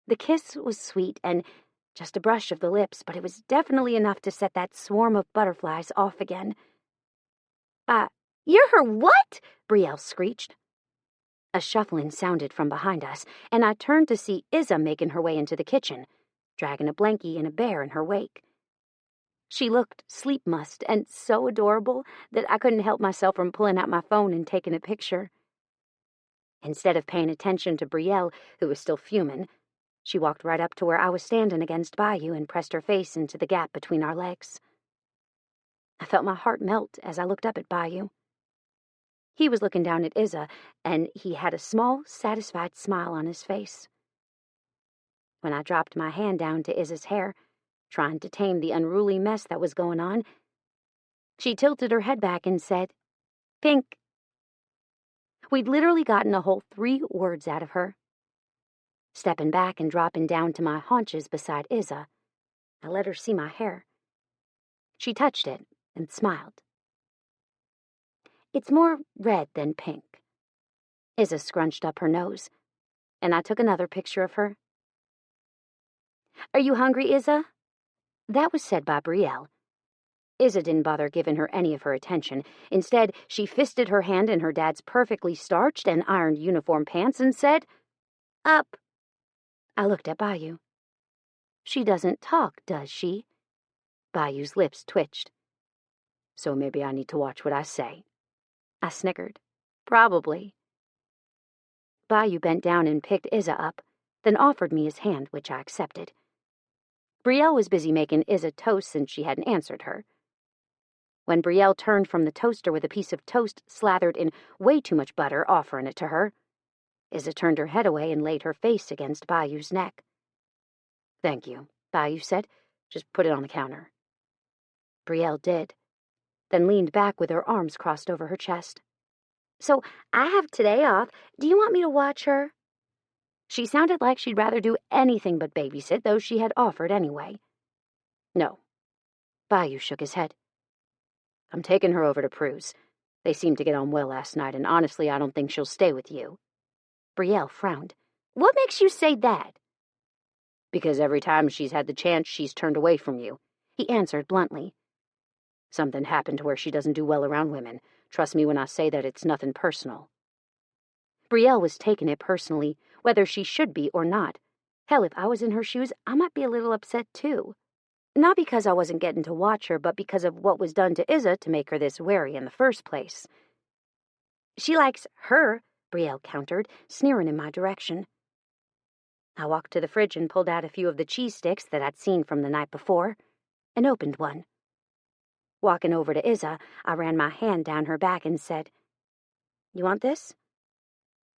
The kiss was sweet and just a brush of the lips, but it was definitely enough to set that swarm of butterflies off again. You're her what?" Brielle screeched. A shuffling sounded from behind us, and I turned to see Izza making her way into the kitchen, dragging a blankie and a bear in her wake. She looked sleep-mussed and so adorable that I couldn't help myself from pulling out my phone and taking a picture. Instead of paying attention to Brielle, who was still fuming, she walked right up to where I was standing against Bayou and pressed her face into the gap between our legs. I felt my heart melt as I looked up at Bayou. He was looking down at Izza, and he had a small, satisfied smile on his face. When I dropped my hand down to Izza's hair, trying to tame the unruly mess that was going on, she tilted her head back and said, "Pink." We'd literally gotten a whole 3 words out of her. Stepping back and dropping down to my haunches beside Izza, I let her see my hair. She touched it and smiled. "It's more red than pink." Izza scrunched up her nose, and I took another picture of her. "Are you hungry, Izza?" That was said by Brielle. Izza didn't bother giving her any of her attention. Instead, she fisted her hand in her dad's perfectly starched and ironed uniform pants and said, "Up." I looked at Bayou. "She doesn't talk, does she?" Bayou's lips twitched. "So maybe I need to watch what I say." I snickered. "Probably." Bayou bent down and picked Izza up, then offered me his hand, which I accepted. Brielle was busy making Izza toast since she hadn't answered her. When Brielle turned from the toaster with a piece of toast slathered in way too much butter, offering it to her, Izza turned her head away and laid her face against Bayou's neck. "Thank you," Bayou said. "Just put it on the counter." Brielle did, then leaned back with her arms crossed over her chest. "So I have today off. Do you want me to watch her?" She sounded like she'd rather do anything but babysit, though she had offered anyway. "No." Bayou shook his head. "I'm taking her over to Prue's. They seemed to get on well last night, and honestly, I don't think she'll stay with you." Brielle frowned. "What makes you say that?" "Because every time she's had the chance, she's turned away from you," he answered bluntly. "Something happened to where she doesn't do well around women. Trust me when I say that it's nothing personal." Brielle was taking it personally, whether she should be or not. Hell, if I was in her shoes, I might be a little upset too. Not because I wasn't getting to watch her, but because of what was done to Isa to make her this wary in the first place. She likes her, Brielle countered, sneering in my direction. I walked to the fridge and pulled out a few of the cheese sticks that I'd seen from the night before, and opened one. Walking over to Isa, I ran my hand down her back and said, "You want this?"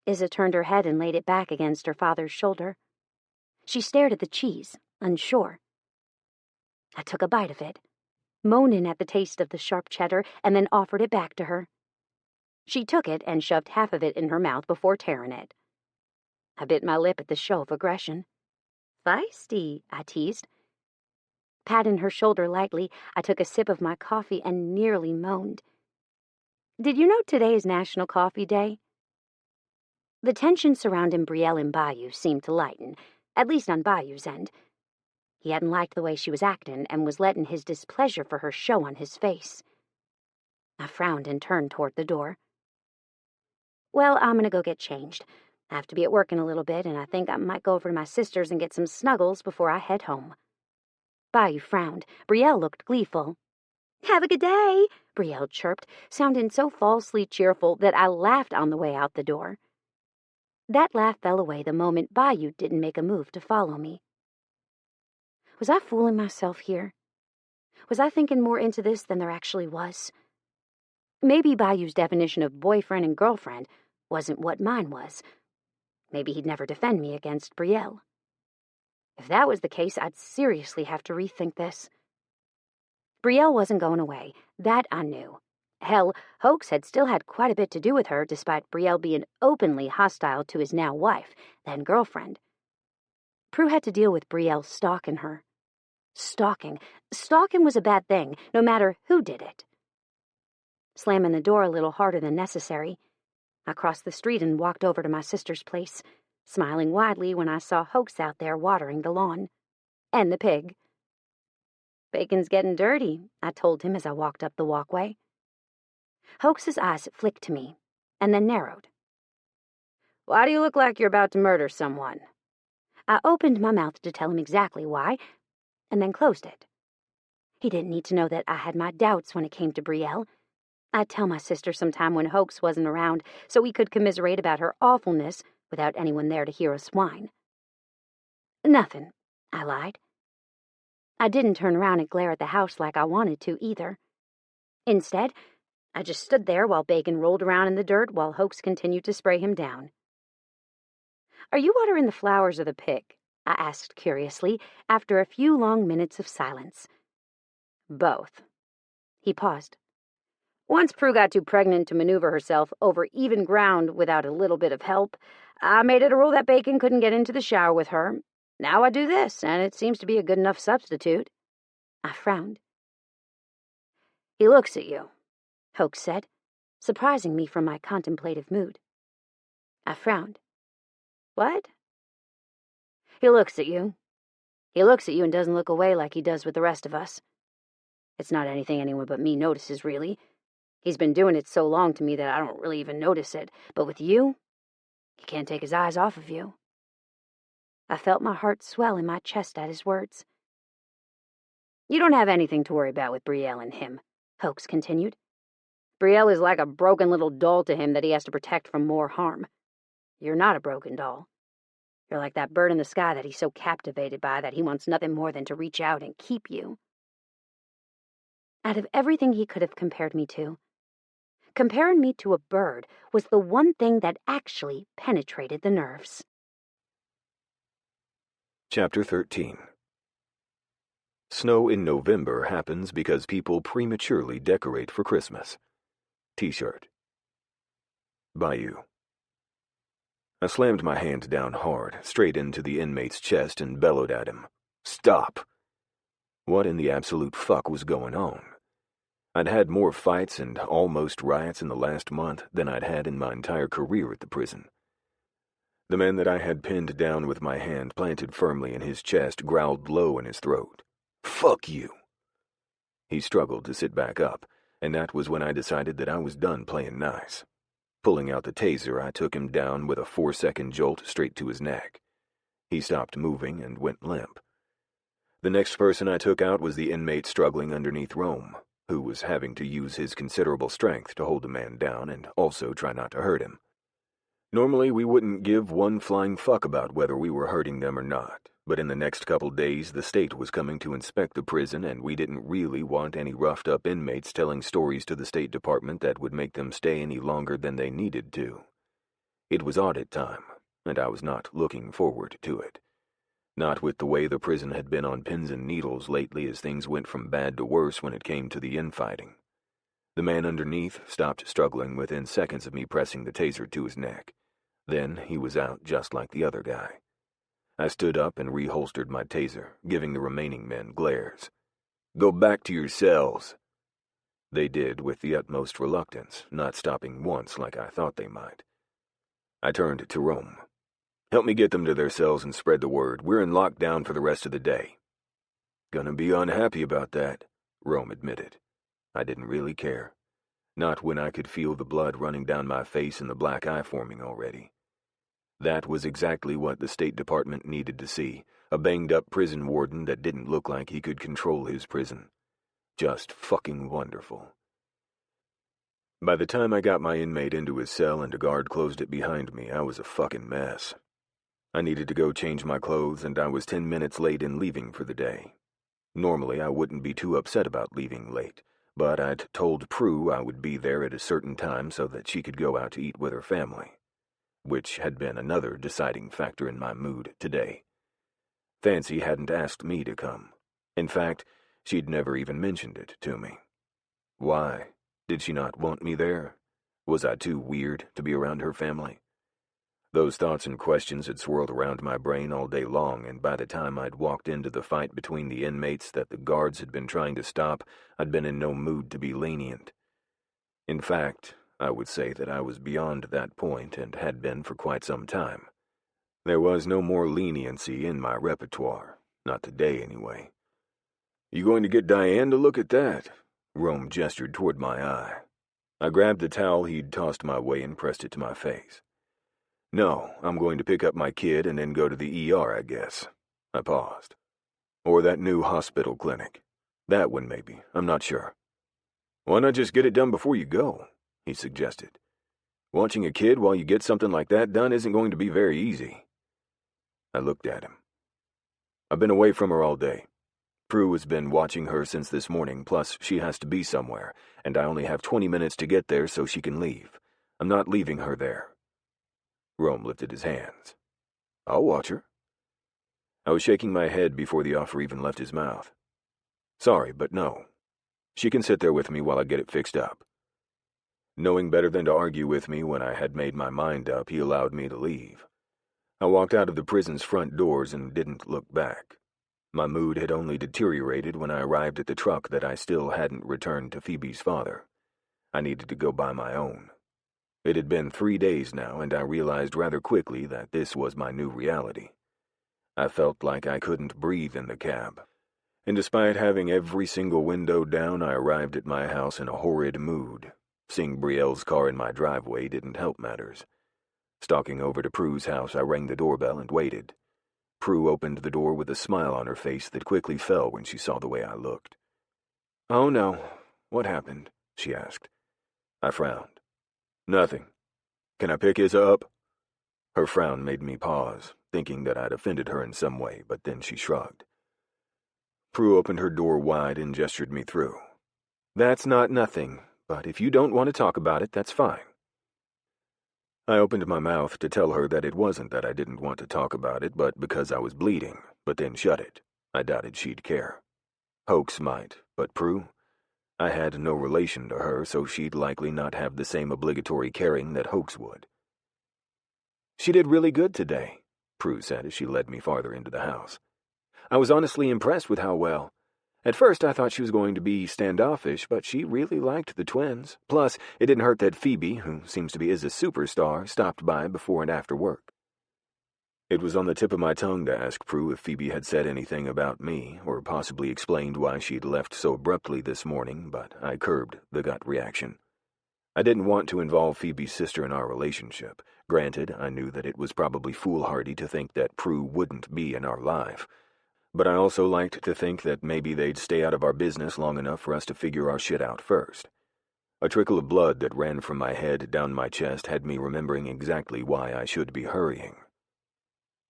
Isa turned her head and laid it back against her father's shoulder. She stared at the cheese, unsure. I took a bite of it, moaning at the taste of the sharp cheddar, and then offered it back to her. She took it and shoved half of it in her mouth before tearing it. I bit my lip at the show of aggression. "Feisty," I teased. Patting her shoulder lightly, I took a sip of my coffee and nearly moaned. "Did you know today is National Coffee Day?" The tension surrounding Brielle and Bayou seemed to lighten, at least on Bayou's end. He hadn't liked the way she was acting and was letting his displeasure for her show on his face. I frowned and turned toward the door. "Well, I'm gonna go get changed. I have to be at work in a little bit, and I think I might go over to my sister's and get some snuggles before I head home." Bayou frowned. Brielle looked gleeful. "Have a good day," Brielle chirped, sounding so falsely cheerful that I laughed on the way out the door. That laugh fell away the moment Bayou didn't make a move to follow me. Was I fooling myself here? Was I thinking more into this than there actually was? Maybe Bayou's definition of boyfriend and girlfriend wasn't what mine was. Maybe he'd never defend me against Brielle. If that was the case, I'd seriously have to rethink this. Brielle wasn't going away. That I knew. Hell, Hoax had still had quite a bit to do with her, despite Brielle being openly hostile to his now wife, then girlfriend. Prue had to deal with Brielle stalking her. Stalking was a bad thing, no matter who did it. Slamming the door a little harder than necessary, I crossed the street and walked over to my sister's place, smiling widely when I saw Hoax out there watering the lawn. And the pig. "Bacon's getting dirty," I told him as I walked up the walkway. Hoax's eyes flicked to me, and then narrowed. "Why do you look like you're about to murder someone?" I opened my mouth to tell him exactly why, and then closed it. He didn't need to know that I had my doubts when it came to Brielle. I'd tell my sister sometime when Hoax wasn't around, so we could commiserate about her awfulness without anyone there to hear us whine. "Nothing," I lied. I didn't turn around and glare at the house like I wanted to, either. Instead, I just stood there while Bacon rolled around in the dirt while Hoax continued to spray him down. "Are you watering the flowers or the pig?" I asked curiously, after a few long minutes of silence. "Both." He paused. "Once Prue got too pregnant to maneuver herself over even ground without a little bit of help, I made it a rule that Bacon couldn't get into the shower with her. Now I do this, and it seems to be a good enough substitute." I frowned. "He looks at you," Hoax said, surprising me from my contemplative mood. I frowned. "What?" "He looks at you. He looks at you and doesn't look away like he does with the rest of us. It's not anything anyone but me notices, really. He's been doing it so long to me that I don't really even notice it. But with you, he can't take his eyes off of you." I felt my heart swell in my chest at his words. "You don't have anything to worry about with Brielle and him," Hoax continued. "Brielle is like a broken little doll to him that he has to protect from more harm. You're not a broken doll. You're like that bird in the sky that he's so captivated by that he wants nothing more than to reach out and keep you." Out of everything he could have compared me to, comparing me to a bird was the one thing that actually penetrated the nerves. Chapter 13. Snow in November happens because people prematurely decorate for Christmas. T-shirt. Bayou. I slammed my hand down hard, straight into the inmate's chest, and bellowed at him. "Stop!" What in the absolute fuck was going on? I'd had more fights and almost riots in the last month than I'd had in my entire career at the prison. The man that I had pinned down with my hand planted firmly in his chest growled low in his throat. "Fuck you!" He struggled to sit back up, and that was when I decided that I was done playing nice. Pulling out the taser, I took him down with a 4-second jolt straight to his neck. He stopped moving and went limp. The next person I took out was the inmate struggling underneath Rome, who was having to use his considerable strength to hold the man down and also try not to hurt him. Normally, we wouldn't give one flying fuck about whether we were hurting them or not, but in the next couple days the state was coming to inspect the prison and we didn't really want any roughed-up inmates telling stories to the State Department that would make them stay any longer than they needed to. It was audit time, and I was not looking forward to it. Not with the way the prison had been on pins and needles lately as things went from bad to worse when it came to the infighting. The man underneath stopped struggling within seconds of me pressing the taser to his neck. Then he was out just like the other guy. I stood up and reholstered my taser, giving the remaining men glares. "Go back to your cells." They did with the utmost reluctance, not stopping once like I thought they might. I turned to Rome. "Help me get them to their cells and spread the word. We're in lockdown for the rest of the day." "Gonna be unhappy about that," Rome admitted. I didn't really care. Not when I could feel the blood running down my face and the black eye forming already. That was exactly what the State Department needed to see, a banged-up prison warden that didn't look like he could control his prison. Just fucking wonderful. By the time I got my inmate into his cell and a guard closed it behind me, I was a fucking mess. I needed to go change my clothes, and I was 10 minutes late in leaving for the day. Normally, I wouldn't be too upset about leaving late, but I'd told Prue I would be there at a certain time so that she could go out to eat with her family, which had been another deciding factor in my mood today. Fancy hadn't asked me to come. In fact, she'd never even mentioned it to me. Why? Did she not want me there? Was I too weird to be around her family? Those thoughts and questions had swirled around my brain all day long, and by the time I'd walked into the fight between the inmates that the guards had been trying to stop, I'd been in no mood to be lenient. In fact, I would say that I was beyond that point and had been for quite some time. There was no more leniency in my repertoire, not today anyway. "You going to get Diane to look at that?" Rome gestured toward my eye. I grabbed the towel he'd tossed my way and pressed it to my face. "No, I'm going to pick up my kid and then go to the ER, I guess." I paused. "Or that new hospital clinic. That one, maybe. I'm not sure." "Why not just get it done before you go?" he suggested. "Watching a kid while you get something like that done isn't going to be very easy." I looked at him. "I've been away from her all day. Prue has been watching her since this morning, plus she has to be somewhere, and I only have 20 minutes to get there so she can leave. I'm not leaving her there." Rome lifted his hands. "I'll watch her." I was shaking my head before the offer even left his mouth. "Sorry, but no. She can sit there with me while I get it fixed up." Knowing better than to argue with me when I had made my mind up, he allowed me to leave. I walked out of the prison's front doors and didn't look back. My mood had only deteriorated when I arrived at the truck that I still hadn't returned to Phoebe's father. I needed to go buy my own. It had been 3 days now, and I realized rather quickly that this was my new reality. I felt like I couldn't breathe in the cab, and despite having every single window down, I arrived at my house in a horrid mood. Seeing Brielle's car in my driveway didn't help matters. Stalking over to Prue's house, I rang the doorbell and waited. Prue opened the door with a smile on her face that quickly fell when she saw the way I looked. "Oh no, what happened?" she asked. I frowned. "Nothing. Can I pick Isa up?" Her frown made me pause, thinking that I'd offended her in some way, but then she shrugged. Prue opened her door wide and gestured me through. "That's not nothing, but if you don't want to talk about it, that's fine." I opened my mouth to tell her that it wasn't that I didn't want to talk about it, but because I was bleeding, but then shut it. I doubted she'd care. Hoax might, but Prue? I had no relation to her, so she'd likely not have the same obligatory caring that Hoax would. "She did really good today," Prue said as she led me farther into the house. "I was honestly impressed with how well. At first I thought she was going to be standoffish, but she really liked the twins. Plus, it didn't hurt that Phoebe, who seems to be Isa's superstar, stopped by before and after work." It was on the tip of my tongue to ask Prue if Phoebe had said anything about me, or possibly explained why she'd left so abruptly this morning, but I curbed the gut reaction. I didn't want to involve Phoebe's sister in our relationship. Granted, I knew that it was probably foolhardy to think that Prue wouldn't be in our life, But I also liked to think that maybe they'd stay out of our business long enough for us to figure our shit out first. A trickle of blood that ran from my head down my chest had me remembering exactly why I should be hurrying.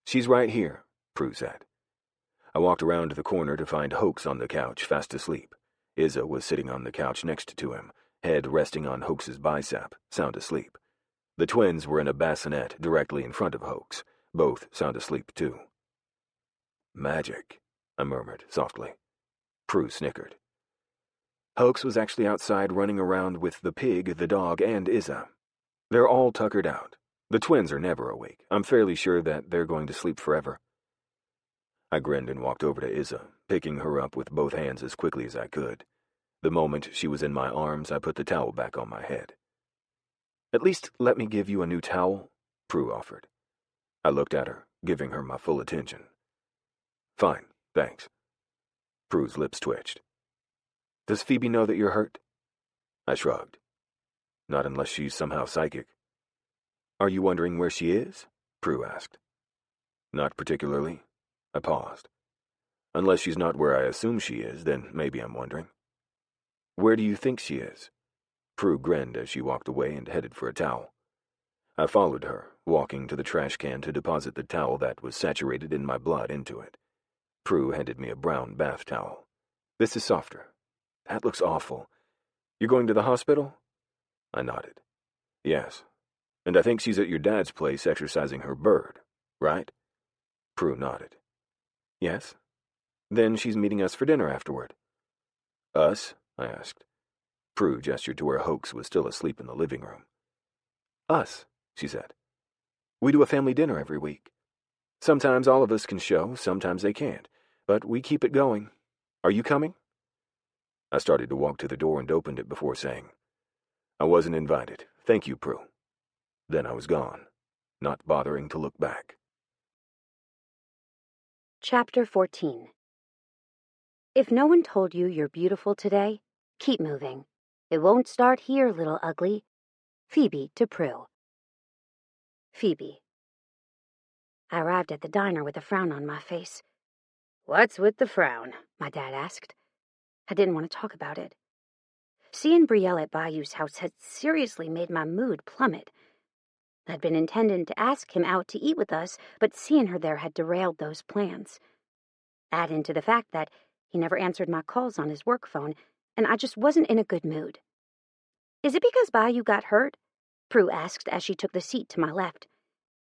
"She's right here," Prue said. I walked around the corner to find Hoax on the couch, fast asleep. Izza was sitting on the couch next to him, head resting on Hoax's bicep, sound asleep. The twins were in a bassinet directly in front of Hoax, both sound asleep too. "Magic," I murmured softly. Prue snickered. Hoax was actually outside running around with the pig, the dog, and Izza. They're all tuckered out. The twins are never awake. I'm fairly sure that they're going to sleep forever. I grinned and walked over to Izza, picking her up with both hands as quickly as I could. The moment she was in my arms, I put the towel back on my head. "At least let me give you a new towel," Prue offered. I looked at her, giving her my full attention. "Fine, thanks." Prue's lips twitched. "Does Phoebe know that you're hurt?" I shrugged. "Not unless she's somehow psychic." "Are you wondering where she is?" Prue asked. "Not particularly." I paused. "Unless she's not where I assume she is, then maybe I'm wondering." "Where do you think she is?" Prue grinned as she walked away and headed for a towel. I followed her, walking to the trash can to deposit the towel that was saturated in my blood into it. Prue handed me a brown bath towel. "This is softer." "That looks awful. You're going to the hospital?" I nodded. "Yes. And I think she's at your dad's place exercising her bird, right?" Prue nodded. "Yes. Then she's meeting us for dinner afterward." "Us?" I asked. Prue gestured to where Hoax was still asleep in the living room. "Us," she said. "We do a family dinner every week. Sometimes all of us can show, sometimes they can't, but we keep it going. Are you coming?" I started to walk to the door and opened it before saying, "I wasn't invited. Thank you, Prue." Then I was gone, not bothering to look back. Chapter 14. If no one told you you're beautiful today, keep moving. It won't start here, little ugly. Phoebe to Prue. Phoebe. I arrived at the diner with a frown on my face. "What's with the frown?" my dad asked. I didn't want to talk about it. Seeing Brielle at Bayou's house had seriously made my mood plummet. I'd been intending to ask him out to eat with us, but seeing her there had derailed those plans. Add into the fact that he never answered my calls on his work phone, and I just wasn't in a good mood. "Is it because Bayou got hurt?" Prue asked as she took the seat to my left.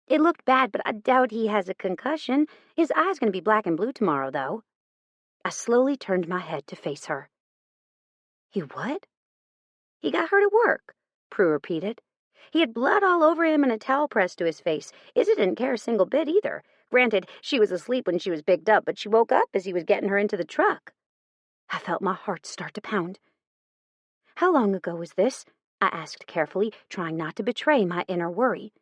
"It looked bad, but I doubt he has a concussion. His eye's going to be black and blue tomorrow, though." I slowly turned my head to face her. "He what?" "He got hurt at work," Prue repeated. "He had blood all over him and a towel pressed to his face. Izzy didn't care a single bit either. Granted, she was asleep when she was picked up, but she woke up as he was getting her into the truck." I felt my heart start to pound. "How long ago was this?" I asked carefully, trying not to betray my inner worry.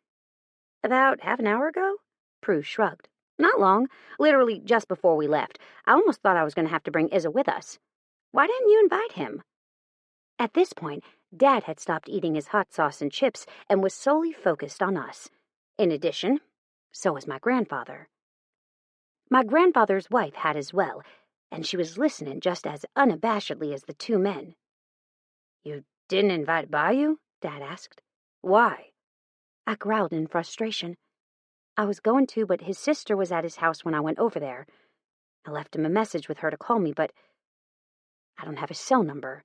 "About half an hour ago?" Prue shrugged. "Not long. Literally just before we left. I almost thought I was going to have to bring Izza with us. Why didn't you invite him?" At this point, Dad had stopped eating his hot sauce and chips and was solely focused on us. In addition, so was my grandfather. My grandfather's wife had as well, and she was listening just as unabashedly as the two men. "You didn't invite Bayou?" Dad asked. "Why?" I growled in frustration. I was going to, but his sister was at his house when I went over there. I left him a message with her to call me, but I don't have his cell number.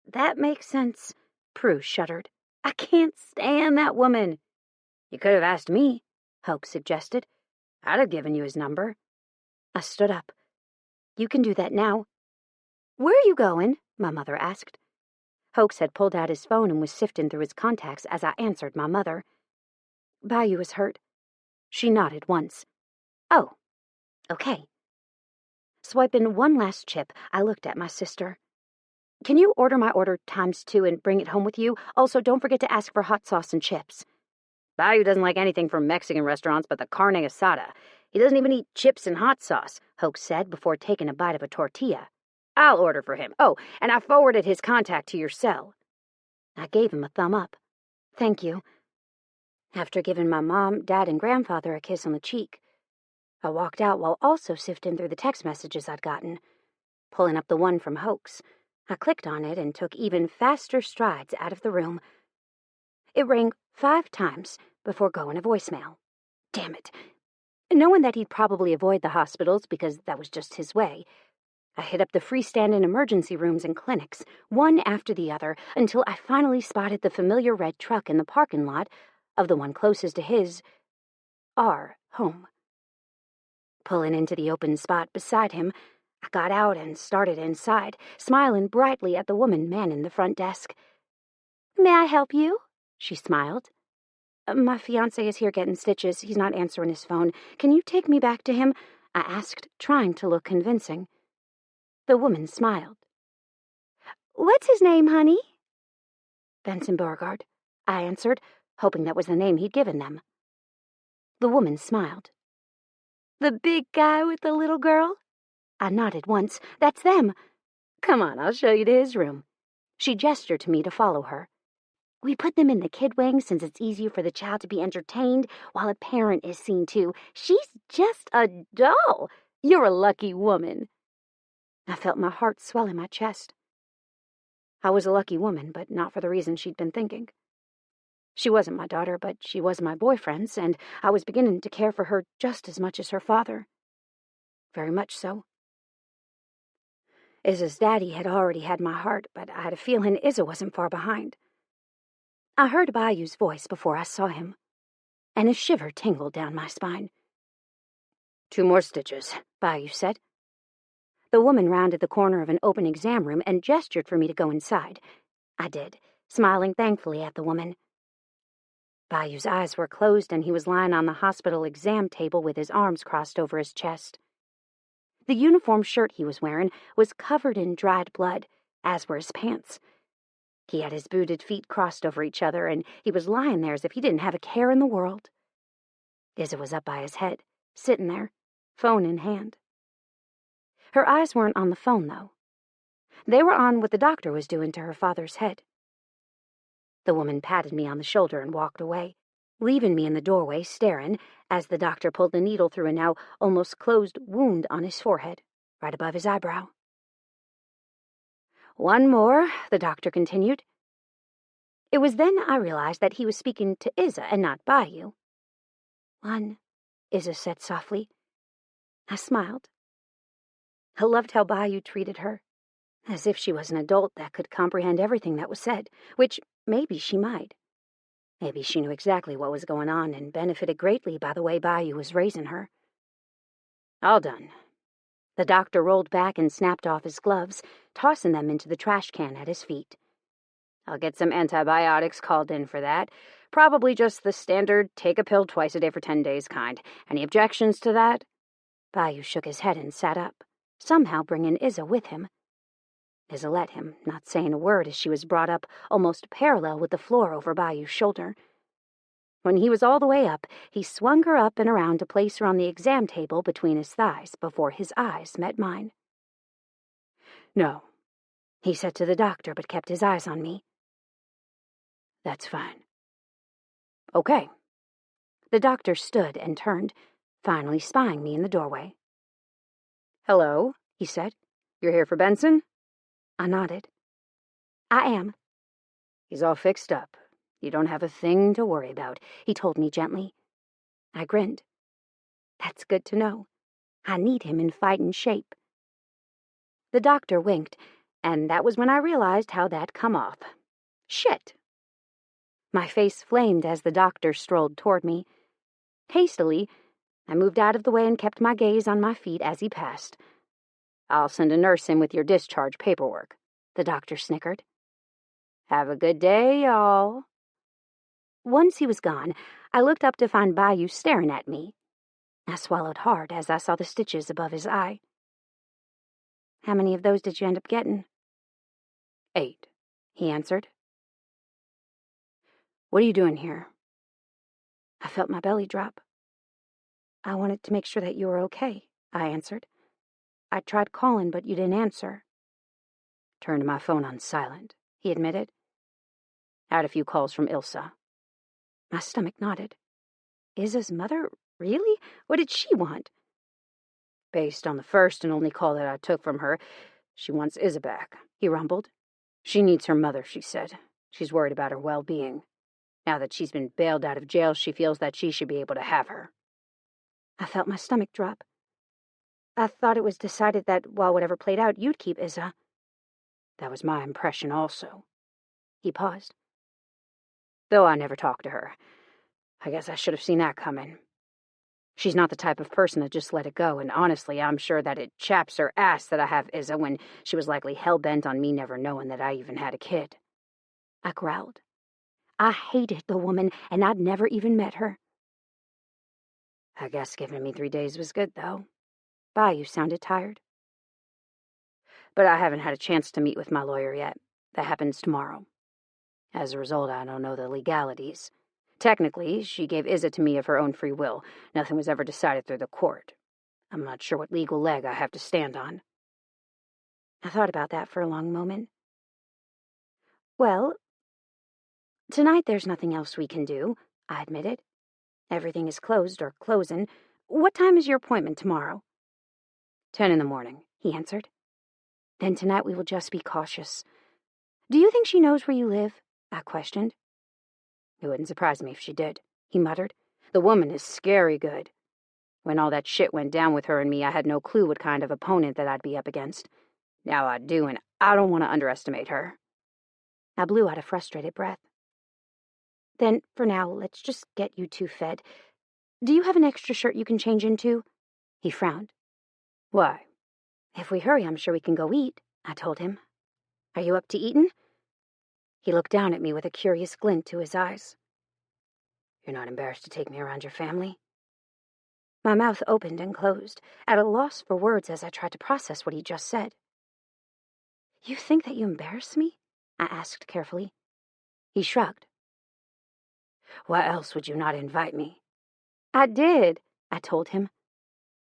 "That makes sense," Prue shuddered. "I can't stand that woman." "You could have asked me," Hope suggested. "I'd have given you his number." I stood up. "You can do that now." "Where are you going?" my mother asked. Hoax had pulled out his phone and was sifting through his contacts as I answered my mother. "Bayou is hurt." She nodded once. "Oh, okay." Swiping one last chip, I looked at my sister. "Can you order my order ×2 and bring it home with you? Also, don't forget to ask for hot sauce and chips." "Bayou doesn't like anything from Mexican restaurants but the carne asada. He doesn't even eat chips and hot sauce," Hoax said before taking a bite of a tortilla. "I'll order for him. Oh, and I forwarded his contact to your cell." I gave him a thumb up. "Thank you." After giving my mom, dad, and grandfather a kiss on the cheek, I walked out while also sifting through the text messages I'd gotten. Pulling up the one from Hoax, I clicked on it and took even faster strides out of the room. It rang 5 times before going to voicemail. Damn it. Knowing that he'd probably avoid the hospitals because that was just his way, I hit up the freestanding emergency rooms and clinics, one after the other, until I finally spotted the familiar red truck in the parking lot of the one closest to our home. Pulling into the open spot beside him, I got out and started inside, smiling brightly at the woman manning the front desk. "May I help you?" she smiled. "My fiancé is here getting stitches. He's not answering his phone. Can you take me back to him?" I asked, trying to look convincing. The woman smiled. "What's his name, honey?" "Benson Beauregard," I answered, hoping that was the name he'd given them. The woman smiled. "The big guy with the little girl?" I nodded once. "That's them. Come on, I'll show you to his room." She gestured to me to follow her. "We put them in the kid wing since it's easier for the child to be entertained while a parent is seen too. She's just a doll. You're a lucky woman." I felt my heart swell in my chest. I was a lucky woman, but not for the reason she'd been thinking. She wasn't my daughter, but she was my boyfriend's, and I was beginning to care for her just as much as her father. Very much so. Izza's daddy had already had my heart, but I had a feeling Izza wasn't far behind. I heard Bayou's voice before I saw him, and a shiver tingled down my spine. "2 more stitches," Bayou said. The woman rounded the corner of an open exam room and gestured for me to go inside. I did, smiling thankfully at the woman. Bayou's eyes were closed and he was lying on the hospital exam table with his arms crossed over his chest. The uniform shirt he was wearing was covered in dried blood, as were his pants. He had his booted feet crossed over each other, and he was lying there as if he didn't have a care in the world. Izza was up by his head, sitting there, phone in hand. Her eyes weren't on the phone, though. They were on what the doctor was doing to her father's head. The woman patted me on the shoulder and walked away, leaving me in the doorway staring as the doctor pulled the needle through a now almost closed wound on his forehead, right above his eyebrow. "1 more," the doctor continued. It was then I realized that he was speaking to Izza and not Bayou. "1," Izza said softly. I smiled. I loved how Bayou treated her, as if she was an adult that could comprehend everything that was said, which maybe she might. Maybe she knew exactly what was going on and benefited greatly by the way Bayou was raising her. "All done." The doctor rolled back and snapped off his gloves, tossing them into the trash can at his feet. "I'll get some antibiotics called in for that. Probably just the standard take a pill twice a day for 10 days kind. Any objections to that?" Bayou shook his head and sat up, somehow bringing Izza with him. Izza let him, not saying a word as she was brought up almost parallel with the floor over Bayou's shoulder. When he was all the way up, he swung her up and around to place her on the exam table between his thighs before his eyes met mine. "No," he said to the doctor, but kept his eyes on me. "That's fine." "Okay." The doctor stood and turned, finally spying me in the doorway. "Hello," he said. "You're here for Benson?" I nodded. "I am." "He's all fixed up. You don't have a thing to worry about," he told me gently. I grinned. That's good to know. I need him in fighting shape. The doctor winked, and that was when I realized how that'd come off. Shit! My face flamed as the doctor strolled toward me. Hastily, I moved out of the way and kept my gaze on my feet as he passed. "I'll send a nurse in with your discharge paperwork," the doctor snickered. "Have a good day, y'all." Once he was gone, I looked up to find Bayou staring at me. I swallowed hard as I saw the stitches above his eye. "How many of those did you end up getting?" 8, he answered. "What are you doing here?" I felt my belly drop. "I wanted to make sure that you were okay," I answered. "I tried calling, but you didn't answer." "Turned my phone on silent," he admitted. "Had a few calls from Ilsa." My stomach nodded. Izza's mother? Really? What did she want? Based on the first and only call that I took from her, she wants Isa back, he rumbled. She needs her mother, she said. She's worried about her well-being. Now that she's been bailed out of jail, she feels that she should be able to have her. I felt my stomach drop. I thought it was decided that while whatever played out, you'd keep Isa. That was my impression also. He paused. Though I never talked to her. I guess I should have seen that coming. She's not the type of person to just let it go, and honestly, I'm sure that it chaps her ass that I have Isa when she was likely hell-bent on me never knowing that I even had a kid. I growled. I hated the woman, and I'd never even met her. I guess giving me 3 days was good, though. You sounded tired. But I haven't had a chance to meet with my lawyer yet. That happens tomorrow. As a result, I don't know the legalities. Technically, she gave Isa to me of her own free will. Nothing was ever decided through the court. I'm not sure what legal leg I have to stand on. I thought about that for a long moment. Well, tonight there's nothing else we can do, I admitted. Everything is closed or closing. What time is your appointment tomorrow? 10 in the morning, he answered. Then tonight we will just be cautious. Do you think she knows where you live? I questioned. It wouldn't surprise me if she did, he muttered. The woman is scary good. When all that shit went down with her and me, I had no clue what kind of opponent that I'd be up against. Now I do, and I don't want to underestimate her. I blew out a frustrated breath. Then, for now, let's just get you two fed. Do you have an extra shirt you can change into? He frowned. Why? If we hurry, I'm sure we can go eat, I told him. Are you up to eatin'? He looked down at me with a curious glint to his eyes. You're not embarrassed to take me around your family? My mouth opened and closed, at a loss for words as I tried to process what he just said. You think that you embarrass me? I asked carefully. He shrugged. Why else would you not invite me? I did, I told him.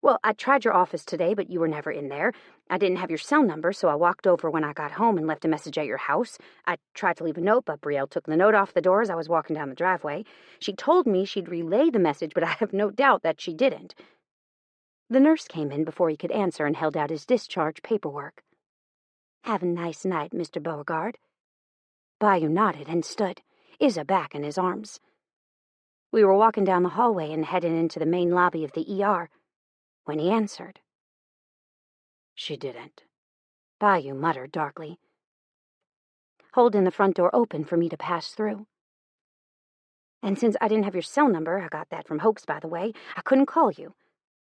Well, I tried your office today, but you were never in there. I didn't have your cell number, so I walked over when I got home and left a message at your house. I tried to leave a note, but Brielle took the note off the door as I was walking down the driveway. She told me she'd relay the message, but I have no doubt that she didn't. The nurse came in before he could answer and held out his discharge paperwork. Have a nice night, Mr. Beauregard. Bayou nodded and stood, Isa back in his arms. We were walking down the hallway and heading into the main lobby of the ER when he answered. She didn't, Bayou muttered darkly, holding the front door open for me to pass through. And since I didn't have your cell number, I got that from Hoax, by the way, I couldn't call you.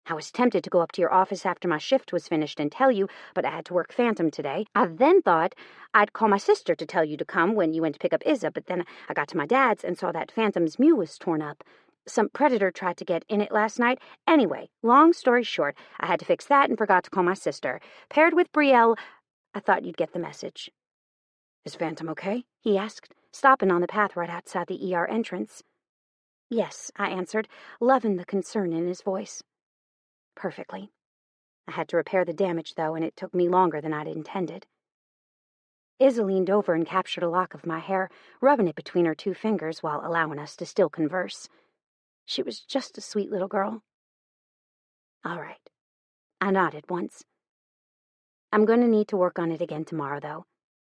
I was tempted to go up to your office after my shift was finished and tell you, but I had to work Phantom today. I then thought I'd call my sister to tell you to come when you went to pick up Isa, but then I got to my dad's and saw that Phantom's mule was torn up. Some predator tried to get in it last night. Anyway, long story short, I had to fix that and forgot to call my sister. Paired with Brielle, I thought you'd get the message. Is Phantom okay? He asked, stopping on the path right outside the ER entrance. Yes, I answered, loving the concern in his voice. Perfectly. I had to repair the damage, though, and it took me longer than I'd intended. Isa leaned over and captured a lock of my hair, rubbing it between her 2 fingers while allowing us to still converse. She was just a sweet little girl. All right. I nodded once. I'm going to need to work on it again tomorrow, though.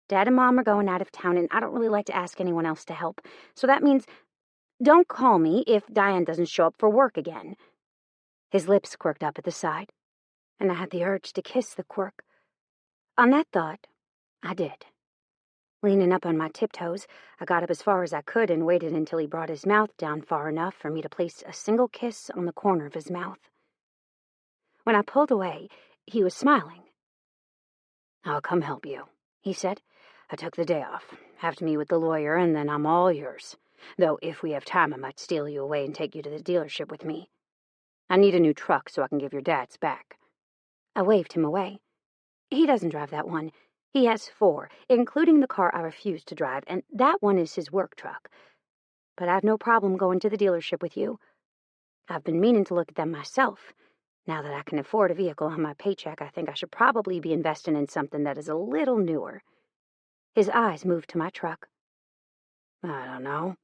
Dad and Mom are going out of town, and I don't really like to ask anyone else to help, so that means don't call me if Diane doesn't show up for work again. His lips quirked up at the side, and I had the urge to kiss the quirk. On that thought, I did. Leaning up on my tiptoes, I got up as far as I could and waited until he brought his mouth down far enough for me to place a single kiss on the corner of his mouth. When I pulled away, he was smiling. I'll come help you, he said. I took the day off. Have to meet with the lawyer, and then I'm all yours. Though if we have time, I might steal you away and take you to the dealership with me. I need a new truck so I can give your dad's back. I waved him away. He doesn't drive that one. He has 4, including the car I refuse to drive, and that one is his work truck. But I've no problem going to the dealership with you. I've been meaning to look at them myself. Now that I can afford a vehicle on my paycheck, I think I should probably be investing in something that is a little newer. His eyes moved to my truck. I don't know.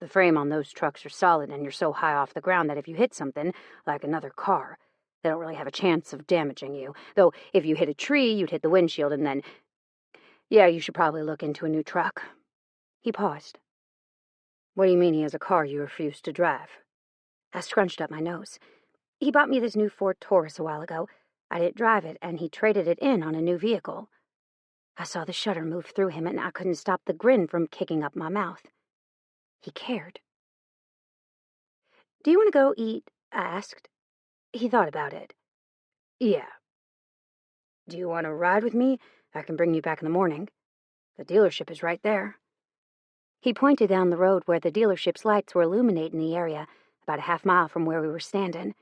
The frame on those trucks are solid, and you're so high off the ground that if you hit something, like another car, They don't really have a chance of damaging you, though if you hit a tree, you'd hit the windshield and then... Yeah, you should probably look into a new truck. He paused. What do you mean he has a car you refuse to drive? I scrunched up my nose. He bought me this new Ford Taurus a while ago. I didn't drive it, and he traded it in on a new vehicle. I saw the shudder move through him, and I couldn't stop the grin from kicking up my mouth. He cared. Do you want to go eat? I asked. He thought about it. Yeah. Do you want to ride with me? I can bring you back in the morning. The dealership is right there. He pointed down the road where the dealership's lights were illuminating the area, about a half-mile from where we were standing.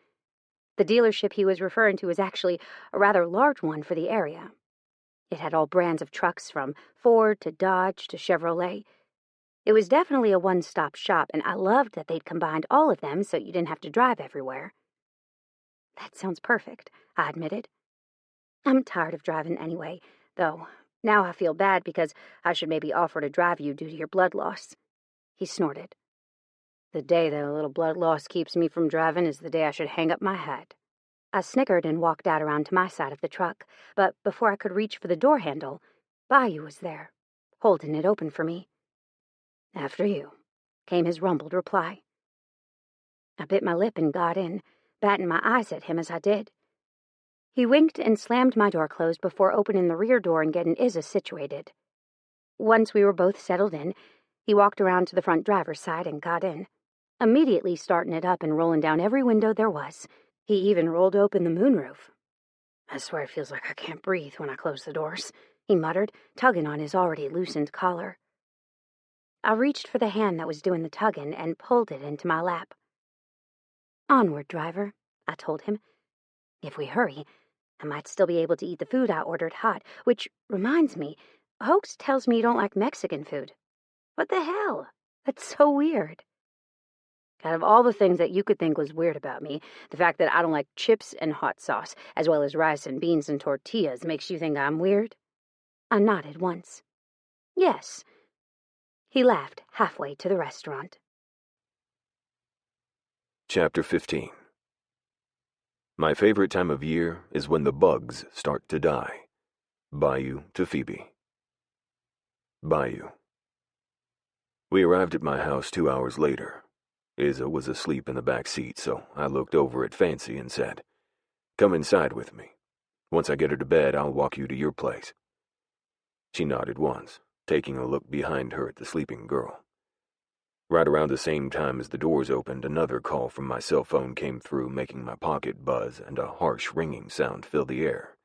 The dealership he was referring to was actually a rather large one for the area. It had all brands of trucks, from Ford to Dodge to Chevrolet. It was definitely a one-stop shop, and I loved that they'd combined all of them so you didn't have to drive everywhere. That sounds perfect, I admitted. I'm tired of driving anyway, though now I feel bad because I should maybe offer to drive you due to your blood loss. He snorted. The day that a little blood loss keeps me from driving is the day I should hang up my hat. I snickered and walked out around to my side of the truck, but before I could reach for the door handle, Bayou was there, holding it open for me. After you, came his rumbled reply. I bit my lip and got in, batting my eyes at him as I did. He winked and slammed my door closed before opening the rear door and getting Izza situated. Once we were both settled in, he walked around to the front driver's side and got in, immediately starting it up and rolling down every window there was. He even rolled open the moonroof. I swear it feels like I can't breathe when I close the doors, he muttered, tugging on his already loosened collar. I reached for the hand that was doing the tugging and pulled it into my lap. Onward, driver, I told him. If we hurry, I might still be able to eat the food I ordered hot, which reminds me, Hoax tells me you don't like Mexican food. What the hell? That's so weird. Out of all the things that you could think was weird about me, the fact that I don't like chips and hot sauce, as well as rice and beans and tortillas, makes you think I'm weird? I nodded once. Yes. He laughed halfway to the restaurant. Chapter 15. My favorite time of year is when the bugs start to die. Bayou to Phoebe. Bayou. We arrived at my house 2 hours later. Izza was asleep in the back seat, so I looked over at Fancy and said, "Come inside with me. Once I get her to bed, I'll walk you to your place." She nodded once, taking a look behind her at the sleeping girl. Right around the same time as the doors opened, another call from my cell phone came through, making my pocket buzz and a harsh ringing sound fill the air.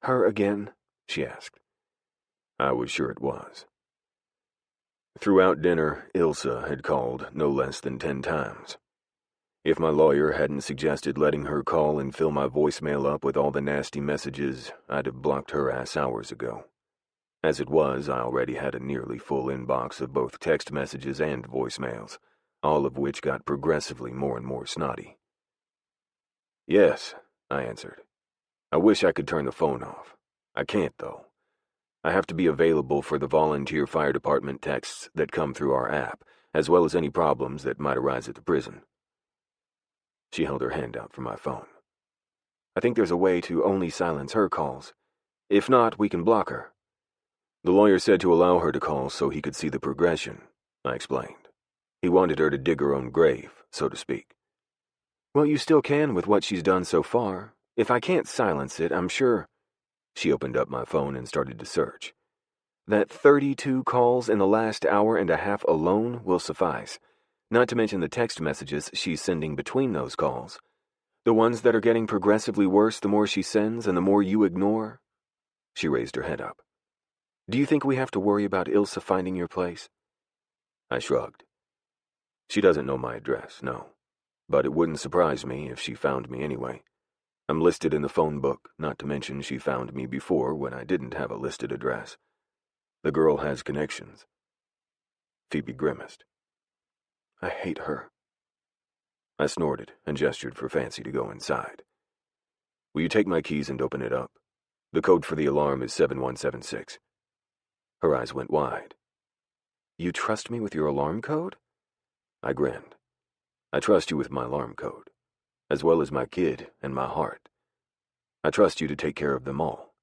"Her again?" she asked. I was sure it was. Throughout dinner, Ilsa had called no less than 10 times. If my lawyer hadn't suggested letting her call and fill my voicemail up with all the nasty messages, I'd have blocked her ass hours ago. As it was, I already had a nearly full inbox of both text messages and voicemails, all of which got progressively more and more snotty. "Yes," I answered. "I wish I could turn the phone off. I can't, though. I have to be available for the volunteer fire department texts that come through our app, as well as any problems that might arise at the prison." She held her hand out for my phone. "I think there's a way to only silence her calls. If not, we can block her." The lawyer said to allow her to call so he could see the progression, I explained. He wanted her to dig her own grave, so to speak. "Well, you still can with what she's done so far. If I can't silence it, I'm sure—" She opened up my phone and started to search. "That 32 calls in the last hour and a half alone will suffice, not to mention the text messages she's sending between those calls. The ones that are getting progressively worse the more she sends and the more you ignore." She raised her head up. "Do you think we have to worry about Ilsa finding your place?" I shrugged. "She doesn't know my address, no. But it wouldn't surprise me if she found me anyway. I'm listed in the phone book, not to mention she found me before when I didn't have a listed address. The girl has connections." Phoebe grimaced. "I hate her." I snorted and gestured for Fancy to go inside. "Will you take my keys and open it up? The code for the alarm is 7176. Her eyes went wide. "You trust me with your alarm code?" I grinned. "I trust you with my alarm code. as well as my kid and my heart. I trust you to take care of them all."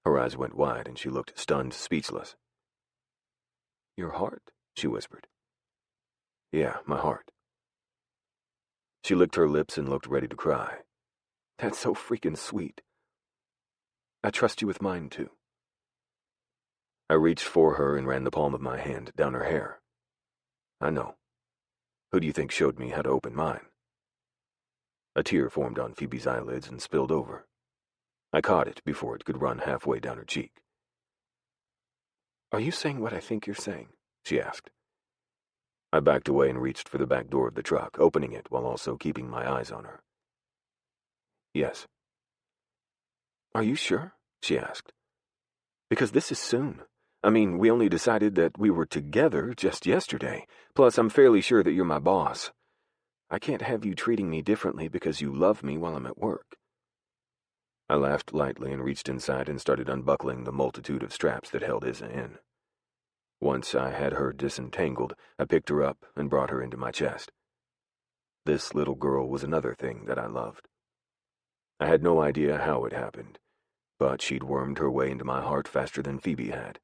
Her eyes went wide and she looked stunned, speechless. "Your heart?" she whispered. "Yeah, my heart." She licked her lips and looked ready to cry. "That's so freaking sweet. I trust you with mine, too." I reached for her and ran the palm of my hand down her hair. "I know. Who do you think showed me how to open mine?" A tear formed on Phoebe's eyelids and spilled over. I caught it before it could run halfway down her cheek. "Are you saying what I think you're saying?" she asked. I backed away and reached for the back door of the truck, opening it while also keeping my eyes on her. "Yes." "Are you sure?" she asked. "Because this is soon. I mean, we only decided that we were together just yesterday. Plus, I'm fairly sure that you're my boss. I can't have you treating me differently because you love me while I'm at work." I laughed lightly and reached inside and started unbuckling the multitude of straps that held Isa in. Once I had her disentangled, I picked her up and brought her into my chest. This little girl was another thing that I loved. I had no idea how it happened, but she'd wormed her way into my heart faster than Phoebe had.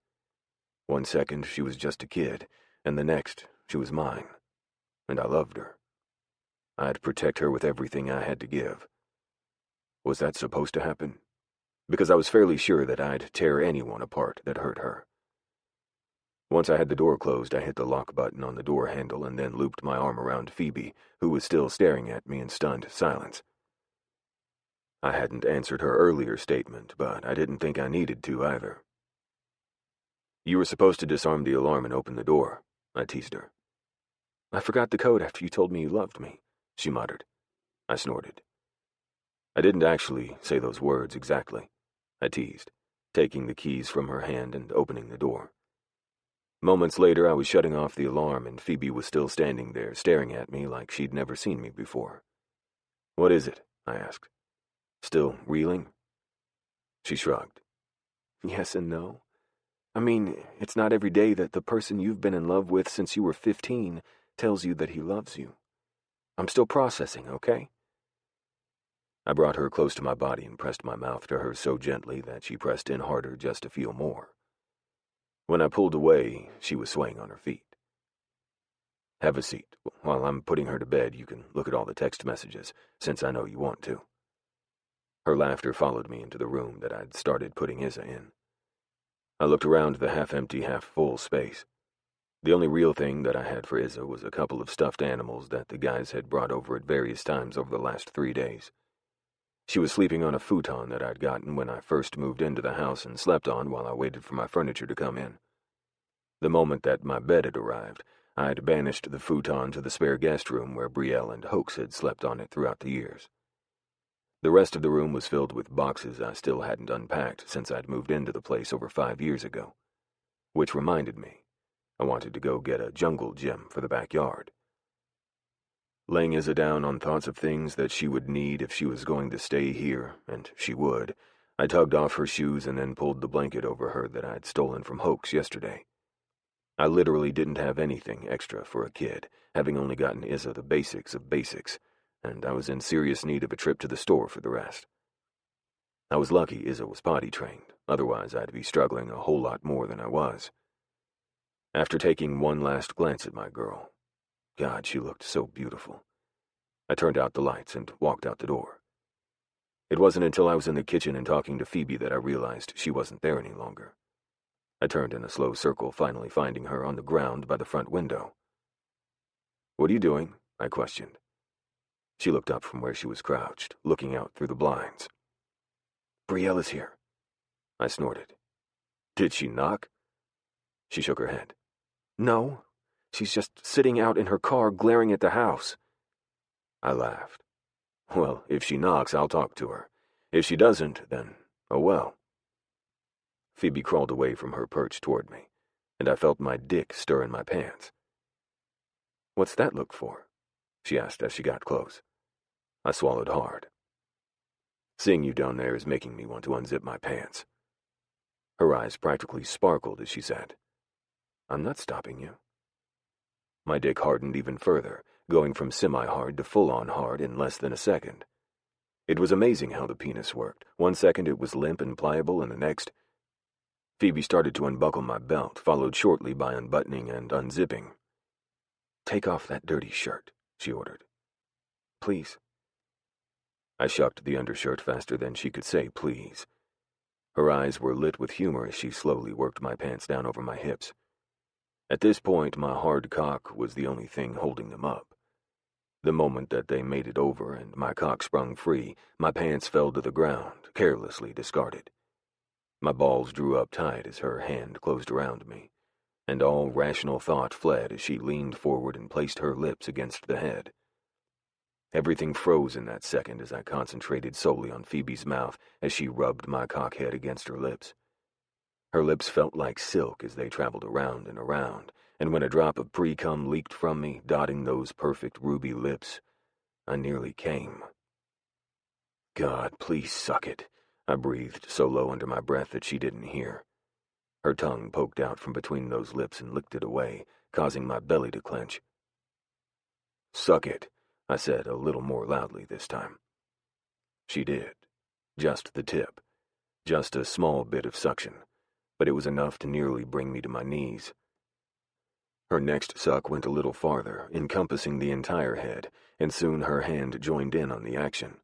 One second she was just a kid, and the next she was mine, and I loved her. I'd protect her with everything I had to give. Was that supposed to happen? Because I was fairly sure that I'd tear anyone apart that hurt her. Once I had the door closed, I hit the lock button on the door handle and then looped my arm around Phoebe, who was still staring at me in stunned silence. I hadn't answered her earlier statement, but I didn't think I needed to either. "You were supposed to disarm the alarm and open the door," I teased her. "I forgot the code after you told me you loved me," she muttered. I snorted. "I didn't actually say those words exactly," I teased, taking the keys from her hand and opening the door. Moments later, I was shutting off the alarm and Phoebe was still standing there staring at me like she'd never seen me before. "What is it?" I asked. "Still reeling?" She shrugged. "Yes and no. I mean, it's not every day that the person you've been in love with since you were 15 tells you that he loves you. I'm still processing, okay?" I brought her close to my body and pressed my mouth to hers so gently that she pressed in harder just to feel more. When I pulled away, she was swaying on her feet. "Have a seat. While I'm putting her to bed, you can look at all the text messages, since I know you want to." Her laughter followed me into the room that I'd started putting Isa in. I looked around the half-empty, half-full space. The only real thing that I had for Isa was a couple of stuffed animals that the guys had brought over at various times over the last 3 days. She was sleeping on a futon that I'd gotten when I first moved into the house and slept on while I waited for my furniture to come in. The moment that my bed had arrived, I'd banished the futon to the spare guest room where Brielle and Hoax had slept on it throughout the years. The rest of the room was filled with boxes I still hadn't unpacked since I'd moved into the place over 5 years ago. Which reminded me, I wanted to go get a jungle gym for the backyard. Laying Isa down on thoughts of things that she would need if she was going to stay here, and she would, I tugged off her shoes and then pulled the blanket over her that I'd stolen from Hoax yesterday. I literally didn't have anything extra for a kid, having only gotten Isa the basics of basics, and I was in serious need of a trip to the store for the rest. I was lucky Isa was potty trained, otherwise I'd be struggling a whole lot more than I was. After taking one last glance at my girl, God, she looked so beautiful, I turned out the lights and walked out the door. It wasn't until I was in the kitchen and talking to Phoebe that I realized she wasn't there any longer. I turned in a slow circle, finally finding her on the ground by the front window. "What are you doing?" I questioned. She looked up from where she was crouched, looking out through the blinds. "Brielle is here," I snorted. "Did she knock?" She shook her head. "No, she's just sitting out in her car glaring at the house." I laughed. "Well, if she knocks, I'll talk to her. If she doesn't, then, oh well." Phoebe crawled away from her perch toward me, and I felt my dick stir in my pants. "What's that look for?" she asked as she got close. I swallowed hard. "Seeing you down there is making me want to unzip my pants." Her eyes practically sparkled as she said, "I'm not stopping you." My dick hardened even further, going from semi-hard to full-on hard in less than a second. It was amazing how the penis worked. 1 second it was limp and pliable, and the next... Phoebe started to unbuckle my belt, followed shortly by unbuttoning and unzipping. "Take off that dirty shirt," she ordered. "Please." I shucked the undershirt faster than she could say please. Her eyes were lit with humor as she slowly worked my pants down over my hips. At this point, my hard cock was the only thing holding them up. The moment that they made it over and my cock sprung free, my pants fell to the ground, carelessly discarded. My balls drew up tight as her hand closed around me, and all rational thought fled as she leaned forward and placed her lips against the head. Everything froze in that second as I concentrated solely on Phoebe's mouth as she rubbed my cock head against her lips. Her lips felt like silk as they traveled around and around, and when a drop of pre-cum leaked from me, dotting those perfect ruby lips, I nearly came. "God, please suck it," I breathed so low under my breath that she didn't hear. Her tongue poked out from between those lips and licked it away, causing my belly to clench. "Suck it," I said a little more loudly this time. She did. Just the tip. Just a small bit of suction, but it was enough to nearly bring me to my knees. Her next suck went a little farther, encompassing the entire head, and soon her hand joined in on the action.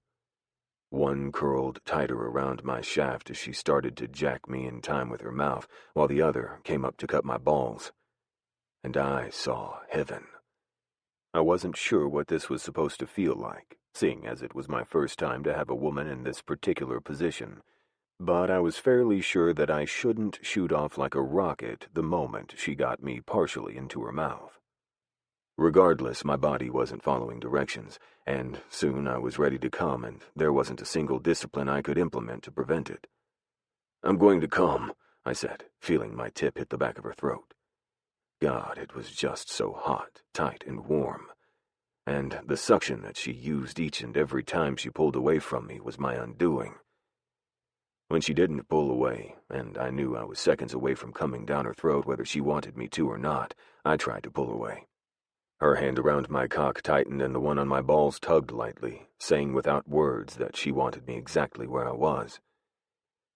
One curled tighter around my shaft as she started to jack me in time with her mouth, while the other came up to cut my balls. And I saw heaven. I wasn't sure what this was supposed to feel like, seeing as it was my first time to have a woman in this particular position, but I was fairly sure that I shouldn't shoot off like a rocket the moment she got me partially into her mouth. Regardless, my body wasn't following directions, and soon I was ready to come, and there wasn't a single discipline I could implement to prevent it. "I'm going to come," I said, feeling my tip hit the back of her throat. God, it was just so hot, tight, and warm. And the suction that she used each and every time she pulled away from me was my undoing. When she didn't pull away, and I knew I was seconds away from coming down her throat whether she wanted me to or not, I tried to pull away. Her hand around my cock tightened and the one on my balls tugged lightly, saying without words that she wanted me exactly where I was.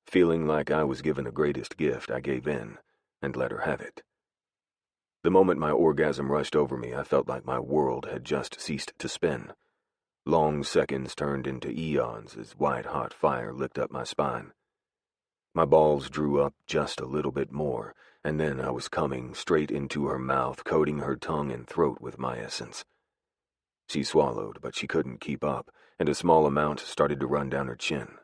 Feeling like I was given the greatest gift, I gave in and let her have it. The moment my orgasm rushed over me, I felt like my world had just ceased to spin. Long seconds turned into eons as white-hot fire licked up my spine. My balls drew up just a little bit more, and then I was coming straight into her mouth, coating her tongue and throat with my essence. She swallowed, but she couldn't keep up, and a small amount started to run down her chin.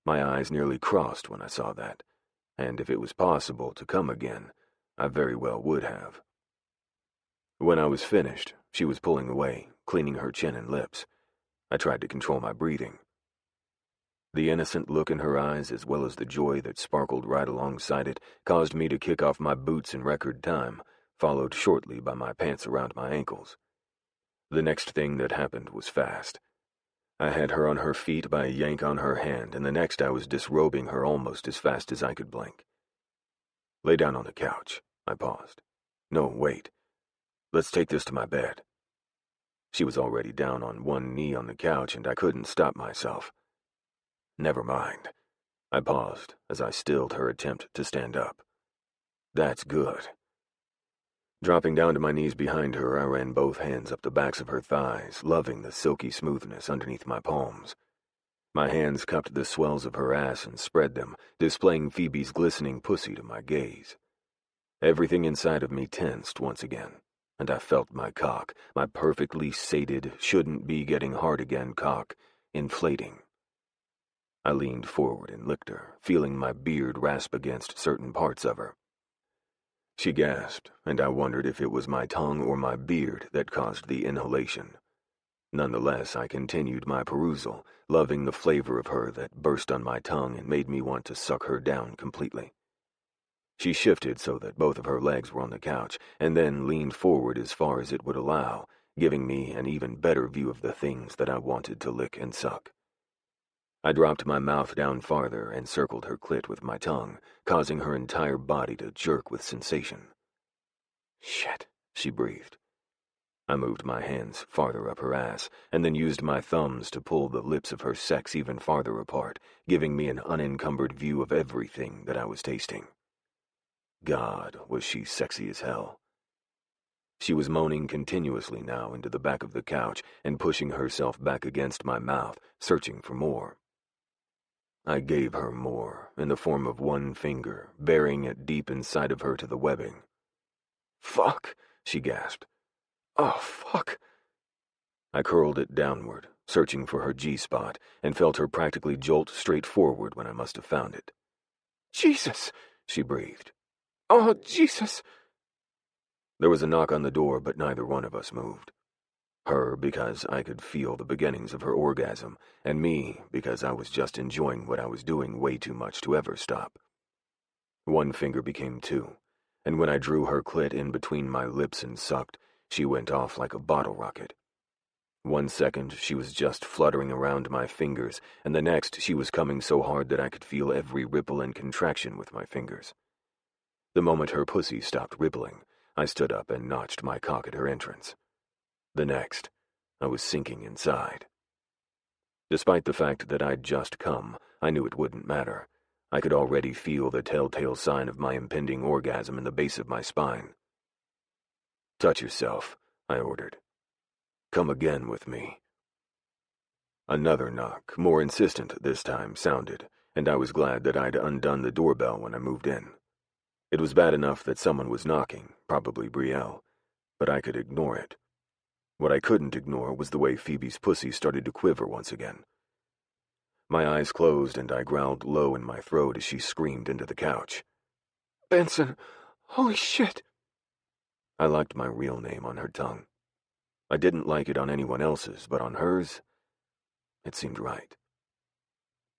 My eyes nearly crossed when I saw that, and if it was possible to come again, I very well would have. When I was finished, she was pulling away, cleaning her chin and lips. I tried to control my breathing. The innocent look in her eyes, as well as the joy that sparkled right alongside it, caused me to kick off my boots in record time, followed shortly by my pants around my ankles. The next thing that happened was fast. I had her on her feet by a yank on her hand, and the next I was disrobing her almost as fast as I could blink. "Lay down on the couch," I paused. "No, wait. Let's take this to my bed." She was already down on one knee on the couch, and I couldn't stop myself. "Never mind." I paused as I stilled her attempt to stand up. "That's good." Dropping down to my knees behind her, I ran both hands up the backs of her thighs, loving the silky smoothness underneath my palms. My hands cupped the swells of her ass and spread them, displaying Phoebe's glistening pussy to my gaze. Everything inside of me tensed once again, and I felt my cock, my perfectly sated, shouldn't-be-getting-hard-again cock, inflating. I leaned forward and licked her, feeling my beard rasp against certain parts of her. She gasped, and I wondered if it was my tongue or my beard that caused the inhalation. Nonetheless, I continued my perusal, loving the flavor of her that burst on my tongue and made me want to suck her down completely. She shifted so that both of her legs were on the couch, and then leaned forward as far as it would allow, giving me an even better view of the things that I wanted to lick and suck. I dropped my mouth down farther and circled her clit with my tongue, causing her entire body to jerk with sensation. "Shit," she breathed. I moved my hands farther up her ass, and then used my thumbs to pull the lips of her sex even farther apart, giving me an unencumbered view of everything that I was tasting. God, was she sexy as hell. She was moaning continuously now into the back of the couch and pushing herself back against my mouth, searching for more. I gave her more, in the form of one finger, burying it deep inside of her to the webbing. "Fuck," she gasped. "Oh, fuck." I curled it downward, searching for her G-spot, and felt her practically jolt straight forward when I must have found it. "Jesus," she breathed. "Oh, Jesus." There was a knock on the door, but neither one of us moved. Her, because I could feel the beginnings of her orgasm, and me, because I was just enjoying what I was doing way too much to ever stop. One finger became two, and when I drew her clit in between my lips and sucked, she went off like a bottle rocket. 1 second, she was just fluttering around my fingers, and the next, she was coming so hard that I could feel every ripple and contraction with my fingers. The moment her pussy stopped rippling, I stood up and notched my cock at her entrance. The next, I was sinking inside. Despite the fact that I'd just come, I knew it wouldn't matter. I could already feel the telltale sign of my impending orgasm in the base of my spine. "Touch yourself," I ordered. "Come again with me." Another knock, more insistent this time, sounded, and I was glad that I'd undone the doorbell when I moved in. It was bad enough that someone was knocking, probably Brielle, but I could ignore it. What I couldn't ignore was the way Phoebe's pussy started to quiver once again. My eyes closed and I growled low in my throat as she screamed into the couch. "Benson, holy shit!" I liked my real name on her tongue. I didn't like it on anyone else's, but on hers, it seemed right.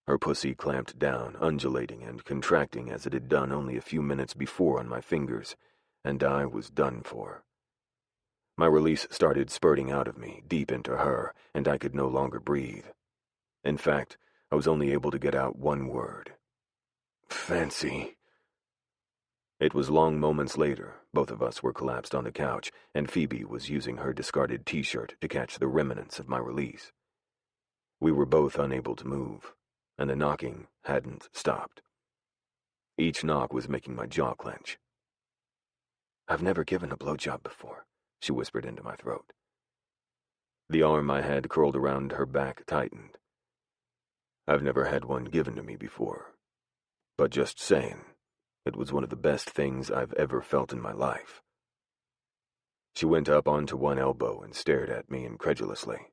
Her pussy clamped down, undulating and contracting as it had done only a few minutes before on my fingers, and I was done for. My release started spurting out of me, deep into her, and I could no longer breathe. In fact, I was only able to get out one word. "Fancy." It was long moments later, both of us were collapsed on the couch, and Phoebe was using her discarded t-shirt to catch the remnants of my release. We were both unable to move, and the knocking hadn't stopped. Each knock was making my jaw clench. "I've never given a blowjob before," she whispered into my throat. The arm I had curled around her back tightened. "I've never had one given to me before, but just saying, it was one of the best things I've ever felt in my life." She went up onto one elbow and stared at me incredulously.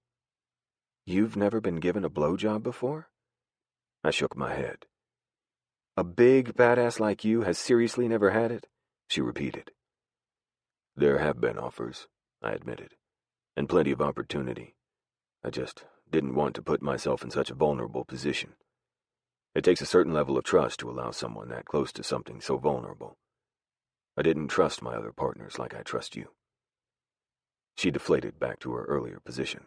"You've never been given a blowjob before?" I shook my head. "A big badass like you has seriously never had it?" she repeated. "There have been offers," I admitted, "and plenty of opportunity. I just didn't want to put myself in such a vulnerable position. It takes a certain level of trust to allow someone that close to something so vulnerable. I didn't trust my other partners like I trust you." She deflated back to her earlier position.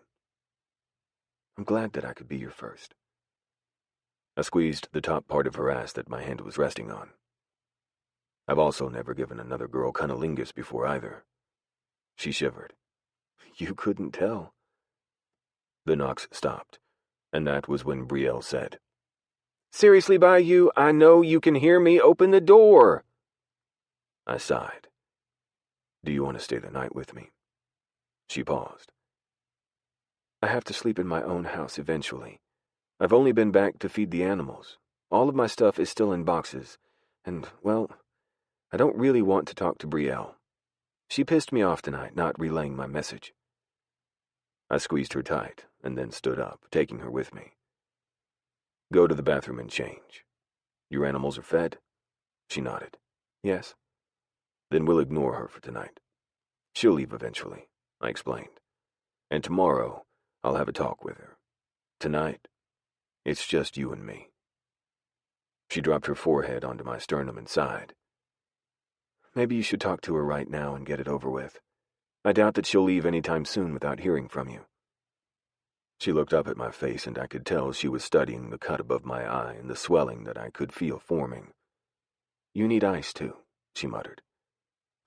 "I'm glad that I could be your first." I squeezed the top part of her ass that my hand was resting on. "I've also never given another girl cunnilingus before either." She shivered. "You couldn't tell." The knocks stopped, and that was when Brielle said, "Seriously, Bayou, I know you can hear me. Open the door." I sighed. "Do you want to stay the night with me?" She paused. "I have to sleep in my own house eventually. I've only been back to feed the animals. All of my stuff is still in boxes, and, well, I don't really want to talk to Brielle. She pissed me off tonight, not relaying my message." I squeezed her tight, and then stood up, taking her with me. "Go to the bathroom and change. Your animals are fed?" She nodded. "Yes." "Then we'll ignore her for tonight. She'll leave eventually," I explained. "And tomorrow, I'll have a talk with her. Tonight, it's just you and me." She dropped her forehead onto my sternum and sighed. "Maybe you should talk to her right now and get it over with. I doubt that she'll leave any time soon without hearing from you." She looked up at my face, and I could tell she was studying the cut above my eye and the swelling that I could feel forming. "You need ice, too," she muttered.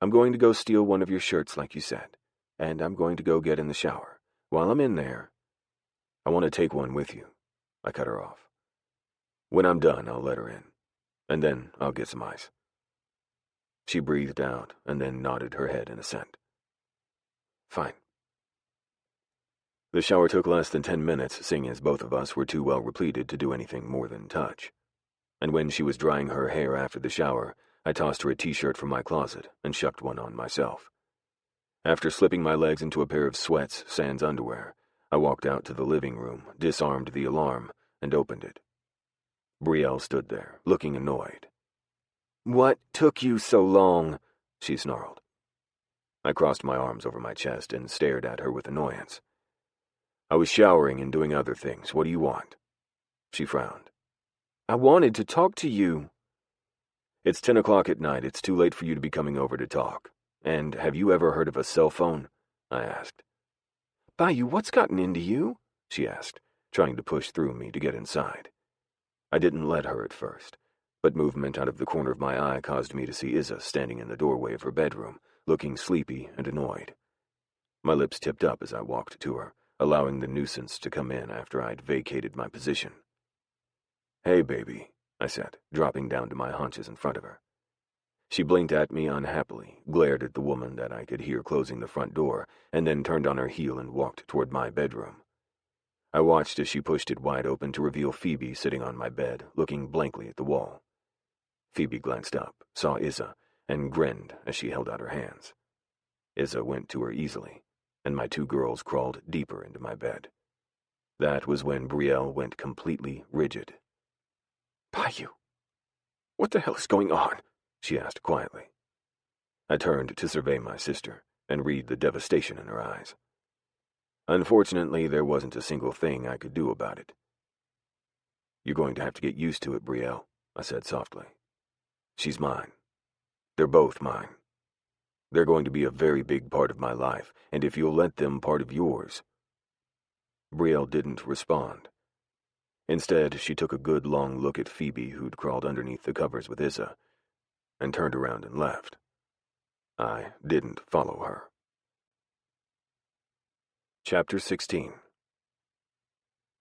"I'm going to go steal one of your shirts like you said, and I'm going to go get in the shower. While I'm in there, I want to take one with you. I cut her off. When I'm done, I'll let her in, and then I'll get some ice. She breathed out and then nodded her head in assent. Fine. The shower took less than 10 minutes, seeing as both of us were too well repleted to do anything more than touch. And when she was drying her hair after the shower, I tossed her a t-shirt from my closet and shucked one on myself. After slipping my legs into a pair of sweats sans underwear, I walked out to the living room, disarmed the alarm, and opened it. Brielle stood there, looking annoyed. "What took you so long?" she snarled. I crossed my arms over my chest and stared at her with annoyance. "I was showering and doing other things. What do you want?" She frowned. "I wanted to talk to you." "It's 10 o'clock at night. It's too late for you to be coming over to talk. And have you ever heard of a cell phone?" I asked. "Bayou, what's gotten into you?" she asked, trying to push through me to get inside. I didn't let her at first, but movement out of the corner of my eye caused me to see Isa standing in the doorway of her bedroom, looking sleepy and annoyed. My lips tipped up as I walked to her, allowing the nuisance to come in after I'd vacated my position. "Hey, baby," I said, dropping down to my haunches in front of her. She blinked at me unhappily, glared at the woman that I could hear closing the front door, and then turned on her heel and walked toward my bedroom. I watched as she pushed it wide open to reveal Phoebe sitting on my bed, looking blankly at the wall. Phoebe glanced up, saw Isa, and grinned as she held out her hands. Isa went to her easily, and my two girls crawled deeper into my bed. That was when Brielle went completely rigid. "Bayou, what the hell is going on?" she asked quietly. I turned to survey my sister and read the devastation in her eyes. Unfortunately, there wasn't a single thing I could do about it. "You're going to have to get used to it, Brielle," I said softly. "She's mine. They're both mine. They're going to be a very big part of my life, and if you'll let them part of yours." Brielle didn't respond. Instead, she took a good long look at Phoebe, who'd crawled underneath the covers with Isa, and turned around and left. I didn't follow her. Chapter 16.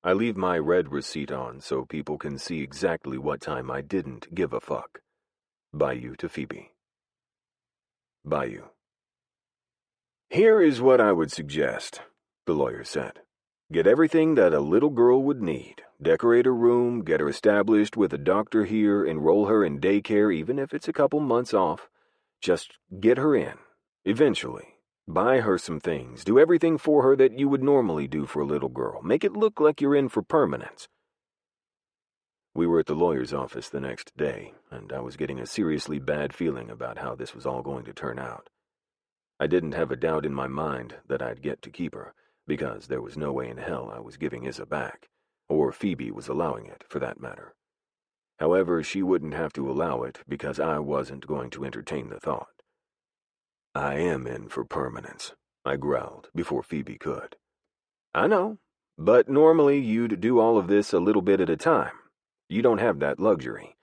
I leave my red receipt on so people can see exactly what time I didn't give a fuck. Bayou to Phoebe. Bayou. "Here is what I would suggest," the lawyer said. "Get everything that a little girl would need. Decorate her room, get her established with a doctor here, enroll her in daycare even if it's a couple months off. Just get her in. Eventually. Buy her some things. Do everything for her that you would normally do for a little girl. Make it look like you're in for permanence." We were at the lawyer's office the next day, and I was getting a seriously bad feeling about how this was all going to turn out. I didn't have a doubt in my mind that I'd get to keep her, because there was no way in hell I was giving Isa back, or Phoebe was allowing it, for that matter. However, she wouldn't have to allow it because I wasn't going to entertain the thought. "I am in for permanence," I growled before Phoebe could. "I know, but normally you'd do all of this a little bit at a time. You don't have that luxury.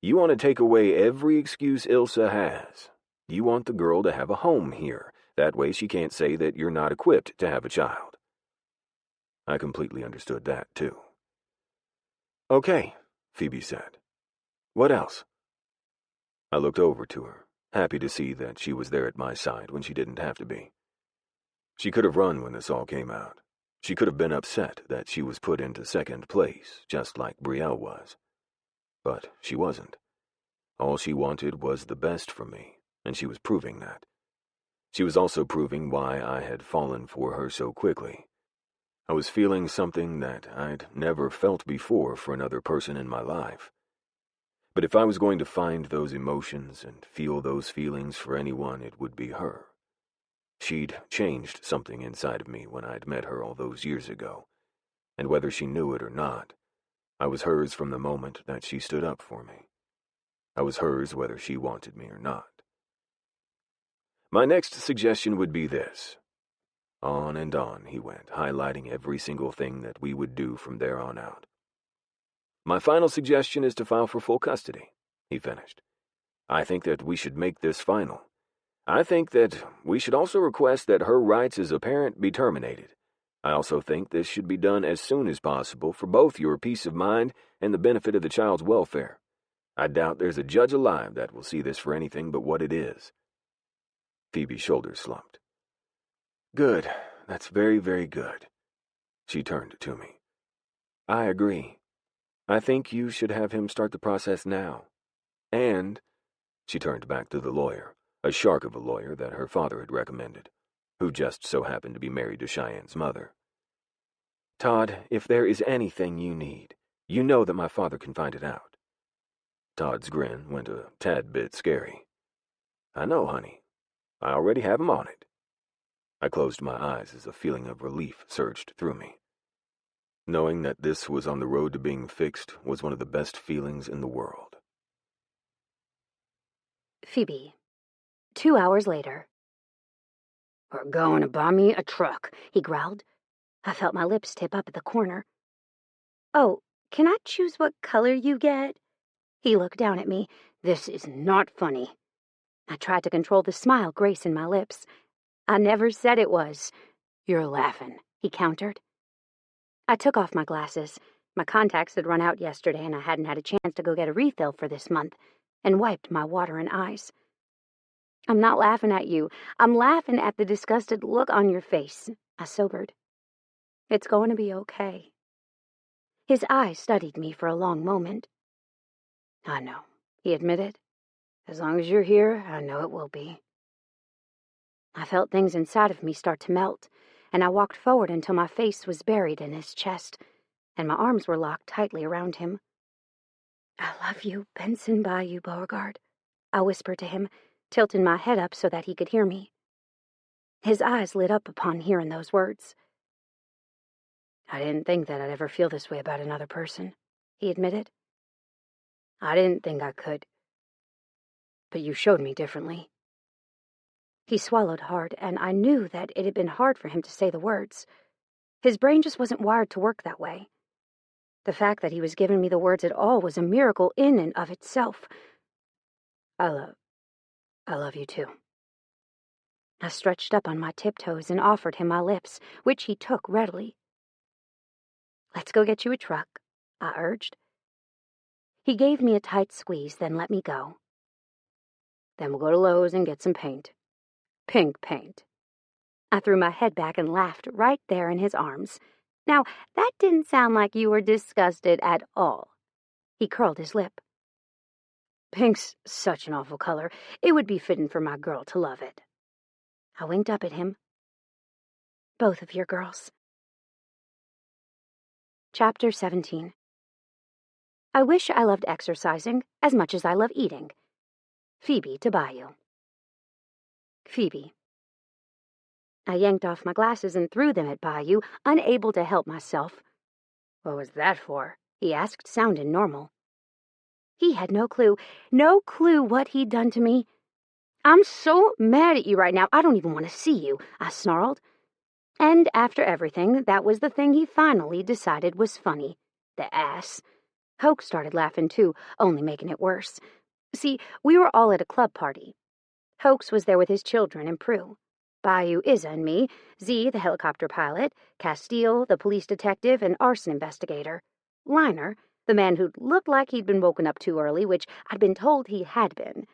You want to take away every excuse Ilsa has. You want the girl to have a home here. That way she can't say that you're not equipped to have a child." I completely understood that, too. "Okay," Phoebe said. "What else?" I looked over to her, happy to see that she was there at my side when she didn't have to be. She could have run when this all came out. She could have been upset that she was put into second place, just like Brielle was. But she wasn't. All she wanted was the best from me, and she was proving that. She was also proving why I had fallen for her so quickly. I was feeling something that I'd never felt before for another person in my life. But if I was going to find those emotions and feel those feelings for anyone, it would be her. She'd changed something inside of me when I'd met her all those years ago, and whether she knew it or not, I was hers from the moment that she stood up for me. I was hers whether she wanted me or not. "My next suggestion would be this." On and on he went, highlighting every single thing that we would do from there on out. "My final suggestion is to file for full custody," he finished. "I think that we should make this final. I think that we should also request that her rights as a parent be terminated. I also think this should be done as soon as possible for both your peace of mind and the benefit of the child's welfare. I doubt there's a judge alive that will see this for anything but what it is." Phoebe's shoulders slumped. "Good. That's very, very good." She turned to me. "I agree. I think you should have him start the process now. And," she turned back to the lawyer, a shark of a lawyer that her father had recommended, who just so happened to be married to Cheyenne's mother, "Todd, if there is anything you need, you know that my father can find it out." Todd's grin went a tad bit scary. "I know, honey. I already have him on it." I closed my eyes as a feeling of relief surged through me. Knowing that this was on the road to being fixed was one of the best feelings in the world. Phoebe. 2 hours later. "We're going to buy me a truck," he growled. I felt my lips tip up at the corner. "Oh, can I choose what color you get?" He looked down at me. "This is not funny." I tried to control the smile gracing my lips. "I never said it was." "You're laughing," he countered. I took off my glasses. My contacts had run out yesterday, and I hadn't had a chance to go get a refill for this month, and wiped my watering eyes. "I'm not laughing at you. I'm laughing at the disgusted look on your face." I sobered. "It's going to be okay." His eyes studied me for a long moment. "I know," he admitted. "As long as you're here, I know it will be." I felt things inside of me start to melt, and I walked forward until my face was buried in his chest, and my arms were locked tightly around him. "I love you, Benson Bayou Beauregard," I whispered to him, tilting my head up so that he could hear me. His eyes lit up upon hearing those words. "I didn't think that I'd ever feel this way about another person," he admitted. "I didn't think I could. But you showed me differently." He swallowed hard, and I knew that it had been hard for him to say the words. His brain just wasn't wired to work that way. The fact that he was giving me the words at all was a miracle in and of itself. I love you too." I stretched up on my tiptoes and offered him my lips, which he took readily. "Let's go get you a truck," I urged. He gave me a tight squeeze, then let me go. "Then we'll go to Lowe's and get some paint. Pink paint." I threw my head back and laughed right there in his arms. "Now, that didn't sound like you were disgusted at all." He curled his lip. "Pink's such an awful color. It would be fitting for my girl to love it." I winked up at him. "Both of your girls." Chapter 17. I wish I loved exercising as much as I love eating. Phoebe to Bayou. Phoebe. I yanked off my glasses and threw them at Bayou, unable to help myself. "What was that for?" he asked, sounding normal. He had no clue what he'd done to me. "I'm so mad at you right now, I don't even want to see you," I snarled. And after everything, that was the thing he finally decided was funny. The ass. Hoke started laughing too, only making it worse. See, we were all at a club party. Hoax was there with his children and Prue. Bayou, Isa, and me, Z, the helicopter pilot, Castile, the police detective and arson investigator, Liner, the man who looked like he'd been woken up too early, which I'd been told he had been.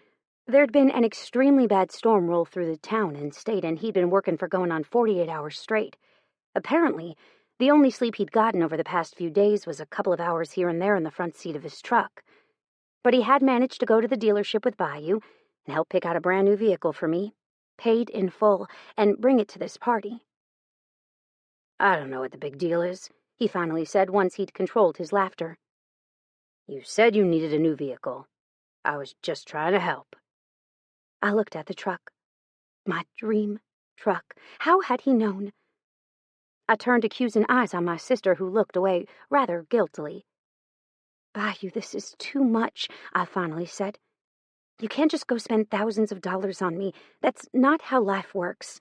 There'd been an extremely bad storm roll through the town and state, and he'd been working for going on 48 hours straight. Apparently, the only sleep he'd gotten over the past few days was a couple of hours here and there in the front seat of his truck. But he had managed to go to the dealership with Bayou and help pick out a brand new vehicle for me, paid in full, and bring it to this party. "I don't know what the big deal is," he finally said once he'd controlled his laughter. "You said you needed a new vehicle. I was just trying to help." I looked at the truck. My dream truck. How had he known? I turned accusing eyes on my sister, who looked away rather guiltily. "Bayou, this is too much," I finally said. "You can't just go spend thousands of dollars on me. That's not how life works."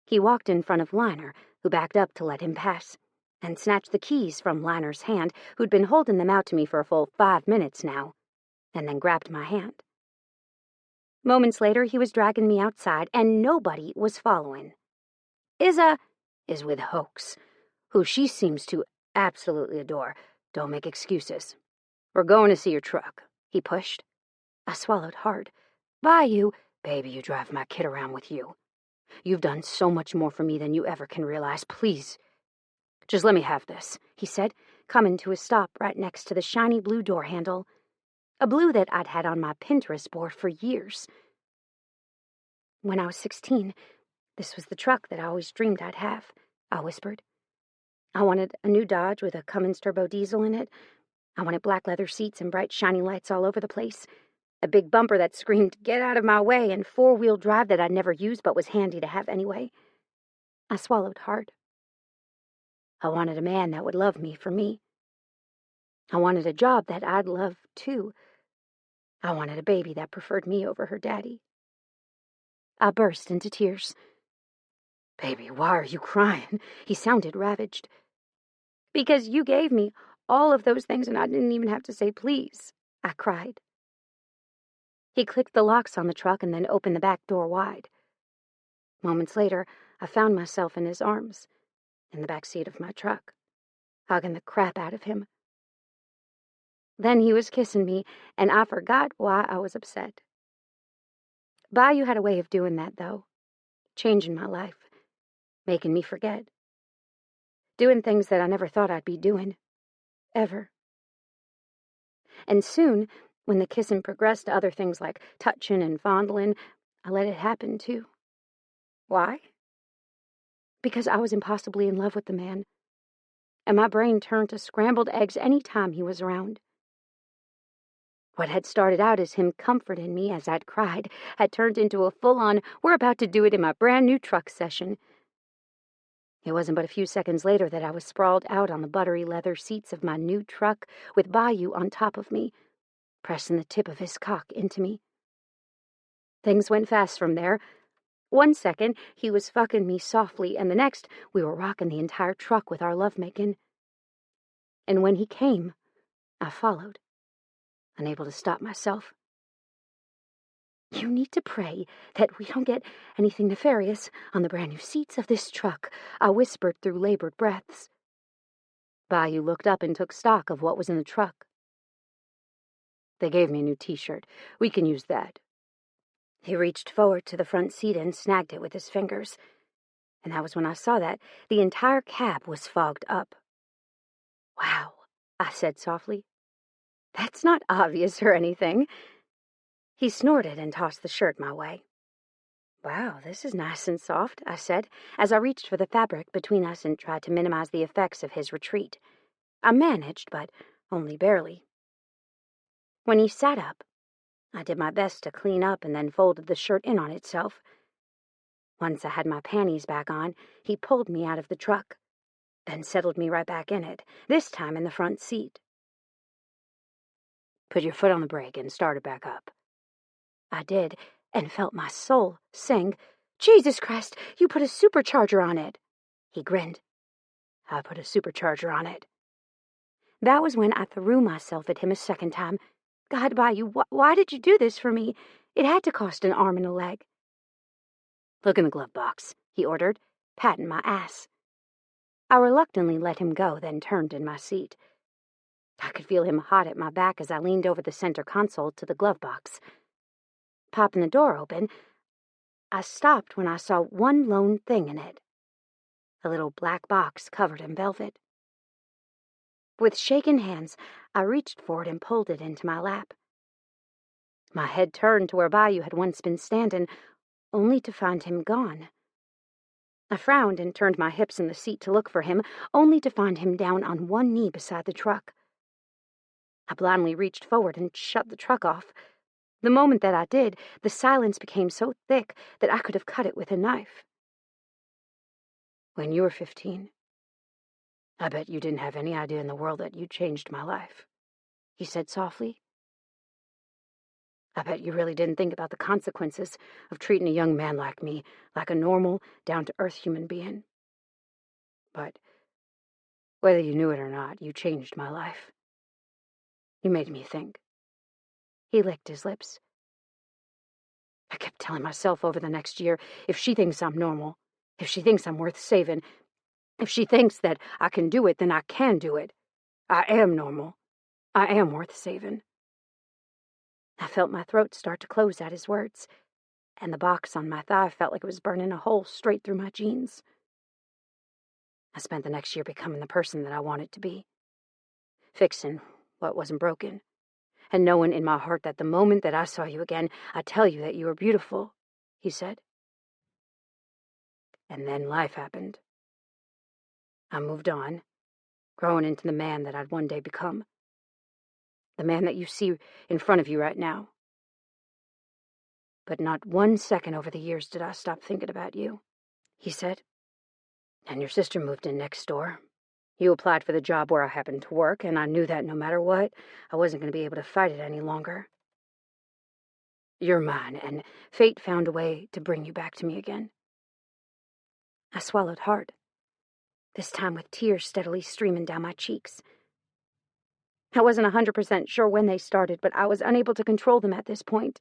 He walked in front of Liner, who backed up to let him pass, and snatched the keys from Liner's hand, who'd been holding them out to me for a full 5 minutes now, and then grabbed my hand. Moments later, he was dragging me outside, and nobody was following. Isa is with Hoax, who she seems to absolutely adore. Don't make excuses. We're going to see your truck, he pushed. I swallowed hard. Bayou, baby, you drive my kid around with you. You've done so much more for me than you ever can realize. Please, just let me have this, he said, coming to a stop right next to the shiny blue door handle, a blue that I'd had on my Pinterest board for years. When I was 16, this was the truck that I always dreamed I'd have, I whispered. I wanted a new Dodge with a Cummins turbo diesel in it. I wanted black leather seats and bright shiny lights all over the place. A big bumper that screamed, "Get out of my way," and four-wheel drive that I'd never used but was handy to have anyway. I swallowed hard. I wanted a man that would love me for me. I wanted a job that I'd love, too. I wanted a baby that preferred me over her daddy. I burst into tears. Baby, why are you crying? He sounded ravaged. Because you gave me all of those things and I didn't even have to say please, I cried. He clicked the locks on the truck and then opened the back door wide. Moments later, I found myself in his arms, in the back seat of my truck, hugging the crap out of him. Then he was kissing me, and I forgot why I was upset. Bayou had a way of doing that, though, changing my life, making me forget, doing things that I never thought I'd be doing, ever. And soon, when the kissing progressed to other things like touching and fondling, I let it happen, too. Why? Because I was impossibly in love with the man, and my brain turned to scrambled eggs any time he was around. What had started out as him comforting me as I'd cried had turned into a full-on, we're about to do it in my brand-new truck session. It wasn't but a few seconds later that I was sprawled out on the buttery leather seats of my new truck with Bayou on top of me, pressing the tip of his cock into me. Things went fast from there. 1 second, he was fucking me softly, and the next, we were rocking the entire truck with our lovemaking. And when he came, I followed, unable to stop myself. You need to pray that we don't get anything nefarious on the brand new seats of this truck, I whispered through labored breaths. Bayou looked up and took stock of what was in the truck. They gave me a new t-shirt. We can use that. He reached forward to the front seat and snagged it with his fingers. And that was when I saw that the entire cab was fogged up. Wow, I said softly. That's not obvious or anything. He snorted and tossed the shirt my way. Wow, this is nice and soft, I said, as I reached for the fabric between us and tried to minimize the effects of his retreat. I managed, but only barely. When he sat up, I did my best to clean up and then folded the shirt in on itself. Once I had my panties back on, he pulled me out of the truck, then settled me right back in it, this time in the front seat. Put your foot on the brake and start it back up. I did, and felt my soul sing. Jesus Christ, you put a supercharger on it. He grinned. I put a supercharger on it. That was when I threw myself at him a second time. God, Bayou, why did you do this for me? It had to cost an arm and a leg. Look in the glove box, he ordered, patting my ass. I reluctantly let him go, then turned in my seat. I could feel him hot at my back as I leaned over the center console to the glove box. Popping the door open, I stopped when I saw one lone thing in it. A little black box covered in velvet. With shaking hands, I reached for it and pulled it into my lap. My head turned to where Bayou had once been standing, only to find him gone. I frowned and turned my hips in the seat to look for him, only to find him down on one knee beside the truck. I blindly reached forward and shut the truck off. The moment that I did, the silence became so thick that I could have cut it with a knife. When you were 15, I bet you didn't have any idea in the world that you changed my life, he said softly. I bet you really didn't think about the consequences of treating a young man like me like a normal, down-to-earth human being. But whether you knew it or not, you changed my life. You made me think. He licked his lips. I kept telling myself over the next year, if she thinks I'm normal, if she thinks I'm worth saving, if she thinks that I can do it, then I can do it. I am normal. I am worth saving. I felt my throat start to close at his words, and the box on my thigh felt like it was burning a hole straight through my jeans. I spent the next year becoming the person that I wanted to be, fixing what wasn't broken, and knowing in my heart that the moment that I saw you again, I'd tell you that you were beautiful, he said. And then life happened. I moved on, growing into the man that I'd one day become. The man that you see in front of you right now. But not 1 second over the years did I stop thinking about you, he said. And your sister moved in next door. You applied for the job where I happened to work, and I knew that no matter what, I wasn't going to be able to fight it any longer. You're mine, and fate found a way to bring you back to me again. I swallowed hard, this time with tears steadily streaming down my cheeks. I wasn't 100% sure when they started, but I was unable to control them at this point.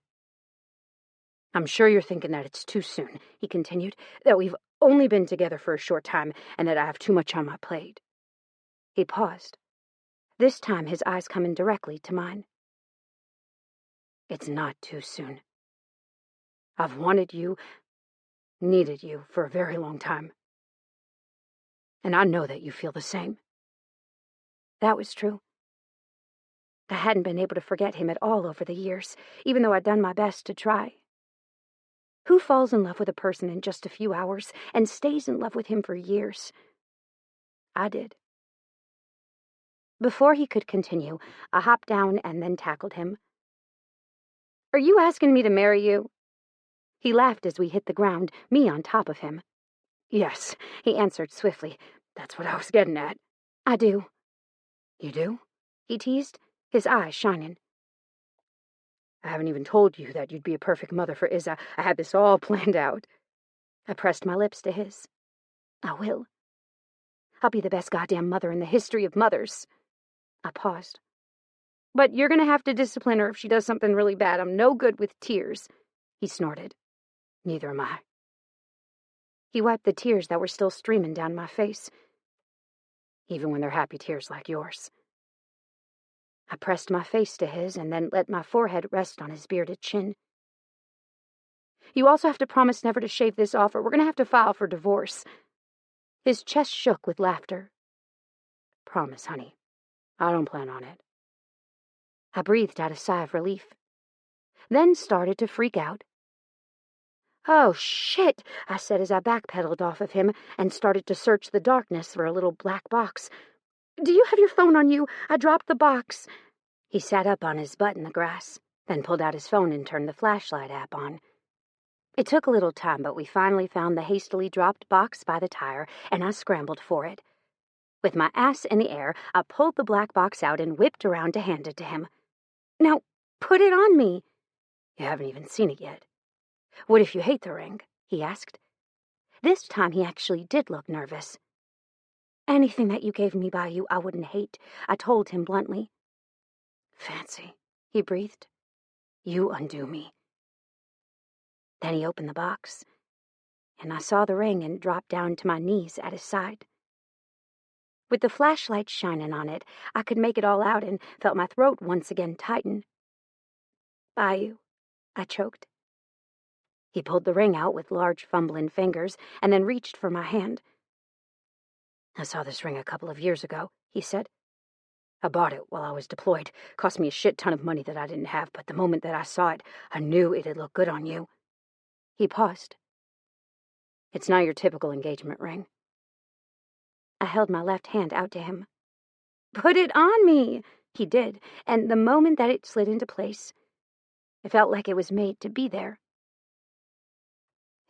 I'm sure you're thinking that it's too soon, he continued, that we've only been together for a short time, and that I have too much on my plate. He paused, this time his eyes coming directly to mine. It's not too soon. I've wanted you, needed you for a very long time. And I know that you feel the same. That was true. I hadn't been able to forget him at all over the years, even though I'd done my best to try. Who falls in love with a person in just a few hours and stays in love with him for years? I did. Before he could continue, I hopped down and then tackled him. Are you asking me to marry you? He laughed as we hit the ground, me on top of him. Yes, he answered swiftly. That's what I was getting at. I do. You do? He teased, his eyes shining. I haven't even told you that you'd be a perfect mother for Isa. I had this all planned out. I pressed my lips to his. I will. I'll be the best goddamn mother in the history of mothers. I paused. But you're going to have to discipline her if she does something really bad. I'm no good with tears, he snorted. Neither am I. He wiped the tears that were still streaming down my face, even when they're happy tears like yours. I pressed my face to his and then let my forehead rest on his bearded chin. You also have to promise never to shave this off, or we're going to have to file for divorce. His chest shook with laughter. Promise, honey. I don't plan on it. I breathed out a sigh of relief, then started to freak out. Oh, shit, I said as I backpedaled off of him and started to search the darkness for a little black box. Do you have your phone on you? I dropped the box. He sat up on his butt in the grass, then pulled out his phone and turned the flashlight app on. It took a little time, but we finally found the hastily dropped box by the tire, and I scrambled for it. With my ass in the air, I pulled the black box out and whipped around to hand it to him. Now, put it on me. You haven't even seen it yet. What if you hate the ring? He asked. This time he actually did look nervous. Anything that you gave me by you, I wouldn't hate, I told him bluntly. Fancy, he breathed. You undo me. Then he opened the box, and I saw the ring and dropped down to my knees at his side. With the flashlight shining on it, I could make it all out and felt my throat once again tighten. By you, I choked. He pulled the ring out with large fumbling fingers and then reached for my hand. I saw this ring a couple of years ago, he said. I bought it while I was deployed. Cost me a shit ton of money that I didn't have, but the moment that I saw it, I knew it'd look good on you. He paused. It's not your typical engagement ring. I held my left hand out to him. Put it on me! He did, and the moment that it slid into place, it felt like it was made to be there.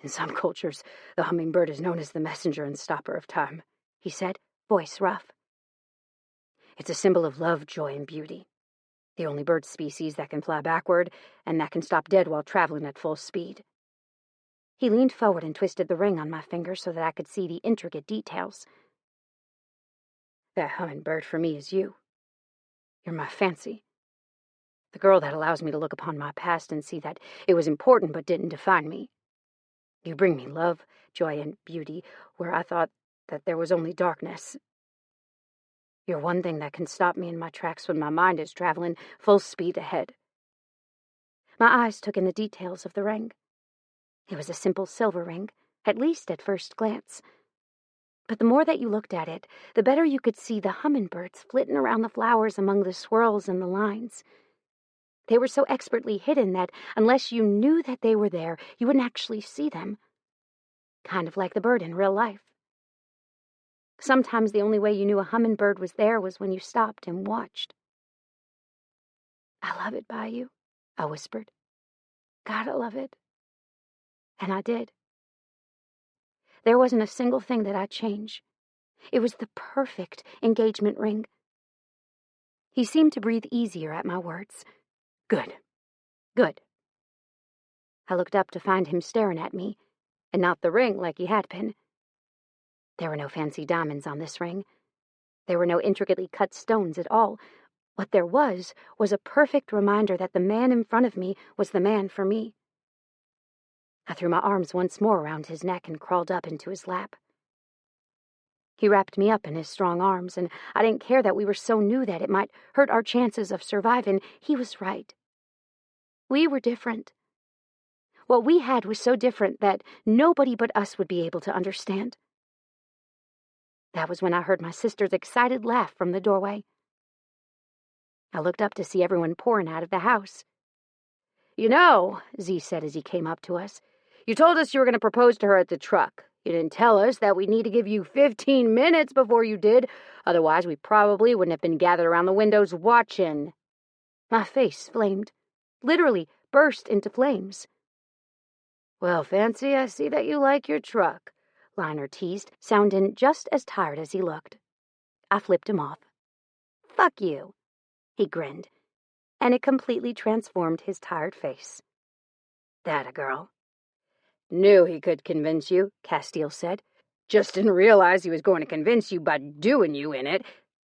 In some cultures, the hummingbird is known as the messenger and stopper of time, he said, voice rough. It's a symbol of love, joy, and beauty. The only bird species that can fly backward and that can stop dead while traveling at full speed. He leaned forward and twisted the ring on my finger so that I could see the intricate details. That hummingbird for me is you. You're my fancy. The girl that allows me to look upon my past and see that it was important but didn't define me. You bring me love, joy, and beauty where I thought that there was only darkness. You're one thing that can stop me in my tracks when my mind is traveling full speed ahead. My eyes took in the details of the ring. It was a simple silver ring, at least at first glance. But the more that you looked at it, the better you could see the hummingbirds flitting around the flowers among the swirls and the lines. They were so expertly hidden that unless you knew that they were there, you wouldn't actually see them. Kind of like the bird in real life. Sometimes the only way you knew a hummingbird was there was when you stopped and watched. I love it by you, I whispered. Gotta love it. And I did. There wasn't a single thing that I'd change. It was the perfect engagement ring. He seemed to breathe easier at my words. Good. Good. I looked up to find him staring at me, and not the ring like he had been. There were no fancy diamonds on this ring. There were no intricately cut stones at all. What there was a perfect reminder that the man in front of me was the man for me. I threw my arms once more around his neck and crawled up into his lap. He wrapped me up in his strong arms, and I didn't care that we were so new that it might hurt our chances of surviving. He was right. We were different. What we had was so different that nobody but us would be able to understand. That was when I heard my sister's excited laugh from the doorway. I looked up to see everyone pouring out of the house. You know, Z said as he came up to us, you told us you were going to propose to her at the truck. You didn't tell us that we'd need to give you 15 minutes before you did. Otherwise, we probably wouldn't have been gathered around the windows watching. My face flamed. Literally burst into flames. Well, Fancy, I see that you like your truck, Liner teased, sounding just as tired as he looked. I flipped him off. Fuck you, he grinned, and it completely transformed his tired face. That a girl. Knew he could convince you, Castile said. Just didn't realize he was going to convince you by doing you in it.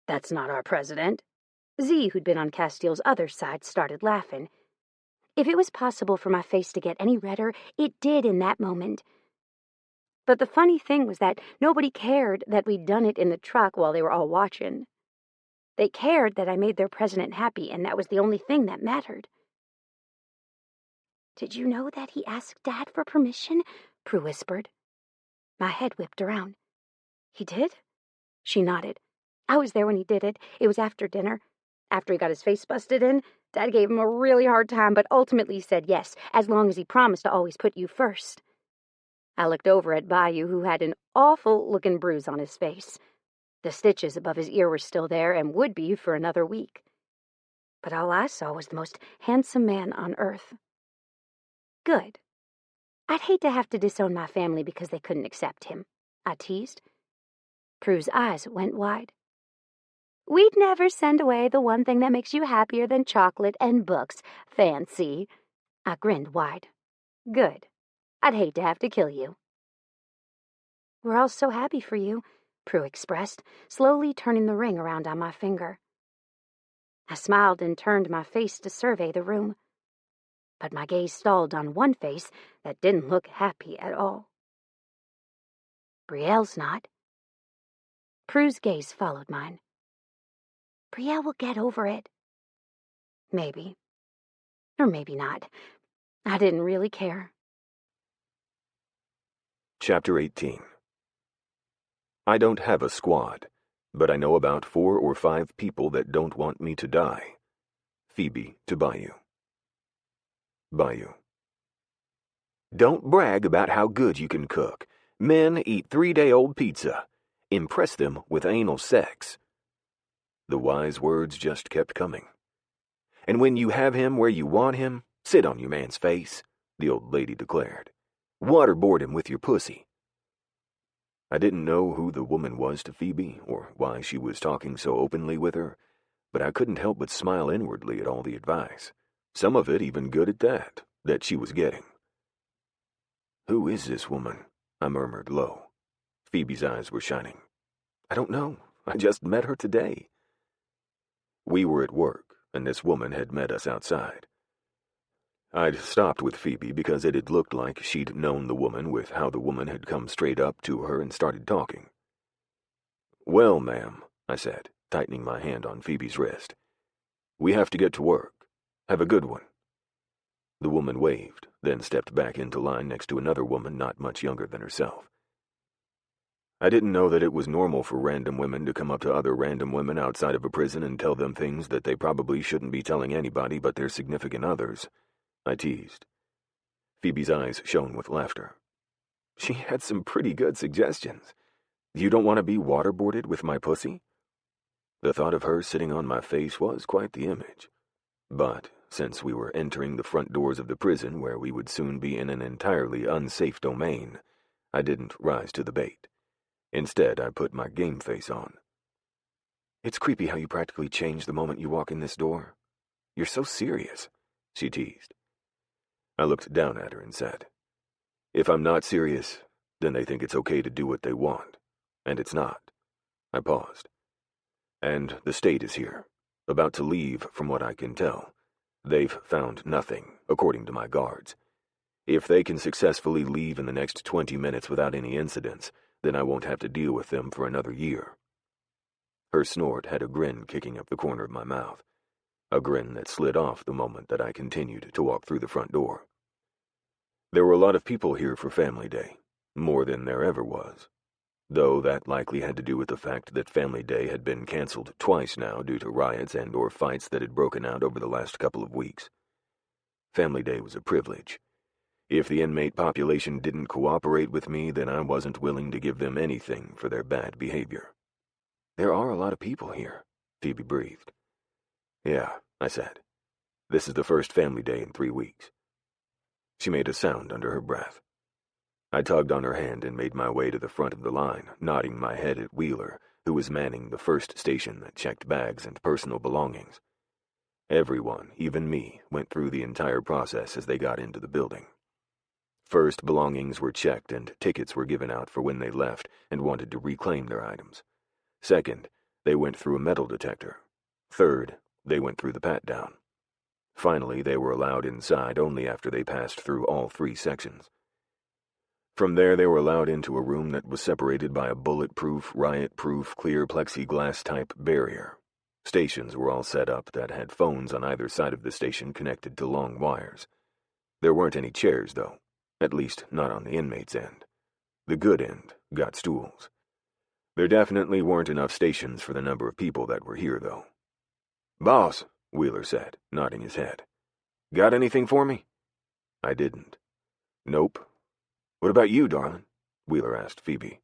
That's not our president. Z, who'd been on Castile's other side, started laughing. If it was possible for my face to get any redder, it did in that moment. But the funny thing was that nobody cared that we'd done it in the truck while they were all watching. They cared that I made their president happy, and that was the only thing that mattered. Did you know that he asked Dad for permission? Prue whispered. My head whipped around. He did? She nodded. I was there when he did it. It was after dinner. After he got his face busted in, Dad gave him a really hard time, but ultimately said yes, as long as he promised to always put you first. I looked over at Bayou, who had an awful-looking bruise on his face. The stitches above his ear were still there and would be for another week. But all I saw was the most handsome man on earth. Good. I'd hate to have to disown my family because they couldn't accept him, I teased. Prue's eyes went wide. We'd never send away the one thing that makes you happier than chocolate and books, Fancy. I grinned wide. Good. I'd hate to have to kill you. We're all so happy for you, Prue expressed, slowly turning the ring around on my finger. I smiled and turned my face to survey the room. But my gaze stalled on one face that didn't look happy at all. Brielle's not. Prue's gaze followed mine. Brielle will get over it. Maybe. Or maybe not. I didn't really care. Chapter 18. I don't have a squad, but I know about 4 or 5 people that don't want me to die. Phoebe to Bayou. Bayou. Don't brag about how good you can cook. Men eat 3-day-old pizza. Impress them with anal sex. The wise words just kept coming. And when you have him where you want him, sit on your man's face, the old lady declared. Waterboard him with your pussy. I didn't know who the woman was to Phoebe, or why she was talking so openly with her, but I couldn't help but smile inwardly at all the advice. Some of it even good at that she was getting. Who is this woman? I murmured low. Phoebe's eyes were shining. I don't know. I just met her today. We were at work. and this woman had met us outside. I'd stopped with Phoebe because it had looked like she'd known the woman with how the woman had come straight up to her and started talking. "Well, ma'am," I said, tightening my hand on Phoebe's wrist. "We have to get to work. Have a good one." The woman waved, then stepped back into line next to another woman not much younger than herself. I didn't know that it was normal for random women to come up to other random women outside of a prison and tell them things that they probably shouldn't be telling anybody but their significant others, I teased. Phoebe's eyes shone with laughter. She had some pretty good suggestions. "You don't want to be waterboarded with my pussy?" The thought of her sitting on my face was quite the image. But since we were entering the front doors of the prison where we would soon be in an entirely unsafe domain, I didn't rise to the bait. Instead, I put my game face on. "It's creepy how you practically change the moment you walk in this door. You're so serious," she teased. I looked down at her and said, "If I'm not serious, then they think it's okay to do what they want. And it's not." I paused. "And the state is here, about to leave from what I can tell. They've found nothing, according to my guards. If they can successfully leave in the next 20 minutes without any incidents, then I won't have to deal with them for another year." Her snort had a grin kicking up the corner of my mouth, a grin that slid off the moment that I continued to walk through the front door. There were a lot of people here for Family Day, more than there ever was, though that likely had to do with the fact that Family Day had been canceled twice now due to riots and/or fights that had broken out over the last couple of weeks. Family Day was a privilege. If the inmate population didn't cooperate with me, then I wasn't willing to give them anything for their bad behavior. "There are a lot of people here," Phoebe breathed. "Yeah," I said. "This is the first Family Day in 3 weeks." She made a sound under her breath. I tugged on her hand and made my way to the front of the line, nodding my head at Wheeler, who was manning the first station that checked bags and personal belongings. Everyone, even me, went through the entire process as they got into the building. First, belongings were checked and tickets were given out for when they left and wanted to reclaim their items. Second, they went through a metal detector. Third, they went through the pat-down. Finally, they were allowed inside only after they passed through all 3 sections. From there, they were allowed into a room that was separated by a bulletproof, riot-proof, clear plexiglass-type barrier. Stations were all set up that had phones on either side of the station connected to long wires. There weren't any chairs, though, at least not on the inmates' end. The good end got stools. There definitely weren't enough stations for the number of people that were here, though. "Boss," Wheeler said, nodding his head. "Got anything for me?" I didn't. "Nope." "What about you, darling?" Wheeler asked Phoebe.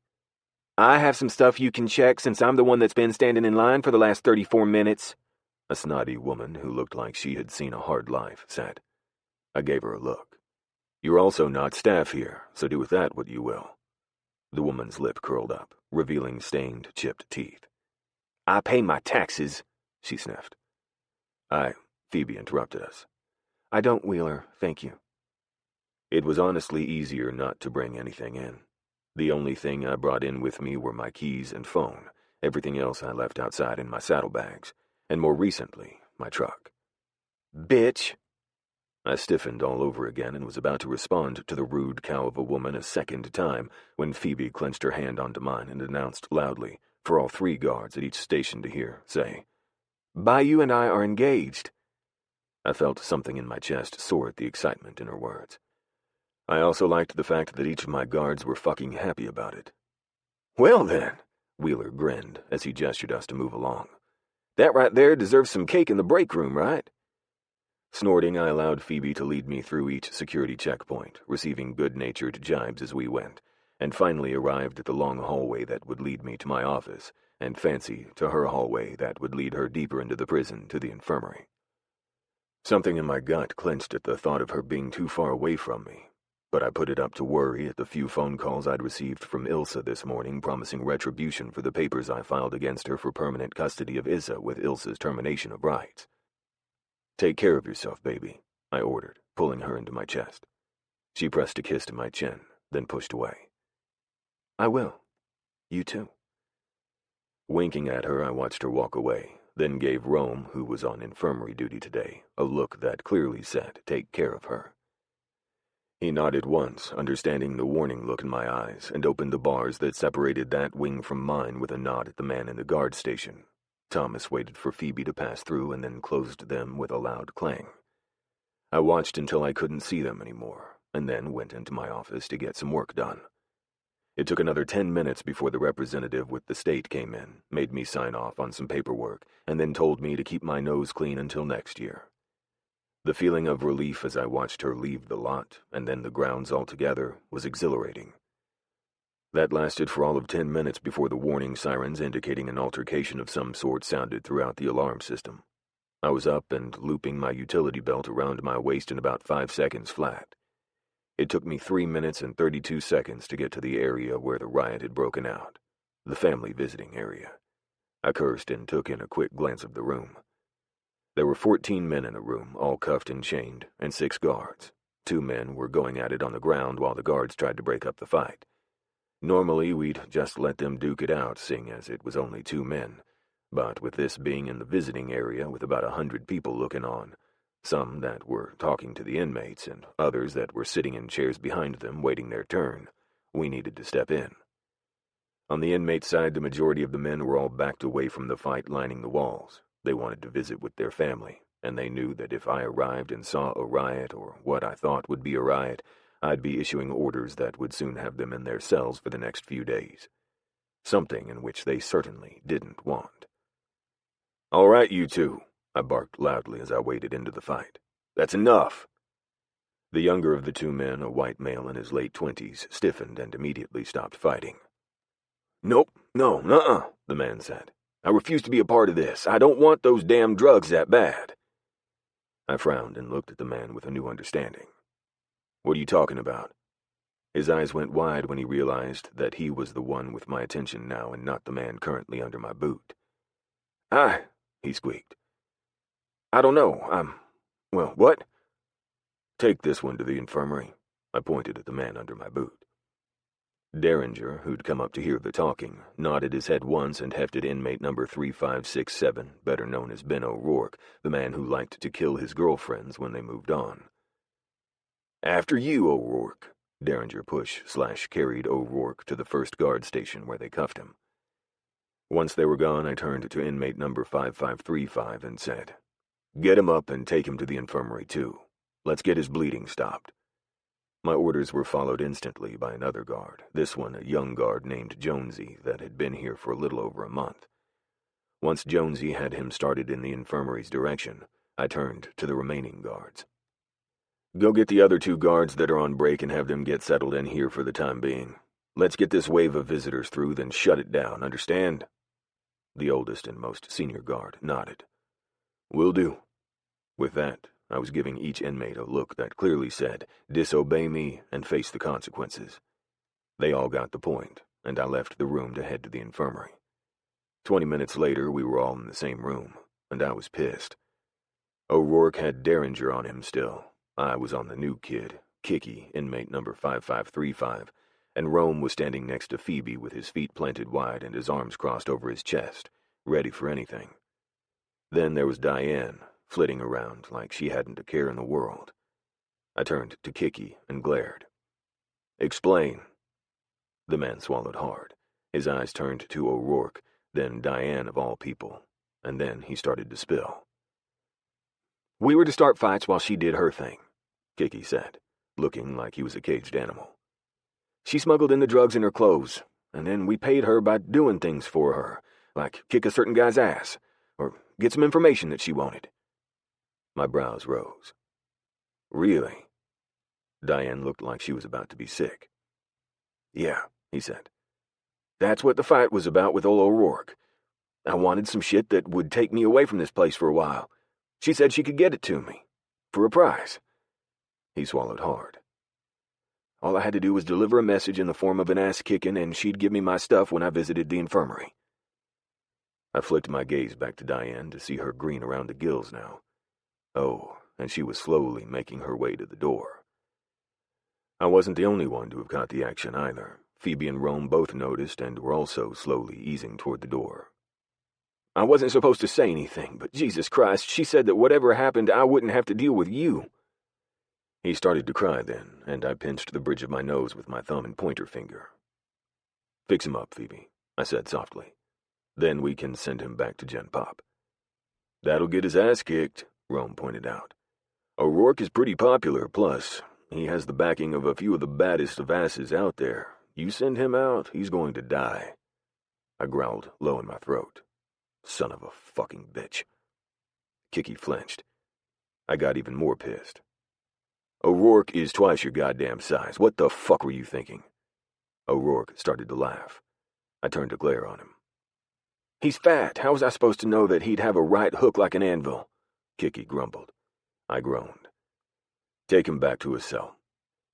"I have some stuff you can check since I'm the one that's been standing in line for the last 34 minutes, a snotty woman who looked like she had seen a hard life said. I gave her a look. "You're also not staff here, so do with that what you will." The woman's lip curled up, revealing stained, chipped teeth. "I pay my taxes," she sniffed. Phoebe interrupted us. "I don't, Wheeler, thank you." It was honestly easier not to bring anything in. The only thing I brought in with me were my keys and phone. Everything else I left outside in my saddlebags, and more recently, my truck. "Bitch!" I stiffened all over again and was about to respond to the rude cow of a woman a second time when Phoebe clenched her hand onto mine and announced loudly, for all 3 guards at each station to hear, say, "Bayou and I are engaged." I felt something in my chest soar at the excitement in her words. I also liked the fact that each of my guards were fucking happy about it. "Well then," Wheeler grinned as he gestured us to move along. "That right there deserves some cake in the break room, right?" Snorting, I allowed Phoebe to lead me through each security checkpoint, receiving good-natured jibes as we went, and finally arrived at the long hallway that would lead me to my office, and Fancy to her hallway that would lead her deeper into the prison to the infirmary. Something in my gut clenched at the thought of her being too far away from me, but I put it up to worry at the few phone calls I'd received from Ilsa this morning promising retribution for the papers I filed against her for permanent custody of Issa with Ilsa's termination of rights. "Take care of yourself, baby," I ordered, pulling her into my chest. She pressed a kiss to my chin, then pushed away. "I will. You too." Winking at her, I watched her walk away, then gave Rome, who was on infirmary duty today, a look that clearly said, "Take care of her." He nodded once, understanding the warning look in my eyes, and opened the bars that separated that wing from mine with a nod at the man in the guard station. Thomas waited for Phoebe to pass through and then closed them with a loud clang. I watched until I couldn't see them anymore, and then went into my office to get some work done. It took another 10 minutes before the representative with the state came in, made me sign off on some paperwork, and then told me to keep my nose clean until next year. The feeling of relief as I watched her leave the lot, and then the grounds altogether, was exhilarating. That lasted for all of 10 minutes before the warning sirens indicating an altercation of some sort sounded throughout the alarm system. I was up and looping my utility belt around my waist in about 5 seconds flat. It took me 3 minutes and 32 seconds to get to the area where the riot had broken out, the family visiting area. I cursed and took in a quick glance of the room. There were 14 men in a room, all cuffed and chained, and 6 guards. 2 men were going at it on the ground while the guards tried to break up the fight. Normally, we'd just let them duke it out, seeing as it was only 2 men. But with this being in the visiting area with about 100 people looking on, some that were talking to the inmates and others that were sitting in chairs behind them waiting their turn, we needed to step in. On the inmate side, the majority of the men were all backed away from the fight lining the walls. They wanted to visit with their family, and they knew that if I arrived and saw a riot, or what I thought would be a riot, I'd be issuing orders that would soon have them in their cells for the next few days. Something in which they certainly didn't want. "All right, you two," I barked loudly as I waded into the fight. "That's enough." The younger of the 2 men, a white male in his late 20s, stiffened and immediately stopped fighting. "Nope, no, nuh-uh," the man said. "I refuse to be a part of this. I don't want those damn drugs that bad." I frowned and looked at the man with a new understanding. "What are you talking about?" His eyes went wide when he realized that he was the one with my attention now and not the man currently under my boot. He squeaked. "I don't know. Well, what?" "Take this one to the infirmary." I pointed at the man under my boot. Derringer, who'd come up to hear the talking, nodded his head once and hefted inmate number 3567, better known as Ben O'Rourke, the man who liked to kill his girlfriends when they moved on. "After you, O'Rourke." Derringer pushed/carried O'Rourke to the first guard station where they cuffed him. Once they were gone, I turned to inmate number 5535 and said, "Get him up and take him to the infirmary, too. Let's get his bleeding stopped." My orders were followed instantly by another guard, this one a young guard named Jonesy that had been here for a little over a month. Once Jonesy had him started in the infirmary's direction, I turned to the remaining guards. "Go get the other 2 guards that are on break and have them get settled in here for the time being. Let's get this wave of visitors through, then shut it down, understand?" The oldest and most senior guard nodded. "Will do." With that, I was giving each inmate a look that clearly said, "Disobey me and face the consequences." They all got the point, and I left the room to head to the infirmary. 20 minutes later, we were all in the same room, and I was pissed. O'Rourke had Derringer on him still. I was on the new kid, Kiki, inmate number 5535, and Rome was standing next to Phoebe with his feet planted wide and his arms crossed over his chest, ready for anything. Then there was Diane, flitting around like she hadn't a care in the world. I turned to Kiki and glared. "Explain." The man swallowed hard. His eyes turned to O'Rourke, then Diane of all people, and then he started to spill. "We were to start fights while she did her thing," Kiki said, looking like he was a caged animal. "She smuggled in the drugs in her clothes, and then we paid her by doing things for her, like kick a certain guy's ass, or get some information that she wanted." My brows rose. "Really?" Diane looked like she was about to be sick. "Yeah," he said. "That's what the fight was about with old O'Rourke. I wanted some shit that would take me away from this place for a while. She said she could get it to me. For a price." He swallowed hard. "All I had to do was deliver a message in the form of an ass-kicking, and she'd give me my stuff when I visited the infirmary." I flicked my gaze back to Diane to see her green around the gills now. Oh, and she was slowly making her way to the door. I wasn't the only one to have caught the action either. Phoebe and Rome both noticed and were also slowly easing toward the door. I wasn't supposed to say anything, but Jesus Christ, she said that whatever happened, I wouldn't have to deal with you." He started to cry then, and I pinched the bridge of my nose with my thumb and pointer finger. "Fix him up, Phoebe," I said softly. "Then we can send him back to Gen Pop." "That'll get his ass kicked," Rome pointed out. "O'Rourke is pretty popular, plus he has the backing of a few of the baddest of asses out there. You send him out, he's going to die." I growled low in my throat. Son of a fucking bitch. Kiki flinched. I got even more pissed. "O'Rourke is twice your goddamn size. What the fuck were you thinking?" O'Rourke started to laugh. I turned to glare on him. "He's fat. How was I supposed to know that he'd have a right hook like an anvil?" Kiki grumbled. I groaned. "Take him back to his cell.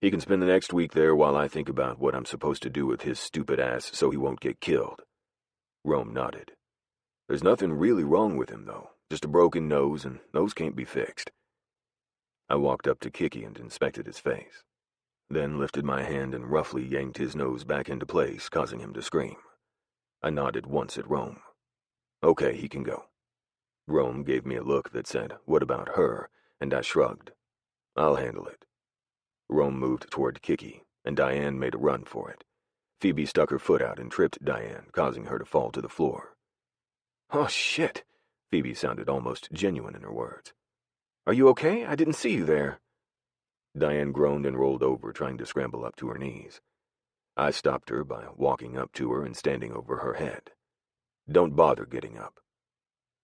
He can spend the next week there while I think about what I'm supposed to do with his stupid ass so he won't get killed." Rome nodded. "There's nothing really wrong with him, though. Just a broken nose, and those can't be fixed." I walked up to Kiki and inspected his face, then lifted my hand and roughly yanked his nose back into place, causing him to scream. I nodded once at Rome. "Okay, he can go." Rome gave me a look that said, "What about her?" and I shrugged. "I'll handle it." Rome moved toward Kiki, and Diane made a run for it. Phoebe stuck her foot out and tripped Diane, causing her to fall to the floor. "Oh, shit!" Phoebe sounded almost genuine in her words. "Are you okay? I didn't see you there." Diane groaned and rolled over, trying to scramble up to her knees. I stopped her by walking up to her and standing over her head. "Don't bother getting up."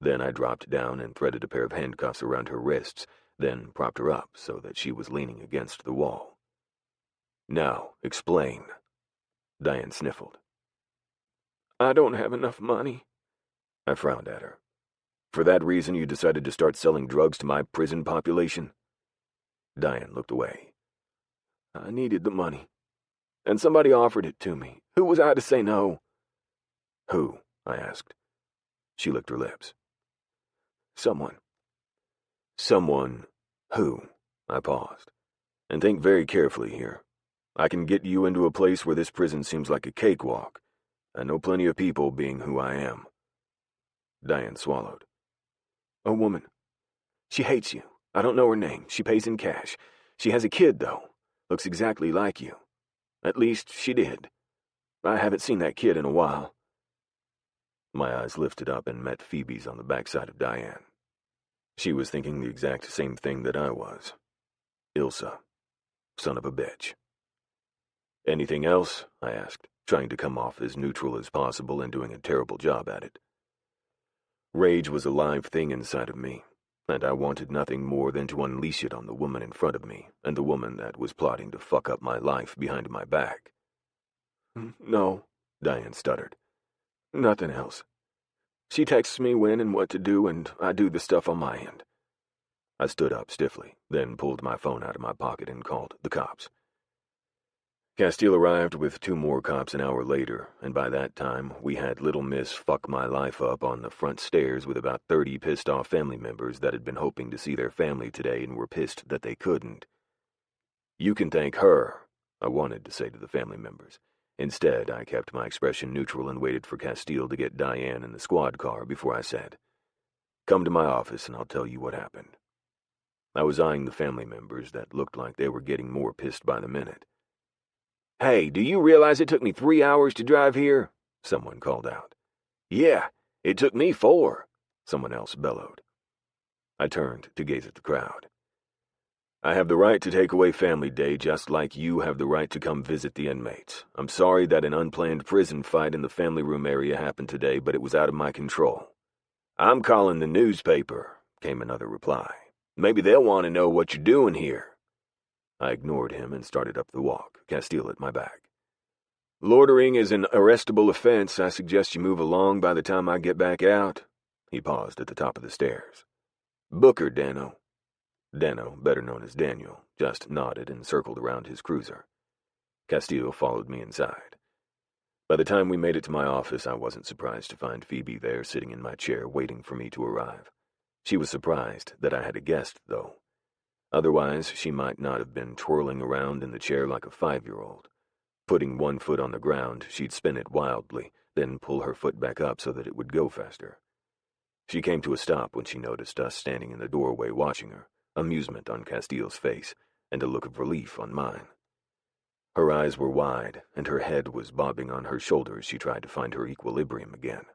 Then I dropped down and threaded a pair of handcuffs around her wrists, then propped her up so that she was leaning against the wall. "Now, explain." Diane sniffled. "I don't have enough money." I frowned at her. "For that reason you decided to start selling drugs to my prison population?" Diane looked away. "I needed the money, and somebody offered it to me. Who was I to say no?" "Who?" I asked. She licked her lips. "Someone." "Someone who?" I paused. "And think very carefully here. I can get you into a place where this prison seems like a cakewalk. I know plenty of people, being who I am." Diane swallowed. "A woman. She hates you. I don't know her name. She pays in cash. She has a kid, though. Looks exactly like you. At least, she did. I haven't seen that kid in a while." My eyes lifted up and met Phoebe's on the backside of Diane. She was thinking the exact same thing that I was. Ilsa. Son of a bitch. "Anything else?" I asked, trying to come off as neutral as possible and doing a terrible job at it. Rage was a live thing inside of me, and I wanted nothing more than to unleash it on the woman in front of me and the woman that was plotting to fuck up my life behind my back. "No," Diane stuttered. "Nothing else. She texts me when and what to do, and I do the stuff on my end." I stood up stiffly, then pulled my phone out of my pocket and called the cops. Castile arrived with 2 more cops an hour later, and by that time, we had little Miss Fuck My Life up on the front stairs with about 30 pissed-off family members that had been hoping to see their family today and were pissed that they couldn't. "You can thank her," I wanted to say to the family members. Instead, I kept my expression neutral and waited for Castile to get Diane in the squad car before I said, "Come to my office and I'll tell you what happened." I was eyeing the family members that looked like they were getting more pissed by the minute. "Hey, do you realize it took me 3 hours to drive here?" someone called out. "Yeah, it took me 4, someone else bellowed. I turned to gaze at the crowd. "I have the right to take away Family Day just like you have the right to come visit the inmates. I'm sorry that an unplanned prison fight in the family room area happened today, but it was out of my control." "I'm calling the newspaper," came another reply. "Maybe they'll want to know what you're doing here." I ignored him and started up the walk, Castile at my back. "Loitering is an arrestable offense. I suggest you move along by the time I get back out." He paused at the top of the stairs. "Booker, Dano." Dano, better known as Daniel, just nodded and circled around his cruiser. Castile followed me inside. By the time we made it to my office, I wasn't surprised to find Phoebe there sitting in my chair waiting for me to arrive. She was surprised that I had a guest, though. Otherwise, she might not have been twirling around in the chair like a 5-year-old. Putting one foot on the ground, she'd spin it wildly, then pull her foot back up so that it would go faster. She came to a stop when she noticed us standing in the doorway watching her, amusement on Castile's face and a look of relief on mine. Her eyes were wide, and her head was bobbing on her shoulder as she tried to find her equilibrium again.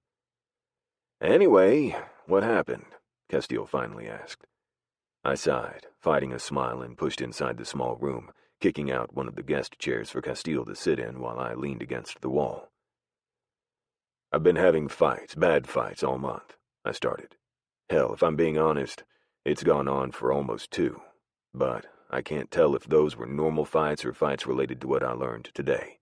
"Anyway, what happened?" Castile finally asked. I sighed, fighting a smile, and pushed inside the small room, kicking out one of the guest chairs for Castile to sit in while I leaned against the wall. "I've been having fights, bad fights, all month," I started. "Hell, if I'm being honest, it's gone on for almost 2. But I can't tell if those were normal fights or fights related to what I learned today."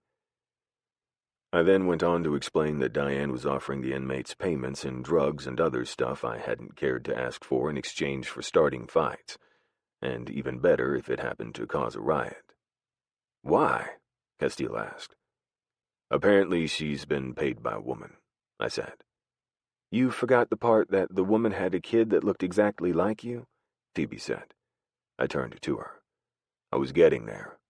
I then went on to explain that Diane was offering the inmates payments in drugs and other stuff I hadn't cared to ask for in exchange for starting fights, and even better if it happened to cause a riot. "Why?" Castile asked. "Apparently she's been paid by a woman," I said. "You forgot the part that the woman had a kid that looked exactly like you?" Phoebe said. I turned to her. I was getting there.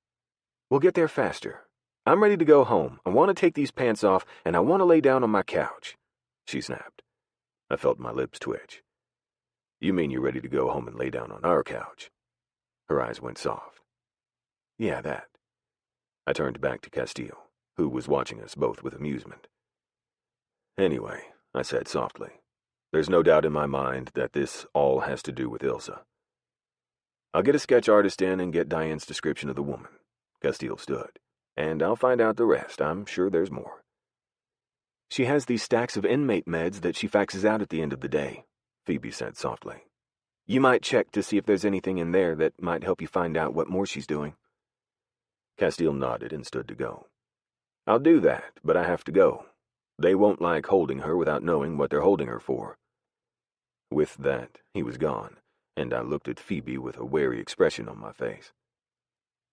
"We'll get there faster. I'm ready to go home. I want to take these pants off, and I want to lay down on my couch," she snapped. I felt my lips twitch. "You mean you're ready to go home and lay down on our couch?" Her eyes went soft. "Yeah, that." I turned back to Castile, who was watching us both with amusement. "Anyway," I said softly, "there's no doubt in my mind that this all has to do with Ilsa. I'll get a sketch artist in and get Diane's description of the woman." Castile stood. "And I'll find out the rest. I'm sure there's more." "She has these stacks of inmate meds that she faxes out at the end of the day," Phoebe said softly. "You might check to see if there's anything in there that might help you find out what more she's doing." Castile nodded and stood to go. "I'll do that, but I have to go. They won't like holding her without knowing what they're holding her for." With that, he was gone, and I looked at Phoebe with a wary expression on my face.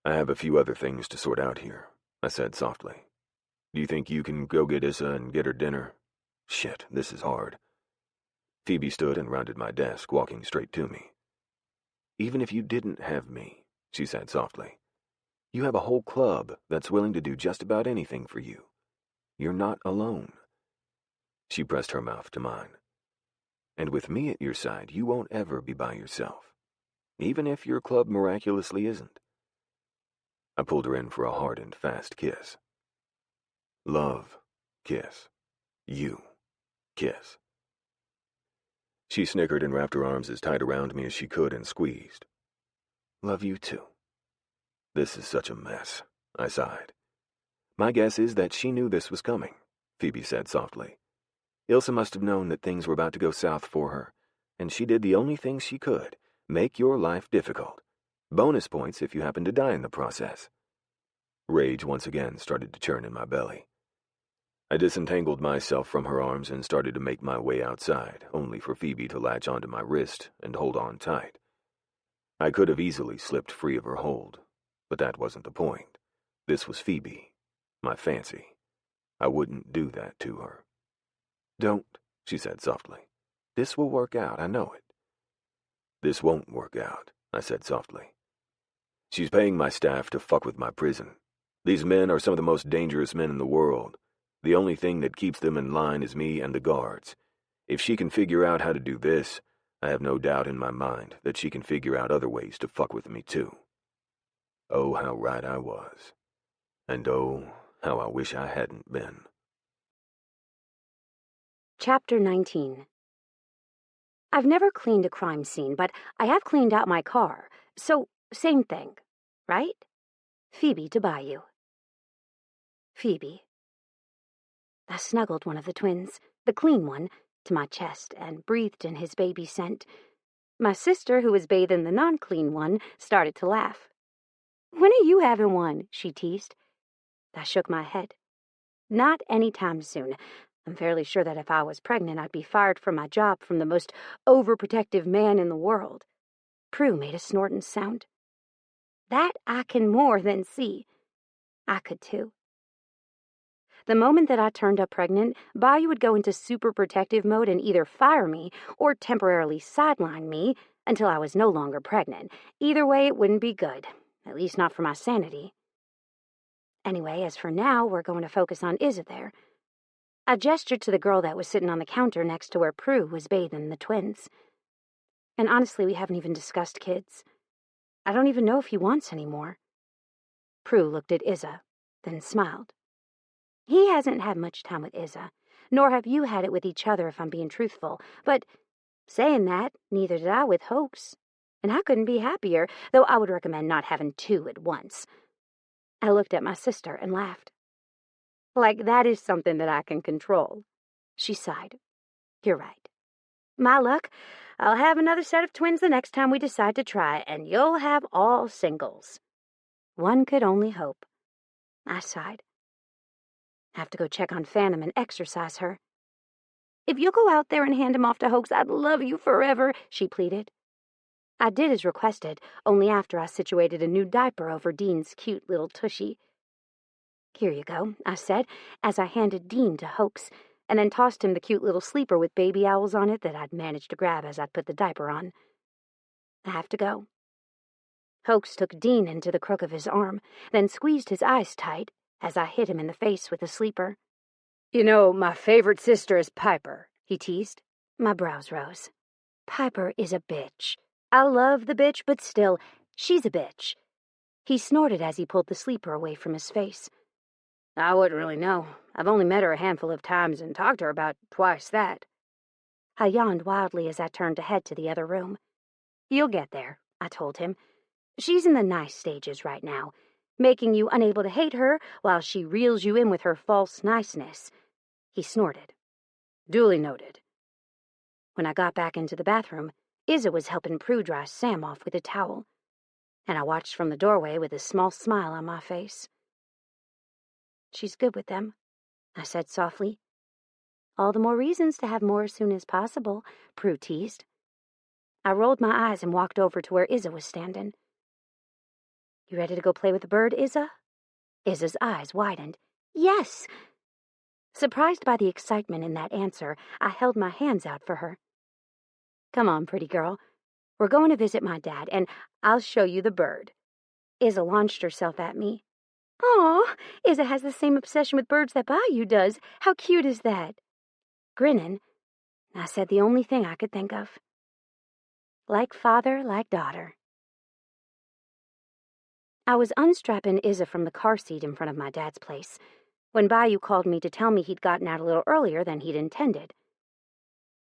"I have a few other things to sort out here," I said softly. "Do you think you can go get Issa and get her dinner? Shit, this is hard." Phoebe stood and rounded my desk, walking straight to me. "Even if you didn't have me," she said softly, "you have a whole club that's willing to do just about anything for you. You're not alone." She pressed her mouth to mine. "And with me at your side, you won't ever be by yourself, even if your club miraculously isn't." I pulled her in for a hard and fast kiss. "Love, kiss. You, kiss." She snickered and wrapped her arms as tight around me as she could and squeezed. "Love you too." "This is such a mess," I sighed. "My guess is that she knew this was coming," Phoebe said softly. "Ilsa must have known that things were about to go south for her, and she did the only thing she could, make your life difficult. Bonus points if you happen to die in the process." Rage once again started to churn in my belly. I disentangled myself from her arms and started to make my way outside, only for Phoebe to latch onto my wrist and hold on tight. I could have easily slipped free of her hold, but that wasn't the point. This was Phoebe, my fancy. I wouldn't do that to her. "Don't," she said softly. "This will work out, I know it." "This won't work out," I said softly. "She's paying my staff to fuck with my prison. These men are some of the most dangerous men in the world. The only thing that keeps them in line is me and the guards. If she can figure out how to do this, I have no doubt in my mind that she can figure out other ways to fuck with me too." Oh, how right I was. And oh, how I wish I hadn't been. Chapter 19. I've never cleaned a crime scene, but I have cleaned out my car, so same thing, right? Phoebe to Bayou. Phoebe. I snuggled one of the twins, the clean one, to my chest and breathed in his baby scent. My sister, who was bathing the non-clean one, started to laugh. "When are you having one?" she teased. I shook my head. "Not any time soon. I'm fairly sure that if I was pregnant, I'd be fired from my job from the most overprotective man in the world." Prue made a snorting sound. "That I can more than see." I could too. The moment that I turned up pregnant, Bayou would go into super protective mode and either fire me or temporarily sideline me until I was no longer pregnant. Either way, it wouldn't be good, at least not for my sanity. Anyway, as for now, we're going to focus on Isa there. I gestured to the girl that was sitting on the counter next to where Prue was bathing the twins. And honestly, we haven't even discussed kids. I don't even know if he wants any more. Prue looked at Izza, then smiled. He hasn't had much time with Izza, nor have you had it with each other if I'm being truthful. But saying that, neither did I with Hoax. And I couldn't be happier, though I would recommend not having two at once. I looked at my sister and laughed. Like that is something that I can control. She sighed. You're right. My luck, I'll have another set of twins the next time we decide to try, and you'll have all singles. One could only hope. I sighed. Have to go check on Phantom and exercise her. If you'll go out there and hand him off to Hoax, I'd love you forever, she pleaded. I did as requested, only after I situated a new diaper over Dean's cute little tushy. Here you go, I said, as I handed Dean to Hoax, and then tossed him the cute little sleeper with baby owls on it that I'd managed to grab as I'd put the diaper on. I have to go. Hoax took Dean into the crook of his arm, then squeezed his eyes tight as I hit him in the face with the sleeper. You know, my favorite sister is Piper, he teased. My brows rose. Piper is a bitch. I love the bitch, but still, she's a bitch. He snorted as he pulled the sleeper away from his face. I wouldn't really know. I've only met her a handful of times and talked to her about twice that. I yawned wildly as I turned to head to the other room. You'll get there, I told him. She's in the nice stages right now, making you unable to hate her while she reels you in with her false niceness. He snorted. Duly noted. When I got back into the bathroom, Izza was helping Prue dry Sam off with a towel, and I watched from the doorway with a small smile on my face. She's good with them, I said softly. All the more reasons to have more as soon as possible, Prue teased. I rolled my eyes and walked over to where Izza was standing. You ready to go play with the bird, Izza? Izza's eyes widened. Yes! Surprised by the excitement in that answer, I held my hands out for her. Come on, pretty girl. We're going to visit my dad, and I'll show you the bird. Izza launched herself at me. Aw, Izza has the same obsession with birds that Bayou does. How cute is that? Grinning, I said the only thing I could think of. Like father, like daughter. I was unstrapping Izza from the car seat in front of my dad's place when Bayou called me to tell me he'd gotten out a little earlier than he'd intended.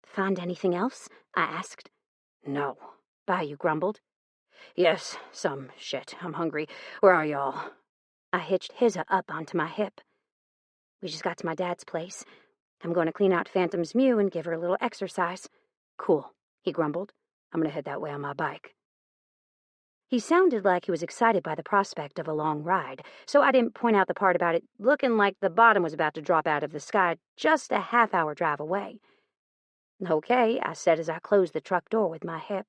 Find anything else? I asked. No, Bayou grumbled. Yes, some shit. I'm hungry. Where are y'all? I hitched Izza up onto my hip. We just got to my dad's place. I'm going to clean out Phantom's mew and give her a little exercise. Cool, he grumbled. I'm going to head that way on my bike. He sounded like he was excited by the prospect of a long ride, so I didn't point out the part about it looking like the bottom was about to drop out of the sky just a half-hour drive away. Okay, I said as I closed the truck door with my hip.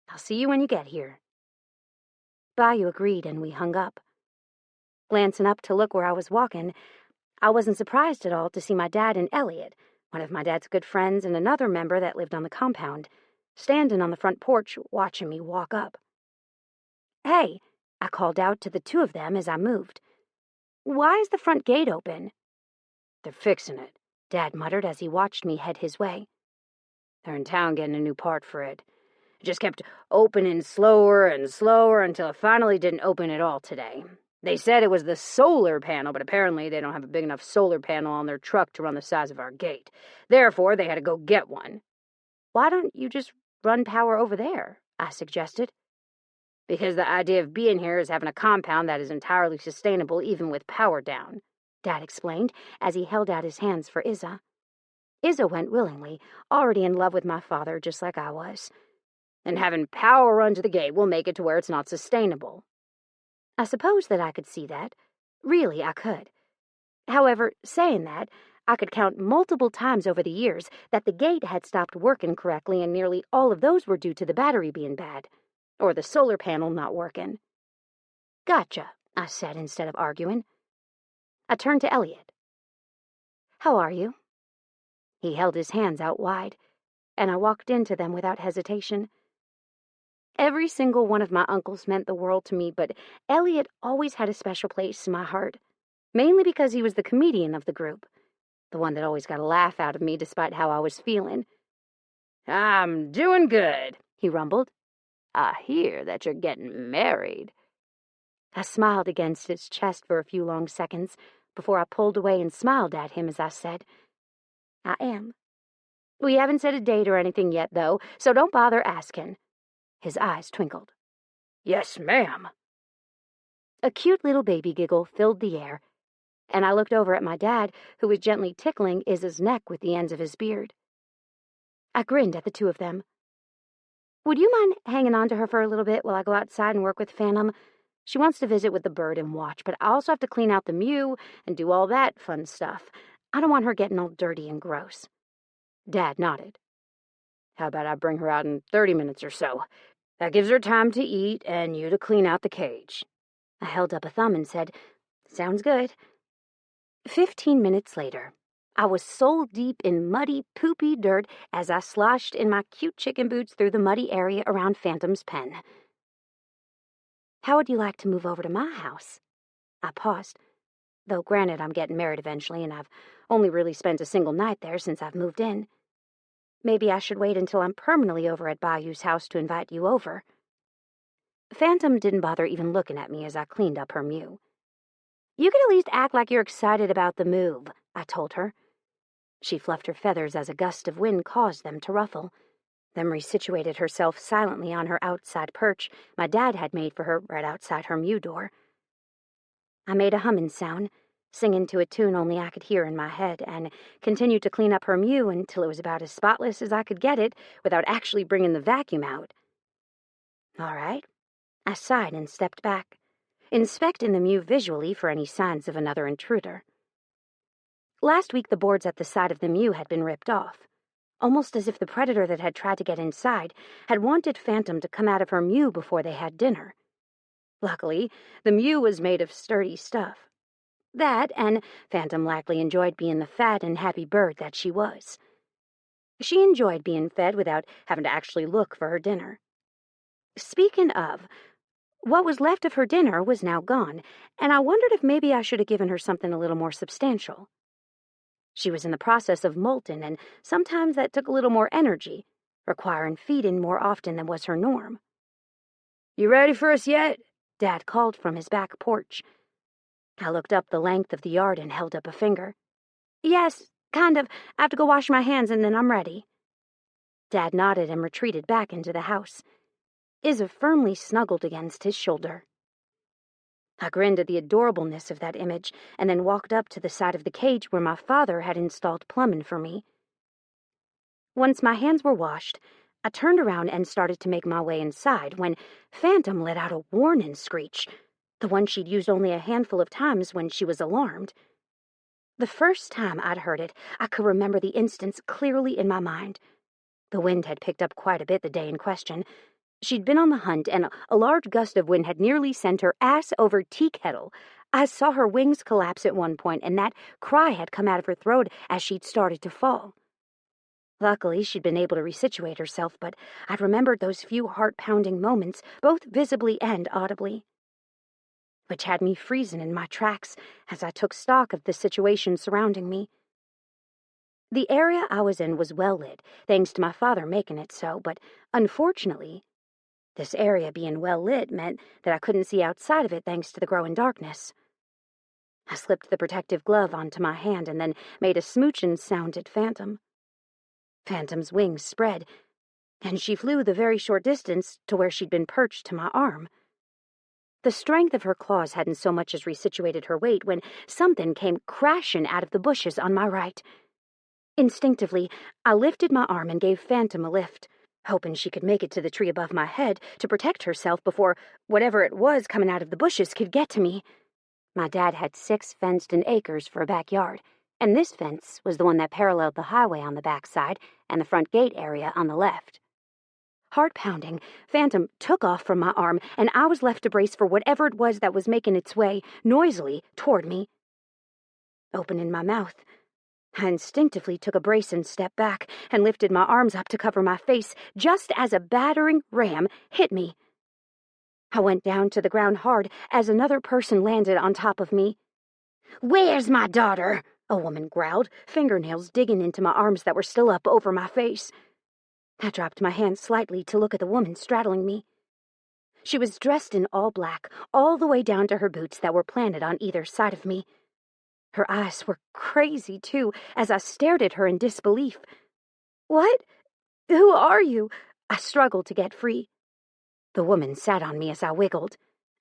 I'll see you when you get here. Bayou agreed and we hung up. Glancing up to look where I was walking, I wasn't surprised at all to see my dad and Elliot, one of my dad's good friends and another member that lived on the compound, standing on the front porch watching me walk up. Hey, I called out to the two of them as I moved. Why is the front gate open? They're fixing it, Dad muttered as he watched me head his way. They're in town getting a new part for it. It just kept opening slower and slower until it finally didn't open at all today. They said it was the solar panel, but apparently they don't have a big enough solar panel on their truck to run the size of our gate. Therefore, they had to go get one. Why don't you just run power over there? I suggested. Because the idea of being here is having a compound that is entirely sustainable even with power down, Dad explained as he held out his hands for Izza. Izza went willingly, already in love with my father just like I was. And having power run to the gate will make it to where it's not sustainable. I suppose that I could see that. Really, I could. However, saying that, I could count multiple times over the years that the gate had stopped working correctly, and nearly all of those were due to the battery being bad, or the solar panel not working. Gotcha, I said instead of arguing. I turned to Elliot. How are you? He held his hands out wide, and I walked into them without hesitation. Every single one of my uncles meant the world to me, but Elliot always had a special place in my heart, mainly because he was the comedian of the group. the one that always got a laugh out of me despite how I was feeling. "I'm doing good," he rumbled. "I hear that you're getting married." I smiled against his chest for a few long seconds before I pulled away and smiled at him as I said, "I am. We haven't set a date or anything yet, though, so don't bother asking." His eyes twinkled. "Yes, ma'am." A cute little baby giggle filled the air, and I looked over at my dad, who was gently tickling Iz's neck with the ends of his beard. I grinned at the two of them. "Would you mind hanging on to her for a little bit while I go outside and work with Phantom? She wants to visit with the bird and watch, but I also have to clean out the mew and do all that fun stuff. I don't want her getting all dirty and gross." Dad nodded. "How about I bring her out in 30 minutes or so? That gives her time to eat and you to clean out the cage." I held up a thumb and said, "Sounds good." 15 minutes later, I was soul deep in muddy, poopy dirt as I sloshed in my cute chicken boots through the muddy area around Phantom's pen. "How would you like to move over to my house?" I paused, though granted I'm getting married eventually and I've only really spent a single night there since I've moved in. Maybe I should wait until I'm permanently over at Bayou's house to invite you over. Phantom didn't bother even looking at me as I cleaned up her mew. "You could at least act like you're excited about the move," I told her. She fluffed her feathers as a gust of wind caused them to ruffle, then resituated herself silently on her outside perch my dad had made for her right outside her mew door. I made a humming sound, singing to a tune only I could hear in my head, and continued to clean up her mew until it was about as spotless as I could get it without actually bringing the vacuum out. All right. I sighed and stepped back, inspecting the mew visually for any signs of another intruder. Last week the boards at the side of the mew had been ripped off, almost as if the predator that had tried to get inside had wanted Phantom to come out of her mew before they had dinner. Luckily, the mew was made of sturdy stuff. That, and Phantom likely enjoyed being the fat and happy bird that she was. She enjoyed being fed without having to actually look for her dinner. Speaking of, what was left of her dinner was now gone, and I wondered if maybe I should have given her something a little more substantial. She was in the process of molting, and sometimes that took a little more energy, requiring feeding more often than was her norm. "You ready for us yet?" Dad called from his back porch. I looked up the length of the yard and held up a finger. "Yes, kind of. I have to go wash my hands and then I'm ready." Dad nodded and retreated back into the house. Izza firmly snuggled against his shoulder. I grinned at the adorableness of that image and then walked up to the side of the cage where my father had installed plumbing for me. Once my hands were washed, I turned around and started to make my way inside when Phantom let out a warning screech, the one she'd used only a handful of times when she was alarmed. The first time I'd heard it, I could remember the instance clearly in my mind. The wind had picked up quite a bit the day in question. She'd been on the hunt, and a large gust of wind had nearly sent her ass over tea kettle. I saw her wings collapse at one point, and that cry had come out of her throat as she'd started to fall. Luckily, she'd been able to resituate herself, but I'd remembered those few heart-pounding moments, both visibly and audibly, which had me freezing in my tracks as I took stock of the situation surrounding me. The area I was in was well lit, thanks to my father making it so, but unfortunately, this area being well lit meant that I couldn't see outside of it thanks to the growing darkness. I slipped the protective glove onto my hand and then made a smooching sound at Phantom. Phantom's wings spread, and she flew the very short distance to where she'd been perched to my arm. The strength of her claws hadn't so much as resituated her weight when something came crashing out of the bushes on my right. Instinctively, I lifted my arm and gave Phantom a lift, hoping she could make it to the tree above my head to protect herself before whatever it was coming out of the bushes could get to me. My dad had 6 fenced-in acres for a backyard, and this fence was the one that paralleled the highway on the back side and the front gate area on the left. Heart-pounding, Phantom took off from my arm, and I was left to brace for whatever it was that was making its way, noisily, toward me. Opening my mouth, I instinctively took a brace and stepped back and lifted my arms up to cover my face just as a battering ram hit me. I went down to the ground hard as another person landed on top of me. "Where's my daughter?" a woman growled, fingernails digging into my arms that were still up over my face. I dropped my hand slightly to look at the woman straddling me. She was dressed in all black, all the way down to her boots that were planted on either side of me. Her eyes were crazy, too, as I stared at her in disbelief. "What? Who are you?" I struggled to get free. The woman sat on me as I wiggled.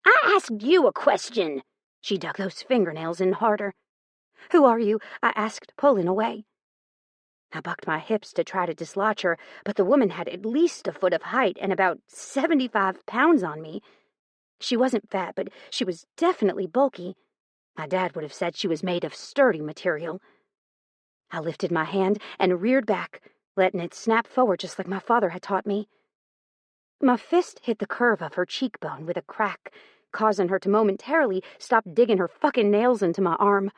"I asked you a question." She dug those fingernails in harder. "Who are you?" I asked, pulling away. I bucked my hips to try to dislodge her, but the woman had at least a foot of height and about 75 pounds on me. She wasn't fat, but she was definitely bulky. My dad would have said she was made of sturdy material. I lifted my hand and reared back, letting it snap forward just like my father had taught me. My fist hit the curve of her cheekbone with a crack, causing her to momentarily stop digging her fucking nails into my arm.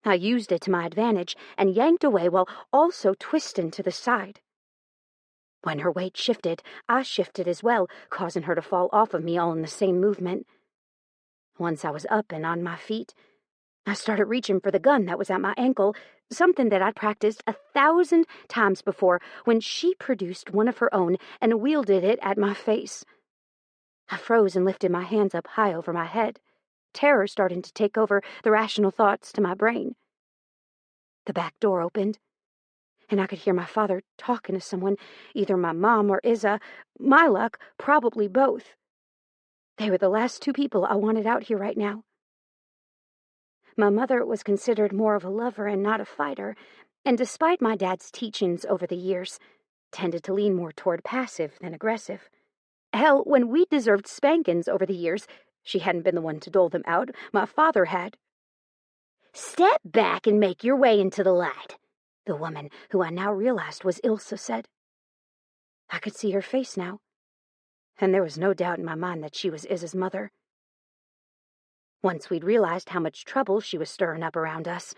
I used it to my advantage and yanked away while also twisting to the side. When her weight shifted, I shifted as well, causing her to fall off of me all in the same movement. Once I was up and on my feet, I started reaching for the gun that was at my ankle, something that I'd practiced 1,000 times before, when she produced one of her own and wielded it at my face. I froze and lifted my hands up high over my head, terror starting to take over the rational thoughts to my brain. The back door opened, and I could hear my father talking to someone, either my mom or Izza. My luck, probably both. They were the last two people I wanted out here right now. My mother was considered more of a lover and not a fighter, and despite my dad's teachings over the years, tended to lean more toward passive than aggressive. Hell, when we deserved spankings over the years, she hadn't been the one to dole them out. My father had. "Step back and make your way into the light," the woman, who I now realized was Ilsa, said. I could see her face now, and there was no doubt in my mind that she was Izza's mother. Once we'd realized how much trouble she was stirring up around us,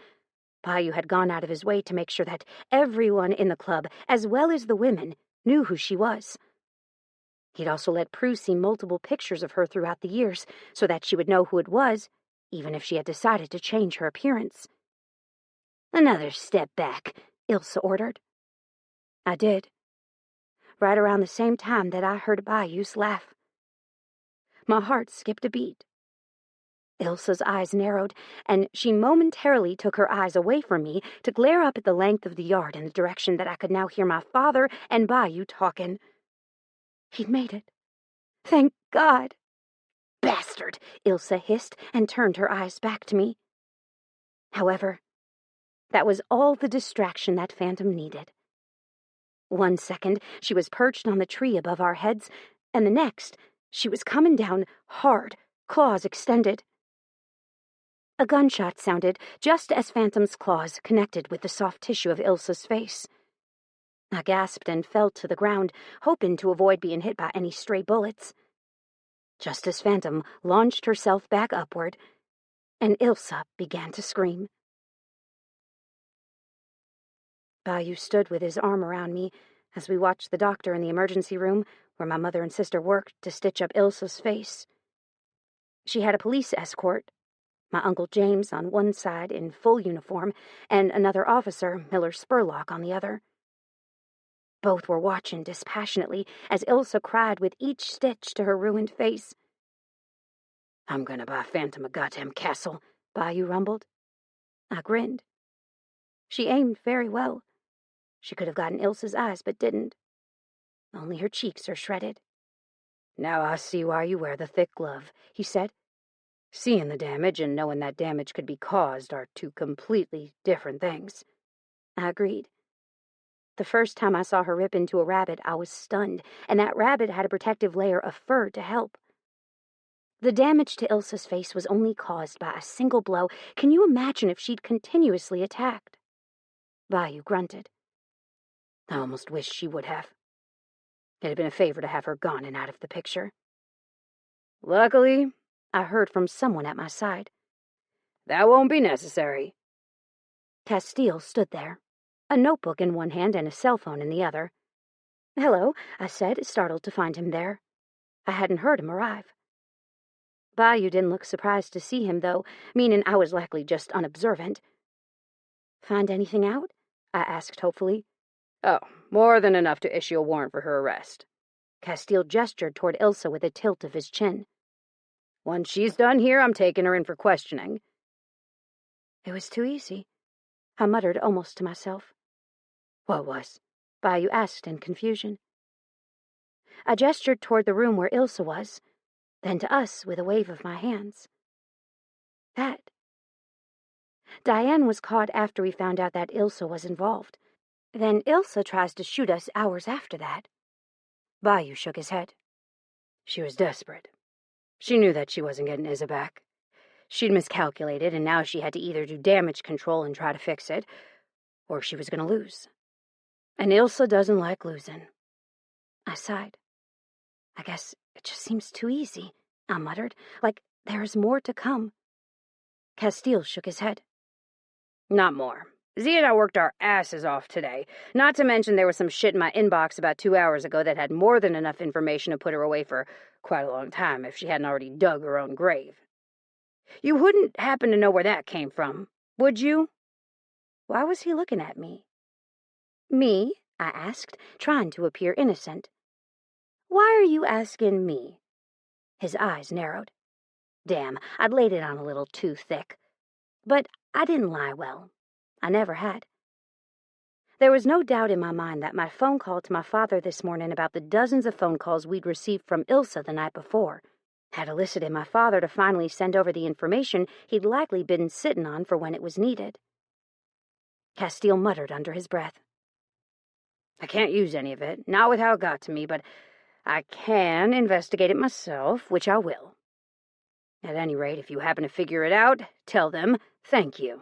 Bayou had gone out of his way to make sure that everyone in the club, as well as the women, knew who she was. He'd also let Prue see multiple pictures of her throughout the years so that she would know who it was, even if she had decided to change her appearance. "Another step back," Ilsa ordered. I did, right around the same time that I heard Bayou's laugh. My heart skipped a beat. Ilsa's eyes narrowed, and she momentarily took her eyes away from me to glare up at the length of the yard in the direction that I could now hear my father and Bayou talking. He'd made it. Thank God. "Bastard," Ilsa hissed and turned her eyes back to me. However, that was all the distraction that phantom needed. One second, she was perched on the tree above our heads, and the next, she was coming down hard, claws extended. A gunshot sounded just as Phantom's claws connected with the soft tissue of Ilsa's face. I gasped and fell to the ground, hoping to avoid being hit by any stray bullets. Just as Phantom launched herself back upward, and Ilsa began to scream. Bayou stood with his arm around me as we watched the doctor in the emergency room where my mother and sister worked to stitch up Ilsa's face. She had a police escort, my Uncle James on one side in full uniform, and another officer, Miller Spurlock, on the other. Both were watching dispassionately as Ilsa cried with each stitch to her ruined face. "I'm gonna buy Phantom a goddamn castle," Bayou rumbled. I grinned. She aimed very well. She could have gotten Ilsa's eyes, but didn't. Only her cheeks are shredded. "Now I see why you wear the thick glove," he said. "Seeing the damage and knowing that damage could be caused are two completely different things." I agreed. The first time I saw her rip into a rabbit, I was stunned, and that rabbit had a protective layer of fur to help. The damage to Ilsa's face was only caused by a single blow. Can you imagine if she'd continuously attacked? Bayou grunted. I almost wished she would have. It had been a favor to have her gone and out of the picture. "Luckily," I heard from someone at my side, "that won't be necessary." Castile stood there, a notebook in one hand and a cell phone in the other. "Hello," I said, startled to find him there. I hadn't heard him arrive. Bayou didn't look surprised to see him, though, meaning I was likely just unobservant. Find anything out? I asked hopefully. Oh, more than enough to issue a warrant for her arrest. Castile gestured toward Ilsa with a tilt of his chin. Once she's done here, I'm taking her in for questioning. It was too easy, I muttered almost to myself. What was? Bayou asked in confusion. I gestured toward the room where Ilsa was, then to us with a wave of my hands. That. Diane was caught after we found out that Ilsa was involved. Then Ilsa tries to shoot us hours after that. Bayou shook his head. She was desperate. She knew that she wasn't getting Isa back. She'd miscalculated, and now she had to either do damage control and try to fix it, or she was going to lose. And Ilsa doesn't like losing. I sighed. I guess it just seems too easy, I muttered, like there is more to come. Castile shook his head. Not more. Z and I worked our asses off today. Not to mention there was some shit in my inbox about 2 hours ago that had more than enough information to put her away for quite a long time if she hadn't already dug her own grave. You wouldn't happen to know where that came from, would you? Why was he looking at me? Me? I asked, trying to appear innocent. Why are you asking me? His eyes narrowed. Damn, I'd laid it on a little too thick. But I didn't lie well. I never had. There was no doubt in my mind that my phone call to my father this morning about the dozens of phone calls we'd received from Ilsa the night before had elicited my father to finally send over the information he'd likely been sitting on for when it was needed. Castile muttered under his breath. I can't use any of it, not with how it got to me, but I can investigate it myself, which I will. At any rate, if you happen to figure it out, tell them thank you.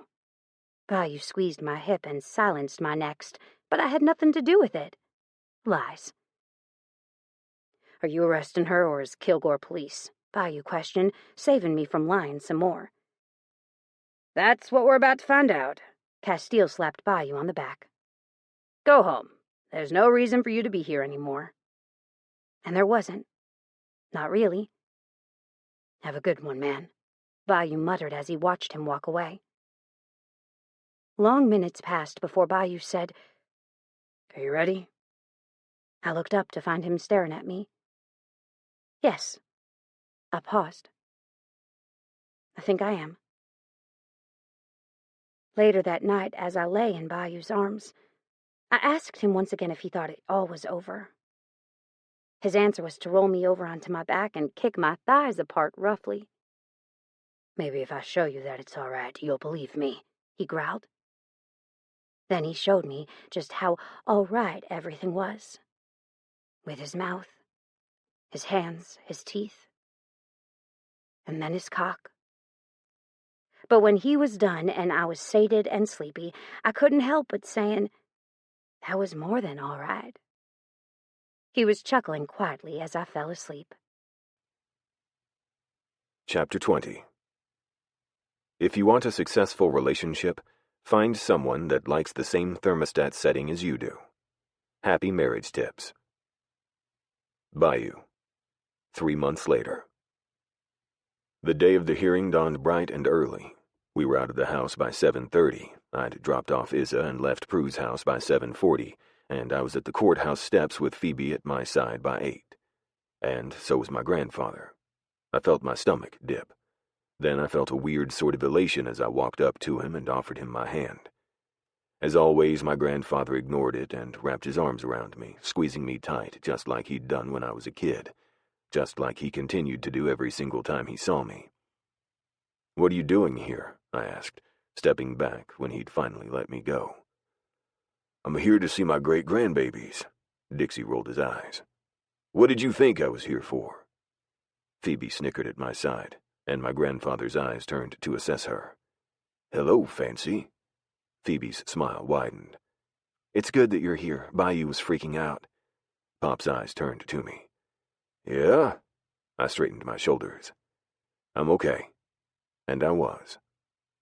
Bayou squeezed my hip and silenced my next, but I had nothing to do with it. Lies. Are you arresting her, or is Kilgore police? Bayou questioned, saving me from lying some more. That's what we're about to find out. Castile slapped Bayou on the back. Go home. There's no reason for you to be here anymore. And there wasn't. Not really. Have a good one, man. Bayou muttered as he watched him walk away. Long minutes passed before Bayou said, Are you ready? I looked up to find him staring at me. Yes. I paused. I think I am. Later that night, as I lay in Bayou's arms, I asked him once again if he thought it all was over. His answer was to roll me over onto my back and kick my thighs apart roughly. Maybe if I show you that it's all right, you'll believe me, he growled. Then he showed me just how all right everything was. With his mouth, his hands, his teeth, and then his cock. But when he was done and I was sated and sleepy, I couldn't help but saying, that was more than all right. He was chuckling quietly as I fell asleep. Chapter 20. If you want a successful relationship, find someone that likes the same thermostat setting as you do. Happy marriage tips. Bayou. 3 months later. The day of the hearing dawned bright and early. We were out of the house by 7:30. I'd dropped off Isa and left Prue's house by 7:40, and I was at the courthouse steps with Phoebe at my side by 8. And so was my grandfather. I felt my stomach dip. Then I felt a weird sort of elation as I walked up to him and offered him my hand. As always, my grandfather ignored it and wrapped his arms around me, squeezing me tight, just like he'd done when I was a kid, just like he continued to do every single time he saw me. "What are you doing here?" I asked, stepping back when he'd finally let me go. "I'm here to see my great-grandbabies." Dixie rolled his eyes. "What did you think I was here for?" Phoebe snickered at my side, and my grandfather's eyes turned to assess her. "Hello, Fancy." Phoebe's smile widened. "It's good that you're here. Bayou was freaking out." Pop's eyes turned to me. "Yeah?" I straightened my shoulders. "I'm okay." And I was.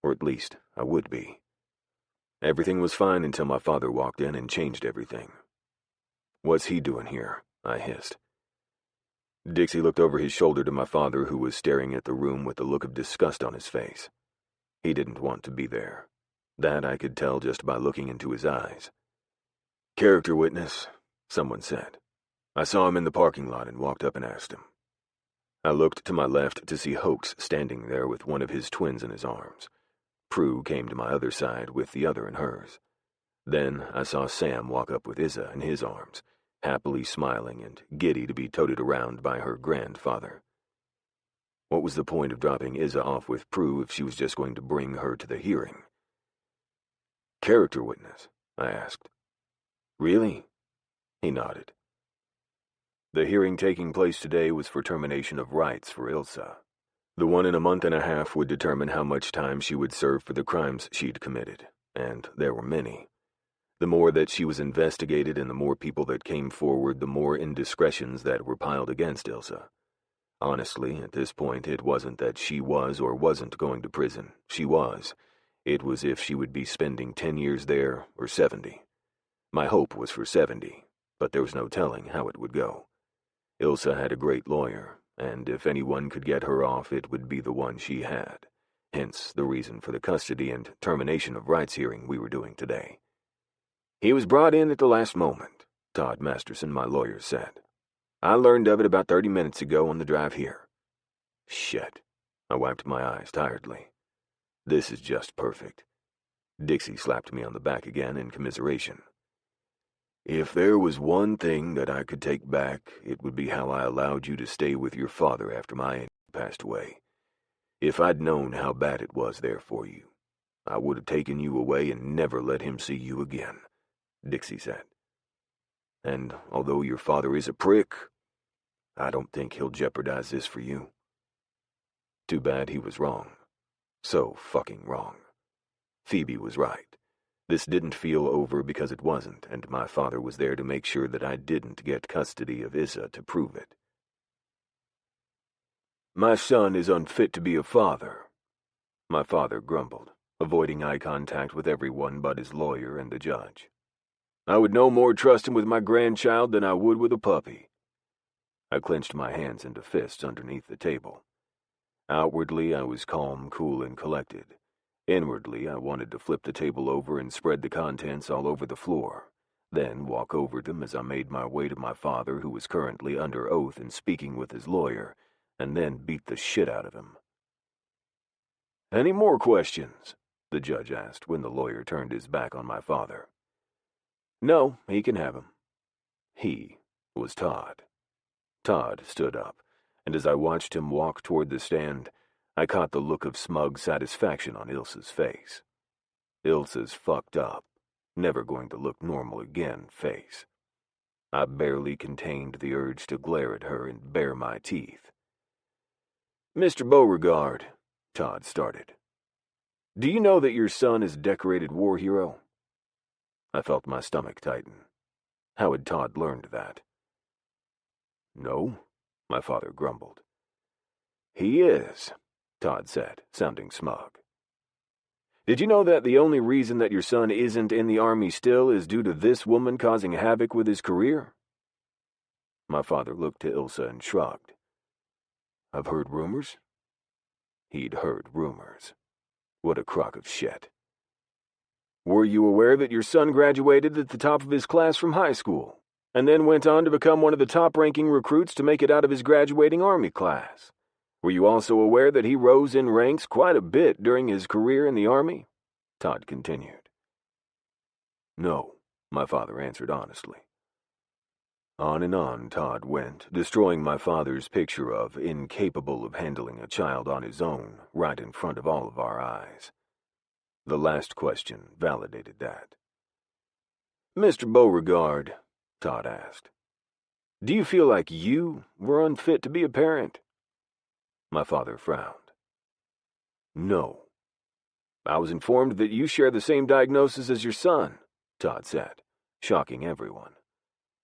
Or at least, I would be. Everything was fine until my father walked in and changed everything. "What's he doing here?" I hissed. Dixie looked over his shoulder to my father, who was staring at the room with a look of disgust on his face. He didn't want to be there. That I could tell just by looking into his eyes. "Character witness," someone said. "I saw him in the parking lot and walked up and asked him." I looked to my left to see Hoax standing there with one of his twins in his arms. Prue came to my other side with the other in hers. Then I saw Sam walk up with Izza in his arms, happily smiling and giddy to be toted around by her grandfather. What was the point of dropping Izza off with Prue if she was just going to bring her to the hearing? "Character witness?" I asked. "Really?" He nodded. The hearing taking place today was for termination of rights for Ilsa. The one in a month and a half would determine how much time she would serve for the crimes she'd committed, and there were many. The more that she was investigated and the more people that came forward, the more indiscretions that were piled against Ilsa. Honestly, at this point, it wasn't that she was or wasn't going to prison. She was. It was if she would be spending 10 years there or 70. My hope was for 70, but there was no telling how it would go. Ilsa had a great lawyer, and if anyone could get her off, it would be the one she had. Hence the reason for the custody and termination of rights hearing we were doing today. "He was brought in at the last moment," Todd Masterson, my lawyer, said. "I learned of it about 30 minutes ago on the drive here." Shit. I wiped my eyes tiredly. This is just perfect. Dixie slapped me on the back again in commiseration. "If there was one thing that I could take back, it would be how I allowed you to stay with your father after my aunt passed away. If I'd known how bad it was there for you, I would have taken you away and never let him see you again," Dixie said. "And although your father is a prick, I don't think he'll jeopardize this for you." Too bad he was wrong. So fucking wrong. Phoebe was right. This didn't feel over because it wasn't, and my father was there to make sure that I didn't get custody of Issa to prove it. "My son is unfit to be a father," my father grumbled, avoiding eye contact with everyone but his lawyer and the judge. "I would no more trust him with my grandchild than I would with a puppy." I clenched my hands into fists underneath the table. Outwardly, I was calm, cool, and collected. Inwardly, I wanted to flip the table over and spread the contents all over the floor, then walk over them as I made my way to my father, who was currently under oath and speaking with his lawyer, and then beat the shit out of him. "Any more questions?" the judge asked when the lawyer turned his back on my father. "No, he can have him." He was Todd. Todd stood up, and as I watched him walk toward the stand, I caught the look of smug satisfaction on Ilsa's face. Ilsa's fucked up, never going to look normal again face. I barely contained the urge to glare at her and bare my teeth. "Mr. Beauregard," Todd started, "do you know that your son is a decorated war hero?" I felt my stomach tighten. How had Todd learned that? "No," my father grumbled. "He is," Todd said, sounding smug. "Did you know that the only reason that your son isn't in the Army still is due to this woman causing havoc with his career?" My father looked to Ilsa and shrugged. "I've heard rumors." He'd heard rumors. What a crock of shit. "Were you aware that your son graduated at the top of his class from high school, and then went on to become one of the top-ranking recruits to make it out of his graduating Army class? Were you also aware that he rose in ranks quite a bit during his career in the Army?" Todd continued. "No," my father answered honestly. On and on Todd went, destroying my father's picture of incapable of handling a child on his own right in front of all of our eyes. The last question validated that. "Mr. Beauregard," Todd asked, "do you feel like you were unfit to be a parent?" My father frowned. "No." "I was informed that you share the same diagnosis as your son," Todd said, shocking everyone.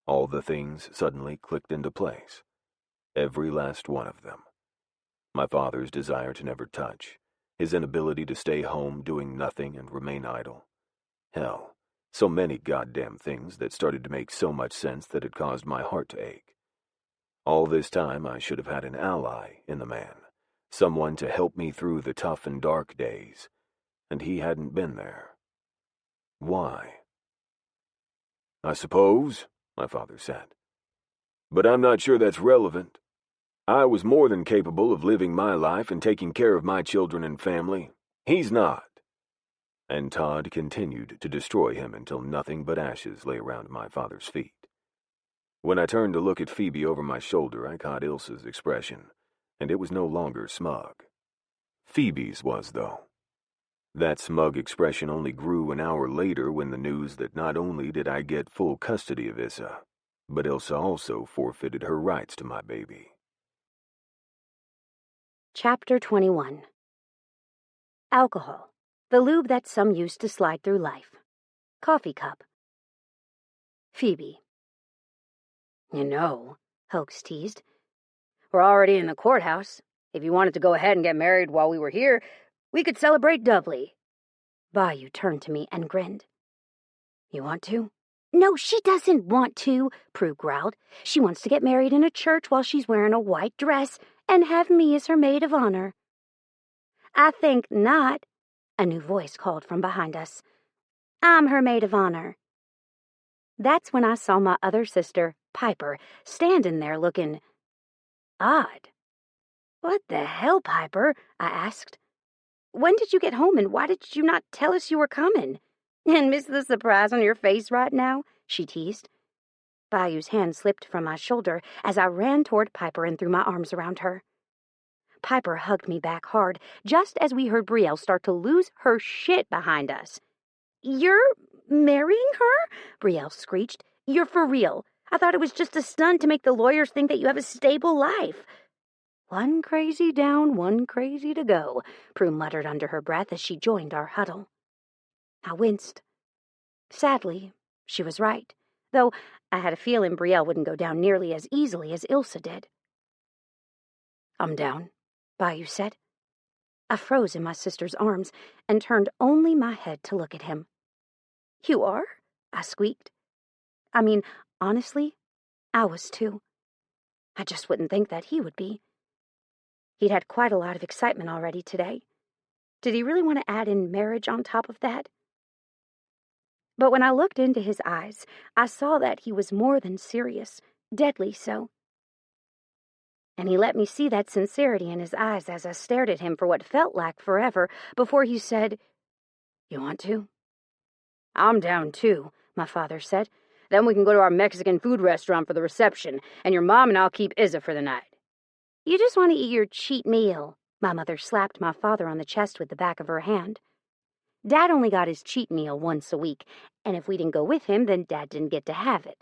All the things suddenly clicked into place. Every last one of them. My father's desire to never touch, his inability to stay home doing nothing and remain idle. Hell, so many goddamn things that started to make so much sense that it caused my heart to ache. All this time I should have had an ally in the man, someone to help me through the tough and dark days, and he hadn't been there. Why? I suppose, my father said. But I'm not sure that's relevant. I was more than capable of living my life and taking care of my children and family. He's not. And Todd continued to destroy him until nothing but ashes lay around my father's feet. When I turned to look at Phoebe over my shoulder, I caught Ilsa's expression, and it was no longer smug. Phoebe's was, though. That smug expression only grew an hour later when the news that not only did I get full custody of Issa, but Ilsa also forfeited her rights to my baby. Chapter 21. Alcohol, the lube that some use to slide through life. Coffee cup. Phoebe. You know, Hoax teased. we're already in the courthouse. If you wanted to go ahead and get married while we were here, we could celebrate doubly. Bayou turned to me and grinned. You want to? No, she doesn't want to, Prue growled. She wants to get married in a church while she's wearing a white dress and have me as her maid of honor. I think not, a new voice called from behind us. I'm her maid of honor. That's when I saw my other sister, Piper, standing there looking odd. What the hell, Piper? I asked. When did you get home and why did you not tell us you were coming? And miss the surprise on your face right now? She teased. Bayou's hand slipped from my shoulder as I ran toward Piper and threw my arms around her. Piper hugged me back hard, just as we heard Brielle start to lose her shit behind us. You're marrying her? Brielle screeched. You're for real. I thought it was just a stunt to make the lawyers think that you have a stable life. One crazy down, one crazy to go, Prue muttered under her breath as she joined our huddle. I winced. Sadly, she was right, though I had a feeling Brielle wouldn't go down nearly as easily as Ilsa did. I'm down, Bayou said. I froze in my sister's arms and turned only my head to look at him. You are? I squeaked. I mean, honestly, I was too. I just wouldn't think that he would be. He'd had quite a lot of excitement already today. Did he really want to add in marriage on top of that? But when I looked into his eyes, I saw that he was more than serious, deadly so. And he let me see that sincerity in his eyes as I stared at him for what felt like forever before he said, You want to? I'm down too, my father said. Then we can go to our Mexican food restaurant for the reception, and your mom and I'll keep Isa for the night. You just want to eat your cheat meal, my mother slapped my father on the chest with the back of her hand. Dad only got his cheat meal once a week, and if we didn't go with him, then Dad didn't get to have it.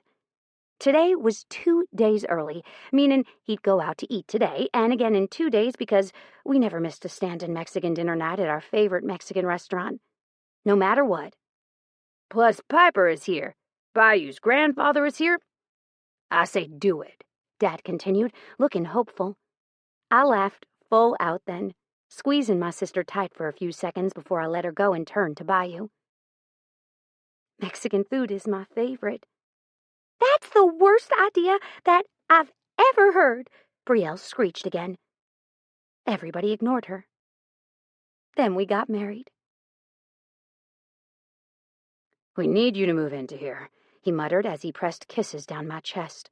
Today was 2 days early, meaning he'd go out to eat today, and again in 2 days because we never missed a stand-in Mexican dinner night at our favorite Mexican restaurant. No matter what. Plus, Piper is here. Bayou's grandfather is here. I say do it, Dad continued, looking hopeful. I laughed full out then, squeezing my sister tight for a few seconds before I let her go and turned to Bayou. Mexican food is my favorite. That's the worst idea that I've ever heard, Brielle screeched again. Everybody ignored her. Then we got married. We need you to move into here, he muttered as he pressed kisses down my chest.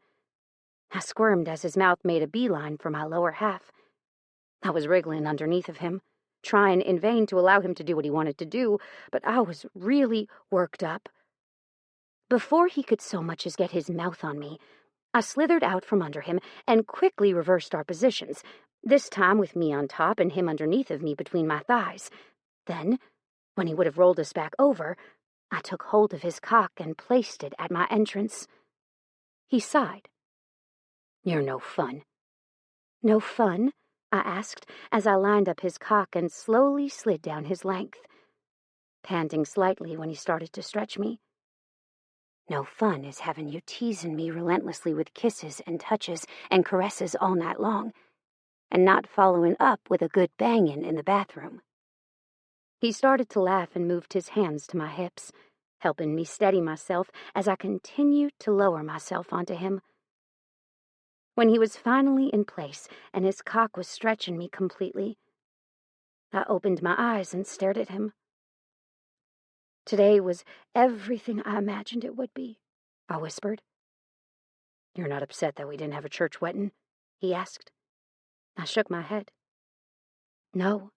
I squirmed as his mouth made a beeline for my lower half. I was wriggling underneath of him, trying in vain to allow him to do what he wanted to do, but I was really worked up. Before he could so much as get his mouth on me, I slithered out from under him and quickly reversed our positions, this time with me on top and him underneath of me between my thighs. Then, when he would have rolled us back over, I took hold of his cock and placed it at my entrance. He sighed. You're no fun. No fun? I asked as I lined up his cock and slowly slid down his length, panting slightly when he started to stretch me. No fun is having you teasing me relentlessly with kisses and touches and caresses all night long, and not following up with a good banging in the bathroom. He started to laugh and moved his hands to my hips, helping me steady myself as I continued to lower myself onto him. When he was finally in place and his cock was stretching me completely, I opened my eyes and stared at him. Today was everything I imagined it would be, I whispered. You're not upset that we didn't have a church wedding? He asked. I shook my head. No,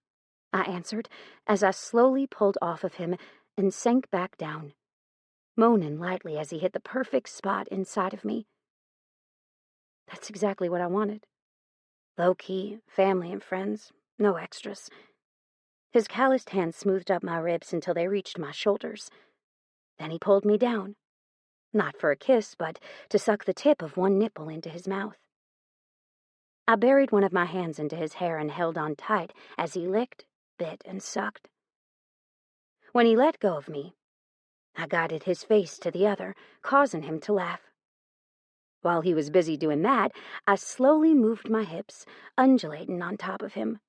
I answered, as I slowly pulled off of him and sank back down, moaning lightly as he hit the perfect spot inside of me. That's exactly what I wanted. Low-key, family and friends, no extras. His calloused hand smoothed up my ribs until they reached my shoulders. Then he pulled me down, not for a kiss, but to suck the tip of one nipple into his mouth. I buried one of my hands into his hair and held on tight as he licked, bit, and sucked. When he let go of me, I guided his face to the other, causing him to laugh. While he was busy doing that, I slowly moved my hips, undulating on top of him.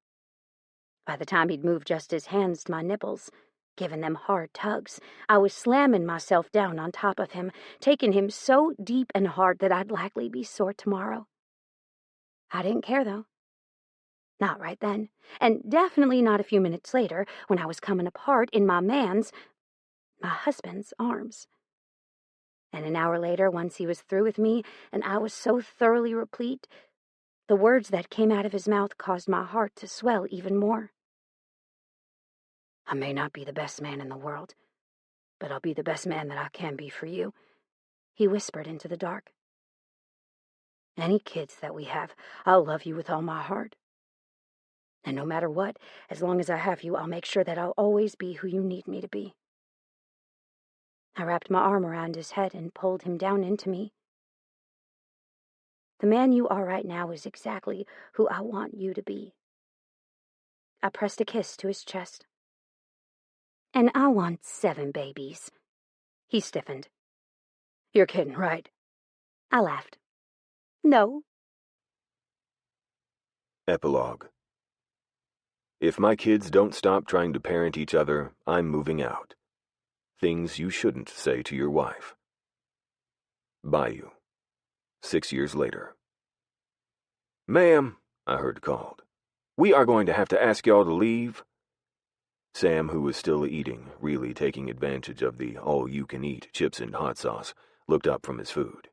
By the time he'd moved just his hands to my nipples, giving them hard tugs, I was slamming myself down on top of him, taking him so deep and hard that I'd likely be sore tomorrow. I didn't care, though. Not right then, and definitely not a few minutes later when I was coming apart in my husband's arms. And an hour later, once he was through with me and I was so thoroughly replete, the words that came out of his mouth caused my heart to swell even more. I may not be the best man in the world, but I'll be the best man that I can be for you, he whispered into the dark. Any kids that we have, I'll love you with all my heart. And no matter what, as long as I have you, I'll make sure that I'll always be who you need me to be. I wrapped my arm around his head and pulled him down into me. The man you are right now is exactly who I want you to be. I pressed a kiss to his chest. And I want 7 babies. He stiffened. You're kidding, right? I laughed. No. Epilogue. If my kids don't stop trying to parent each other, I'm moving out. Things you shouldn't say to your wife. Bayou. 6 years later. Ma'am, I heard called. We are going to have to ask y'all to leave. Sam, who was still eating, really taking advantage of the all-you-can-eat chips and hot sauce, looked up from his food.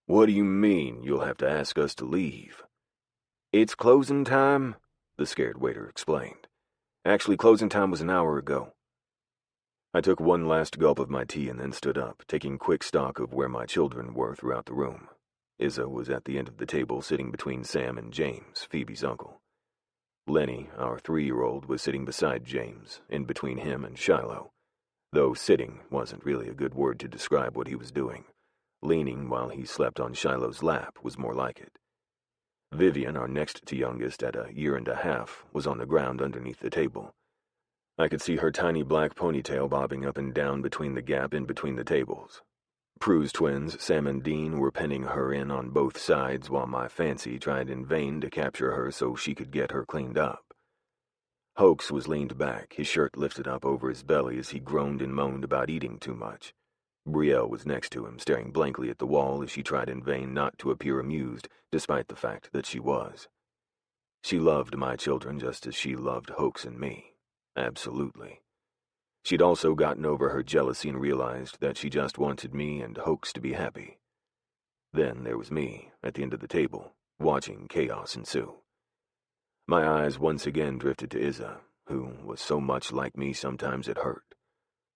What do you mean you'll have to ask us to leave? It's closing time, the scared waiter explained. Actually, closing time was an hour ago. I took one last gulp of my tea and then stood up, taking quick stock of where my children were throughout the room. Izza was at the end of the table, sitting between Sam and James, Phoebe's uncle. Lenny, our 3-year-old, was sitting beside James, in between him and Shiloh, though sitting wasn't really a good word to describe what he was doing. Leaning while he slept on Shiloh's lap was more like it. Vivian, our next to youngest at 1.5 years, was on the ground underneath the table. I could see her tiny black ponytail bobbing up and down between the gap in between the tables. Prue's twins, Sam and Dean, were pinning her in on both sides while my fancy tried in vain to capture her so she could get her cleaned up. Hoax was leaned back, his shirt lifted up over his belly as he groaned and moaned about eating too much. Brielle was next to him, staring blankly at the wall as she tried in vain not to appear amused, despite the fact that she was. She loved my children just as she loved Hoax and me. Absolutely. She'd also gotten over her jealousy and realized that she just wanted me and Hoax to be happy. Then there was me, at the end of the table, watching chaos ensue. My eyes once again drifted to Izza, who was so much like me sometimes it hurt.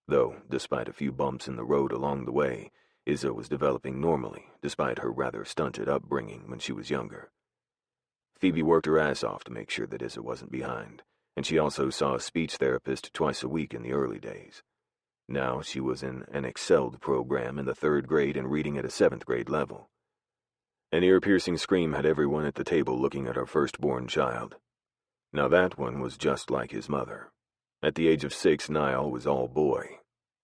Though, despite a few bumps in the road along the way, Izza was developing normally, despite her rather stunted upbringing when she was younger. Phoebe worked her ass off to make sure that Izza wasn't behind, and she also saw a speech therapist twice a week in the early days. Now she was in an excelled program in the 3rd grade and reading at a 7th grade level. An ear-piercing scream had everyone at the table looking at our firstborn child. Now that one was just like his mother. At the age of 6, Niall was all boy.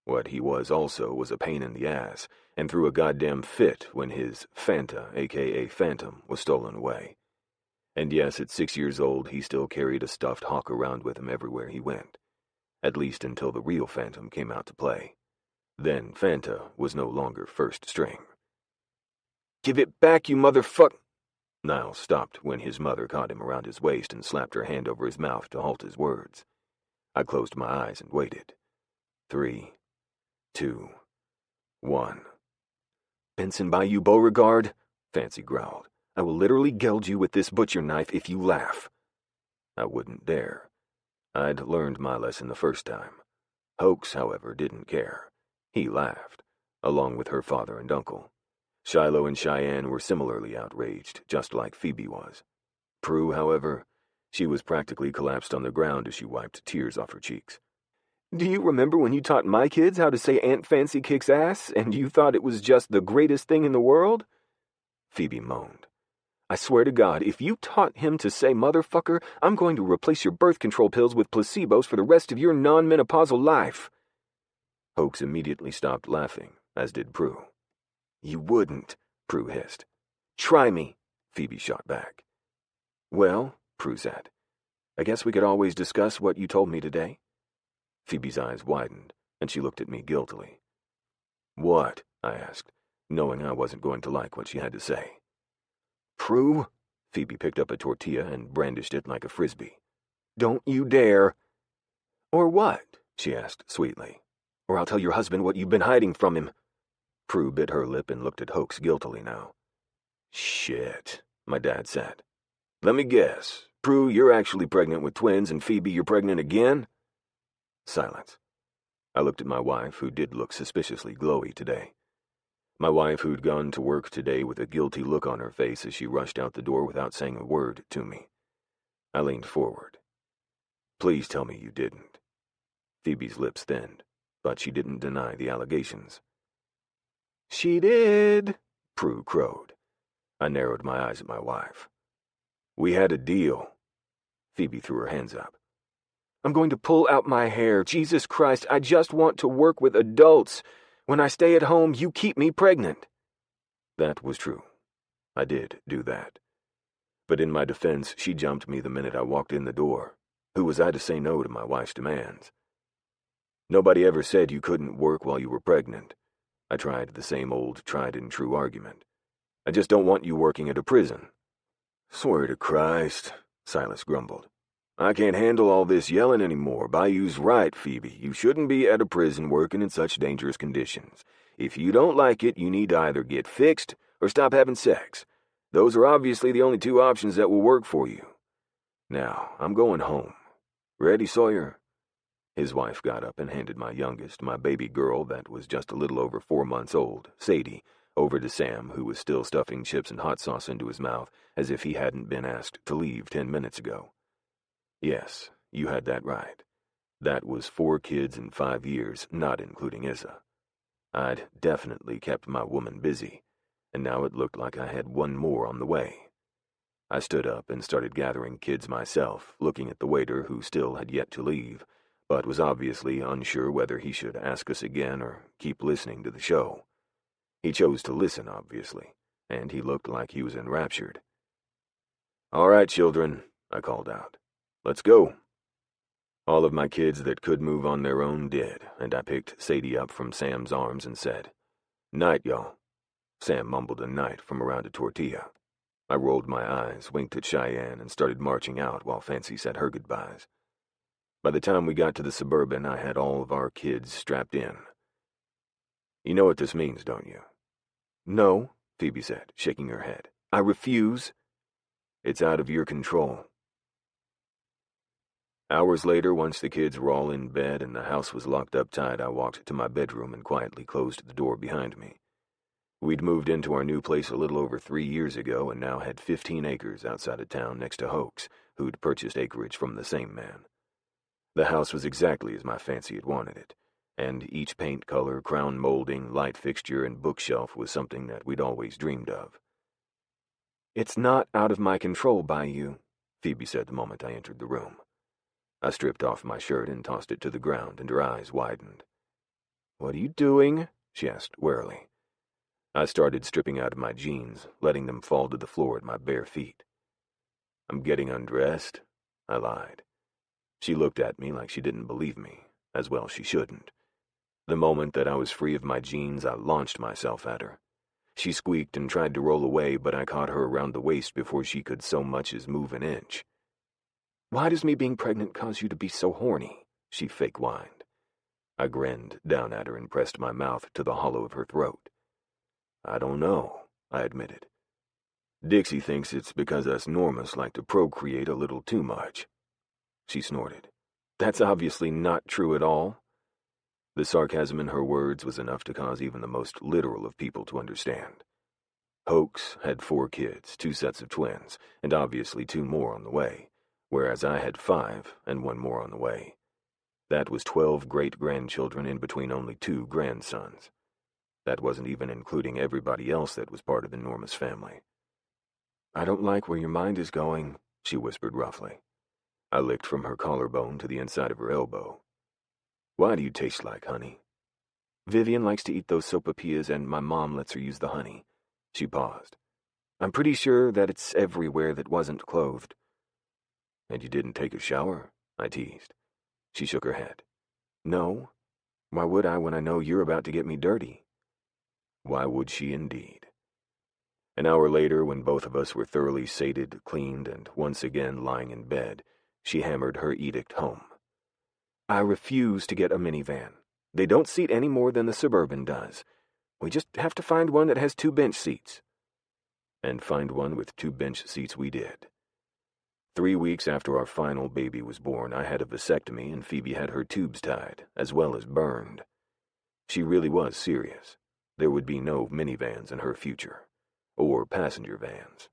What he was also was a pain in the ass, and threw a goddamn fit when his Fanta, aka Phantom, was stolen away. And yes, at 6 years old, he still carried a stuffed hawk around with him everywhere he went. At least until the real Phantom came out to play. Then Fanta was no longer first string. Give it back, you motherfuck! Niall stopped when his mother caught him around his waist and slapped her hand over his mouth to halt his words. I closed my eyes and waited. 3, 2, 1. "Benson Bayou Beauregard," Fancy growled. "I will literally geld you with this butcher knife if you laugh." I wouldn't dare. I'd learned my lesson the first time. Hoax, however, didn't care. He laughed, along with her father and uncle. Shiloh and Cheyenne were similarly outraged, just like Phoebe was. Prue, however, she was practically collapsed on the ground as she wiped tears off her cheeks. "Do you remember when you taught my kids how to say Aunt Fancy kicks ass, and you thought it was just the greatest thing in the world?" Phoebe moaned. "I swear to God, if you taught him to say motherfucker, I'm going to replace your birth control pills with placebos for the rest of your non-menopausal life." Hoax immediately stopped laughing, as did Prue. "You wouldn't," Prue hissed. "Try me," Phoebe shot back. "Well," Prue said, "I guess we could always discuss what you told me today." Phoebe's eyes widened, and she looked at me guiltily. "What?" I asked, knowing I wasn't going to like what she had to say. "Prue," Phoebe picked up a tortilla and brandished it like a frisbee. "Don't you dare." "Or what?" she asked sweetly. "Or I'll tell your husband what you've been hiding from him." Prue bit her lip and looked at Hoax guiltily now. "Shit," my dad said. "Let me guess. Prue, you're actually pregnant with twins, and Phoebe, you're pregnant again?" Silence. I looked at my wife, who did look suspiciously glowy today. My wife, who'd gone to work today with a guilty look on her face as she rushed out the door without saying a word to me. I leaned forward. "Please tell me you didn't." Phoebe's lips thinned, but she didn't deny the allegations. "She did," Prue crowed. I narrowed my eyes at my wife. "We had a deal." Phoebe threw her hands up. "I'm going to pull out my hair. Jesus Christ, I just want to work with adults. When I stay at home, you keep me pregnant." That was true. I did do that. But in my defense, she jumped me the minute I walked in the door. Who was I to say no to my wife's demands? "Nobody ever said you couldn't work while you were pregnant." I tried the same old tried-and-true argument. "I just don't want you working at a prison." "Swear to Christ," Silas grumbled. "I can't handle all this yelling anymore. Bayou's right, Phoebe. You shouldn't be at a prison working in such dangerous conditions. If you don't like it, you need to either get fixed or stop having sex. Those are obviously the only two options that will work for you. Now, I'm going home. Ready, Sawyer?" His wife got up and handed my youngest, my baby girl that was just a little over 4 months old, Sadie, over to Sam, who was still stuffing chips and hot sauce into his mouth as if he hadn't been asked to leave 10 minutes ago. Yes, you had that right. That was 4 kids in 5 years, not including Issa. I'd definitely kept my woman busy, and now it looked like I had one more on the way. I stood up and started gathering kids myself, looking at the waiter who still had yet to leave, but was obviously unsure whether he should ask us again or keep listening to the show. He chose to listen, obviously, and he looked like he was enraptured. "All right, children," I called out. "Let's go." All of my kids that could move on their own did, and I picked Sadie up from Sam's arms and said, "Night, y'all." Sam mumbled a night from around a tortilla. I rolled my eyes, winked at Cheyenne, and started marching out while Fancy said her goodbyes. By the time we got to the Suburban, I had all of our kids strapped in. "You know what this means, don't you?" "No," Phoebe said, shaking her head. "I refuse." "It's out of your control." Hours later, once the kids were all in bed and the house was locked up tight, I walked to my bedroom and quietly closed the door behind me. We'd moved into our new place a little over 3 years ago and now had 15 acres outside of town next to Hoax, who'd purchased acreage from the same man. The house was exactly as my fancy had wanted it, and each paint color, crown molding, light fixture, and bookshelf was something that we'd always dreamed of. "It's not out of my control, Bayou," Phoebe said the moment I entered the room. I stripped off my shirt and tossed it to the ground, and her eyes widened. "What are you doing?" she asked warily. I started stripping out of my jeans, letting them fall to the floor at my bare feet. "I'm getting undressed," I lied. She looked at me like she didn't believe me, as well she shouldn't. The moment that I was free of my jeans, I launched myself at her. She squeaked and tried to roll away, but I caught her around the waist before she could so much as move an inch. "Why does me being pregnant cause you to be so horny?" she fake whined. I grinned down at her and pressed my mouth to the hollow of her throat. I don't know, I admitted. Dixie thinks it's because us Normas like to procreate a little too much. She snorted. That's obviously not true at all. The sarcasm in her words was enough to cause even the most literal of people to understand. Hoax had 4 kids, 2 sets of twins, and obviously 2 more on the way, whereas I had 5 and 1 more on the way. That was 12 great-grandchildren in between only 2 grandsons. That wasn't even including everybody else that was part of the Normas family. I don't like where your mind is going, she whispered roughly. I licked from her collarbone to the inside of her elbow. Why do you taste like honey? Vivian likes to eat those sopapillas and my mom lets her use the honey. She paused. I'm pretty sure that it's everywhere that wasn't clothed. And you didn't take a shower? I teased. She shook her head. No. Why would I when I know you're about to get me dirty? Why would she indeed? An hour later, when both of us were thoroughly sated, cleaned, and once again lying in bed, she hammered her edict home. I refuse to get a minivan. They don't seat any more than the Suburban does. We just have to find one that has 2 bench seats. And find one with 2 bench seats we did. 3 weeks after our final baby was born, I had a vasectomy and Phoebe had her tubes tied, as well as burned. She really was serious. There would be no minivans in her future, or passenger vans.